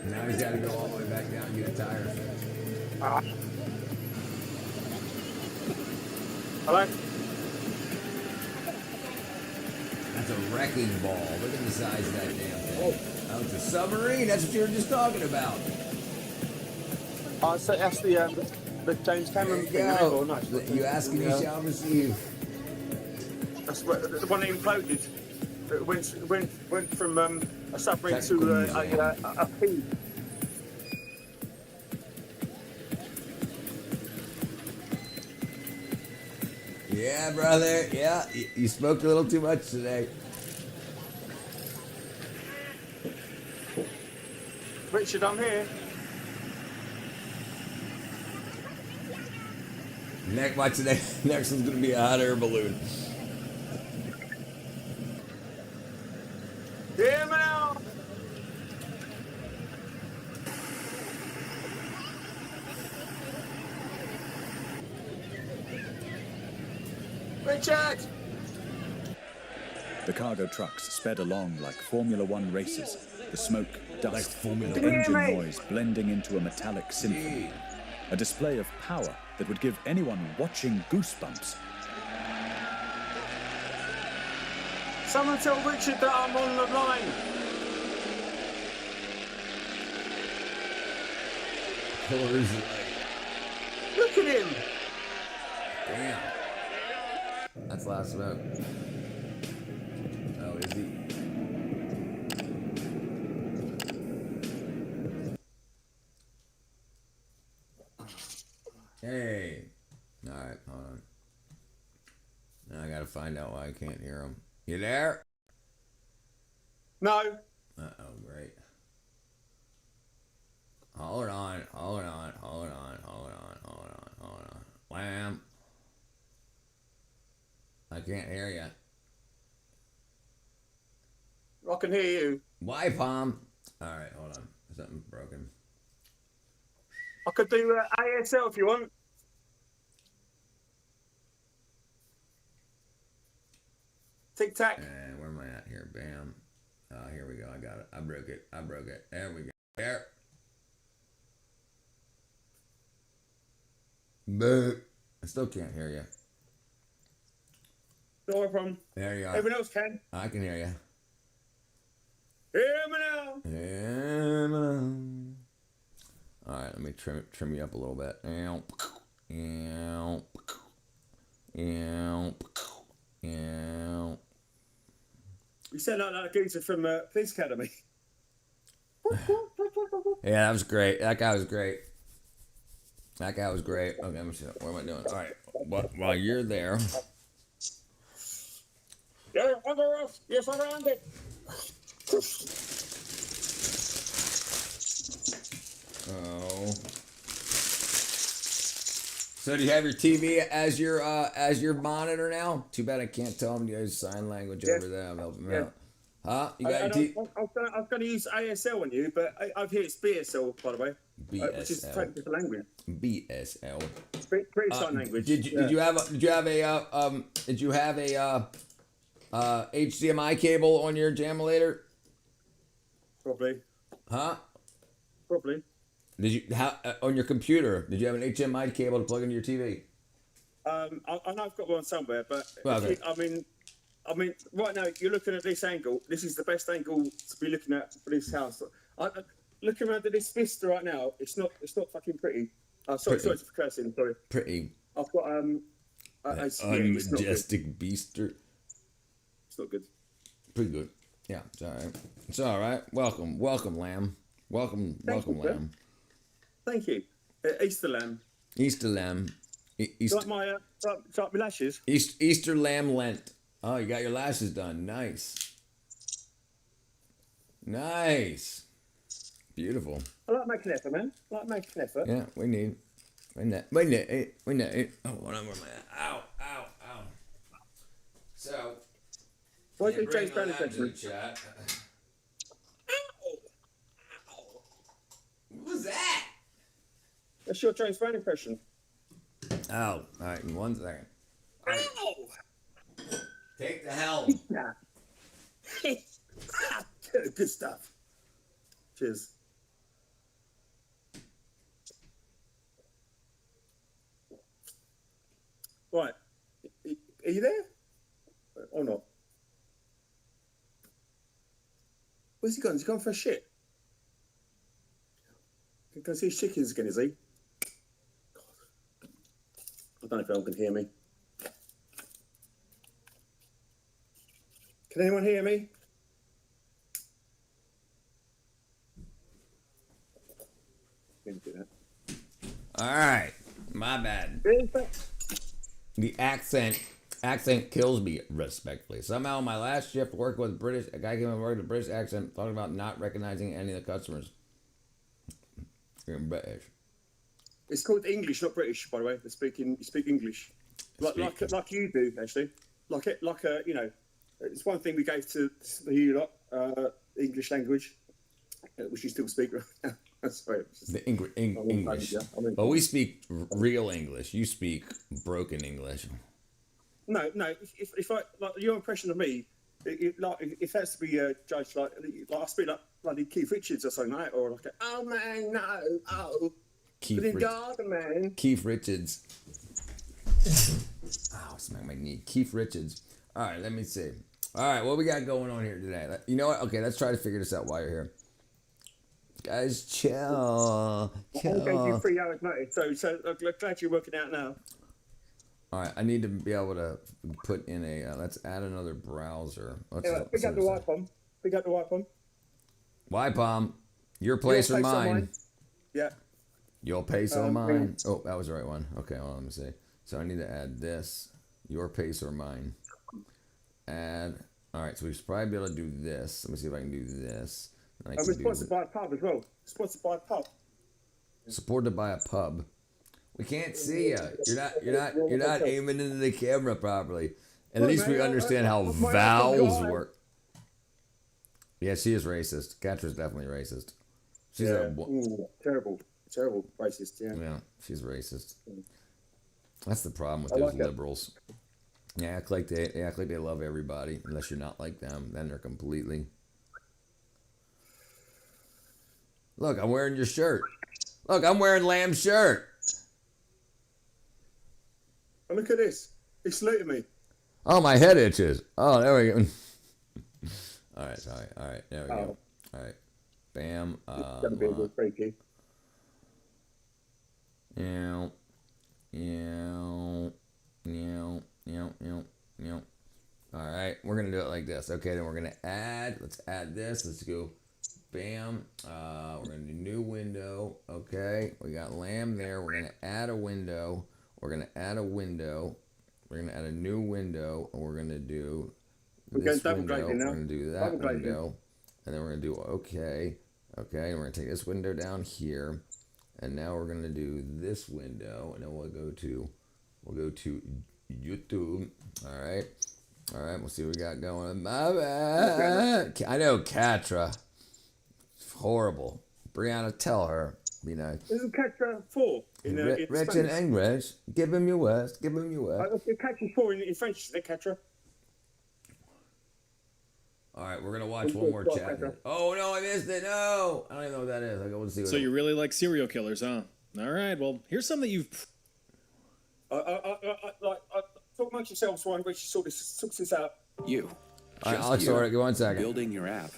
Now he's got to go all the way back down and get a tire fixed. Hello? That's a wrecking ball. Look at the size of that damn thing. Oh, it's a submarine. That's what you were just talking about. So that's the James Cameron thing, There you or go. not? You ask and you shall receive. That's the one that imploded. It went from a submarine to a pea. Yeah, brother. Yeah, you spoke a little too much today. Richard, I'm here. Watch the next one's gonna be a hot air balloon. Hear me now. Richard! The cargo trucks sped along like Formula One races, the smoke, dust, and One. engine noise blending into a metallic symphony. A display of power that would give anyone watching goosebumps. Someone tell Richard that I'm on the line. Pillars. Look at him. Damn. That's last smoke. Oh, is he? Hey. Alright, hold on. Now I gotta find out why I can't hear him. You there? No. Uh-oh, great. Hold on. Wham. I can't hear you. I can hear you. Why, Palm? Alright, hold on. Something's broken. I could do ASL if you want. Tic tac. And where am I at here? Bam. Here we go. I got it. I broke it. There we go. There. But I still can't hear you. No problem. There you are. Everyone else can. I can hear you. Hear me now. All right, let me trim you up a little bit. You sound like a geezer from Police Academy. Yeah, that was great. That guy was great. Okay, let me see. What am I doing? All right. While you're there. Yeah, yes, around it. Oh. So do you have your TV as your monitor now? Too bad I can't tell them to use sign language over there. I'm helping them out. Huh? You got your TV? I'm going to use ASL on you, but I've heard it's BSL, by the way. BSL. Which is technical language. BSL. British Sign Language. Did you have a HDMI cable on your Jamulator? Probably. Huh? Probably. Did you on your computer? Did you have an HDMI cable to plug into your TV? I know I've got one somewhere, but Okay. I mean, right now you're looking at this angle. This is the best angle to be looking at for this house. Looking around at this vista right now, it's not fucking pretty. Sorry for cursing. Sorry. Pretty. I've got unmajestic beaster. It's not good. Pretty good. Yeah, it's all right. It's all right. Welcome, Lamb. Welcome, Lamb. Thank you. Easter lamb. Easter lamb. Easter. Like my lashes. Easter lamb Lent. Oh, you got your lashes done. Nice. Nice. Beautiful. I like making effort, man. I like making effort. Yeah, we need. Oh, one over my. Ow. So. Why did James Brown impression? Chat. What was that? That's your James Brown impression. Oh, all right. In 1 second. Ow! Take the helm. Good stuff. Cheers. Right. Are you there? Or not? Where's he gone? Has he gone for a shit? Can I see his chickens again, is he? I don't know if anyone can hear me. Can anyone hear me? Didn't do that. All right. My bad. The accent kills me, respectfully. Somehow, my last shift working with a guy came and worked with a British accent, talking about not recognizing any of the customers. You're British. It's called English, not British, by the way. You speak English, like you do, actually. You know, it's one thing we gave to you lot, English language, which you still speak right now. Sorry, the English. Well, we speak real English. You speak broken English. No. If I like your impression of me, if that's to be judged like I speak like bloody Keith Richards or something like that, or like oh man no garden man. Keith Richards. Oh, smack my knee. Keith Richards. All right, let me see. All right, what we got going on here today? You know what? Okay, let's try to figure this out while you're here. Guys, chill. I gave you 3 hours notice, so I'm glad you're working out now. All right, I need to be able to put in a. Let's add another browser. Pick up the Wi-Fi. Pick up the Wi-Fi. Wi-Fi. Your place or mine? Yeah. Your pace or mine? Oh, that was the right one. Okay, well, let me see. So I need to add this. Your pace or mine. Add. All right, so we should probably be able to do this. Let me see if I can do this. We're sponsored by a pub as well. Sponsored by a pub. Supported by a pub. We can't see you. You're not aiming into the camera properly. At least we understand how vowels work. Yeah, she is racist. Catra's definitely racist. She's terrible racist. Yeah, she's racist. That's the problem with those liberals. They act like they love everybody. Unless you're not like them, then they're completely. Look, I'm wearing your shirt. Look, I'm wearing Lamb's shirt. And look at this. He saluted me. Oh, my head itches. Oh, there we go. All right, sorry. All right, there we go. All right, bam. Gonna be a bit freaky. Yeah. All right, we're gonna do it like this. Okay, then we're gonna add. Let's add this. Let's go. Bam. We're gonna do new window. Okay, we got lamb there. We're gonna add a window. We're gonna add a window. We're gonna add a new window, and we're gonna do this window. We're gonna do that window, and then we're gonna do okay. Okay, and we're gonna take this window down here, and now we're gonna do this window, and then we'll go to YouTube. All right. All right, we'll see what we got going. My bad. I know Catra. Horrible. Brianna, tell her. Be nice. Isn't Catra 4 in Rich in English. Give him your worst. Give him your worst. Catra 4 in French, isn't it, Catra? All right, we're gonna watch one more chat. Oh no, I missed it. No, I don't even know what that is. I go and see. So you really like serial killers, huh? All right. Well, here's something you've. Talk amongst yourselves while Richie sorts this out. You. All right, Alex, all right, go 1 second. Building your app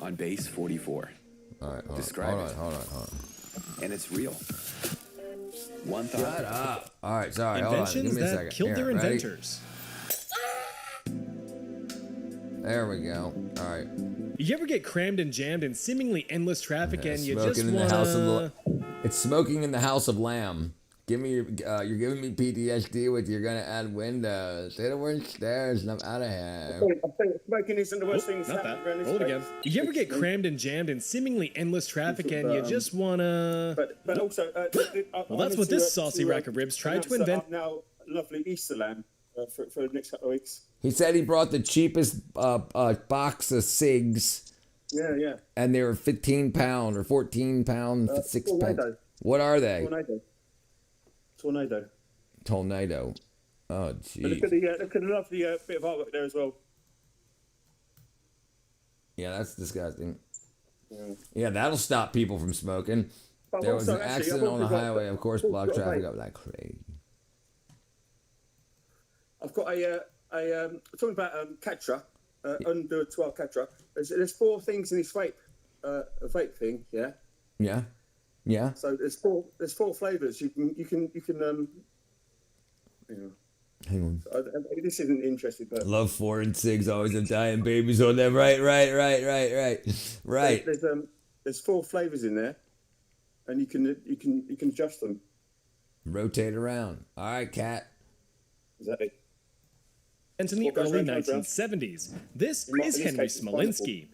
on base 44. All right, Describe it. Hold on. And it's real. One thought. Shut up. All right, sorry. Hold on. Give Inventions me a that second. killed Here, their ready? inventors. There we go. All right. You ever get crammed and jammed in seemingly endless traffic and you just in wanna... the house of it's smoking in the house of lamb. Give me your. You're giving me PTSD with you're gonna add windows. They don't work stairs, and I'm out of here. I'm saying smoking isn't the worst thing that's Not happened that. around this Roll it place. again. You ever get crammed and jammed in seemingly endless traffic and you just wanna... But also... well, that's what this saucy rack of ribs tried to invent. I'm now lovely Easter lamb for the next couple of weeks. He said he brought the cheapest box of cigs. Yeah. And they were 15 pound or 14 pound, 6 pounds. Tornado. What are they? Tornado. Oh, But jeez. look at the lovely bit of artwork there as well. Yeah, that's disgusting. Yeah, that'll stop people from smoking. But There was also, an actually, accident I've on the also got- highway, of course, I've blocked got a traffic mate. up like crazy. I've got talking about Catra, under 12 Catra. There's 4 things in this vape thing, yeah. Yeah, yeah. So there's four flavors. You can Hang on. this isn't interesting, but Love foreign cigs, always have dying babies on them. Right. there's 4 flavors in there, and you can adjust them. Rotate around. All right, cat. Exactly. And in the What goes early round, goes round. 1970s, this In is this Henry case, it's Smolinski.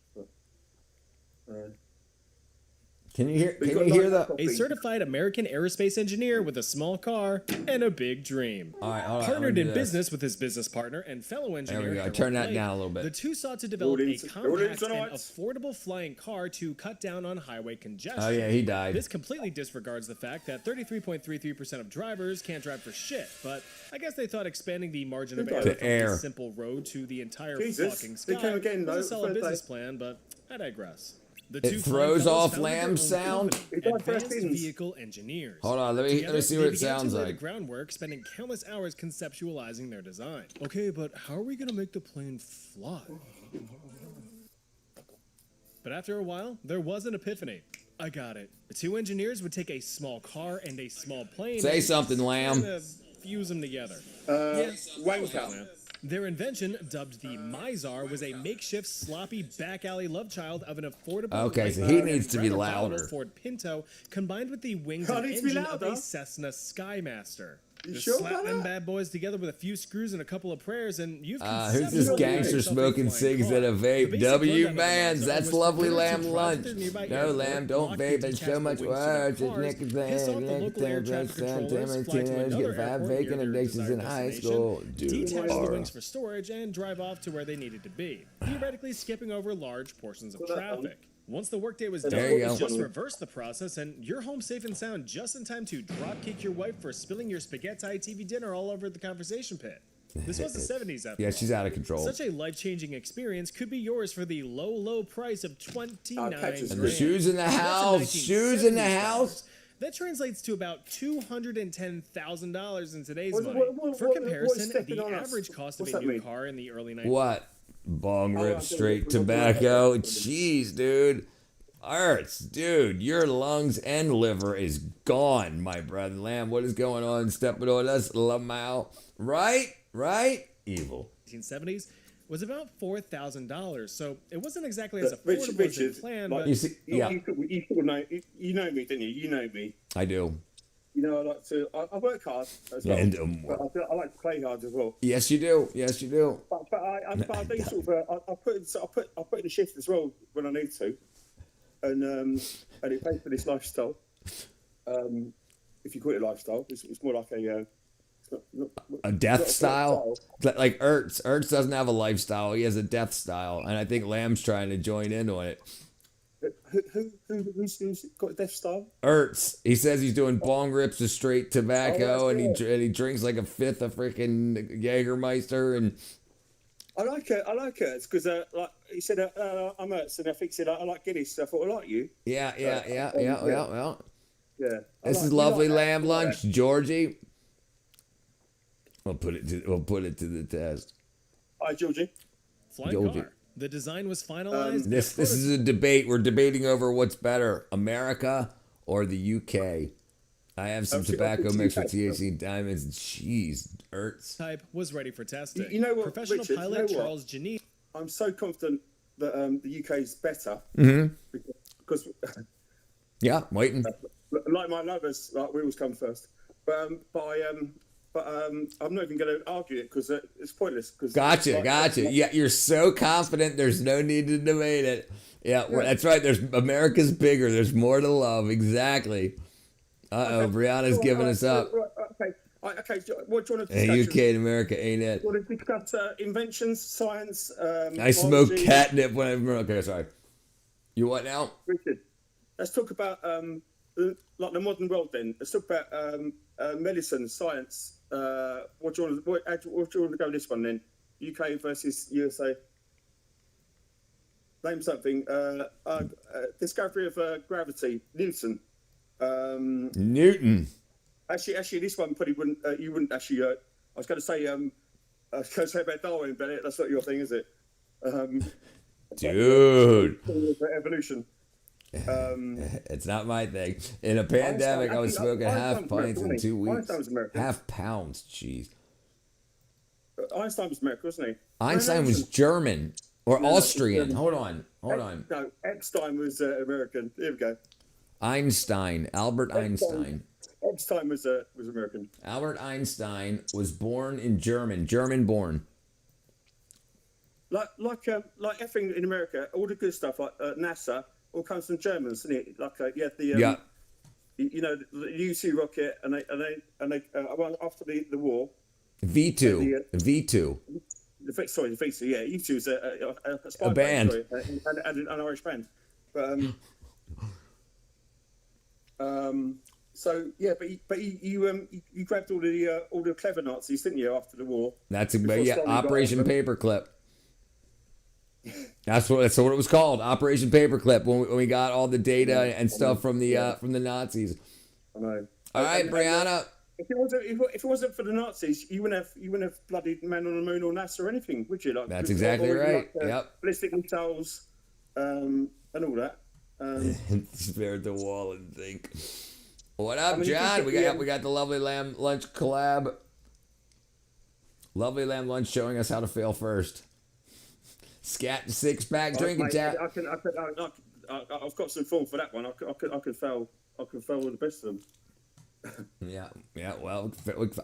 Can you hear that? A certified American aerospace engineer with a small car and a big dream. All right, Partnered in this. business with his business partner and fellow engineer. There we go. Harold Turn that Blake, down a little bit. The two sought to develop a Rolling compact and tonight. affordable flying car to cut down on highway congestion. Oh, yeah, he died. This completely disregards the fact that 33.33% of drivers can't drive for shit, but I guess they thought expanding the margin of To error from air. this simple road to the entire Jesus, fucking they sky came again, was though, a solid Thursday. business plan, but I digress. The It two throws fine fellows off founded their lamb own sound? company, It does for Advanced seasons. Vehicle Engineers. Hold on, let me Together, see they what it began to sounds lay like. the groundwork, spending countless hours conceptualizing their design. Okay, but how are we going to make the plane fly? But after a while, there was an epiphany. I got it. The two engineers would take a small car and a small plane. Say and something, lamb. kinda fuse them together. Wanker. Their invention, dubbed the Mizar, was a makeshift, sloppy, back alley love child of an affordable. Okay, so light he and needs to be rather louder. volatile Ford Pinto, combined with the wings Oh, and it needs to be engine of louder? a Cessna Skymaster. You Just sure slap about them that? bad boys together with a few screws and a couple of prayers, and you've Who's this conceptualized gangster yourself a smoking flying cigs car. at a The vape? basic W rundown of the bands, Mizar that's was for lovely parents to lamb drive lunch. to the nearby No, airport, lamb, don't lock vape, the it's so detachable much wings to their work. It's cars, naked piss off the thing, local air traffic controllers, fly to another get 5 airport vacant near their addictions in desired high destination, school. Dude, detach the horror. wings for storage, and drive off to where they needed to be, theoretically skipping over large portions of traffic. Once the workday was done, There you go. just reverse the process, and you're home safe and sound just in time to dropkick your wife for spilling your spaghetti TV dinner all over the conversation pit. This was the 70s, after Yeah, all. she's out of control. Such a life-changing experience could be yours for the low, low price of $29. And the shoes in the house, shoes in the house. That translates to about $210,000 in today's What- money. what- what- For what- comparison, what's stepping the on us? average cost What's of a that new mean? car in the early 90s. What? Bong rip I straight don't know. tobacco. Jeez, dude. Arts, dude, your lungs and liver is gone, my brother. Lamb, what is going on? Stepping on us, Lamau. Right? Evil. 1970s was about $4,000, so it wasn't exactly as Richard, affordable as Richard, they planned. like, But You see, yeah, you sort of know, you know me, don't you? You know me. I do. You know, I like to. I work hard as well. And, but I like to play hard as well. Yes, you do. Yes, you do. But I do sort of. I put in the shift as well when I need to, and it pays for this lifestyle. If you call it a lifestyle, it's more like a. A death style? Like Ertz. Ertz doesn't have a lifestyle. He has a death style. And I think Lamb's trying to join in on it. Who's got a death style? Ertz. He says he's doing bong rips of straight tobacco, and he drinks like a fifth of freaking Jägermeister. And I like it. It's because like he said, I'm Ertz, and I think he said I like Guinness. So I thought I like you. yeah. Yeah. This is lovely lamb lunch, Georgie. We'll put it to the test. Hi, Georgie. Flying Georgie. car. The design was finalized. This is a debate. We're debating over what's better, America or the UK. I have some tobacco mixed with THC diamonds. Jeez, Ertz. Type was ready for testing. You know what, Professional Richard, pilot you know what? Charles Janine. I'm so confident that the UK is better because, Yeah, waiting. like my lovers, like we always come first. But I'm not even going to argue it because it's pointless. Cause Gotcha. Yeah, you're so confident. There's no need to debate it. Yeah, well, that's right. There's America's bigger. There's more to love. Exactly. Brianna's giving us up. Okay. What do you want to Hey, discuss? UK and America ain't it? Do you want to discuss inventions, science? I smoke biology? catnip when I'm okay. Sorry. You what now? Richard, let's talk about the modern world. Then let's talk about medicine, science. What do you want to go with this one then? UK versus USA. Name something. Discovery of gravity. Newton. Newton. Actually, this one probably wouldn't. You wouldn't actually. I was going to say. I was going to say about Darwin, but that's not your thing, is it? Dude. Evolution. It's not my thing. In a pandemic, I was smoking half pints in 2 weeks. Einstein was American. Half pounds. Jeez. Einstein was American, wasn't he? Einstein was German or Austrian. Hold on. No, Epstein was American. Here we go. Einstein. Albert Einstein. Epstein was American. Albert Einstein was born in German born. Like everything in America, all the good stuff like NASA all comes from Germans, isn't it? Like you had the you know, the U-2 rocket, and they well, after the war. V2. V2. The V2. Yeah, U2 is a spy band. Sorry, and an Irish band. But so yeah, but you grabbed all the clever Nazis, didn't you, after the war? That's Before Stalin got Operation over. Paperclip. That's what it was called, Operation Paperclip. When we got all the data and stuff from the Nazis. I know. All right, Brianna. If it wasn't for the Nazis, you wouldn't have bloody Man on the Moon or NASA or anything, would you? Like That's exactly right. Yep. Ballistic missiles, and all that. Stare at the wall and think. What up, I mean, John? you think We got the Lovely Lamb Lunch collab. Lovely Lamb Lunch showing us how to fail first. Scat 6-pack drinking chat. I've got some form for that one. I could fail. I could fail with the best of them. Yeah. Well,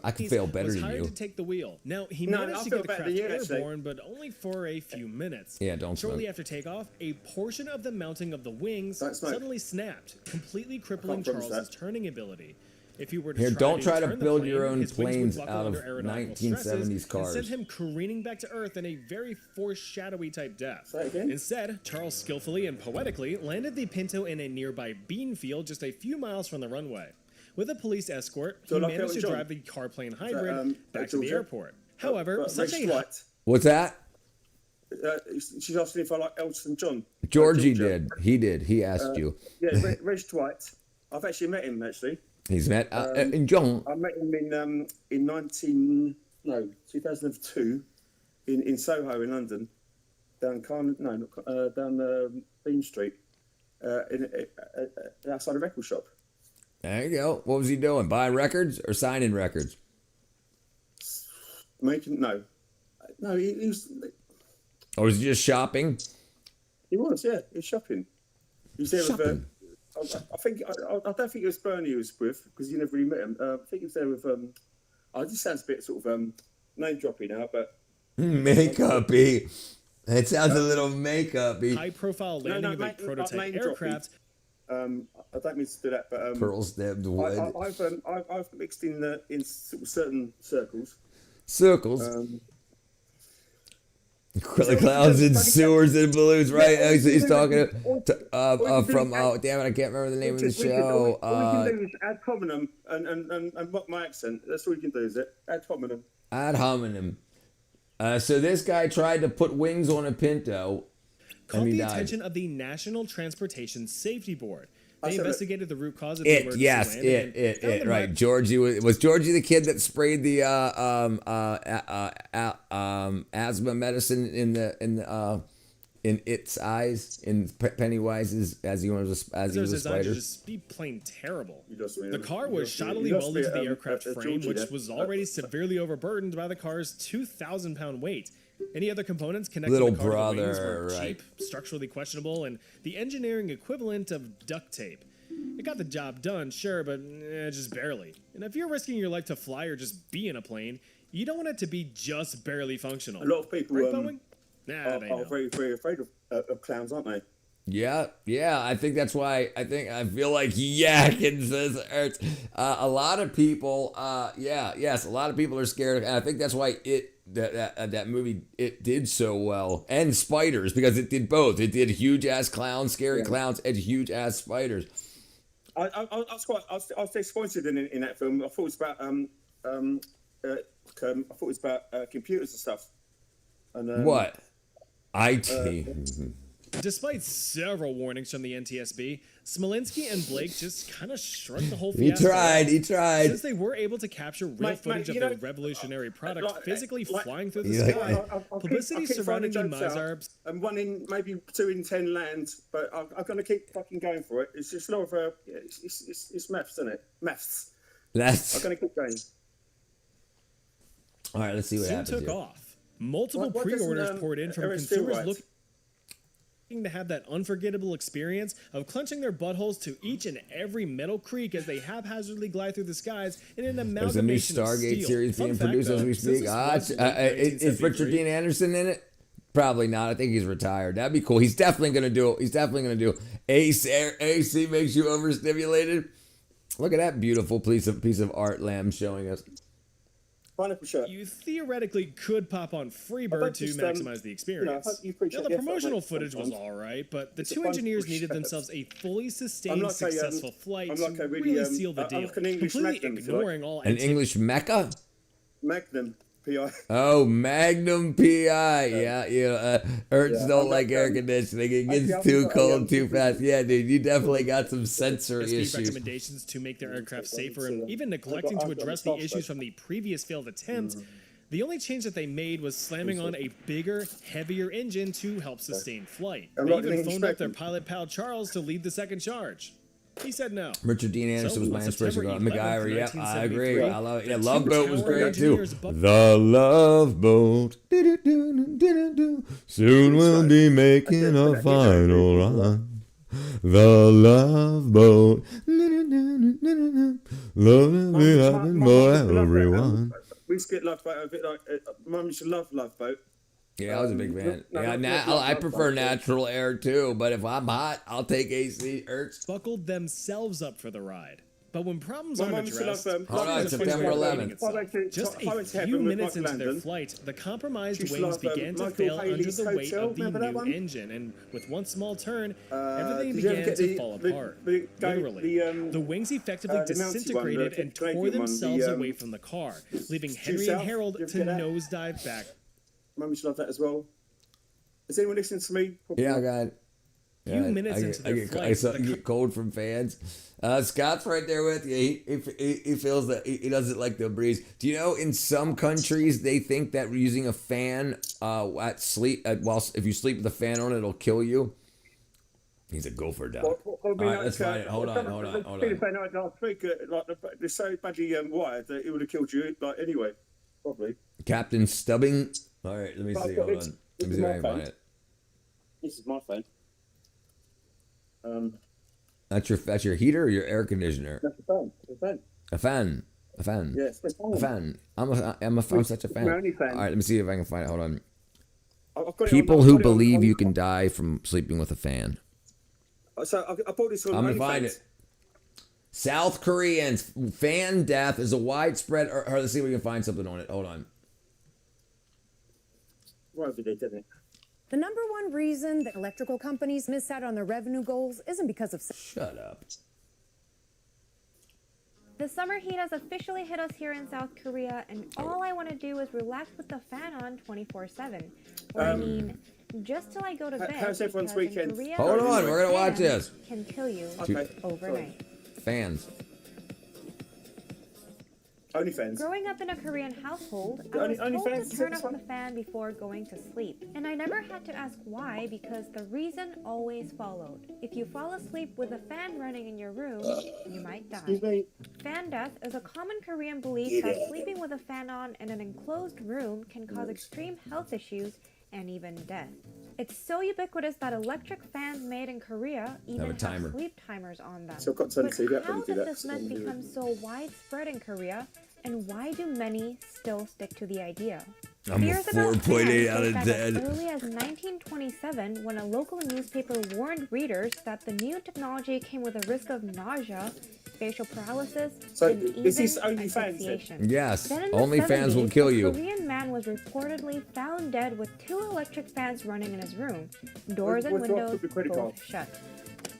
I can fail better was than hired you. to take the wheel. Now he No, managed I to feel get the better craft than you, actually. airborne, but only for a few minutes. Yeah, don't Shortly smoke. after takeoff, a portion of the mounting of the wings Don't smoke. suddenly snapped, completely crippling promise Charles's that. turning ability. If you were to Here, don't try to turn the build plane, your own his wings would planes buckle out of under aerodynamical 1970s stresses cars. and send him careening back to Earth in a very foreshadowy type death. Say again? Instead, Charles skillfully and poetically landed the Pinto in a nearby bean field just a few miles from the runway. With a police escort, So he like managed to Elton John? drive the car-plane hybrid back to the Georgia? airport. However, such Reg a Dwight. What's that? She's asking if I like Elton John. Georgie did. He did. He asked you. Yeah, Reg Dwight. I've actually met him actually. He's met in John. I met him in 2002 in Soho in London, down Bean Street, outside a record shop. There you go. What was he doing? Buying records or signing records? No, he was. Or was he just shopping? He was, yeah. He was shopping. He was there with. I don't think it was Bernie he was with because you never really met him. I think he was there with. It just sounds a bit sort of name dropping now, but. Makeup-y. It sounds a little makeup-y. High-profile landing of a prototype aircraft. I don't mean to do that, but pearl-stabbed wood. I've mixed in sort of certain circles. The clowns and sewers and balloons, right? He's talking from damn it, I can't remember the name of the show. All we can do is ad hominem and mock my accent. That's all you can do, is it? Ad hominem. Ad hominem. So this guy tried to put wings on a Pinto. Caught the died. attention of the National Transportation Safety Board. They investigated the root cause of It, the emergency yes, landing it, right. Georgie was Georgie the kid that sprayed the asthma medicine in its eyes, in Pennywise's, as he was a spider. To just be plain terrible. The car was shoddily welded to the aircraft frame, which was already severely overburdened by the car's 2,000-pound weight. Any other components connected to the car to the wings were cheap, structurally questionable, and the engineering equivalent of duct tape. It got the job done, sure, but just barely. And if you're risking your life to fly or just be in a plane, you don't want it to be just barely functional. A lot of people right, Boeing? are very, very afraid of clowns, aren't they? Yeah. I think that's why I feel like yakking says Earth. A lot of people, a lot of people are scared, and I think that's why that movie did so well. And spiders, because it did both. It did huge ass clowns, scary clowns, and huge ass spiders. I was disappointed in that film. I thought it was about computers and stuff. And what? IT. Despite several warnings from the NTSB, Smolinski and Blake just kind of shrugged the whole fiasco. He tried. Since they were able to capture real footage of their revolutionary product physically flying through the sky, publicity surrounding the Mizar... And 2 in 10 lands, but I'm going to keep fucking going for it. It's just a lot of... it's maths, isn't it? Maths. I'm going to keep going. All right, let's see what happens. Soon took off. Multiple pre-orders poured in from consumers looking to have that unforgettable experience of clenching their buttholes to each and every metal creak as they haphazardly glide through the skies in an amalgamation There's a new Stargate series being produced as we speak. Is Richard Dean Anderson in it? Probably not. I think he's retired. That'd be cool. He's definitely gonna do. AC makes you overstimulated. Look at that beautiful piece of art Lamb showing us. You theoretically could pop on Freebird to maximize the experience. The promotional footage was alright, but the two engineers needed themselves a fully sustained, successful flight to really seal the deal, completely ignoring all an English Mecca? Magnum PI. Oh, Magnum PI. Yeah. Ertz don't like air conditioning. It gets too cold too fast. Yeah, dude, you definitely got some sensory issues. Recommendations to make their aircraft safer and even neglecting to address the issues from the previous failed attempt. The only change that they made was slamming on a bigger, heavier engine to help sustain flight. They even phoned up their pilot pal Charles to lead the second charge. He said no. Richard Dean Anderson was my inspiration. MacGyver, yeah, I agree. I love it. Yeah, Love Boat was great too. The Love Boat. Soon we'll be making a final run. The Love Boat. Love will be happening for everyone. We used to get Love Boat a bit like Mum used to love Love Boat. Yeah, I was a big fan. I prefer natural air too, but if I'm hot, I'll take AC. Ertz buckled themselves up for the ride. But when problems aren't addressed, hold on, September 11th. Just a few minutes into their flight, the compromised wings began to fail under the weight of the new engine, and with one small turn, everything began to fall apart. Literally, the wings effectively disintegrated and tore themselves away from the car, leaving Henry and Harold to nosedive back. Mum used to love that as well. Is anyone listening to me? Yeah, I got it. few minutes into their flight, I get cold from fans. Scott's right there with you. He feels that he doesn't like the breeze. Do you know in some countries they think that using a fan if you sleep with a fan on, it'll kill you? He's a gopher dog. All right, let's find it. Hold on. Last week, they're so badly wired that it would have killed you. Like anyway, probably. Captain Stubbing. All right, let me see. Hold on. Let me see if I can find it. This is my phone. That's your heater or your air conditioner? That's the phone. A fan. Yes, a fan. I'm such a fan. My only fan. All right, let me see if I can find it. Hold on. I've got it People on- who I've got it on- believe you can die from sleeping with a fan. So I bought this on I'm gonna find OnlyFans. it. South Koreans, fan death is a widespread. Or let's see if we can find something on it. Hold on. Right over there, didn't it? The number one reason that electrical companies miss out on their revenue goals isn't because of... Shut up. The summer heat has officially hit us here in South Korea, and all I want to do is relax with the fan on 24/7. Or I mean, just till I go to bed. How's everyone's because in weekend? Korea, Hold on, we're gonna watch fans this. Can kill you Okay. overnight. Fans. OnlyFans. Growing up in a Korean household, I Only- was told OnlyFans, to is turn that off this the fan before going to sleep. And I never had to ask why because the reason always followed. If you fall asleep with a fan running in your room, you might die. Excuse me. Fan death is a common Korean belief that sleeping with a fan on in an enclosed room can cause extreme health issues and even death. It's so ubiquitous that electric fans made in Korea even have timer. sleep timers on them. So I've got to But see that how when you do did that. this myth become so widespread in Korea, and why do many still stick to the idea? I'm a Fears about 4.8 fans out of date back as 10. early as 1927, when a local newspaper warned readers that the new technology came with a risk of nausea, facial paralysis, So, and is this even OnlyFans then? asphyxiation. Yes, Then in the OnlyFans will 70s, kill a you. Korean man was reportedly found dead with 2 electric fans running in his room, doors and What's wrong windows with the credit both card? shut.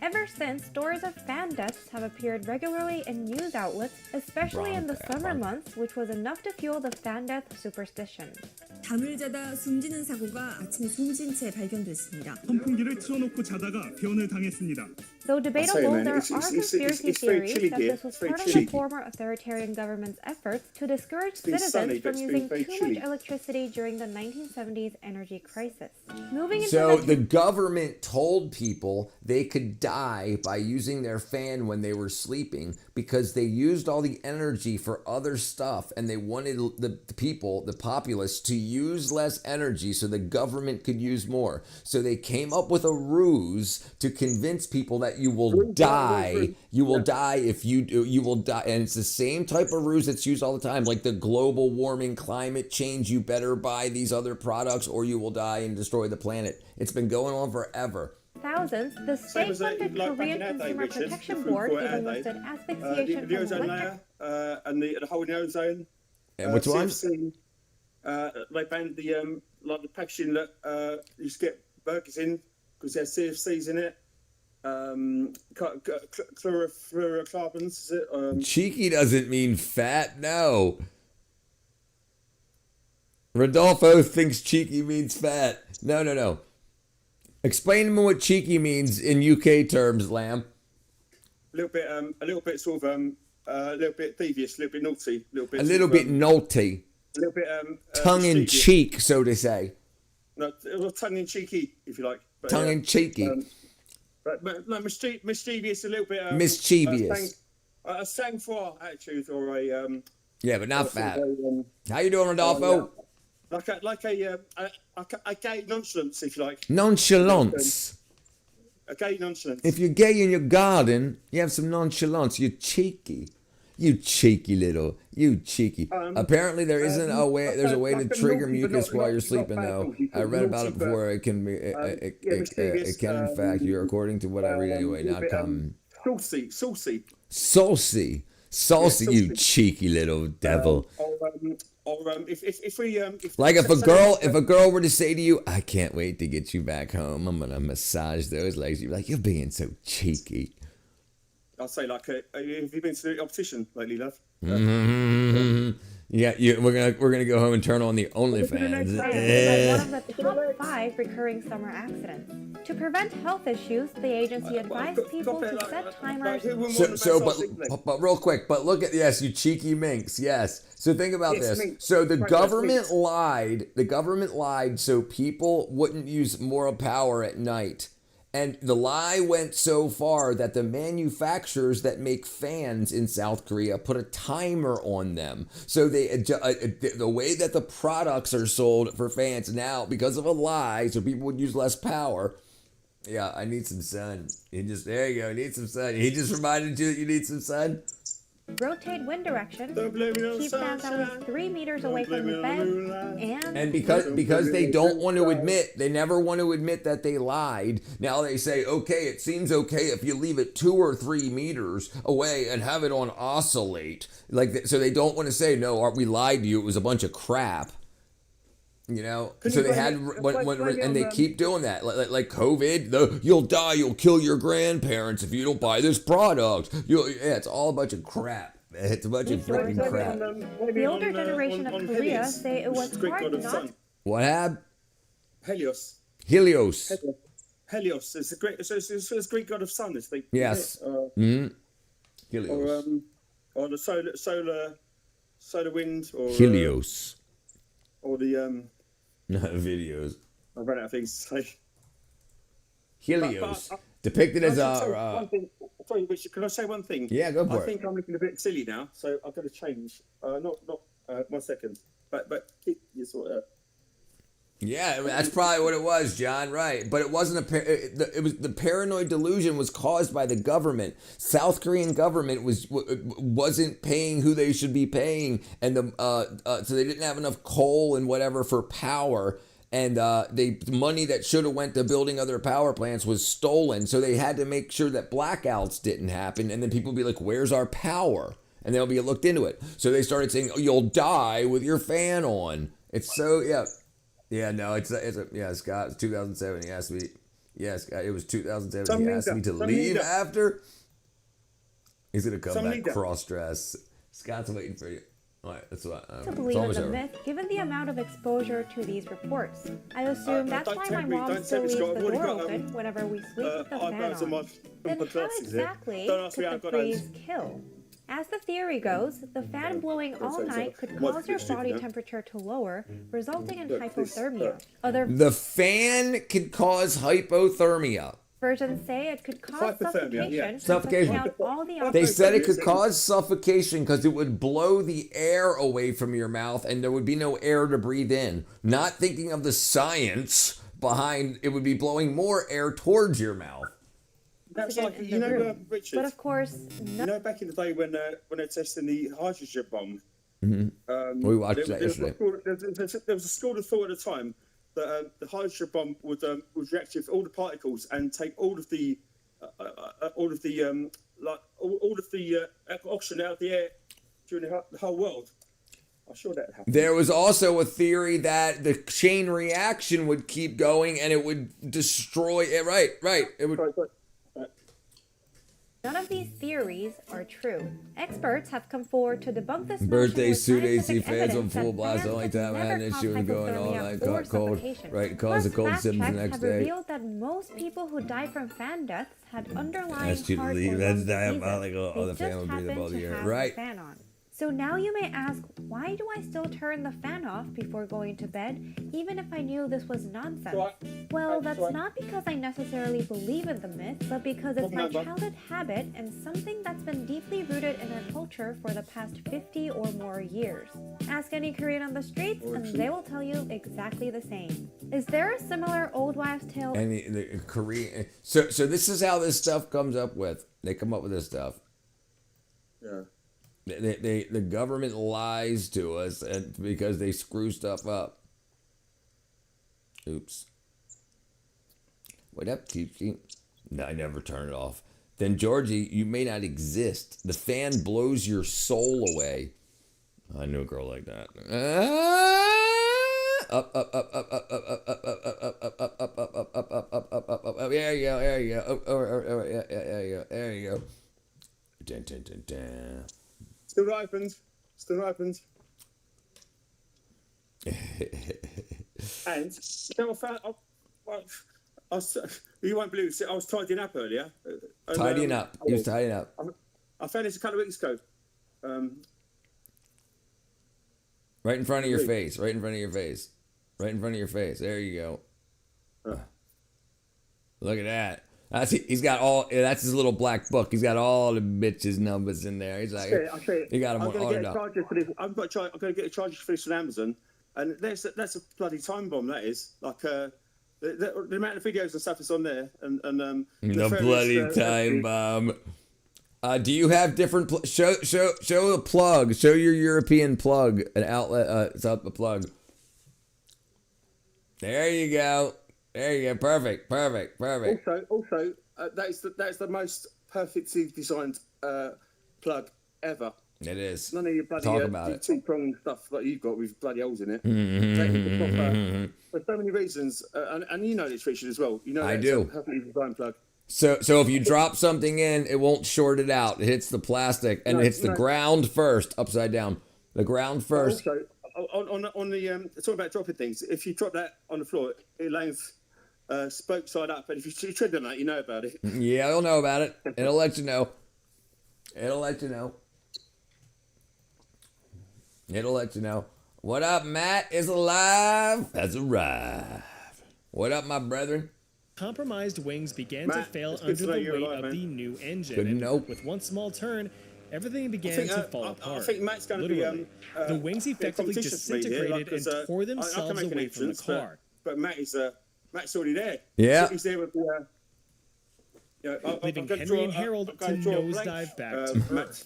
Ever since, stories of fan deaths have appeared regularly in news outlets, especially in the summer months, which was enough to fuel the fan death superstition. 잠을 자다 숨지는 사고가 아침에 숨진 채 발견됐습니다. 선풍기를 틀어놓고 자다가 변을 당했습니다. Though debate I'll tell you, alone, man, there are it's conspiracy very theories chilly that here. this was It's very part of the chilly. former authoritarian government's efforts to discourage been citizens sunny, but from it's been using very too chilly. much electricity during the 1970s energy crisis. Moving into So the government told people they could die by using their fan when they were sleeping because they used all the energy for other stuff, and they wanted the people, the populace, to use less energy so the government could use more. So they came up with a ruse to convince people that you will die. You will die if you will die, and it's the same type of ruse that's used all the time, like the global warming, climate change. You better buy these other products or you will die and destroy the planet. It's been going on forever. thousands, the state-funded like back Korean in our day, Consumer Richard, Protection the food Board court even our day. listed asphyxiation The from ozone electric layer and the hole in the ozone. And which one? CFC, they banned the like the packaging that you used to get burgers in because there's CFCs in it. Fluorocarbons, is it? Cheeky doesn't mean fat, no. Rodolfo thinks cheeky means fat. No. Explain to me what cheeky means in UK terms, Lamb. A little bit sort of a little bit devious, a little bit naughty, A little bit naughty. a little bit Tongue in mischievous. cheek, so to say. No, tongue in cheeky, if you like. But, Tongue in cheeky. But no, mischievous, a little bit. Mischievous. A sang-froid attitude, or a Yeah, but not or sort fat. of a, How you doing, Rodolfo? like a gay nonchalance, if you like. Nonchalance. A gay nonchalance. If you're gay in your garden, you have some nonchalance. You're cheeky. You cheeky little. You cheeky. Apparently, there isn't a way. There's a way to trigger mucus while you're sleeping, though. I read about it before. It can be. It can, in fact, you're according to what I read anyway. Not common. Saucy. Saucy. You cheeky little devil. If we Like if a girl were to say to you, "I can't wait to get you back home. I'm gonna massage those legs." You'd be like, "You're being so cheeky." I'll say like, have you been to the optician lately, love? You Yeah, we're gonna go home and turn on the OnlyFans. One of the top 5 recurring summer accidents. To prevent health issues, the agency advised people to set timers. But real quick, but look at, yes, you cheeky minx, yes. So think about Yes, this. minx. So the Right, government minx. lied. The government lied so people wouldn't use moral power at night. And the lie went so far that the manufacturers that make fans in South Korea put a timer on them. So the way that the products are sold for fans now, because of a lie, so people would use less power. Yeah, I need some sun. There you go, need some sun. He just reminded you that you need some sun? Rotate wind direction, keep fans at least 3 meters away from the bed, And because they don't want to admit, they never want to admit that they lied. Now they say, okay, it seems okay if you leave it 2 or 3 meters away and have it on oscillate. So they don't want to say, no, we lied to you. It was a bunch of crap. You know, so they had, and they keep doing that, like COVID. You'll die, you'll kill your grandparents if you don't buy this product. It's all a bunch of crap. It's a bunch of freaking crap. the older generation of Korea say it was hard not. What happened? Helios. Helios. Helios. It's a great. It's a Greek god of sun. It's the Yes. Helios. Or the solar wind. Or Helios. Or the videos. I've run out of things to say. Helios. Depicted as one thing. Sorry, Richard, can I say one thing? Yeah, go for it. I think I'm looking a bit silly now, so I've got to change. Not 1 second. But keep you sort of. Yeah, that's probably what it was, John. Right, but it wasn't it was the paranoid delusion was caused by the government. South Korean government wasn't paying who they should be paying, and so they didn't have enough coal and whatever for power. And the money that should have went to building other power plants was stolen. So they had to make sure that blackouts didn't happen. And then people would be like, where's our power? And they'll be looked into it. So they started saying, oh, you'll die with your fan on. It's so, yeah. Yeah, no, Scott, it's 2007. He asked me, Scott, it was 2007. He asked me to leave after. He's going to come back cross-dressed. Scott's waiting for you. All right, that's what To believe in the myth, given the amount of exposure to these reports. I assume that's why my mom still leaves the door open whenever we sleep with the fan on. Then how exactly could the freeze kill? As the theory goes, the fan blowing all night could cause your body temperature to lower, resulting in hypothermia. Other The fan could cause hypothermia. versions say it could cause suffocation. Suffocation. They said it could cause suffocation because it would blow the air away from your mouth and there would be no air to breathe in. Not thinking of the science behind it would be blowing more air towards your mouth. That's like, Richard. But of course, back in the day when they're testing the hydrogen bomb. Mm-hmm. We watched that yesterday. There was a school of thought at the time that the hydrogen bomb would react with all the particles and take all of the oxygen out of the air during the whole world. I'm sure that happened. There was also a theory that the chain reaction would keep going and it would destroy it. Right. It would. none of these theories are true. Experts have come forward to debunk this Birthday notion suit with AC scientific fans on evidence full that blast. The fans only have time I had an never issue caused going all hypothermia night, or caught cold. suffocation. Right, it caused a Plus, cold fact symptoms the checks next have day. revealed that most people who died from fan deaths had underlying Asked you to heart leave. or That's lung diabolical. diseases. Oh, the They fan just will breathe up happened all the to air. have Right. the fan on. So now you may ask, why do I still turn the fan off before going to bed, even if I knew this was nonsense? Well, that's not because I necessarily believe in the myth, but because it's my childhood habit and something that's been deeply rooted in our culture for the past 50 or more years. Ask any Korean on the streets and they will tell you exactly the same. Is there a similar old wives' tale? And the Korean. So this is how this stuff comes up with. They come up with this stuff. Yeah. The government lies to us and because they screw stuff up. Oops. What up, Kiki? No, I never turn it off. Then, Georgie, you may not exist. The fan blows your soul away. I knew a girl like that. Up. There you go. There you go. There you go. Dun. Still not opened. And you know, I found. You won't believe it. I was tidying up earlier. And, Tidying up. He was tidying up. I found this a couple of weeks ago. Right in front of your face. Right in front of your face. Right in front of your face. There you go. Look at that. He's got all. That's his little black book. He's got all the bitches' numbers in there. He's like, he got them ordered up. I'm going to get a charger for this from Amazon, and that's a bloody time bomb. That is like the amount of videos and stuff that's on there, and the bloody time bomb. Do you have different show the plug? Show your European plug, an outlet. It's up a plug. There you go. There you go. Perfect. Also, that's the most perfectly designed plug ever. It is. None of your bloody Talk about it. two-prong stuff that you've got with bloody holes in it. For so many reasons, and you know this, Richard, as well. You know I that's do. a perfectly designed plug. So if you drop something in, it won't short it out. It hits the plastic and it hits the ground first, upside down. The ground first. Also, on the it's all about dropping things. If you drop that on the floor, it lands spoke side up, and if you tread on that, you know about it. Yeah, I'll know about it. It'll let you know. It'll let you know. It'll let you know. What up, Matt is alive. Has arrived. What up, my brethren? Compromised wings began to fail under the weight of the new engine. Good to know. With one small turn, everything began to fall apart. I think Matt's going to be the wings effectively disintegrated and tore themselves away from the car. But Matt's already there. Yeah. He's there with the. Leaving Henry and Harold to nosedive back to Earth.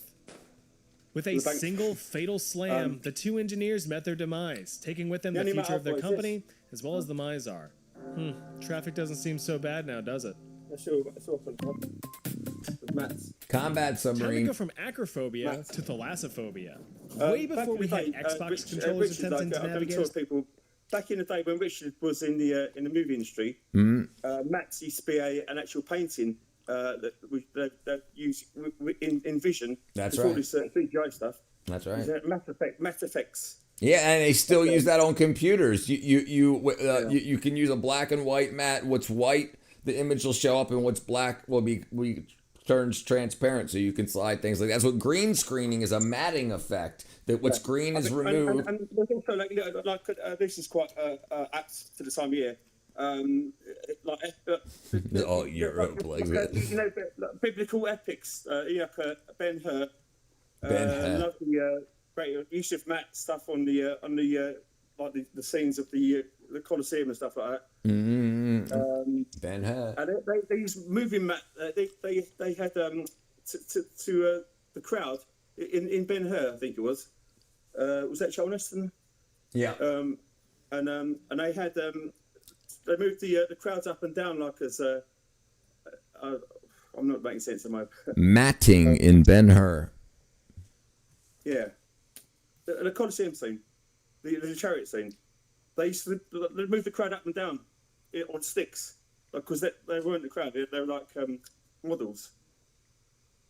With a single fatal slam, the two engineers met their demise, taking with them the future of their company as well as the Mizar. Traffic doesn't seem so bad now, does it? Combat Time to submarine. go from acrophobia to thalassophobia. Way before we had Xbox controllers attempting to navigate. People, back in the day when Richard was in the movie industry, Max used to be an actual painting that used in Vision. That's before right. This CGI stuff. That's right. Mass Effects. Yeah, and they still use that on computers. You can use a black and white matte. What's white, the image will show up, and what's black will be turns transparent, so you can slide things like that. That's what green screening is, a matting effect. That what's green is removed. And there's also this is quite apt to the time of year. Europe, like that. Biblical epics. Ben-Hur. Ben-Hur. Love the great use of Matt stuff on the scenes of the Colosseum and stuff like that. Ben-Hur. And they used moving Matt. They had to the crowd in Ben-Hur, I think it was. Was that Charlton Heston? Yeah. And they had they moved the crowds up and down like as I'm not making sense of my Matting in Ben-Hur. Yeah, the Colosseum scene, the chariot scene. They used to move the crowd up and down on sticks because they weren't the crowd. They were like models.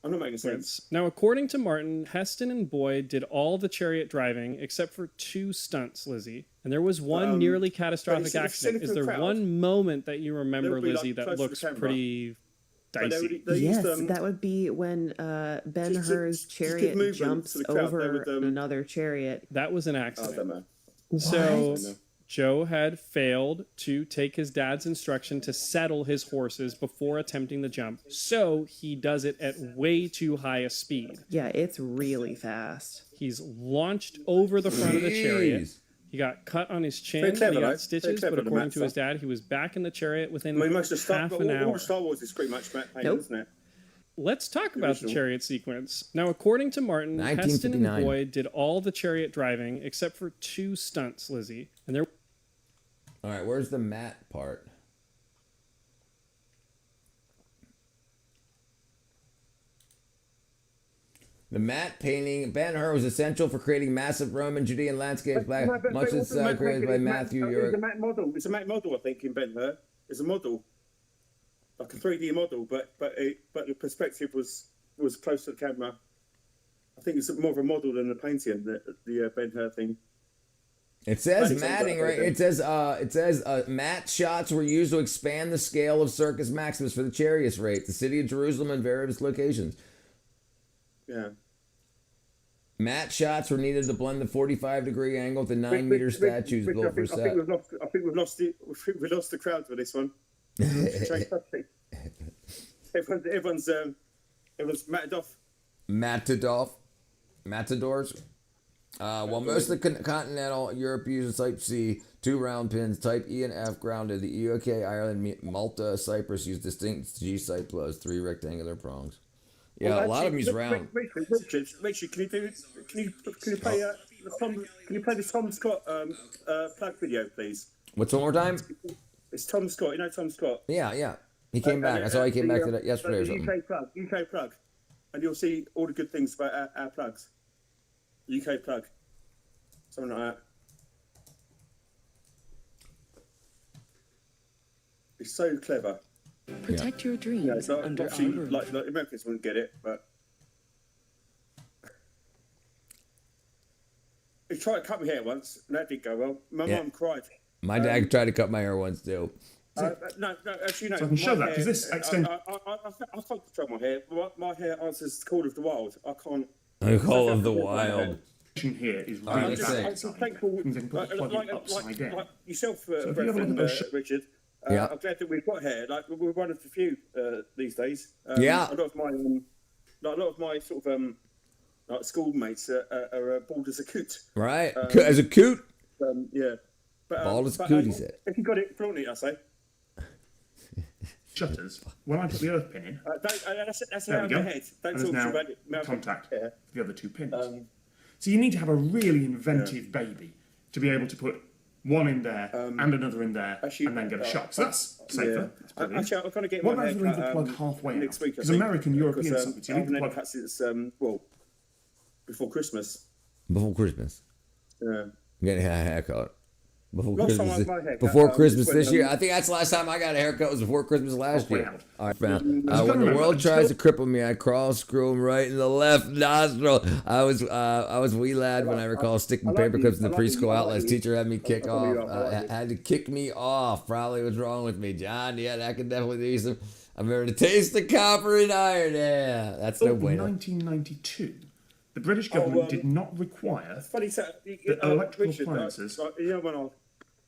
I'm not making sense. Now, according to Martin, Heston and Boyd did all the chariot driving except for 2 stunts, Lizzie. And there was one nearly catastrophic accident. Is there one moment that you remember, Lizzie, that looks pretty dicey? Yes, that would be when Ben-Hur's chariot jumps over another chariot. That was an accident. So Joe had failed to take his dad's instruction to settle his horses before attempting the jump. So he does it at way too high a speed. Yeah, it's really fast. He's launched over the front of the chariot. He got cut on his chin. He got stitches, but according to his dad, he was back in the chariot within half an hour. All Star Wars is pretty much Matt Payne, isn't it? Let's talk about the chariot sequence. Now, according to Martin, Heston and Boyd did all the chariot driving except for 2 stunts, Lizzie. And there. All right, where's the matte part? The matte painting, Ben-Hur was essential for creating massive Roman Judean landscapes, much as created by Matthew York. It's a Matt model, I think, in Ben-Hur. It's a model, like a 3D model, but the perspective was close to the camera. I think it's more of a model than a painting, the Ben-Hur thing. It says matting, right? It says mat shots were used to expand the scale of Circus Maximus for the Chariot Race, the city of Jerusalem, and various locations. Yeah. Mat shots were needed to blend the 45-degree angle with the 9-meter statues built for set. I think we've lost the crowd for this one. everyone's matted off. Matadors. While most of the continental Europe uses Type C, 2 round pins, Type E and F grounded, the UK, Ireland, Malta, Cyprus use distinct G Type plus 3 rectangular prongs. Yeah, well, a lot of them use round. Richard, can you play the Tom Scott plug video, please? What's one more time? It's Tom Scott. You know Tom Scott? Yeah. He came back. I saw he came back to that yesterday or something. UK plug, and you'll see all the good things about our plugs. UK plug, something like that. It's so clever. Protect your dreams so under obviously, our roof. like Americans wouldn't get it, but he tried to cut my hair once, and that didn't go well. My mum cried. My dad tried to cut my hair once too. No, actually, no. So I can show that because this extends. I can't control my hair. My hair answers Call of the Wild. I can't. Call of the Wild. Here is really I'm thankful, like yourself, Richard. I'm glad that we've got hair. Like we're one of the few these days. A lot of my sort of like schoolmates are bald as a coot. Right, as a coot. Yeah. Bald as a coot, he said. If you got it, flaunt it, I say. Shutters. When I put the earth pin in, that's how my head. Don't talk now about it. Contact the other 2 pins. So you need to have a really inventive baby to be able to put one in there and another in there and then get a shot. So that's safer. Yeah. Actually, I'm going to get what my about if you leave the plug halfway next week? Because American, European sockets, you leave the plug. Perhaps it's before Christmas. Before Christmas. Yeah. I'm getting a haircut. Before Christmas this year. I think that's the last time I got a haircut was before Christmas last year. All right, when the world tries to cripple me, I crawl, screw him right in the left nostril. I was wee lad when I recall sticking paper clips in the preschool outlets. Teacher had me kick off. Had to kick me off. Probably what's wrong with me, John. Yeah, that could definitely be some. I remember the taste of copper and iron. Yeah, that's no bueno. In 1992. The British government did not require the electrical appliances.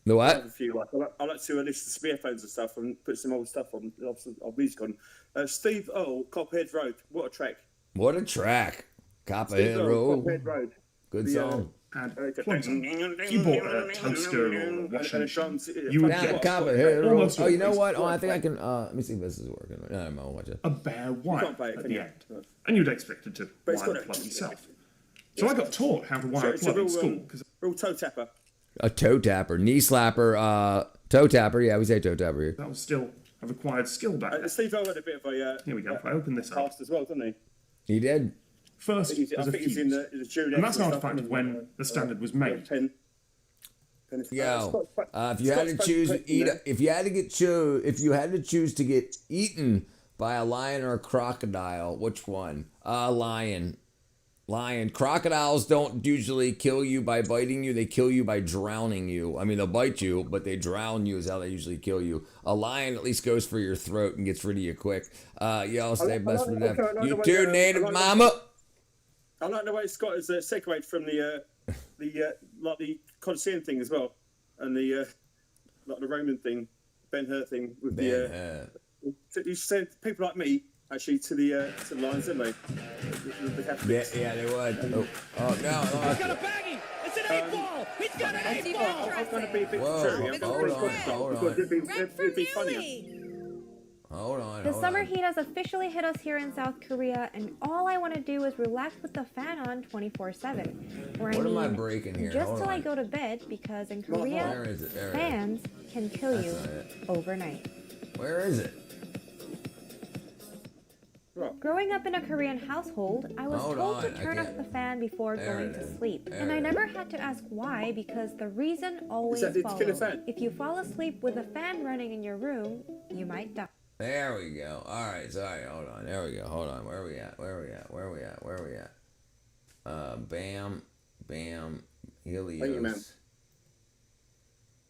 The what? I like to listen to spearphones and stuff and put some old stuff on music on. Steve Earle, Copperhead Road. What a track! What a track! Copperhead Road. Copperhead Road. Good song. If you bought a toaster or a washing machine, you would get Copperhead Road. Oh, you know what? Oh, I think I can. Let me see if this is working. No, I'm gonna watch it. A bare wire at the end, and you'd expect it to wire the plug yourself. So I got taught how to wire a plug in school. Real toe tapper. A toe tapper, knee slapper, toe tapper. Yeah, we say toe tapper here. That was still a required skill back then. Steve Earle had a bit of a. Here we go. If I open this up, as well, didn't he? He did. First, there's a fuse, and that's an artifact of when the standard was made. Yo, if you had to choose, if you had to choose to get eaten by a lion or a crocodile, which one? Lion. Crocodiles don't usually kill you by biting you. They kill you by drowning you. I mean, they'll bite you, but they drown you is how they usually kill you. A lion at least goes for your throat and gets rid of you quick. Y'all stay blessed for death. You too, native mama. I like the way Scott is segued from the like the Colosseum thing as well, and the like the Roman thing, Ben-Hur thing with you send people like me actually to the Lions, didn't they? The Catholics. Yeah, they would. Oh no! He's got a baggie. It's an 8-ball. He's got an 8-ball. I'm going to be a bit contrarian. Hold on. It'd be funnier. Hold on. The summer heat has officially hit us here in South Korea, and all I want to do is relax with the fan on 24/7. What am I breaking here? Just till I go to bed, because in Korea, fans can kill you overnight. Where is it? Growing up in a Korean household, I was told to turn off the fan before going to sleep. And I never had to ask why, because the reason always follows. If you fall asleep with a fan running in your room, you might die. There we go. All right, sorry, hold on. There we go. Hold on. Where are we at? Bam, Helios.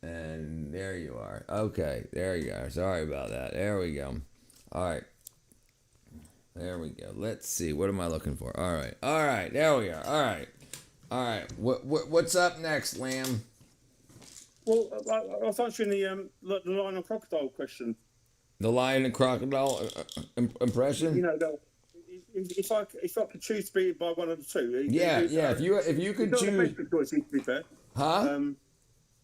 And there you are. Okay, there you are. Sorry about that. There we go. All right. There we go. Let's see. What am I looking for? All right. All right. There we are. All right. All right. What's up next, Lamb? Well, I was answering the lion and crocodile question. The lion and crocodile impression? You know, if I could choose to be by one of the two. Yeah. If you could choose. Not the best of choices, to be fair. Huh?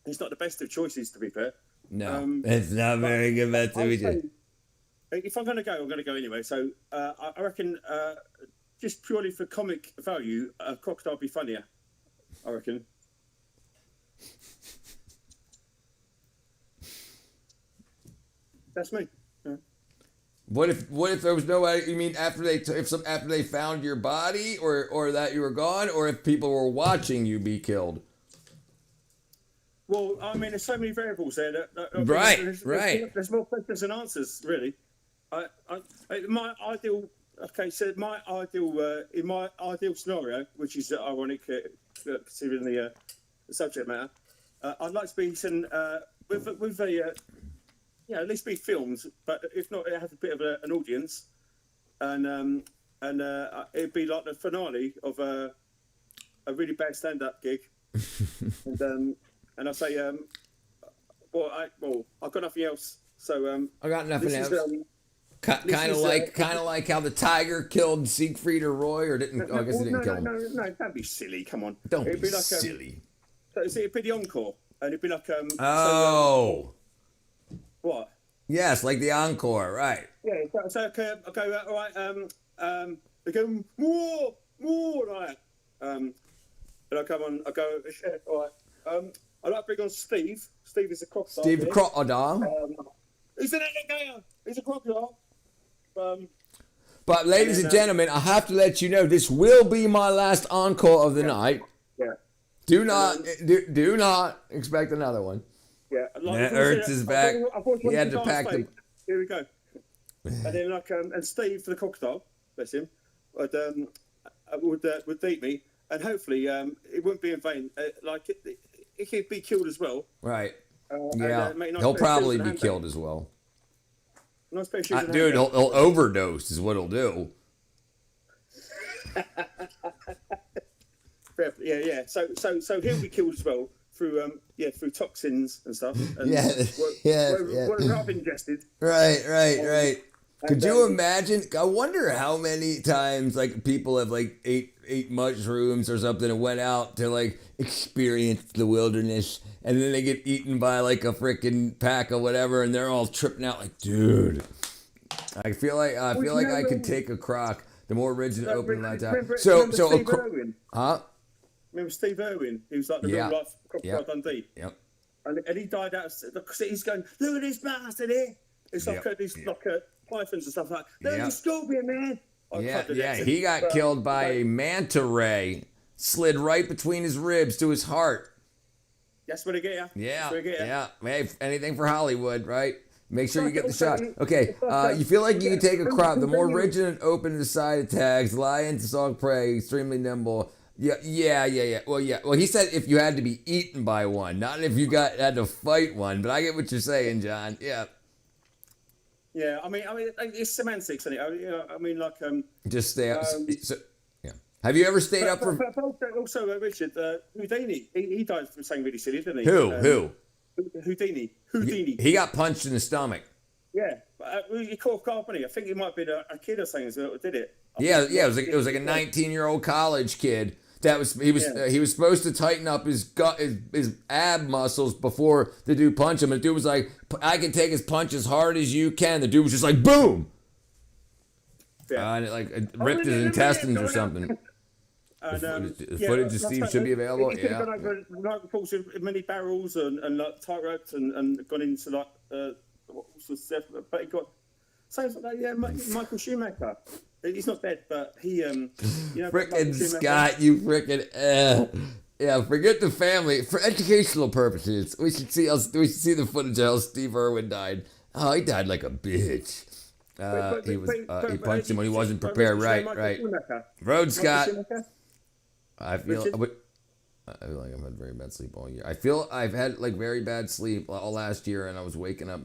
It's not the best of choices, to be fair. No, it's not very good. If I'm going to go, I'm going to go anyway. So I reckon, just purely for comic value, a crocodile would be funnier. I reckon. That's me. Yeah. What if there was no way? You mean after they found your body, or that you were gone, or if people were watching you be killed? Well, I mean, there's so many variables there. Right. There's more questions than answers, really. My ideal scenario, which is ironic considering the subject matter, I'd like to be with a at least be filmed, but if not, it has a bit of an audience, and it'd be like the finale of a really bad stand-up gig, and I say, I've got nothing else, so I got nothing else. Kind of like how the tiger killed Siegfried or Roy, or didn't? I guess it didn't kill him. No, don't be silly. Come on. Don't be like, silly. So it'd be the encore, and it'd be like what? Yes, like the encore, right? Yeah. So I go all right. They go more right. And I come on. I go all right. I'd like to bring on Steve. Steve is a crocodile. Steve the crocodile. He's an alligator. He's a crocodile. But ladies and gentlemen, I have to let you know this will be my last encore of the night. Yeah. Do not expect another one. Yeah. Ertz is back. He had to pack the. Here we go. And then and Steve for the crocodile, bless him, would beat me, and hopefully it wouldn't be in vain. It could be killed as well. Right. He'll probably be killed as well. Nice dude, he'll overdose is what he'll do. Yeah. So he'll be killed as well through toxins and stuff. And what I've ingested. Right. Could you imagine? I wonder how many times people have ate mushrooms or something and went out to experience the wilderness, and then they get eaten by a freaking pack of whatever, and they're all tripping out dude. I feel like I could take a croc. The more original opening like that. Remember Steve Irwin? He was like the real life Crocodile Dundee. Yep. And he died out because he's going, look at this bastard here. It's like pythons and stuff like that. Look at the scorpion, man. He got killed by a manta ray, slid right between his ribs to his heart. That's what I get you. Yeah. Hey, anything for Hollywood, right? Make sure you get the shot. Okay, you feel like you can take a crop. The more rigid and open the side tags, lion to stalk prey, extremely nimble. Yeah. Well, he said if you had to be eaten by one, not if you had to fight one. But I get what you're saying, John. Yeah. Yeah, I mean, it's semantics, isn't it? Just stay up. Have you ever stayed up for? Also, Richard Houdini. He died from something really silly, didn't he? Who? Houdini. He got punched in the stomach. Yeah, he caught company. I think he might have been a kid or something that did it. It was like a 19-year-old college kid. He was supposed to tighten up his ab muscles before the dude punched him. And the dude was like, "I can take his punch as hard as you can." The dude was just like, "Boom!" Yeah. And it ripped his intestines or something. The footage of Steve should be available. He could have gone over reports with many barrels and tight ropes and gone into but he got sounds like Michael Schumacher. He's not dead, but he frickin' Scott, you frickin' forget the family for educational purposes. We should see the footage of how Steve Irwin died. Oh, he died like a bitch. He punched him when he wasn't prepared. Right. Road Scott. I feel. I feel like I've had very bad sleep all year. I feel I've had like very bad sleep all last year, and I was waking up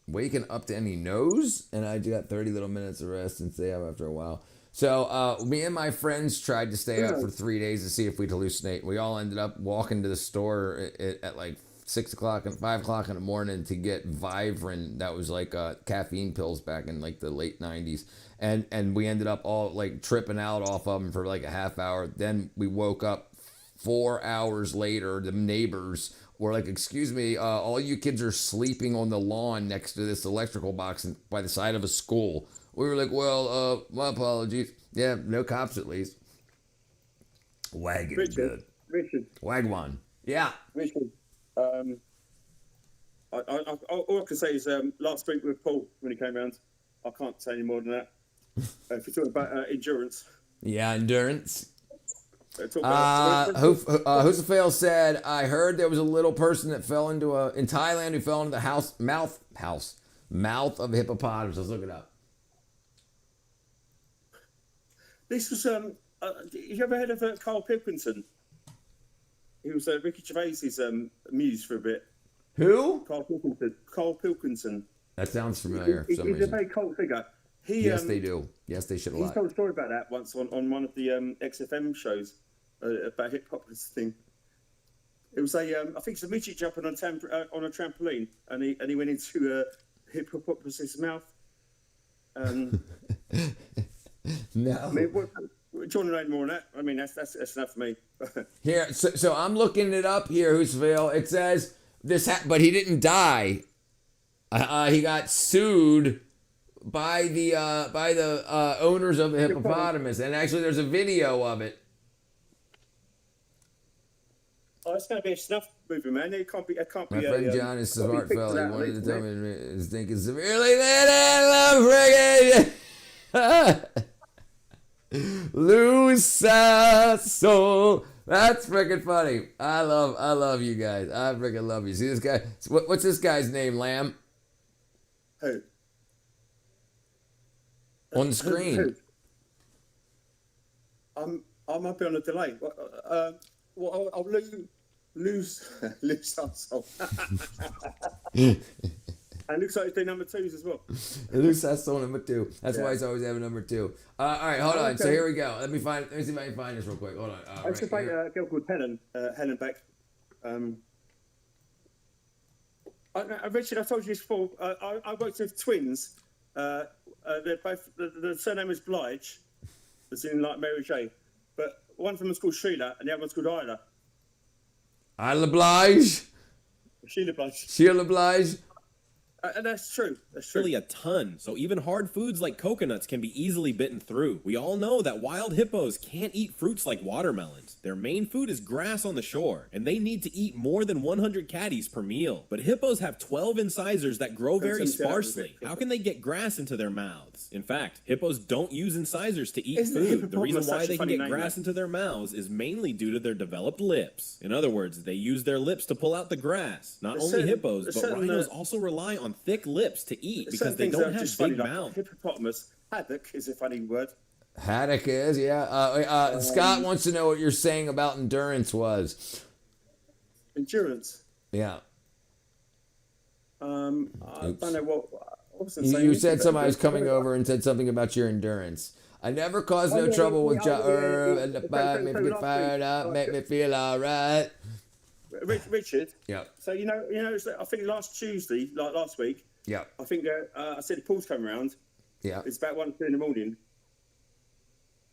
waking up to any nose, and I got 30 little minutes of rest and stay up after a while. So me and my friends tried to stay up for 3 days to see if we'd hallucinate. We all ended up walking to the store at like 6 o'clock and 5 o'clock in the morning to get Vivarin. That was like caffeine pills back in like the late 90s. And we ended up all like tripping out off of them for like a half hour. Then we woke up 4 hours later. The neighbors were like, excuse me, all you kids are sleeping on the lawn next to this electrical box by the side of a school. We were like, well, my apologies. Yeah, no cops at least. Wagon. Richard. Wagwan. Yeah. Richard. All I can say is last week with Paul when he came round, I can't say any more than that. If you're talking about endurance. Yeah, endurance. Husafel said, I heard there was a little person that fell in Thailand who fell into the mouth of a hippopotamus. Let's look it up. This was you ever heard of Carl Pilkington? He was Ricky Gervais's muse for a bit. Who? Carl Pilkington. That sounds familiar for some reason. He's a very cult figure. Yes, they do. Yes, they should a lot. He told a story about that once on one of the XFM shows about hip hop thing. It was I think it's a midget jumping on a trampoline, and he went into a hippopotamus's mouth. No. I mean, do you want to know more on that? I mean, that's enough for me. Here, so I'm looking it up here, Husafel. It says but he didn't die. He got sued by the owners of the hippopotamus, and actually, there's a video of it. Oh, it's going to be a snuff movie, man. It can't be. My friend John is a smart fella. He wanted to tell me his thinking severely that I love friggin' lose soul. That's freaking funny. I love you guys. I freaking love you. See this guy? What's this guy's name, Lamb? Who? On the screen. I might be on a delay. I'll lose our soul. And it looks like it's doing number 2s as well. It looks like soul number 2. That's why he's always having number 2. All right, hold on. Okay. So here we go. Let me see if I can find this real quick. Hold on. I used to play a girl called Helen Beck. Richard, I told you this before. I worked with twins. They're both the surname is Blige, as in like Mary J. But one of them was called Sheila, and the other one's called Isla. Isla Blige. Sheila Blige. Sheila Blige. And that's true. That's Really a ton, so even hard foods like coconuts can be easily bitten through. We all know that wild hippos can't eat fruits like watermelons. Their main food is grass on the shore, and they need to eat more than 100 caddies per meal. But hippos have 12 incisors that grow very sparsely. How can they get grass into their mouths? In fact, hippos don't use incisors to eat food. The reason why they can get grass into their mouths is mainly due to their developed lips. In other words, they use their lips to pull out the grass. Not only hippos, but rhinos also rely on thick lips to eat because they don't have big mouths. Hippopotamus, haddock is a funny word. Haddock is, yeah. Scott wants to know what you're saying about endurance was. Endurance? Yeah. I don't know what I was saying. You said somebody was coming over and said something about your endurance. I never caused no trouble with and the fire, make me get fired up, make me feel all right. Richard. Yeah. So you know, I think last Tuesday, like last week. Yeah. I think I said Paul's coming around. Yeah. It's about 1 in the morning,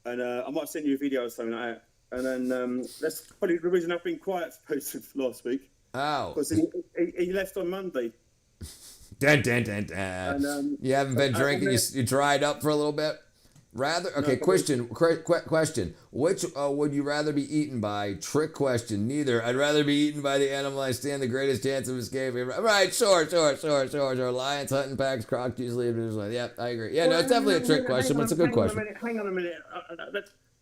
and I might send you a video or something like that. And then that's probably the reason I've been quiet for last week. Oh. Because he left on Monday. Dun, dun, dun, dun. And, you haven't been drinking. You dried up for a little bit. Question. Which would you rather be eaten by? Trick question. Neither. I'd rather be eaten by the animal I stand the greatest chance of escaping. Right, sure. Lions, hunting packs, crocs, usually. Yeah, I agree. Yeah, no, it's definitely a trick question, but it's a good question. Hang on a minute.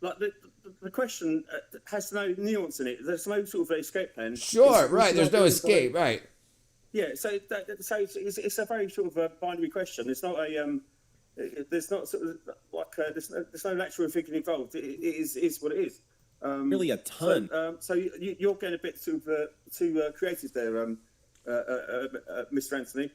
The question has no nuance in it. There's no sort of escape plan. Sure, right. There's no escape, right. Yeah, so it's a very sort of a binary question. It's not a... There's not sort of like there's no natural thinking involved. It is what it is. Really a ton. So you're getting a bit too creative there, Mr. Anthony.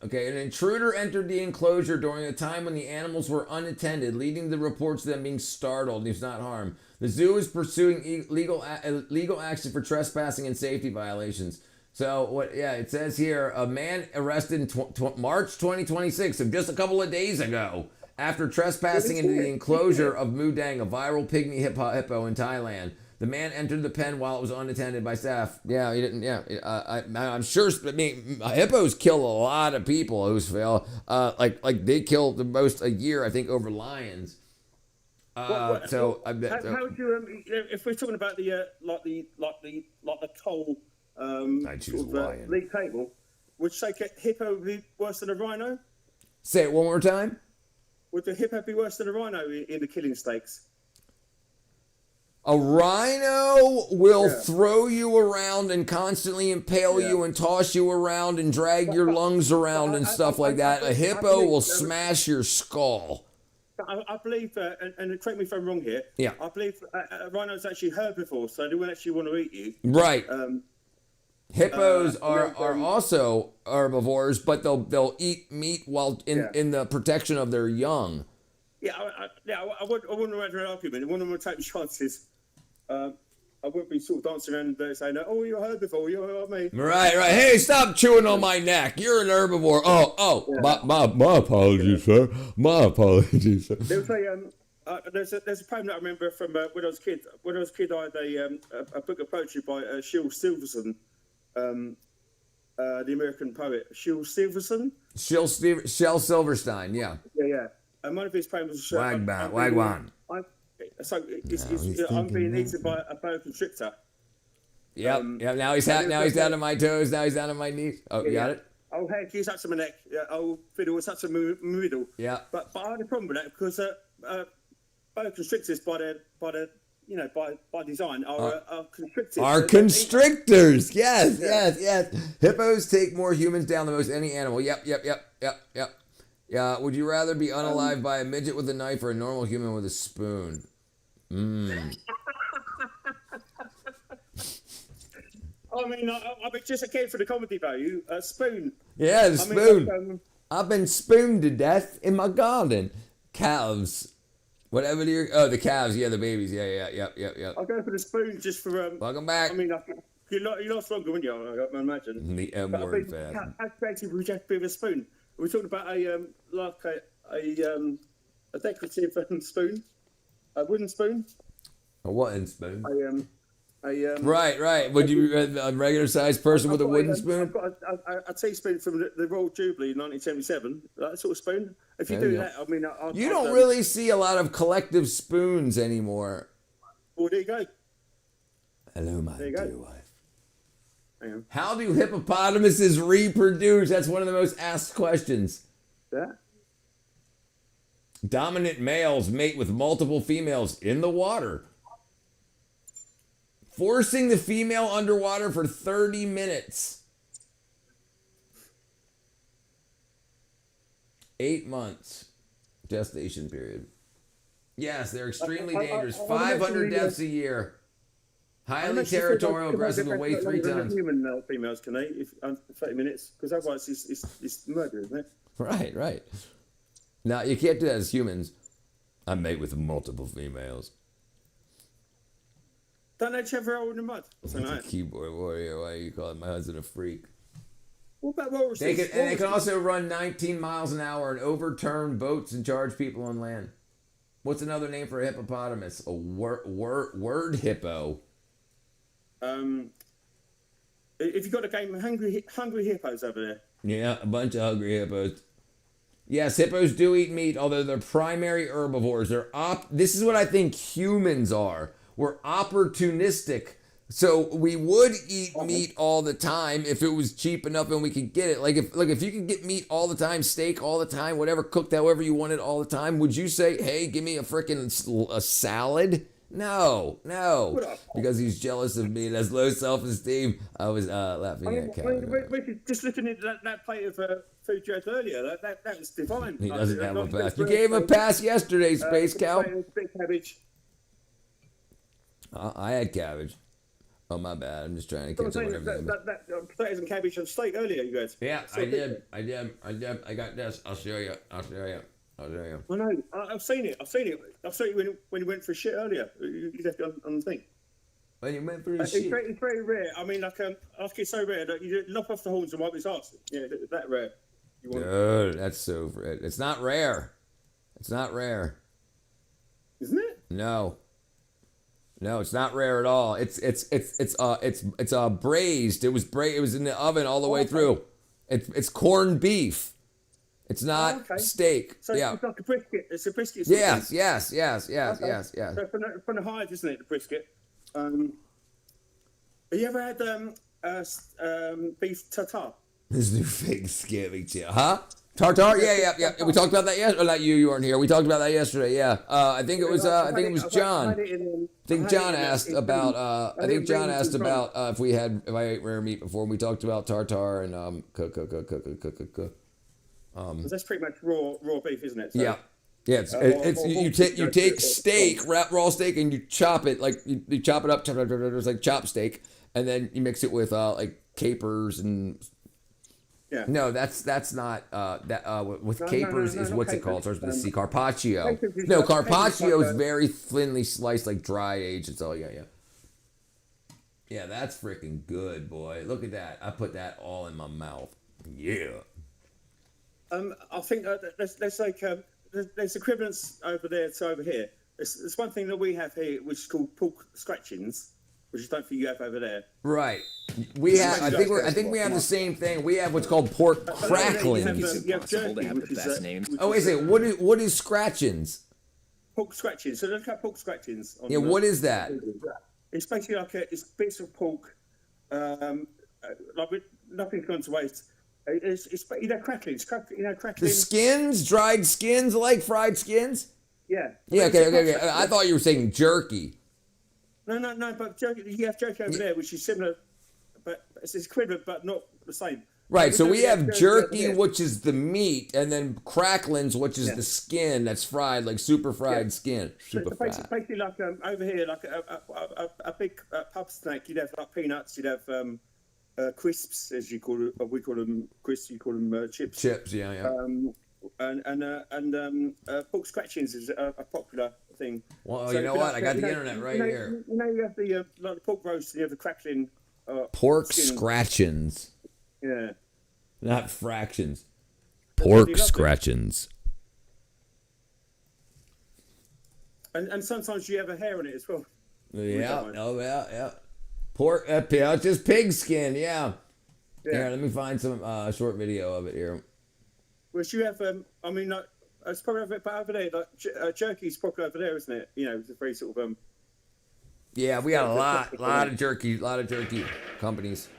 Okay, an intruder entered the enclosure during a time when the animals were unattended, leading to reports of them being startled. He was not harmed. The zoo is pursuing legal action for trespassing and safety violations. So what? Yeah, it says here a man arrested in March 2026, so just a couple of days ago, after trespassing into the enclosure of Mudang, a viral pygmy hippo in Thailand. The man entered the pen while it was unattended by staff. Yeah, he didn't. Yeah, I'm sure. I mean, hippos kill a lot of people. Like they kill the most a year, I think, over lions. How would you? If we're talking about the coal league table, would you say hippo be worse than a rhino? Say it one more time. Would the hippo be worse than a rhino in the killing stakes? A rhino will throw you around and constantly impale you and toss you around and drag your lungs around and stuff like that. A hippo will smash your skull. I believe, and correct me if I'm wrong here. Yeah. I believe rhinos actually herbivores, so they wouldn't actually want to eat you. Right. Hippos are also herbivores, but they'll eat meat while in the protection of their young. Yeah, I wouldn't imagine an argument. I wouldn't want to take chances. I wouldn't be sort of dancing around there saying, "Oh, you're a herbivore, you're me." Right. Hey, stop chewing on my neck. You're an herbivore. My apologies, sir. My apologies, sir. There was there's a poem that I remember from when I was a kid. When I was a kid, I had a book of poetry by Shel Silverstein, the American poet. Shel Silverstein. Shel Silverstein. Yeah. Yeah. And one of his poems was Wagwan. I'm being eaten by a boa constrictor. Yep. Now he's down to my toes. Now he's down to my knees. Oh, you got it. Oh, heck, he's up to my neck. Oh, fiddle, it's up to my middle. Yeah. But I had a problem with that because boa constrictors by design are constrictors. Are constrictors? Yes. Hippos take more humans down than most any animal. Yep. Yeah, would you rather be unalived by a midget with a knife or a normal human with a spoon? I mean, I've been just a kid for the comedy value. A spoon. Yeah, the spoon. I've been spooned to death in my garden. Calves. Whatever the calves. Yeah, the babies. Yeah. I'll go for the spoon just for... Welcome back. I mean, you're not stronger, wouldn't you? I imagine. The M word fast. How creative would you have to be with a spoon? We're talking about a decorative spoon, a wooden spoon. A wooden spoon. Right. Would you a regular sized person with a wooden spoon? I've got a teaspoon from the Royal Jubilee in 1977. That sort of spoon. If you do that, I mean, you don't really see a lot of collective spoons anymore. Well, there you go. Hello, my dear wife. How do hippopotamuses reproduce? That's one of the most asked questions. Yeah. Dominant males mate with multiple females in the water, forcing the female underwater for 30 minutes. 8 months gestation period. Yes, they're extremely dangerous. 500 deaths a year. Highly territorial, aggressive, and weigh 3 tons. Human females can they? 30 minutes, because otherwise it's murder, isn't it? Right. Now you can't do that as humans. I mate with multiple females. Don't they ever roll in the mud? That's a keyboard warrior. Why are you calling my husband a freak? What about walruses? They can also run 19 miles an hour and overturn boats and charge people on land. What's another name for a hippopotamus? A word hippo. If you've got a game of hungry hippos over there. Yeah, a bunch of hungry hippos. Yes, hippos do eat meat, although they're primary herbivores. This is what I think humans are. We're opportunistic. So we would eat meat all the time if it was cheap enough and we could get it. Like if you could get meat all the time, steak all the time, whatever, cooked however you wanted all the time, would you say, hey, give me a freaking salad? No. Because he's jealous of me and has low self-esteem. I was laughing at Kevin. We're just looking at that plate of food you had earlier. That was divine. He doesn't have a pass. You gave him a pass yesterday, Space Cow. Big cabbage. I had cabbage. Oh, my bad. I'm just trying to catch up with everything. That potatoes and cabbage and steak earlier, you guys. Yeah, I did. I got this. I'll show you. I know. I've seen it. I saw you when you went for shit earlier. You left it on the thing. When you went for shit? It's very rare. I mean, like, it's so rare that you lop off the horns and wipe his ass. Yeah, that rare. Dude, that's so rare. It's not rare. Isn't it? No, it's not rare at all. It's braised. It was in the oven all the way through. It's corned beef. It's not steak. So yeah. It's like a brisket. It's a brisket. Yes. So from the hive, isn't it, the brisket? Have you ever had beef tartare? This new Thanksgiving too, huh? Tartare? Yeah. We talked about that yesterday. Not you weren't here. We talked about that yesterday. Yeah. I think it was John. I think John asked about. I think John asked about if I ate rare meat before. We talked about tartare and that's pretty much raw beef, isn't it? So, yeah. You take steak, raw steak, and you chop it like you chop it up. It's like chop steak, and then you mix it with like capers and. Yeah. No, that's not with capers is what's it called? Starts with a C. Carpaccio. No, carpaccio is very thinly sliced, like dry aged. It's all yeah. That's freaking good, boy. Look at that. I put that all in my mouth. Yeah. I think there's like there's equivalents over there to over here. There's one thing that we have here which is called pork scratchings, which I don't think you have over there. Right. We have. I think we have the same thing. We have what's called pork cracklings. You have jerky, which is oh, wait a second. What is scratchings? Pork scratchings. So look at pork scratchings. What is that? It's basically like it's bits of pork, like nothing's gone to waste. It's cracklings. Cracklings. The skins, dried skins, like fried skins. Yeah. Yeah. Okay. I thought you were saying jerky. No. But jerky, you have jerky over there, which is similar, but it's equivalent, but not the same. Right. So we have jerky, which is the meat, and then cracklings, which is the skin that's fried, like super fried skin. Super fat. Basically, like over here, like a big pub snack. You'd have like peanuts. You'd have crisps, as you call it. We call them crisps. You call them chips. Chips. Yeah. And pork scratchings is a popular thing. Well, so you know what? I got the internet right here. You know, you have the like the pork roast, and you have the crackling. Pork skin. scratchings. Yeah. Not fractions. Pork scratchings. And sometimes you have a hair on it as well. Yeah. Oh yeah. Pork. Just pig skin. Yeah. Here, let me find some short video of it here. Which you have, I mean, like, it's probably over there, like, jerky's popular over there, isn't it? You know, it's a very sort of, Yeah, we got a lot of jerky companies.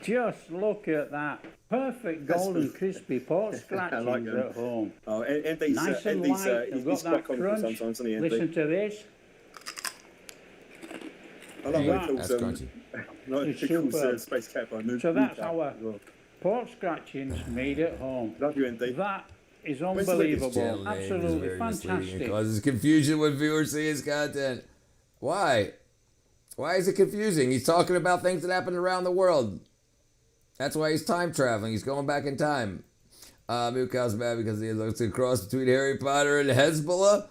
Just look at that. Perfect golden crispy pork scratchings like at home. Oh, and these, nice and light, they've got that crunch. Listen to this. I love what it that's crunchy. Space Cat. So that's our pork scratchings made at home. Love you, ND. That is unbelievable. Absolutely fantastic. It causes confusion when viewers see his content. Why? Why is it confusing? He's talking about things that happened around the world. That's why he's time traveling. He's going back in time. Mukau's mad because he looks a cross between Harry Potter and Hezbollah.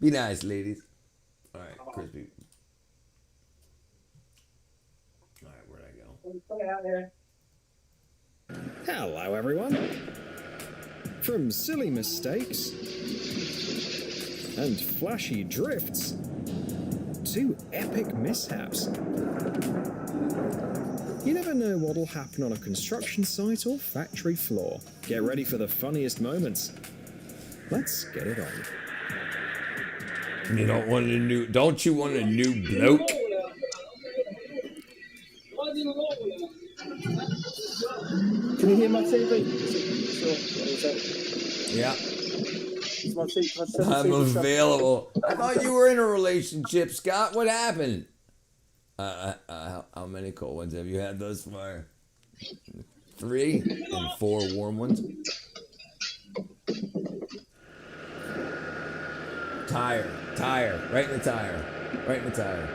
Be nice, ladies. All right, crispy. All right, where'd I go? Hello, everyone. From silly mistakes and flashy drifts to epic mishaps. You never know what'll happen on a construction site or factory floor. Get ready for the funniest moments. Let's get it on. You don't you want a new bloke? Can you hear my TV? Yeah. I'm available. I thought you were in a relationship, Scott. What happened? How many cold ones have you had thus far? 3 and 4 warm ones. Tire, right in the tire, right in the tire.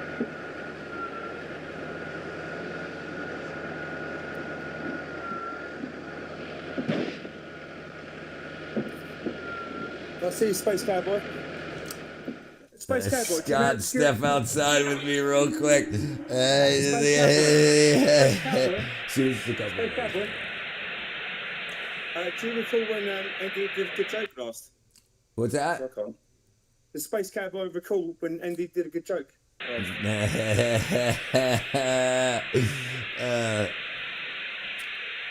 I see you, Space Cowboy. Space Cowboy. Scott, step outside with me real quick. Shoot the couple. Space Cowboy. Do you recall when Andy did a good joke last? What's that? The Space Cowboy recall when Andy did a good joke.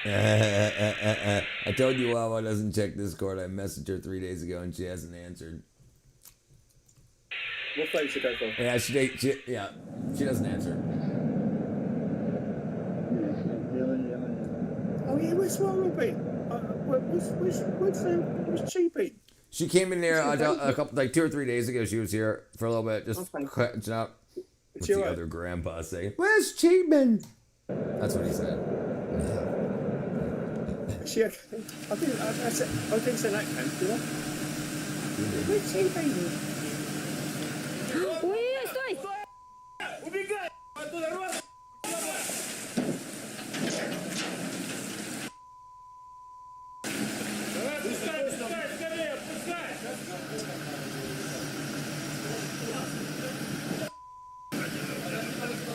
I told you Wawa doesn't check Discord. I messaged her 3 days ago and she hasn't answered. What place should go for? Yeah, she doesn't answer. Oh yeah, where's Robbie? Where's Cheapy? She came in there a couple, like 2 or 3 days ago. She was here for a little bit, just catching up. What's the other grandpa saying? Where's Cheapman? That's what he said. I didn't say that, Ken, did I? Where's Cheapy? Uy, estoy.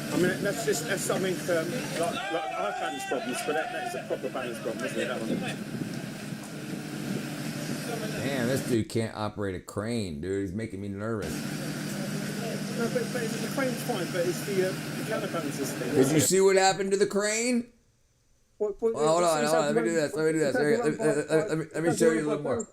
I mean, that's something like our balance problems, but that's a proper balance problem, isn't it? That one. Man, this dude can't operate a crane, dude. He's making me nervous. No, but the crane's fine, but it's the counterbalances thing. Did you see what happened to the crane? Hold on. Let me do this. Let me show you a little more.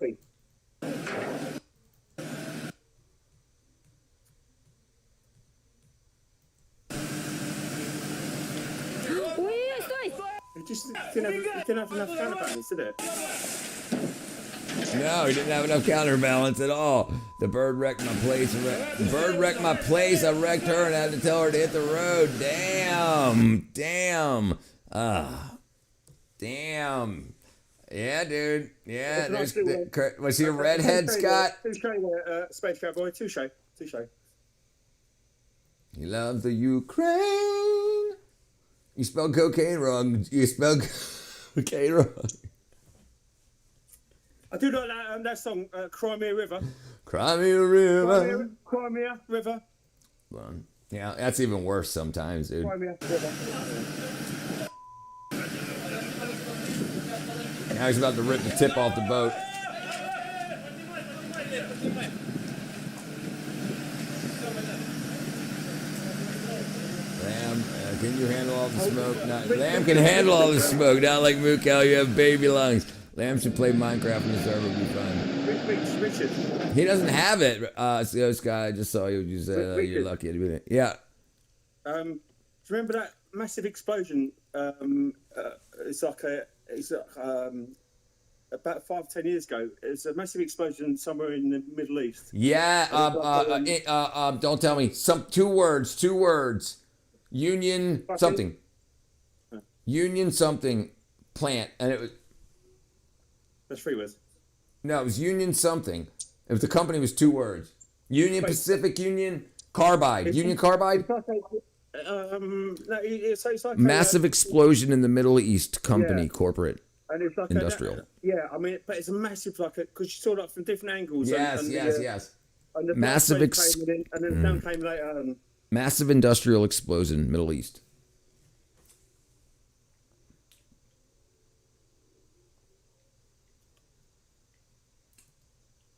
It just didn't have enough counterbalance, did it? No, he didn't have enough counterbalance at all. The bird wrecked my place. The bird wrecked my place. I wrecked her and had to tell her to hit the road. Damn. Damn. Yeah, dude. Yeah. Was he a redhead, Scott? Space Cowboy. Touche. He loves the Ukraine. You spelled cocaine wrong. You spelled cocaine wrong. I do like that song, Crimea River. Crimea River. Crimea River. Yeah, that's even worse sometimes, dude. Crimea River. Now he's about to rip the tip off the boat. Lamb, can you handle all the smoke? Lamb can handle all the smoke. Not like Mukau, you have baby lungs. Lamb should play Minecraft in the server, it'll be fun. Richard. He doesn't have it. Scott, I just saw you said you're lucky to be there. Yeah. Do you remember that massive explosion? It's about 5-10 years ago. It's a massive explosion somewhere in the Middle East. Yeah. Don't tell me. 2 words. Union something. Union something plant, and it was. That's 3 words. No, it was Union something. If the company was 2 words. Union Pacific Union Carbide. Union Carbide? It's like massive explosion in the Middle East company, corporate, and it's like industrial. I mean, but it's a massive, you saw that from different angles. Yes. And the massive and then the sound came later. Massive industrial explosion, Middle East.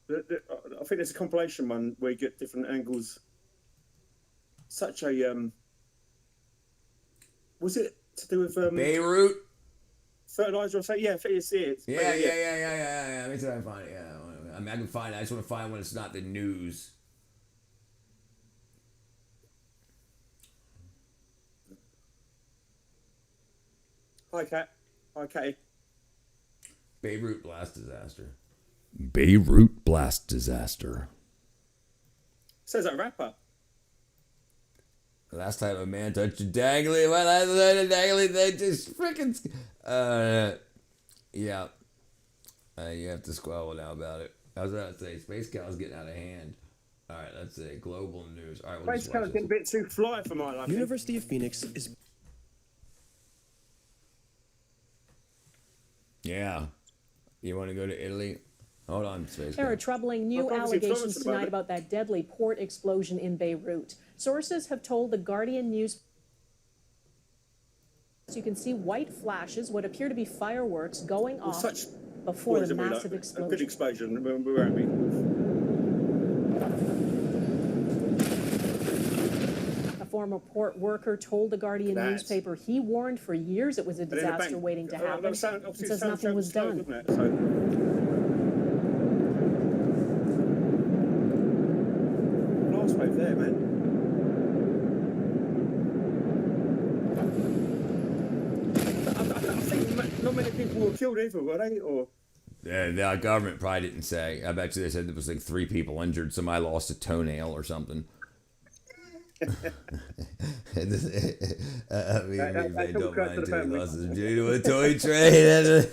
I think there's a compilation one where you get different angles. Such a was it to do with Beirut fertilizer or something? Yeah, it's it. Yeah. Let me try and find it. Yeah, I mean, I can find it. I just want to find when it's not the news. Hi, Kat. Beirut blast disaster. Beirut blast disaster. Says that rapper. Last time a man touched a dangly, well, I learned a dangly thing just freaking. Yeah. You have to squabble now about it. I was about to say, Space Cow's getting out of hand. All right, let's see. Global news. All right, we'll Space Cow's getting a bit too fly for my life. University of Phoenix is. Yeah. You want to go to Italy? Hold on, Space There Cow. are troubling new allegations tonight about that deadly port explosion in Beirut. Sources have told the Guardian news. You can see white flashes, what appear to be fireworks, going off before the massive explosion. A good explosion. Around me. A former port worker told the Guardian newspaper he warned for years it was a disaster waiting to happen and says nothing was done. Last wave there, man. I think not many people were killed either, were they? Or The government probably didn't say. I bet you they said there was like 3 people injured. Somebody lost a toenail or something. I mean, they don't mind taking losses due to a toy train.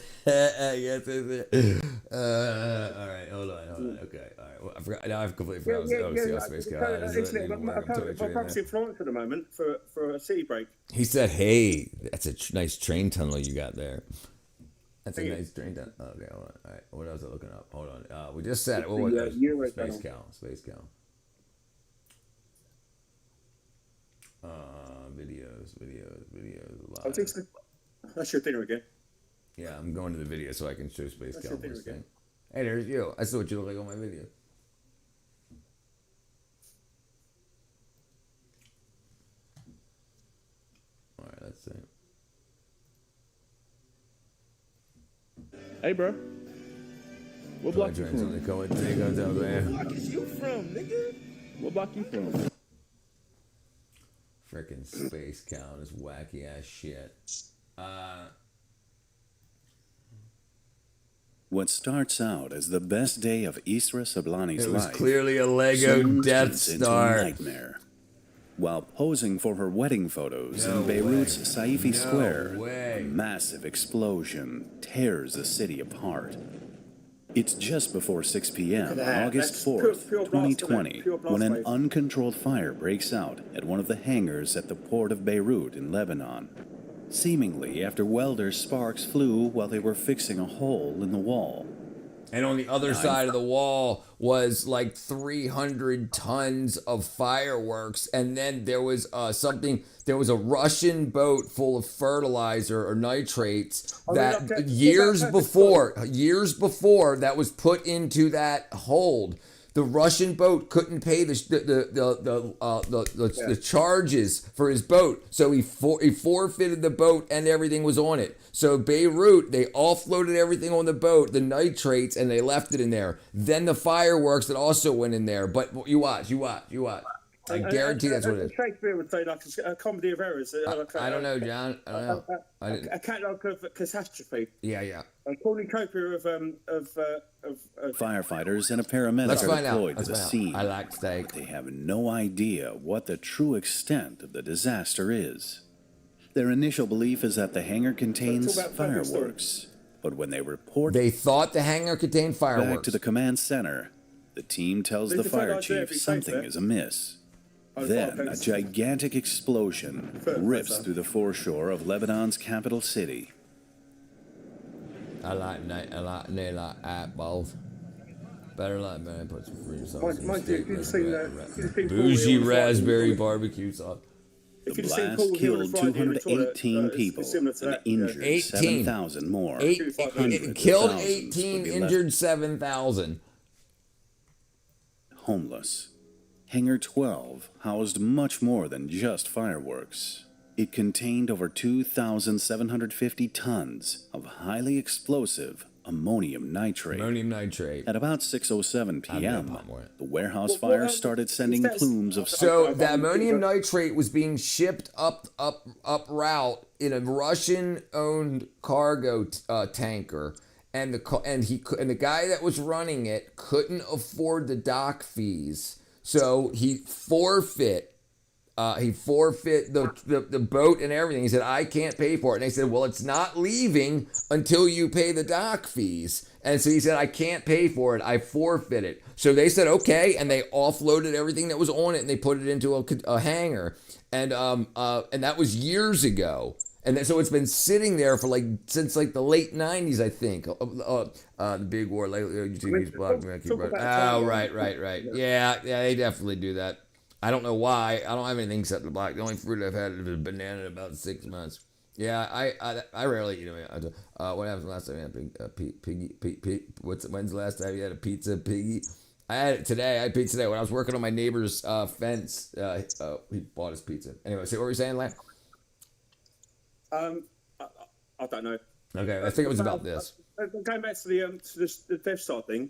All right, hold on. Okay, all right. Well, I forgot. Now I've completely forgot. Space Cow. I'm perhaps in Florence at the moment for a city break. He said, "Hey, that's a nice train tunnel you got there." That's a nice train tunnel. Okay, hold on. All right, what else am I looking up? Hold on. We just said it. What was it? Space Cow. Space Cow. Videos. Live. That's your dinner again. Yeah, I'm going to the video so I can show Space Cow this thing. Hey, there's you. I saw what you look like on my video. All right, let's see. Hey, bro. What block you from? What block is you from, nigga? What block you from? Frickin' Space Cow and this wacky ass shit. What starts out as the best day of Isra Sablani's It was life clearly a Lego soon Death turns into Star. a nightmare. While posing for her wedding photos in Beirut's Saifi Square, a massive explosion tears the city apart. It's just before 6 p.m. on August 4th, 2020, when an uncontrolled fire breaks out at one of the hangars at the port of Beirut in Lebanon. Seemingly after welders' sparks flew while they were fixing a hole in the wall. And on the other side of the wall was like 300 tons of fireworks. And then there was there was a Russian boat full of fertilizer or nitrates that years before that was put into that hold. The Russian boat couldn't pay the charges for his boat, so he forfeited the boat and everything was on it. So Beirut, they offloaded everything on the boat, the nitrates, and they left it in there. Then the fireworks that also went in there. But you watch. I guarantee that's what it is. Shakespeare would say like a comedy of errors. I don't know, John. I don't know. A catalogue of catastrophe. Yeah. A cornucopia of Firefighters and a paramedic are deployed to the scene. I like steak. But they have no idea what the true extent of the disaster is. Their initial belief is that the hangar contains fireworks. But when they report... They thought the hangar contained fireworks. Back to the command center, the team tells the fire chief something is amiss. Then a gigantic explosion rips through the foreshore of Lebanon's capital city. I like apples. Better like man, put some fruit sauce. Bougie raspberry barbecue sauce. The blast killed 218 people and injured 7,000 more. It killed 18, injured 7,000. Homeless. Hangar 12 housed much more than just fireworks. It contained over 2,750 tons of highly explosive ammonium nitrate. At about 6:07 p.m., the warehouse fire started sending plumes of... So the ammonium nitrate was being shipped up route in a Russian-owned cargo tanker. and the guy that was running it couldn't afford the dock fees, so he forfeit the boat and everything. He said, I can't pay for it. And they said, well, it's not leaving until you pay the dock fees. And so he said, I can't pay for it. I forfeit it. So they said, okay. And they offloaded everything that was on it and they put it into a hangar. And that was years ago. And then, so it's been sitting there for since the late 90s, I think. The big war, UTV's blocked. Oh, right. Yeah, they definitely do that. I don't know why. I don't have anything except the black. The only fruit I've had is a banana in about 6 months. Yeah, I rarely eat them. What happened last time I had piggy? When's the last time you had a pizza, piggy? I had it today. I had pizza today when I was working on my neighbor's fence. He bought us pizza. Anyway, so what were you saying, Lam? I don't know. Okay, I think it was about this. Going back to the Death Star thing.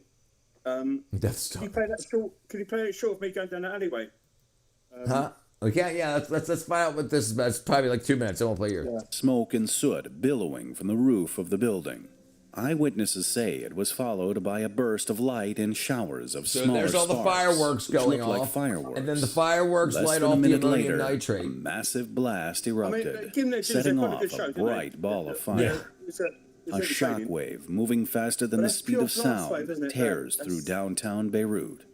Death Star. Can you play it short of me going down the alleyway? Huh? Okay, yeah, let's find out what this is about. It's probably like 2 minutes. I won't play yours. Yeah. Smoke and soot billowing from the roof of the building. Eyewitnesses say it was followed by a burst of light and showers of smaller there's all the fireworks going off, like fireworks. And then the fireworks light off the ammonium nitrate. A massive blast erupted, setting off a bright ball of fire. A shockwave moving faster than the speed of sound tears through downtown Beirut.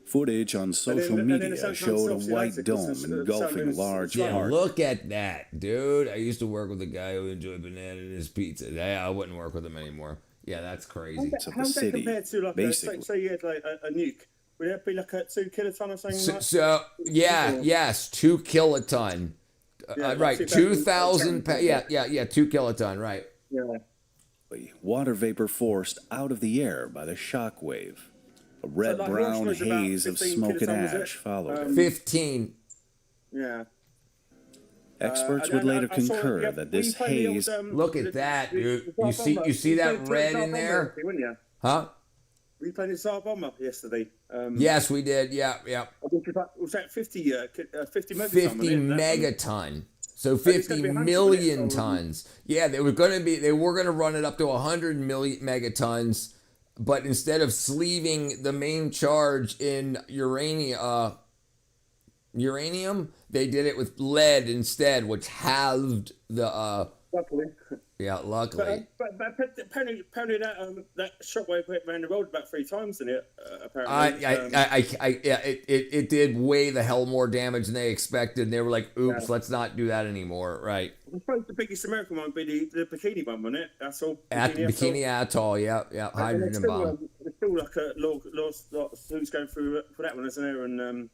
Footage on social media showed a white dome engulfing large parts. Look at that, dude. I used to work with a guy who enjoyed banana in his pizza. I wouldn't work with him anymore. Yeah, that's crazy. How's that compared to say you had a nuke? Would that be like a 2 kiloton or something? Yes, 2 kiloton. Right, 2,000. 2 kiloton. Right. Yeah. Water vapor forced out of the air by the shockwave. A red-brown haze of smoke and ash followed. 15. Yeah. Experts would later concur that this haze. Look at that, dude. You see that red in there? Huh? We played in Tsar Bomber yesterday. Yes, we did. Yeah. Was that 50 megaton? 50 megaton. So 50 million tons. Yeah, they were going to run it up to 100 million megatons. But instead of sleeving the main charge in uranium, they did it with lead instead, which halved the. Luckily. Yeah, luckily. But apparently that shockwave went around the world about 3 times in it. Apparently. It did way the hell more damage than they expected. They were like, "Oops, let's not do that anymore." Right. I suppose the biggest American one would be the Bikini Bomb, wasn't it? That's all. Bikini Atoll, yeah, hydrogen bomb. There's still like a lot who's going through for that one, isn't there? And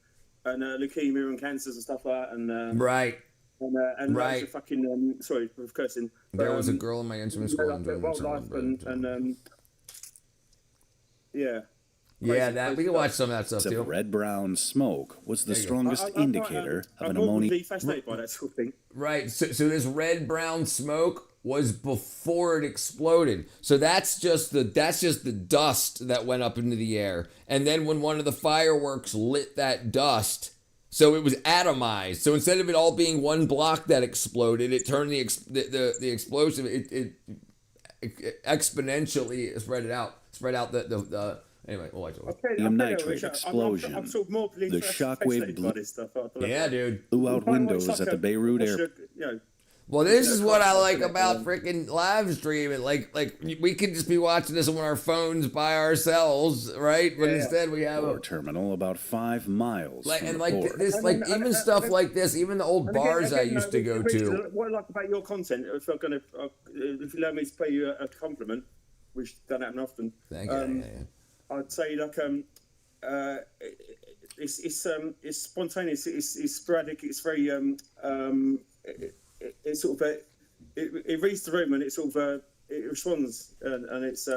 leukemia and cancers and stuff like that. And right. And right. A fucking sorry for cursing. There was a girl in my instrument school doing wildlife and yeah. Yeah, that we can watch some of that stuff too. Red-brown smoke was the strongest indicator of an ammonia. I'm fascinated by that sort of thing. Right. So this red-brown smoke was before it exploded. So that's just the dust that went up into the air. And then when one of the fireworks lit that dust, so it was atomized. So instead of it all being one block that exploded, it turned the explosion. It exponentially spread out the anyway. We'll watch it. Nitrate explosion. I'm sort of more the shockwave blew out windows at the Beirut airport. Well, this is what I like about freaking live streaming. Like we could just be watching this on our phones by ourselves, right? But instead we have a terminal about 5 miles. Even stuff like this, even the old bars I used to go to. What I like about your content, if you allow me to pay you a compliment, which doesn't happen often. Thank you. I'd say it's spontaneous, it's sporadic, it's very it's sort of it reads the room and it sort of it responds and it's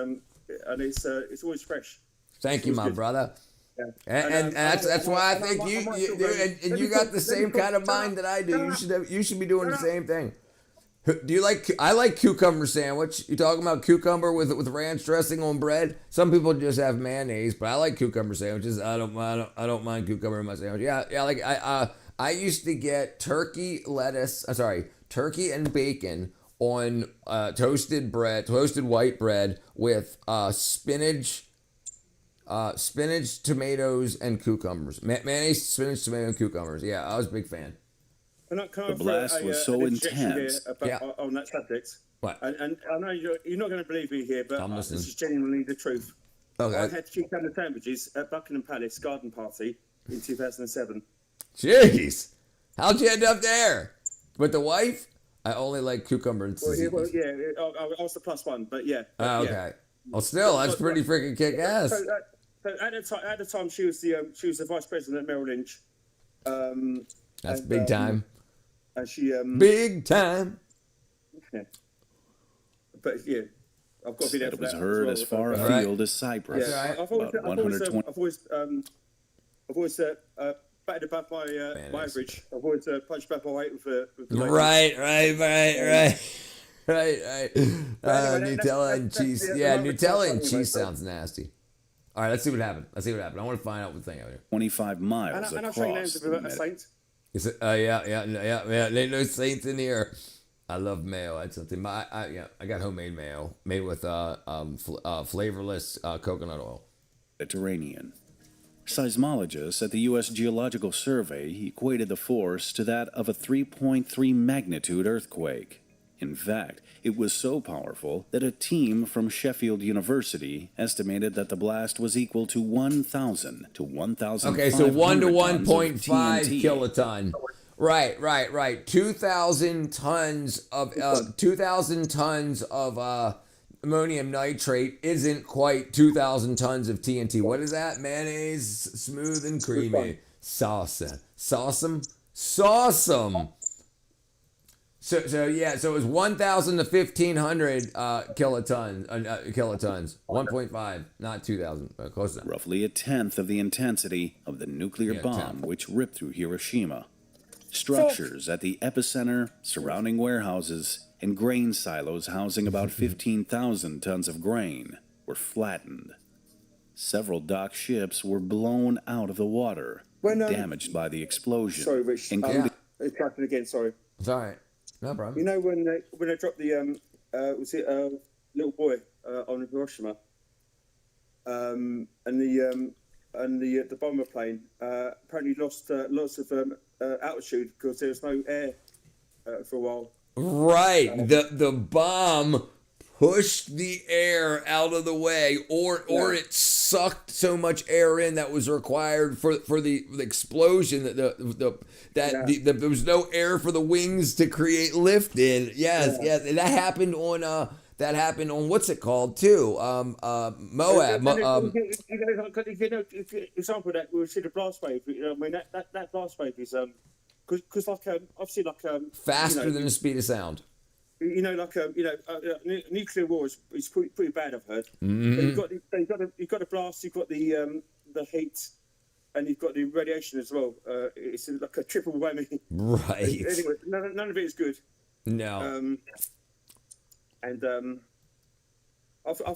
always fresh. Thank you, my brother. Yeah. And that's why I think you got the same kind of mind that I do. You should be doing the same thing. Do you like? I like cucumber sandwich. You talking about cucumber with ranch dressing on bread? Some people just have mayonnaise, but I like cucumber sandwiches. I don't mind cucumber in my sandwich. Yeah. Like I used to get turkey and bacon on toasted white bread with spinach, tomatoes, and cucumbers. Mayonnaise, spinach, tomato, and cucumbers. Yeah, I was a big fan. The blast was so intense. On that subject. What? And I know you're not going to believe me here, but this is genuinely the truth. Okay. I had cucumber sandwiches at Buckingham Palace garden party in 2007. Jeez, how'd you end up there? With the wife? I only like cucumber and tzatziki. Well, yeah, I was the plus one, but yeah. Oh, okay. Yeah. Well, still, that's pretty freaking kick ass. So at the time, she was the vice president at Merrill Lynch. That's big time. And she big time. Yeah. But yeah, I've got to be there. It was heard as far afield as Cyprus. Yeah, I've always batted above my average. I've always punched above my weight with the Right. Nutella and cheese. Nutella and cheese sounds nasty. All right, let's see what happened. I want to find out what the thing out here. 25 miles and across. A saint. Is it? Yeah. There no saints in here. I love mayo. That's something. I got homemade mayo made with flavorless coconut oil. Mediterranean. Seismologists at the U.S. Geological Survey equated the force to that of a 3.3 magnitude earthquake. In fact, it was so powerful that a team from Sheffield University estimated that the blast was equal to 1,000 to 1,500 Okay, so 1 to 1.5 TNT. kiloton. Right. 2,000 tons of ammonium nitrate isn't quite 2,000 tons of TNT. What is that? Mayonnaise, smooth and creamy. Salsa. Sauceum. So it was 1,000 to 1,500 kilotons. 1.5, not 2,000. Close enough. Roughly a tenth of the intensity of the nuclear bomb which ripped through Hiroshima. Structures at the epicenter, surrounding warehouses, and grain silos housing about 15,000 tons of grain were flattened. Several dock ships were blown out of the water, damaged by the explosion. Sorry, Rich. It's cracking again. Sorry. It's all right. No problem. You know when they dropped the little boy on Hiroshima, and the bomber plane apparently lost lots of altitude because there was no air for a while. Right. The bomb pushed the air out of the way, or it sucked so much air in that was required for the explosion that there was no air for the wings to create lift in. Yes. And that happened on what's it called too? Moab. Example that we see the blast wave. I mean that blast wave is because obviously faster than the speed of sound. Nuclear war is pretty bad. I've heard. Mm-hmm. But you've got the blast, you've got the heat, and you've got the radiation as well. It's like a triple whammy. Right. Anyway, none of it is good. No. I've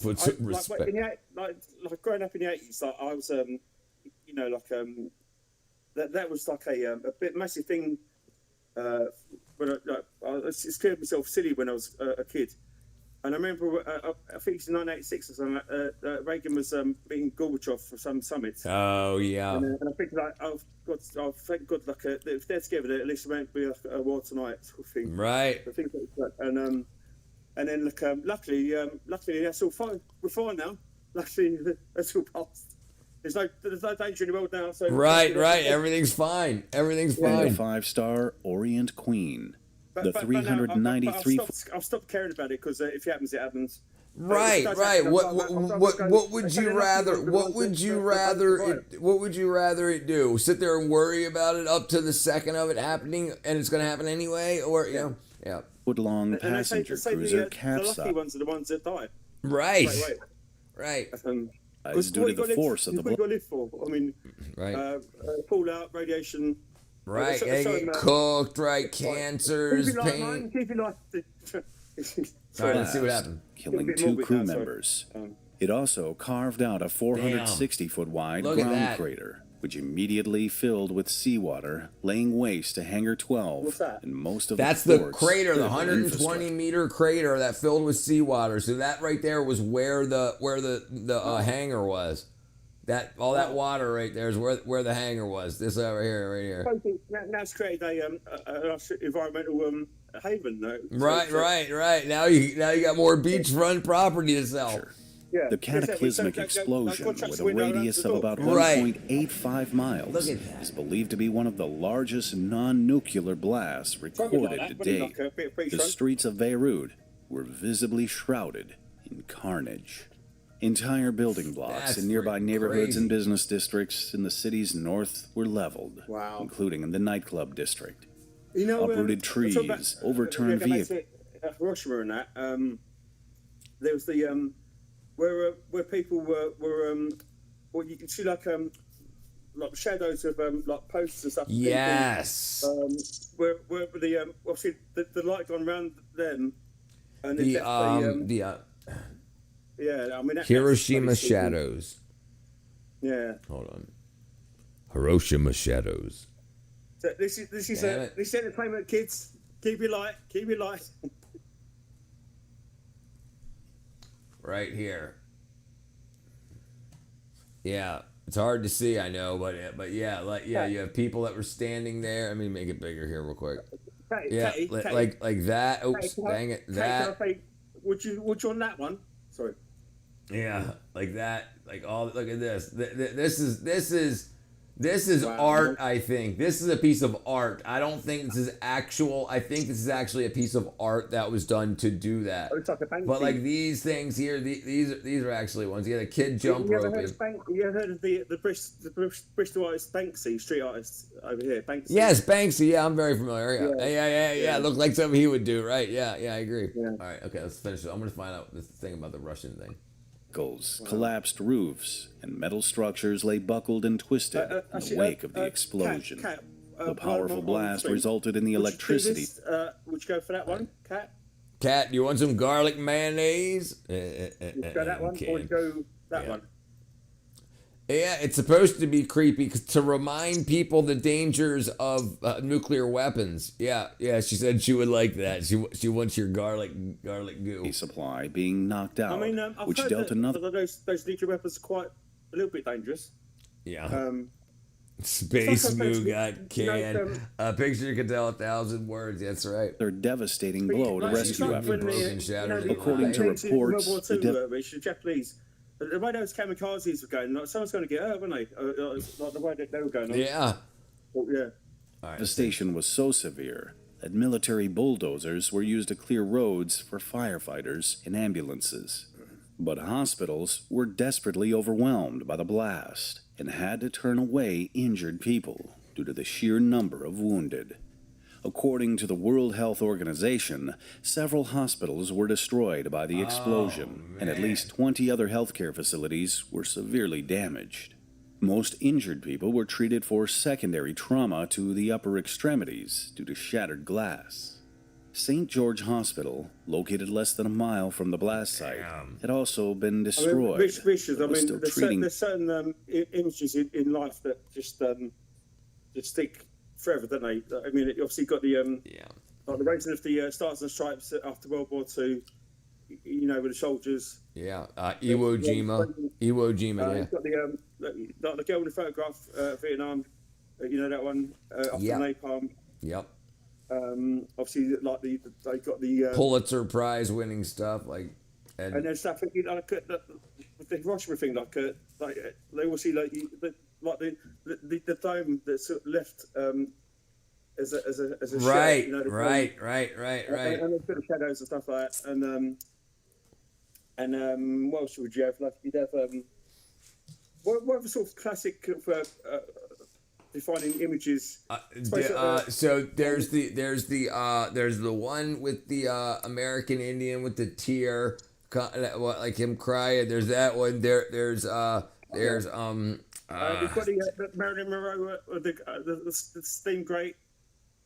respect. Like growing up in the 80s, like I was that was like a bit massive thing. When I scared myself silly when I was a kid, and I remember I think it's 1986 or something. Reagan was meeting Gorbachev for some summit. Oh yeah. And I think thank God, like if they're together, at least it won't be a war tonight sort of thing. Right. I think that's and then luckily that's all fine. We're fine now. Luckily that's all passed. There's no danger in the world now. So right. Everything's fine. Everything's fine. The 5-star Orient Queen. The 393. I've stopped caring about it because if it happens, it happens. Right. What would you rather? What would you rather it do? Sit there and worry about it up to the second of it happening, and it's going to happen anyway, or yeah. Foot-long passenger cruiser capsized. The lucky ones are the ones that die. Right. Due to the force of the blow. What do you got to live for? I mean, fallout, radiation. Right, get cooked, right, cancers, pain. Keep your life. All right, let's see what happened. Killing 2 crew members. It also carved out a 460-foot wide ground crater. which immediately filled with seawater, laying waste to Hangar 12 What's that? and most of That's the the port's crater, the critical 120 meter crater that filled with seawater. So that right there was where the hangar was. That all that water right there is where the hangar was. This over here, right here. Now it's created an environmental haven, though. Right. Now you got more beachfront property to sell. Sure. The cataclysmic explosion with a radius of about 1.85 miles is believed to be one of the largest non-nuclear blasts recorded to date. The streets of Beirut were visibly shrouded in carnage. Entire building blocks in nearby neighborhoods and business districts in the city's north were leveled, including in the nightclub district. Uprooted trees, overturned vehicles. Hiroshima and that. There was the where people were well, you can see like shadows of like posts and stuff. Yes. Where the obviously the light gone round them, and yeah, I mean Hiroshima shadows. Yeah. Hold on. Hiroshima shadows. So this is entertainment, kids. Keep it light. Right here. Yeah, it's hard to see, I know, but yeah, you have people that were standing there. Let me make it bigger here real quick. Like that. Oops, dang it. That. Would you on that one? Sorry. Yeah, like that. Like all. Look at this. This is art, I think. This is a piece of art. I don't think this is actual. I think this is actually a piece of art that was done to do that. But like these things here, these are actually ones. You had a kid jump roping. You ever heard of the Bristol artist Banksy, street artist over here? Banksy. Yes, Banksy. Yeah, I'm very familiar. Yeah. Looked like something he would do, right? Yeah, I agree. Yeah. All right, okay, let's finish it. I'm gonna find out this thing about the Russian thing. Collapsed roofs, and metal structures lay buckled and twisted in the wake of the explosion. The powerful blast resulted in the electricity. Would you go for that one, Kat? Kat, do you want some garlic mayonnaise? Would you go that one, or would you go that one? Yeah, it's supposed to be creepy to remind people the dangers of nuclear weapons. Yeah, she said she would like that. She wants your garlic goo. Supply being knocked out, I mean, which I've dealt heard another. Those nuclear weapons are quite a little bit dangerous. Yeah. Space Moo got canned. A picture could tell 1,000 words. That's right. Their devastating blow to rescue efforts. According to reports, the Japanese. The way those kamikazes were going, like, someone's going to get hurt, weren't they? Like the way that they were going on. Yeah. Yeah. The station was so severe that military bulldozers were used to clear roads for firefighters and ambulances. But hospitals were desperately overwhelmed by the blast and had to turn away injured people due to the sheer number of wounded. According to the World Health Organization, several hospitals were destroyed by the explosion, and at least 20 other healthcare facilities were severely damaged. Most injured people were treated for secondary trauma to the upper extremities due to shattered glass. St. George Hospital, located less than a mile from the blast site, had also been destroyed. There's certain images in life that just stick forever, don't they? I mean, it obviously got the like the raising of the Stars and Stripes after World War II. You know, with the soldiers. Yeah, Iwo Jima. Yeah. Got the girl in the photograph, Vietnam. You know that one after napalm. Yep. Obviously, like they got the Pulitzer Prize winning stuff, like, and then stuff like the Hiroshima thing, like they all see like the dome that's left as a right, shell, you know, right. And a bit of shadows and stuff like that, and what else would you have? Like you'd have what other sort of classic defining images? So there's the one with the American Indian with the tear, like him crying. There's that one. There's we've got the Marilyn Monroe, the steam grate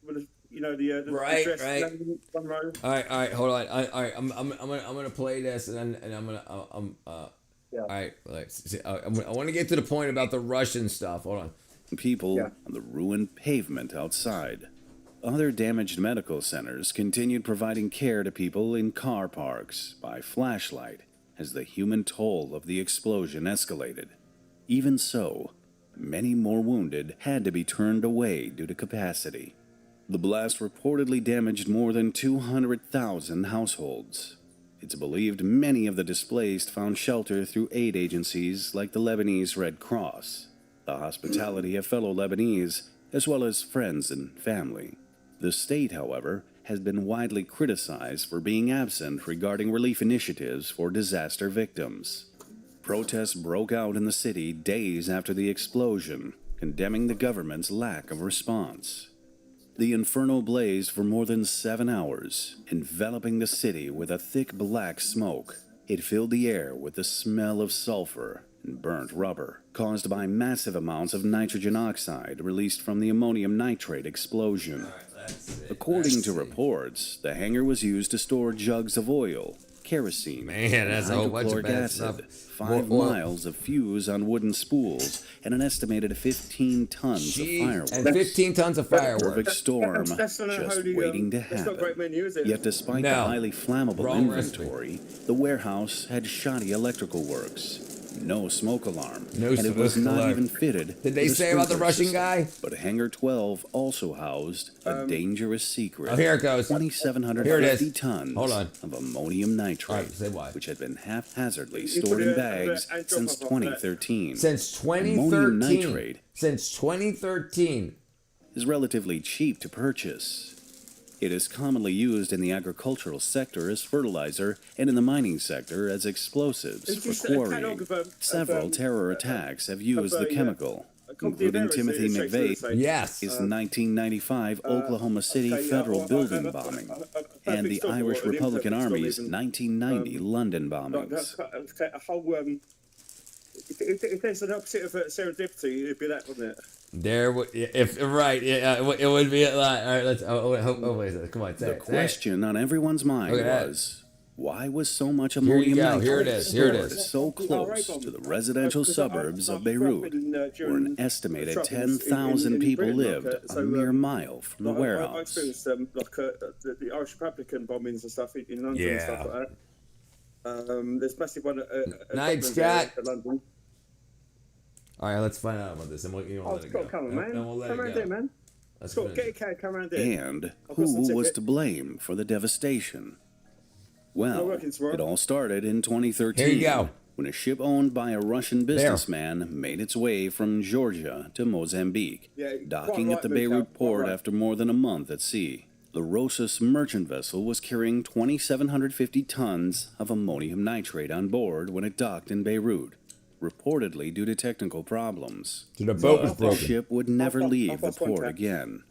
with the right, dress. Right. All right, hold on. All right, I'm gonna play this and I'm gonna all right. I want to get to the point about the Russian stuff. Hold on. people on the ruined pavement outside. Other damaged medical centers continued providing care to people in car parks by flashlight as the human toll of the explosion escalated. Even so, many more wounded had to be turned away due to capacity. The blast reportedly damaged more than 200,000 households. It's believed many of the displaced found shelter through aid agencies like the Lebanese Red Cross, the hospitality of fellow Lebanese, as well as friends and family. The state, however, has been widely criticized for being absent regarding relief initiatives for disaster victims. Protests broke out in the city days after the explosion, condemning the government's lack of response. The inferno blazed for more than 7 hours, enveloping the city with a thick black smoke. It filled the air with the smell of sulfur and burnt rubber, caused by massive amounts of nitrogen oxide released from the ammonium nitrate explosion. According to reports, the hangar was used to store jugs of oil, kerosene, that's a whole bunch of hydrochloric bad acid, stuff. 5 More oil. miles of fuse on wooden spools, and an estimated 15 tons of fireworks. And 15 tons of A fireworks. perfect storm That's not a just holy, waiting to that's not a great happen. menu, is it? Yet despite the No. highly flammable Wrong recipe. inventory, the warehouse had shoddy electrical works, no smoke alarm, No and it was smoke not alarm. even fitted. Did they with a say about the sprinkler Russian system. guy? But Hangar 12 also housed a dangerous secret. Oh, here it goes. 2,750 Here it is. tons Hold on. of ammonium nitrate, Alright, say why. which had been haphazardly You stored put in it- bags and drop since off that. 2013. Since Ammonium 2013. nitrate Since 2013. is relatively cheap to purchase. It is commonly used in the agricultural sector as fertilizer and in the mining sector as explosives It's for just a quarrying. catalogue of, Several terror attacks have used the yeah. chemical, company including of errors, Timothy it's actually McVeigh, the same. Yes. his 1995 Oklahoma City federal building bombing, and the Irish Republican Army's 1990 London bombings. A whole, if there's an opposite of serendipity, it'd be that, wouldn't it? There, if right, it would be a lot. All right, let's. Wait, come on, say The it. question on everyone's mind Look at that. was, why was so much Here you ammonium go. nitrate Here it is. Here it stored is. so close to the residential suburbs of Beirut, where an estimated 10,000 people lived a mere mile from the I warehouse? experienced the Irish Republican bombings and stuff in London and stuff like that. There's massive one at Night, Docklands Scott. at London. All right, let's find out about this, and we'll let it go. Scott, come on, man. And we'll let Come it around go. there, man. Let's Scott, finish get it. your car, come around there. And I've got some who was ticket. to blame for the devastation? Not Well, working tomorrow. it all started in 2013 Here you go. when a ship owned by a Russian businessman made its way from Georgia to Mozambique, Yeah, docking quite at the right, Luke, Beirut quite port right. after more than a month at sea. The Rosas merchant vessel was carrying 2,750 tons of ammonium nitrate on board when it docked in Beirut, reportedly due to technical problems. So the boat was But broken. the ship would never leave the off port contact. again.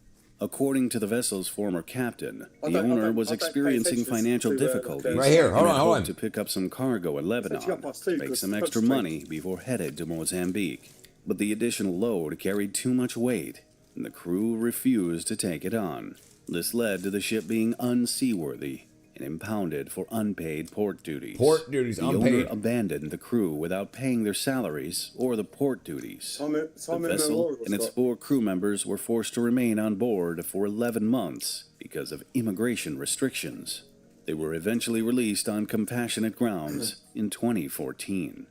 According to the vessel's former captain, I the don't- I owner don't- was I don't pay experiencing attention financial to, difficulties. Right here, hold and on, had hold hoped on. to pick up some cargo in Lebanon got past two, to make 'cause some it's extra straight. money before headed to Mozambique. But the additional load carried too much weight, and the crew refused to take it on. This led to the ship being unseaworthy and impounded for unpaid port duties. Port duties, the unpaid. owner abandoned the crew without paying their salaries or the port duties. The vessel and its 4 crew members were forced to remain on board for 11 months because of immigration restrictions. They were eventually released on compassionate grounds in 2014.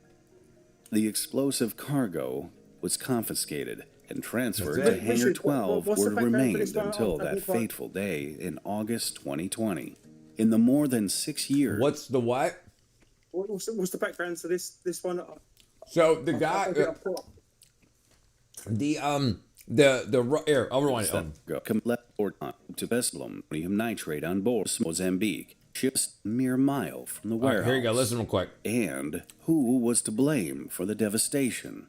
The explosive cargo was confiscated and transferred That's to it. Hangar 12, what's where the it background for remained this one? until I that think what- fateful day in August 2020. In the more than 6 years... What's the what? What's the background to this one? So the guy, here, I'll rewind it. Left port to Beslam, ammonium nitrate on board Mozambique, ships a mere mile from the All right, warehouse. here you go. Listen real quick. And who was to blame for the devastation?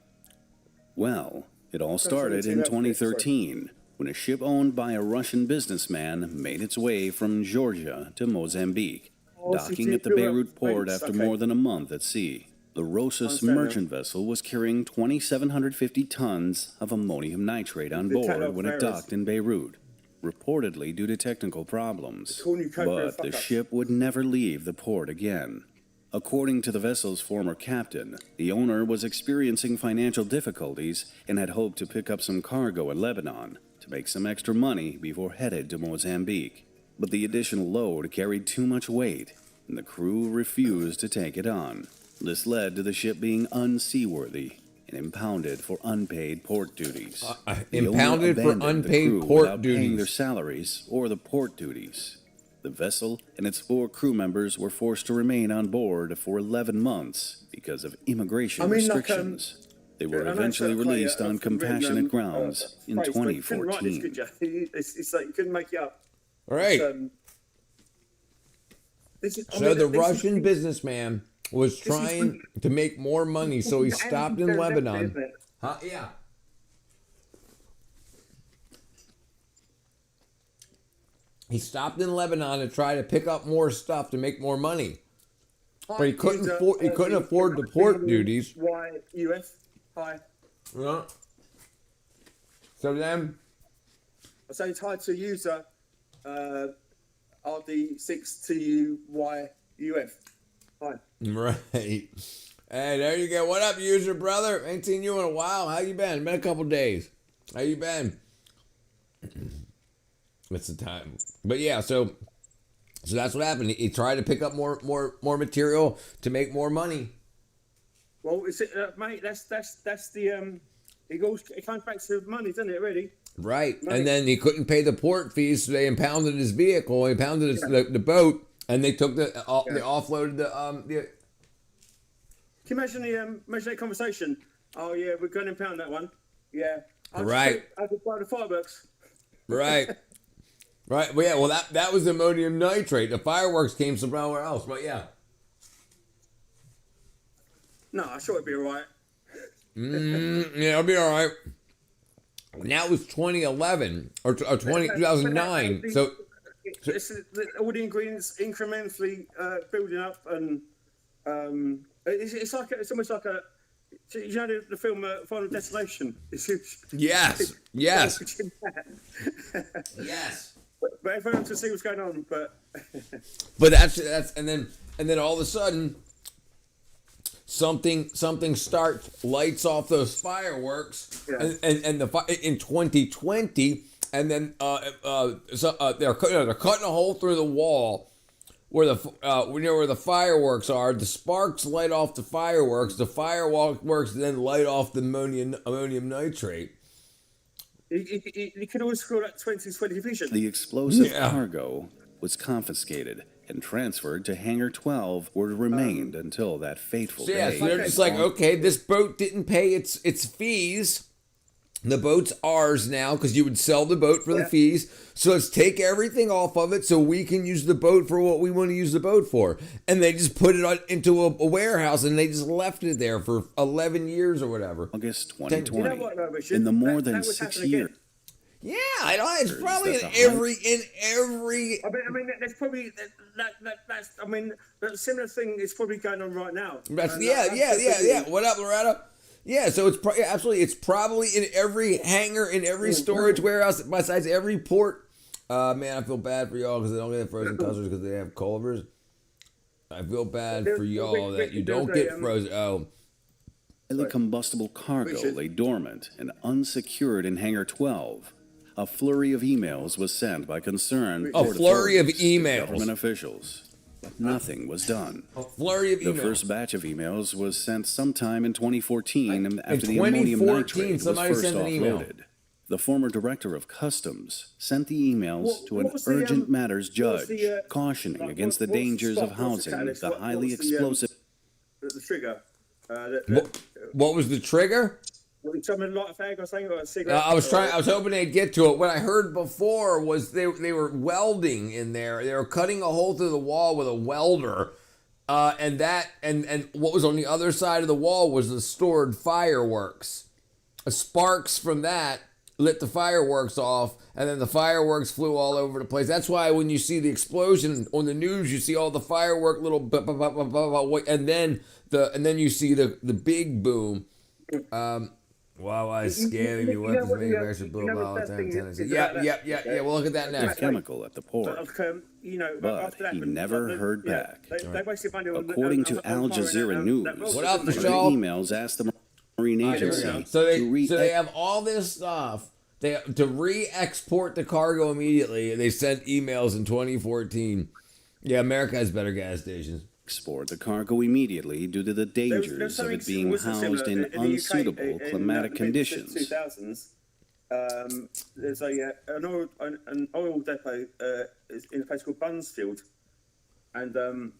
Well, it all started in 2013 when a ship owned by a Russian businessman made its way from Georgia to Mozambique, docking at the Beirut port after more than a month at sea. The Rosas merchant vessel was carrying 2,750 tons of ammonium nitrate on board when it docked in Beirut, reportedly due to technical problems. But the ship would never leave the port again. According to the vessel's former captain, the owner was experiencing financial difficulties and had hoped to pick up some cargo in Lebanon to make some extra money before headed to Mozambique. But the additional load carried too much weight, and the crew refused to take it on. This led to the ship being unseaworthy and impounded for unpaid port duties. Impounded for unpaid port duties. Paying their salaries or the port duties. The vessel and its 4 crew members were forced to remain on board for 11 months because of immigration restrictions. They were eventually released on compassionate grounds in 2014. It's like you couldn't make it up. All right. So the Russian businessman was trying to make more money, so he stopped in Lebanon. Huh? Yeah. He stopped in Lebanon to try to pick up more stuff to make more money, but he couldn't afford the port duties. YUF. Hi. Yeah. So then, I say it's hi to user RD6TUYUF. Hi. Right. Hey, there you go. What up, user brother? Ain't seen you in a while. How you been? Been a couple days. How you been? It's the time. But yeah, so that's what happened. He tried to pick up more material to make more money. Well, it's mate. That's the it comes back to money, doesn't it? Really. Right. Money. And then he couldn't pay the port fees, so they impounded his vehicle. They impounded the boat, and they took they offloaded the. Can you imagine that conversation? Oh yeah, we're going to impound that one. Yeah. I could buy the fireworks. Right. Right. Well, yeah. Well, that was ammonium nitrate. The fireworks came from somewhere else. But yeah. No, I'm sure it'd be all right. Yeah, it'll be all right. Now it was 2011 or 2009. So all the ingredients incrementally building up, and it's almost like a. You know the film Final Destination. Yes. Yes. But everyone to see what's going on. But that's and then all of a sudden something starts, lights off those fireworks, and the in 2020, and then they're cutting a hole through the wall where where the fireworks are. The sparks light off the fireworks. The fireworks then light off the ammonium nitrate. You can always call that 2020 vision. The explosive cargo was confiscated and transferred to Hangar 12, where it remained until that fateful day. So they're just like, okay, this boat didn't pay its fees. The boat's ours now because you would sell the boat for the fees. So let's take everything off of it so we can use the boat for what we want to use the boat for. And they just put it into a warehouse and they just left it there for 11 years or whatever. August 2020. You know what, in the more than 6 years. Yeah, I know. It's probably in every. I mean, there's probably that's. I mean, a similar thing is probably going on right now. Yeah. What up, Loretta? Yeah, so it's absolutely. It's probably in every hangar, in every storage warehouse, besides every port. Man, I feel bad for y'all because they don't get frozen custards because they have Culver's. I feel bad for y'all that you don't get frozen. Oh. Highly combustible cargo lay dormant and unsecured in Hangar 12. A flurry of emails was sent by concerned government officials. But nothing was done. A flurry of emails. The first batch of emails was sent sometime in 2014 after the ammonium nitrate was first offloaded. The former director of Customs sent the emails to an urgent matters judge, cautioning against the dangers of housing the highly explosive. The trigger. What was the trigger? I was hoping they'd get to it. What I heard before was they were welding in there. They were cutting a hole through the wall with a welder, and what was on the other side of the wall was the stored fireworks. Sparks from that lit the fireworks off, and then the fireworks flew all over the place. That's why when you see the explosion on the news, you see all the firework little, and then you see the big boom. Wow, is scaling me. Weapons manufactured blue all the time. Tennessee. Yeah. We'll look at that next. Chemical at the port. But he never heard back. According to Al Jazeera News, what up, the emails asked the Marine Agency so they have all this stuff. They to re-export the cargo immediately. They sent emails in 2014. Yeah, America has better gas stations. Export the cargo immediately due to the dangers of it being housed in unsuitable climatic conditions. In the 2000s, there's an oil depot in a place called Bunsfield, and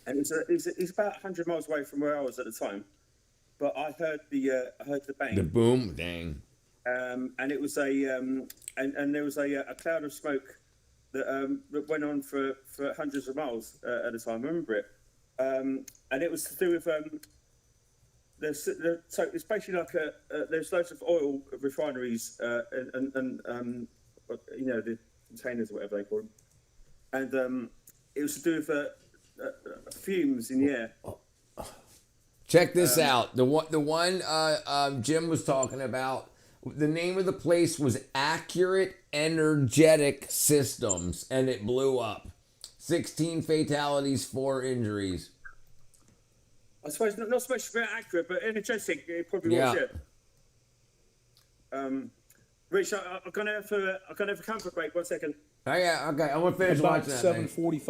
it's about 100 miles away from where I was at the time. But I heard the bang, the boom, dang, and it was and there was a cloud of smoke that went on for hundreds of miles at the time. I remember it. And it was to do with so it's basically like there's loads of oil refineries and the containers or whatever they call them, and it was to do with fumes in the air. Check this out. The one Jim was talking about. The name of the place was Accurate Energetic Systems, and it blew up. 16 fatalities, 4 injuries. I suppose not so much about accurate, but energetic. It probably was. Yeah. Rich, I'm gonna have a comfort break. 1 second. Oh yeah, okay. I want to finish watching that. 7:45.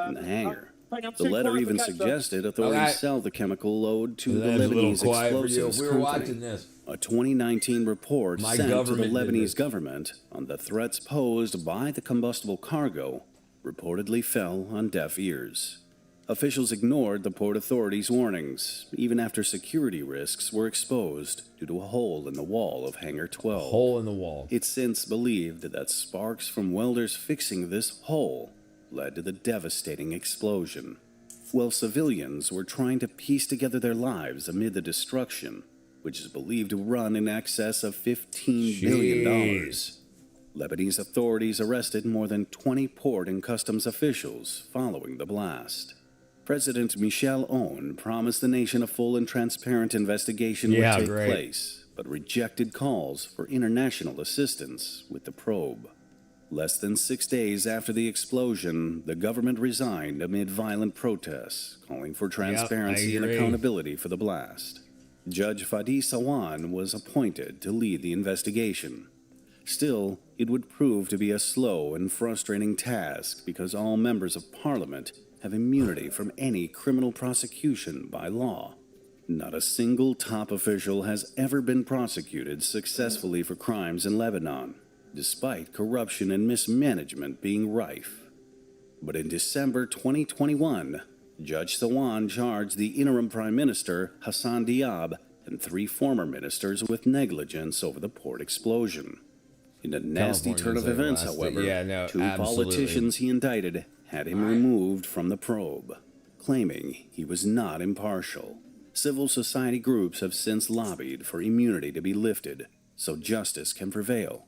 In the hangar. The letter even suggested authorities sell the chemical load to the Lebanese explosives company. A 2019 report sent to the Lebanese government on the threats posed by the combustible cargo reportedly fell on deaf ears. Officials ignored the port authorities' warnings, even after security risks were exposed due to a hole in the wall of Hangar 12. A hole in the wall. It's since believed that sparks from welders fixing this hole led to the devastating explosion. While civilians were trying to piece together their lives amid the destruction, which is believed to run in excess of $15 billion. Lebanese authorities arrested more than 20 port and customs officials following the blast. President Michel Aoun promised the nation a full and transparent investigation would take place, but rejected calls for international assistance with the probe. Less than 6 days after the explosion, the government resigned amid violent protests, calling for transparency and accountability for the blast. Judge Fadi Sawan was appointed to lead the investigation. Still, it would prove to be a slow and frustrating task because all members of parliament have immunity from any criminal prosecution by law. Not a single top official has ever been prosecuted successfully for crimes in Lebanon, despite corruption and mismanagement being rife. But in December 2021, Judge Sawan charged the interim Prime Minister, Hassan Diab, and 3 former ministers with negligence over the port explosion. In a nasty turn of events, however, 2 politicians he indicted had him removed from the probe, claiming he was not impartial. Civil society groups have since lobbied for immunity to be lifted so justice can prevail.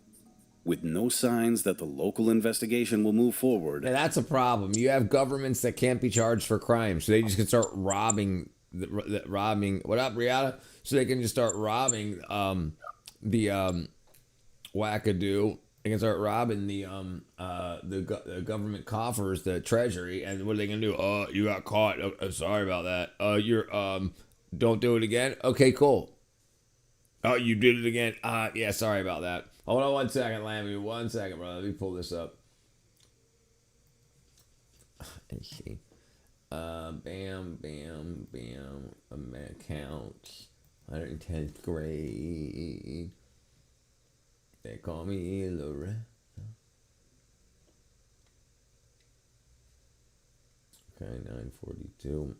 With no signs that the local investigation will move forward. Yeah, that's a problem. You have governments that can't be charged for crimes, so they just can start robbing. What up, Rihanna? So they can just start robbing the wackadoo. They can start robbing the government coffers, the treasury, and what are they gonna do? You got caught. Sorry about that. You're don't do it again. Okay, cool. Oh, you did it again. Yeah, sorry about that. Hold on 1 second, Lammy. 1 second, brother. Let me pull this up. Let's see. Bam. Account. 110th grade. They call me Loretta. Okay, 942.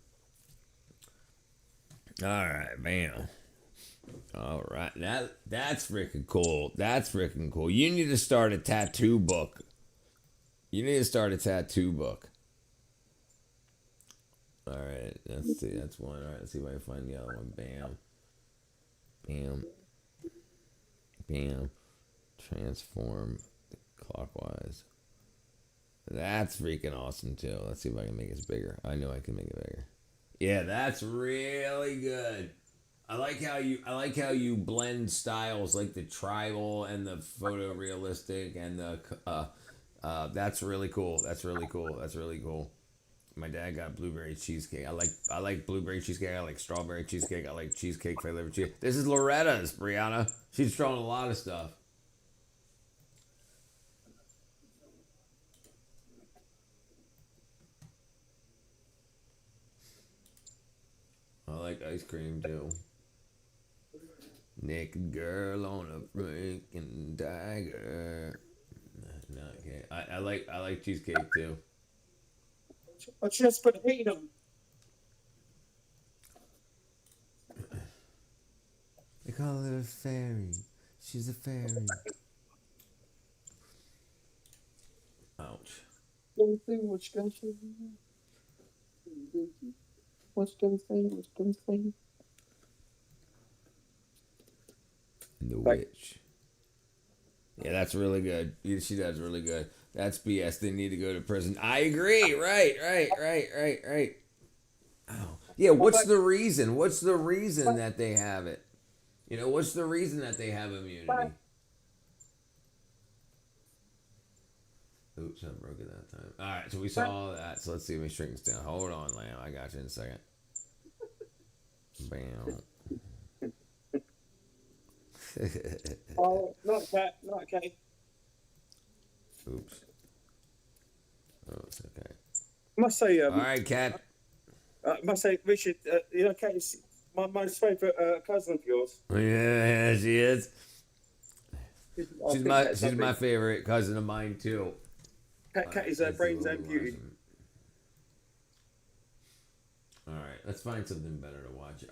All right, bam. All right, that's freaking cool. That's freaking cool. You need to start a tattoo book. All right, let's see. That's one. All right, let's see if I can find the other one. Bam. Transform clockwise. That's freaking awesome too. Let's see if I can make it bigger. I know I can make it bigger. Yeah, that's really good. I like how you blend styles like the tribal and the photorealistic and the that's really cool. That's really cool. My dad got blueberry cheesecake. I like blueberry cheesecake. I like strawberry cheesecake. I like cheesecake flavored cheese. This is Loretta's, Brianna. She's throwing a lot of stuff. I like ice cream too. Naked girl on a freaking tiger. No, okay. I like cheesecake too. I just put heat on. They call her a fairy. She's a fairy. Ouch. What's gonna say? What's gonna say? The witch. Yeah, that's really good. She does really good. That's BS. They need to go to prison. I agree. Right. Oh. Yeah, what's the reason? What's the reason that they have it? You know, what's the reason that they have immunity? Oops, I broke it that time. All right, so we saw all that. So let's see if we shrink this down. Hold on, Lamb. I got you in a second. Bam. Oh, not okay. Oops. Oh, it's okay. I must say, all right, Kat. I must say, Richard, you know, Kat is my most favourite cousin of yours. Yeah, she is. She's my favorite cousin of mine too. Kat is brains and beauty. All right, let's find something better to watch.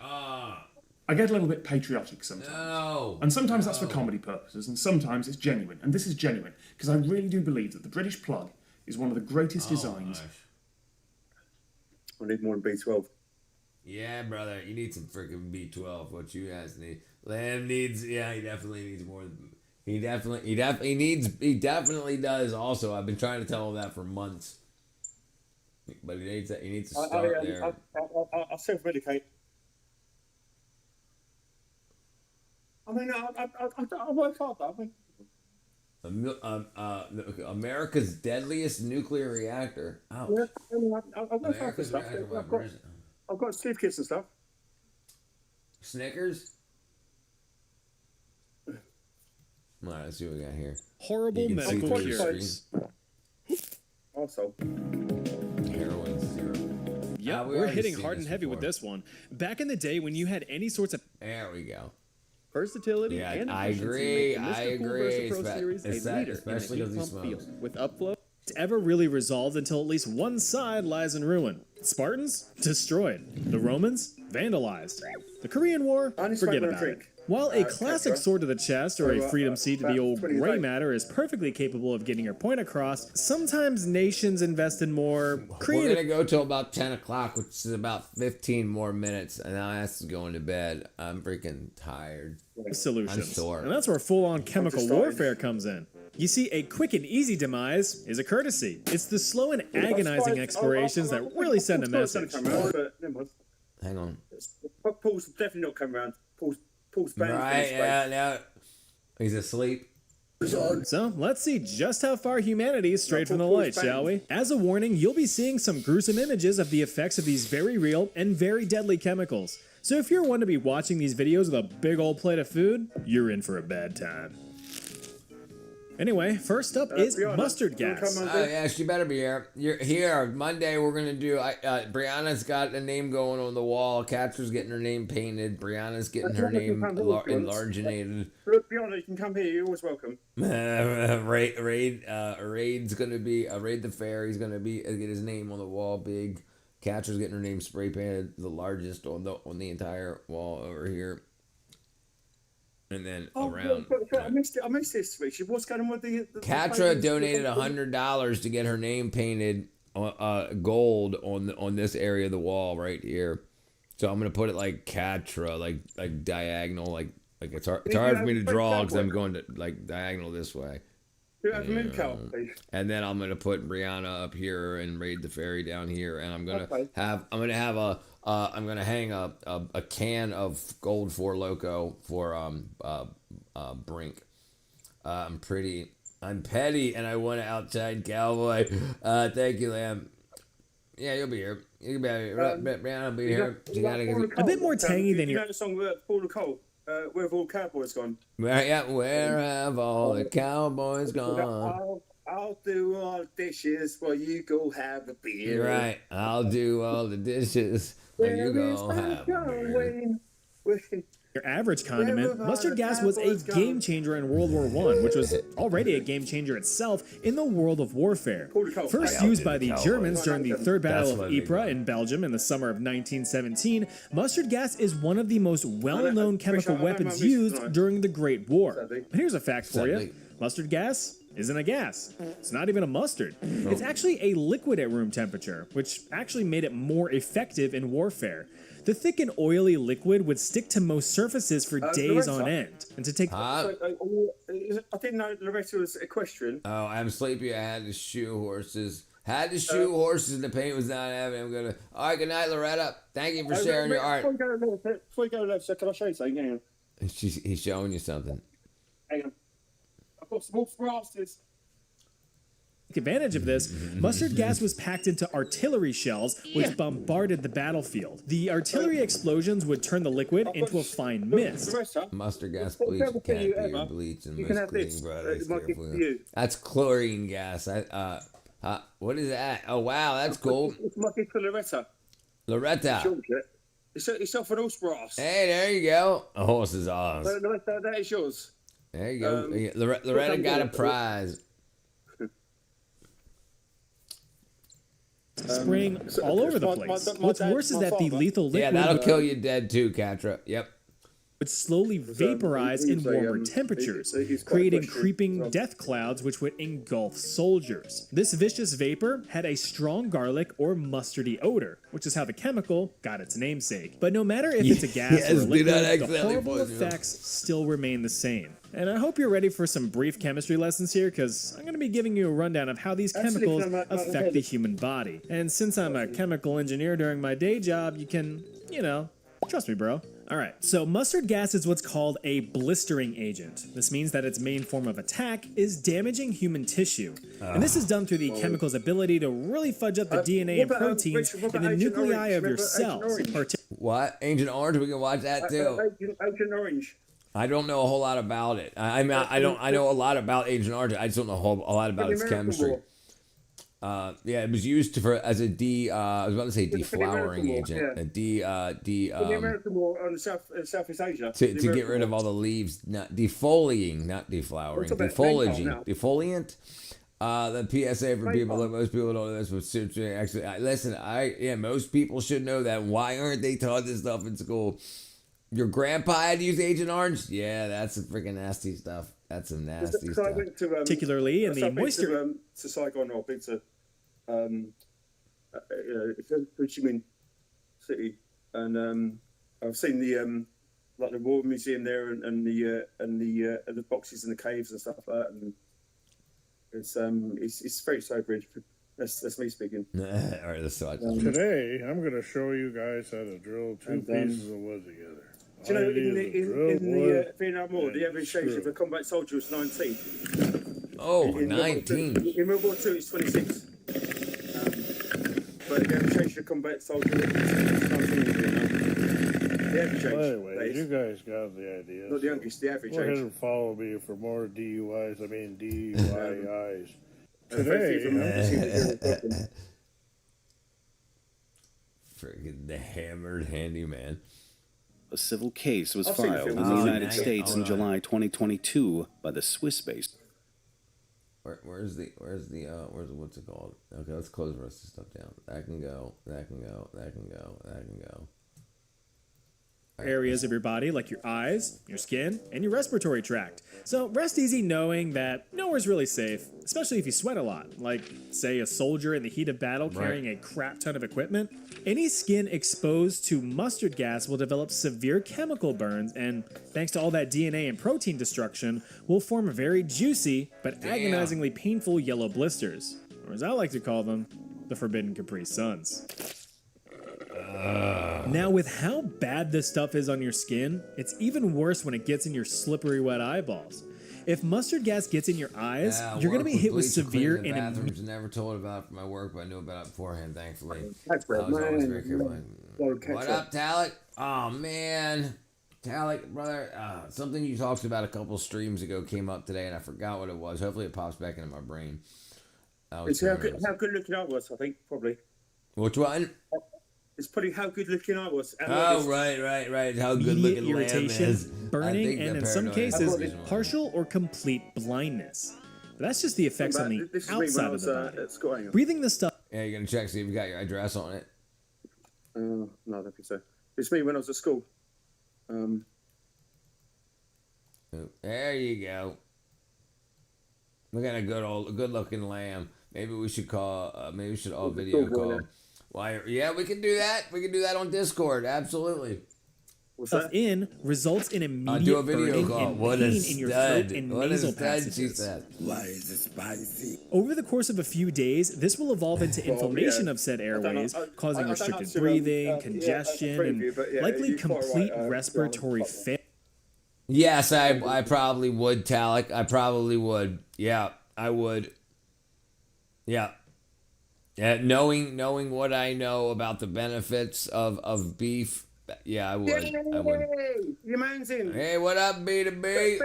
I get a little bit patriotic sometimes. No. And sometimes that's for comedy purposes, and sometimes it's genuine. And this is genuine, because I really do believe that the British plug is one of the greatest designs. I need more than B12. Yeah, brother, you need some freaking B12. What you guys need. Lamb needs, yeah, he definitely needs more. He definitely does also. I've been trying to tell him that for months. But he needs to start there. I'll self-medicate. I mean, I work hard, I mean. America's deadliest nuclear reactor. Ouch. Yeah, I work hard for stuff. I've got Steve Kids and stuff. Snickers? All right, let's see what we got here. Horrible medical cures. Also. Heroin syrup. Yep, we're hitting hard and heavy with this one. Back in the day when you had any sorts of... There we go. Versatility and I efficiency agree. make the I Mr. Cool agree. VersaPro series a leader Especially in the because heat he pump smokes. field. With upflow, ever really resolved until at least one side lies in ruin. Spartans? Destroyed. The Romans? Vandalized. The Korean War? Forget about it. While a classic sword to the chest or a freedom seat to the old gray matter is perfectly capable of getting your point across, sometimes nations invest in more creative... We're going to go till about 10 o'clock, which is about 15 more minutes, and now that's going to bed. I'm freaking tired. Solutions. I'm sore. And that's where full-on chemical warfare comes in. You see, a quick and easy demise is a courtesy. It's the slow and agonizing explorations that really send a message. Hang on. Paul's definitely not coming around. Paul's banned. Right, yeah, now he's asleep. So, let's see just how far humanity is strayed from the light, shall we? As a warning, you'll be seeing some gruesome images of the effects of these very real and very deadly chemicals. So if you're one to be watching these videos with a big old plate of food, you're in for a bad time. Anyway, first up is mustard gas. Yeah, she better be here. You're here. Monday, we're going to do... Brianna's got a name going on the wall. Catra's getting her name painted. Brianna's getting her name enlargenated. Brianna, you can come here. You're always welcome. Raid's going to be... Raid the Fair. He's going to be get his name on the wall big. Catra's getting her name spray painted, the largest on the entire wall over here. And then around. I missed this, Richard. What's going on with the Catra donated $100 to get her name painted gold on this area of the wall right here. So I'm gonna put it like Catra, like diagonal, like it's hard for me to draw because I'm going to like diagonal this way. And then I'm gonna put Brianna up here and Raid the Fairy down here, and I'm gonna have I'm gonna hang a can of Gold Four Loco for Brink. I'm petty, and I want an outside cowboy. Thank you, Lamb. Yeah, you'll be here. You'll be here. I'll be here. A bit more tangy than you know the song Paul Nicole. Where have all the cowboys gone? Where have all the cowboys gone? I'll do all the dishes while you go have a beer. Right. I'll do all the dishes while you go have a beer. Your average condiment, mustard gas was a game changer in World War I, which was already a game changer itself in the world of warfare. First used by the Germans during the Third Battle of Ypres in Belgium in the summer of 1917, mustard gas is one of the most well-known chemical weapons used during the Great War. And here's a fact for you. Mustard gas isn't a gas. It's not even a mustard. It's actually a liquid at room temperature, which actually made it more effective in warfare. The thick and oily liquid would stick to most surfaces for days on end. And to take... I didn't know Loretta was equestrian. Oh, I'm sleepy. I had to shoe horses. And the paint was not happening. I'm gonna... All right, good night, Loretta. Thank you for sharing your art. Before we go left, can I show you something? Hang on. He's showing you something. Hang on. I've got some more grasses. Take advantage of this, mustard gas was packed into artillery shells, which bombarded the battlefield. The artillery explosions would turn the liquid into a fine mist. Mustard gas bleach can't be your bleach and most cleaning products. That's chlorine gas. What is that? Oh wow, that's cool. It's my gift for Loretta. Loretta. It's off an horse brass. Hey, there you go. A horse is ours. That is yours. There you go. Loretta got a prize. Spraying all over the place. What's worse is that the lethal liquid... Yeah, that'll kill you dead too, Katra. Yep. Would slowly vaporize in warmer temperatures, creating creeping death clouds which would engulf soldiers. This vicious vapor had a strong garlic or mustardy odor, which is how the chemical got its namesake. But no matter if it's a gas or a liquid, the horrible effects still remain the same. And I hope you're ready for some brief chemistry lessons here, because I'm going to be giving you a rundown of how these chemicals affect the human body. And since I'm a chemical engineer during my day job, you can, trust me, bro. Alright, so mustard gas is what's called a blistering agent. This means that its main form of attack is damaging human tissue. And this is done through the chemical's ability to really fudge up the DNA and proteins in the nuclei of your cells. What? Agent Orange? We can watch that too. Agent Orange. I don't know a whole lot about it. I know a lot about Agent Orange. I just don't know a lot about its chemistry. It was used as a I was about to say deflowering agent. Yeah. The American War on Southeast Asia. To get rid of all the leaves, not defoliating, not deflowering, defoliaging, defoliant. The PSA for people that most people don't know this, but actually, listen, most people should know that. Why aren't they taught this stuff in school? Your grandpa had to use Agent Orange? Yeah, that's some freaking nasty stuff. That's some nasty stuff. Particularly in the moisture. To Saigon or been to Ho Chi Minh City, and I've seen the like the War Museum there, and the boxes and the caves and stuff like that, and it's very sobering. That's me speaking. All right, let's watch. Today, I'm going to show you guys how to drill two pieces of wood together. Do you know, in the Vietnam War, the average age of a combat soldier was 19. Oh, 19. In World War II, it's 26. But the average age of a combat soldier was 19. The average age. Well, anyway, you guys got the idea. Not the youngest, the average age. Go ahead and follow me for more DUIs. I mean, DUIs. Today, friggin' the hammered handyman. A civil case was filed in the United States in July 2022 by the Swiss-based. Where's what's it called? Okay, let's close the rest of the stuff down. That can go. Areas of your body like your eyes, your skin, and your respiratory tract. So rest easy knowing that nowhere's really safe, especially if you sweat a lot, like, say, a soldier in the heat of battle carrying a crap ton of equipment. Any skin exposed to mustard gas will develop severe chemical burns, and thanks to all that DNA and protein destruction, will form very juicy but agonizingly painful yellow blisters, or as I like to call them, the Forbidden Capri Suns. Now, with how bad this stuff is on your skin, it's even worse when it gets in your slippery wet eyeballs. If mustard gas gets in your eyes, you're going to be hit with severe and bathrooms. Never told about it for my work, but I knew about it beforehand, thankfully. That's I was always very careful. What What up, Talik? Oh, man. Talik, brother, something you talked about a couple streams ago came up today, and I forgot what it was. Hopefully it pops back into my brain. It's how good looking I was, I think, probably. Which one? It's probably how good looking I was. Oh, right. How good looking Lamb irritation, is. burning, and in some cases, partial or complete blindness. But that's just the effects on the outside of the body. Breathing this stuff. Yeah, you're going to check, see if you got your address on it. No, I don't think so. It's me when I was at school. There you go. Look at a good looking lamb. Maybe we should call. Maybe we should all video call. Why? Yeah, we can do that. We can do that on Discord. Absolutely. Stuff in results in immediate do a video burning call. and What pain a in your stud. throat and What a nasal stud, passages. she said. Why is it spicy? Over the course of a few days, this will evolve into inflammation of said airways, causing restricted breathing, congestion, and likely complete respiratory failure. Yes, I probably would, Talik. I probably would. Yeah, I would. Yeah. Knowing what I know about the benefits of beef, yeah, I would. I would. Your man's in. Hey, what up, B2B?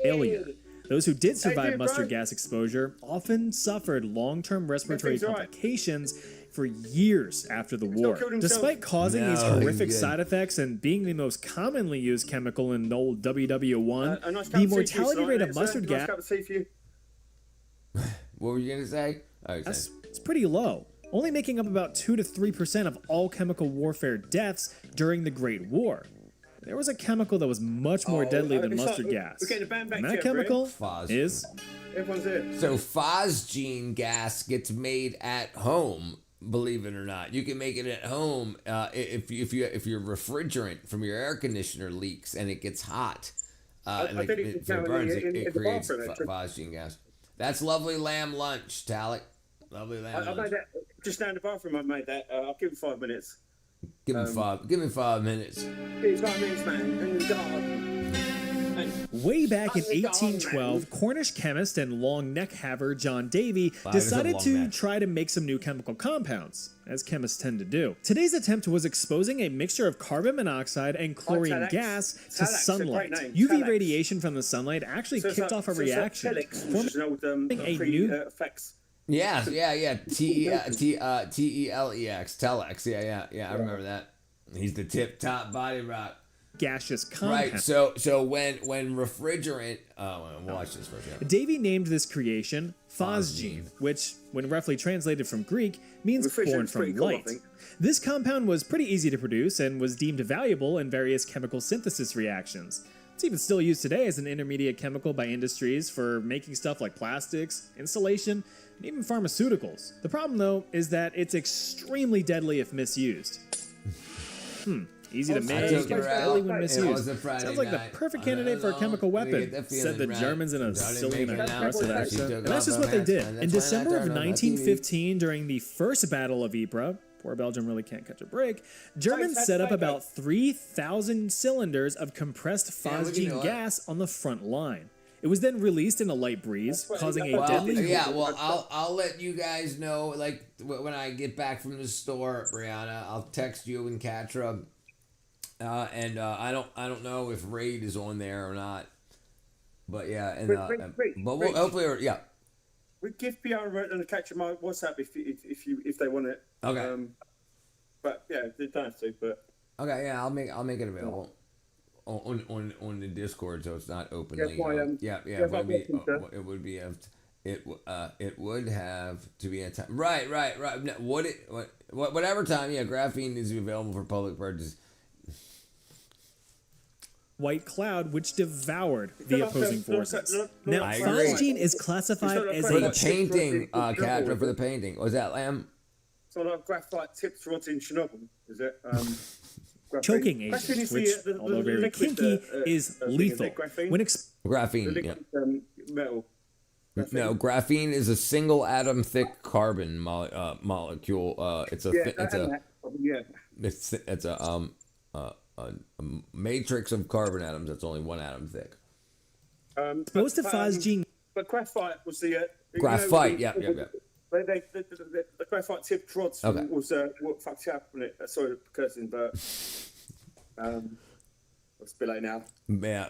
Failure. Those who did survive mustard gas exposure often suffered long-term respiratory complications for years after the war. Despite causing these horrific side effects and being the most commonly used chemical in old WW1, the mortality rate of mustard gas What were you going to say? it's pretty low, only making up about 2 to 3% of all chemical warfare deaths during the Great War. There was a chemical that was much more deadly than mustard gas. And that chemical is... Everyone's in. So phosgene gas gets made at home, believe it or not. You can make it at home if your refrigerant from your air conditioner leaks and it gets hot. It burns, it creates phosgene gas. That's lovely lamb lunch, Talik. Lovely lamb I lunch. made that just down the bathroom. I made that. I'll give him 5 minutes. Give me 5 minutes. Give me 5 minutes, man. And the dog. Way back in 1812, Cornish chemist and long neck haver John Davy decided to try to make some new chemical compounds, as chemists tend to do. Today's attempt was exposing a mixture of carbon monoxide and chlorine gas to sunlight. UV radiation from the sunlight actually kicked off a reaction, forming a new... Yeah. T-E-L-E-X, Telex. Yeah, I remember that. He's the tip-top body rock. Gaseous compound. Right, so when refrigerant... watch this for a second. Davy named this creation phosgene, which, when roughly translated from Greek, means born from light. This compound was pretty easy to produce and was deemed valuable in various chemical synthesis reactions. It's even still used today as an intermediate chemical by industries for making stuff like plastics, insulation, and even pharmaceuticals. The problem, though, is that it's extremely deadly if misused. Easy to make, and deadly when misused. Sounds like the perfect candidate for a chemical weapon, said the Germans in a silly and aggressive accent. And that's just what they did. In December of 1915, during the First Battle of Ypres, poor Belgium really can't catch a break, Germans set up about 3,000 cylinders of compressed phosgene gas on the front line. It was then released in a light breeze, causing a deadly... Yeah, well, I'll let you guys know, like, when I get back from the store, Brianna. I'll text you and Katra. I don't know if Raid is on there or not, but yeah, and but we'll hopefully, yeah. We give PR and catch my WhatsApp if they want it. Okay. But yeah, they don't have to. But okay, yeah, I'll make it available on the Discord, so it's not openly. It would have to be a time. Right. Whatever time. Yeah, graphene is available for public purchase. White cloud, which devoured the opposing forces. Now, phosgene is classified as for the painting, Katra, for the painting. Was that Lamb? So like graphite tips rods in Chernobyl, is it? Choking agent, which, although very kinky, is lethal. Graphene, yeah. Metal. No, graphene is a single atom thick carbon molecule. It's a Yeah. It's a matrix of carbon atoms that's only one atom thick. Most of phosgene. But graphite was the Graphite, yeah. The graphite tipped rods was what fucked you up on it. Sorry for cursing, but it's a bit late now. Yeah.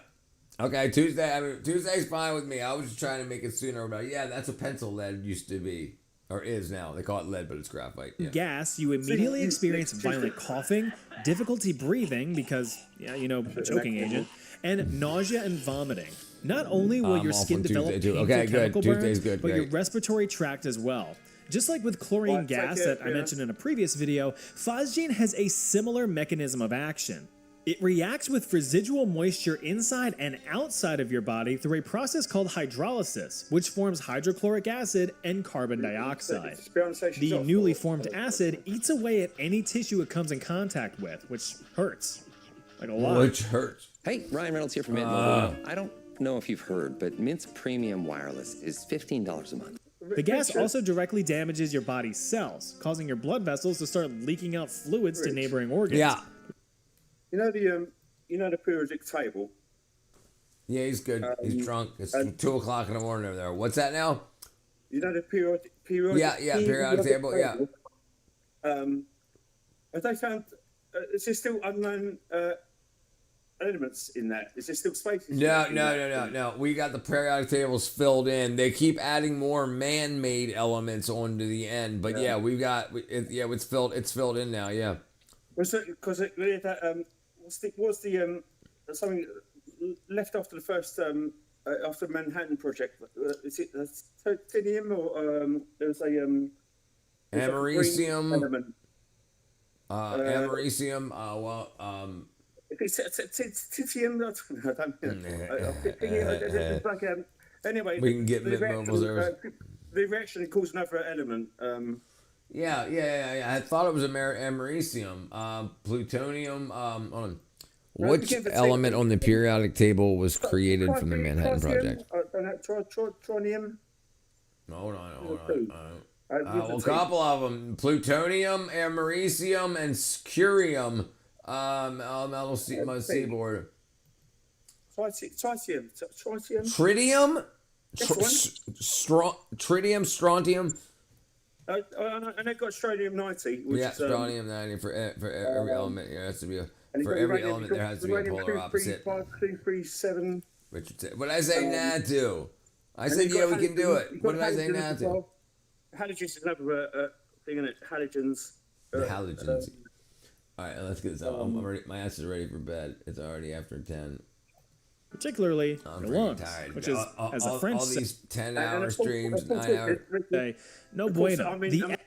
Okay, Tuesday's fine with me. I was just trying to make it sooner, but yeah, that's what pencil lead used to be. Or is now. They call it lead, but it's graphite. Yeah. Gas, you immediately experience violent coughing, difficulty breathing because, a choking agent, and nausea and vomiting. Not only will your skin develop painful chemical burns, but your respiratory tract as well. Just like with chlorine gas that I mentioned in a previous video, phosgene has a similar mechanism of action. It reacts with residual moisture inside and outside of your body through a process called hydrolysis, which forms hydrochloric acid and carbon dioxide. The newly formed acid eats away at any tissue it comes in contact with, which hurts. Like a lot. Which hurts. Hey, Ryan Reynolds here from Mint Mobile. I don't know if you've heard, but Mint's Premium Wireless is $15 a month. The gas also directly damages your body's cells, causing your blood vessels to start leaking out fluids to neighboring organs. Yeah. You know the periodic table. Yeah, he's good. He's drunk. It's 2 o'clock in the morning over there. What's that now? You know the periodic. Periodic table. Yeah. Have they found? Is there still unknown elements in that? Is there still spaces? No. We got the periodic tables filled in. They keep adding more man-made elements onto the end, but it's filled. It's filled in now. Yeah. Was it because was the something left after the first after Manhattan Project? Is it titanium or there was a americium? Americium. If it's titanium, I don't know. It's like anyway. We can get the reaction causes another element. Yeah. I thought it was americium. Plutonium. Hold on. Which element on the periodic table was created from the Manhattan Project? Tronium. Hold on. A couple of them: plutonium, americium, and curium. On seaboard. Tritium. Tritium. Tritium, strontium. And they've got strontium-90. Strontium-90 for every element. There has to be for every element there has to be a polar opposite. 237. What did I say nah to? I said we can do it. What did I say nah to? Halogens is another thing in it. Halogens. Halogens. All right, let's get this out. I'm ready. My ass is ready for bed. It's already after 10. Particularly your lungs, which is, as a French all these 10-hour streams, 9-hour. No bueno.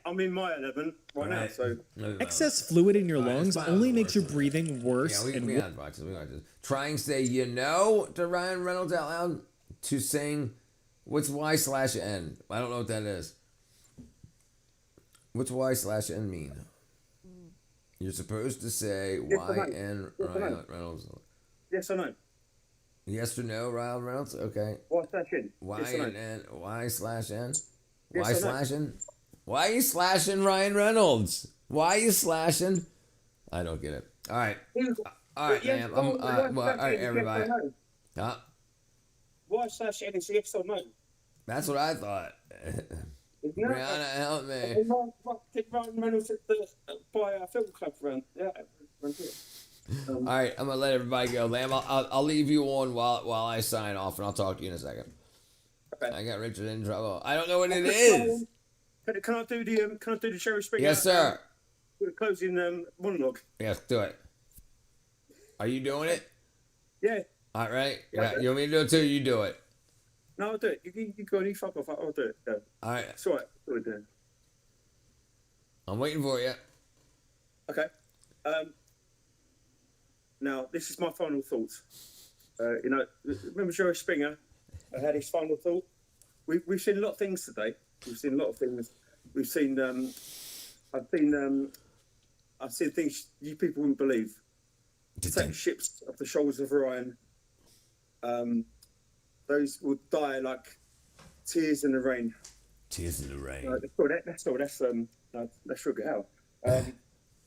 I'm in my 11 right now, so excess fluid in your lungs only makes your breathing worse. We got boxes. Try and say to Ryan Reynolds out loud to sing. What's Y/N? I don't know what that is. What's Y/N mean? You're supposed to say YN Ryan Reynolds. Yes or no? Yes or no, Ryan Reynolds? Okay. Y/N. Y/N. Y/N. Why are you slashing Ryan Reynolds? Why are you slashing? I don't get it. All right. All right, man. All right, everybody. Huh? Y/N is yes or no? That's what I thought. Brianna, help me. Ryan Reynolds by a film club run. Yeah. All right, I'm gonna let everybody go. Lamb, I'll leave you on while I sign off, and I'll talk to you in a second. Okay. I got Richard in trouble. I don't know what it is. Can I do the Jerry Springer? Yes, sir. Closing monologue. Yes, do it. Are you doing it? Yeah. All right. Yeah. You want me to do it too? You do it. No, I'll do it. You go. You fuck off. I'll do it. Go. All right. It's all right. Do it. I'm waiting for you. Okay. Now, this is my final thoughts. Remember Jerry Springer? I had his final thought. We've seen a lot of things today. We've seen a lot of things. We've seen. I've seen things you people wouldn't believe. Take ships off the shoulders of Orion. Those would die like tears in the rain. Tears in the rain. Let's figure it out.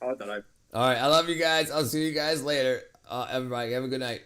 I don't know. All right, I love you guys. I'll see you guys later. Everybody, have a good night.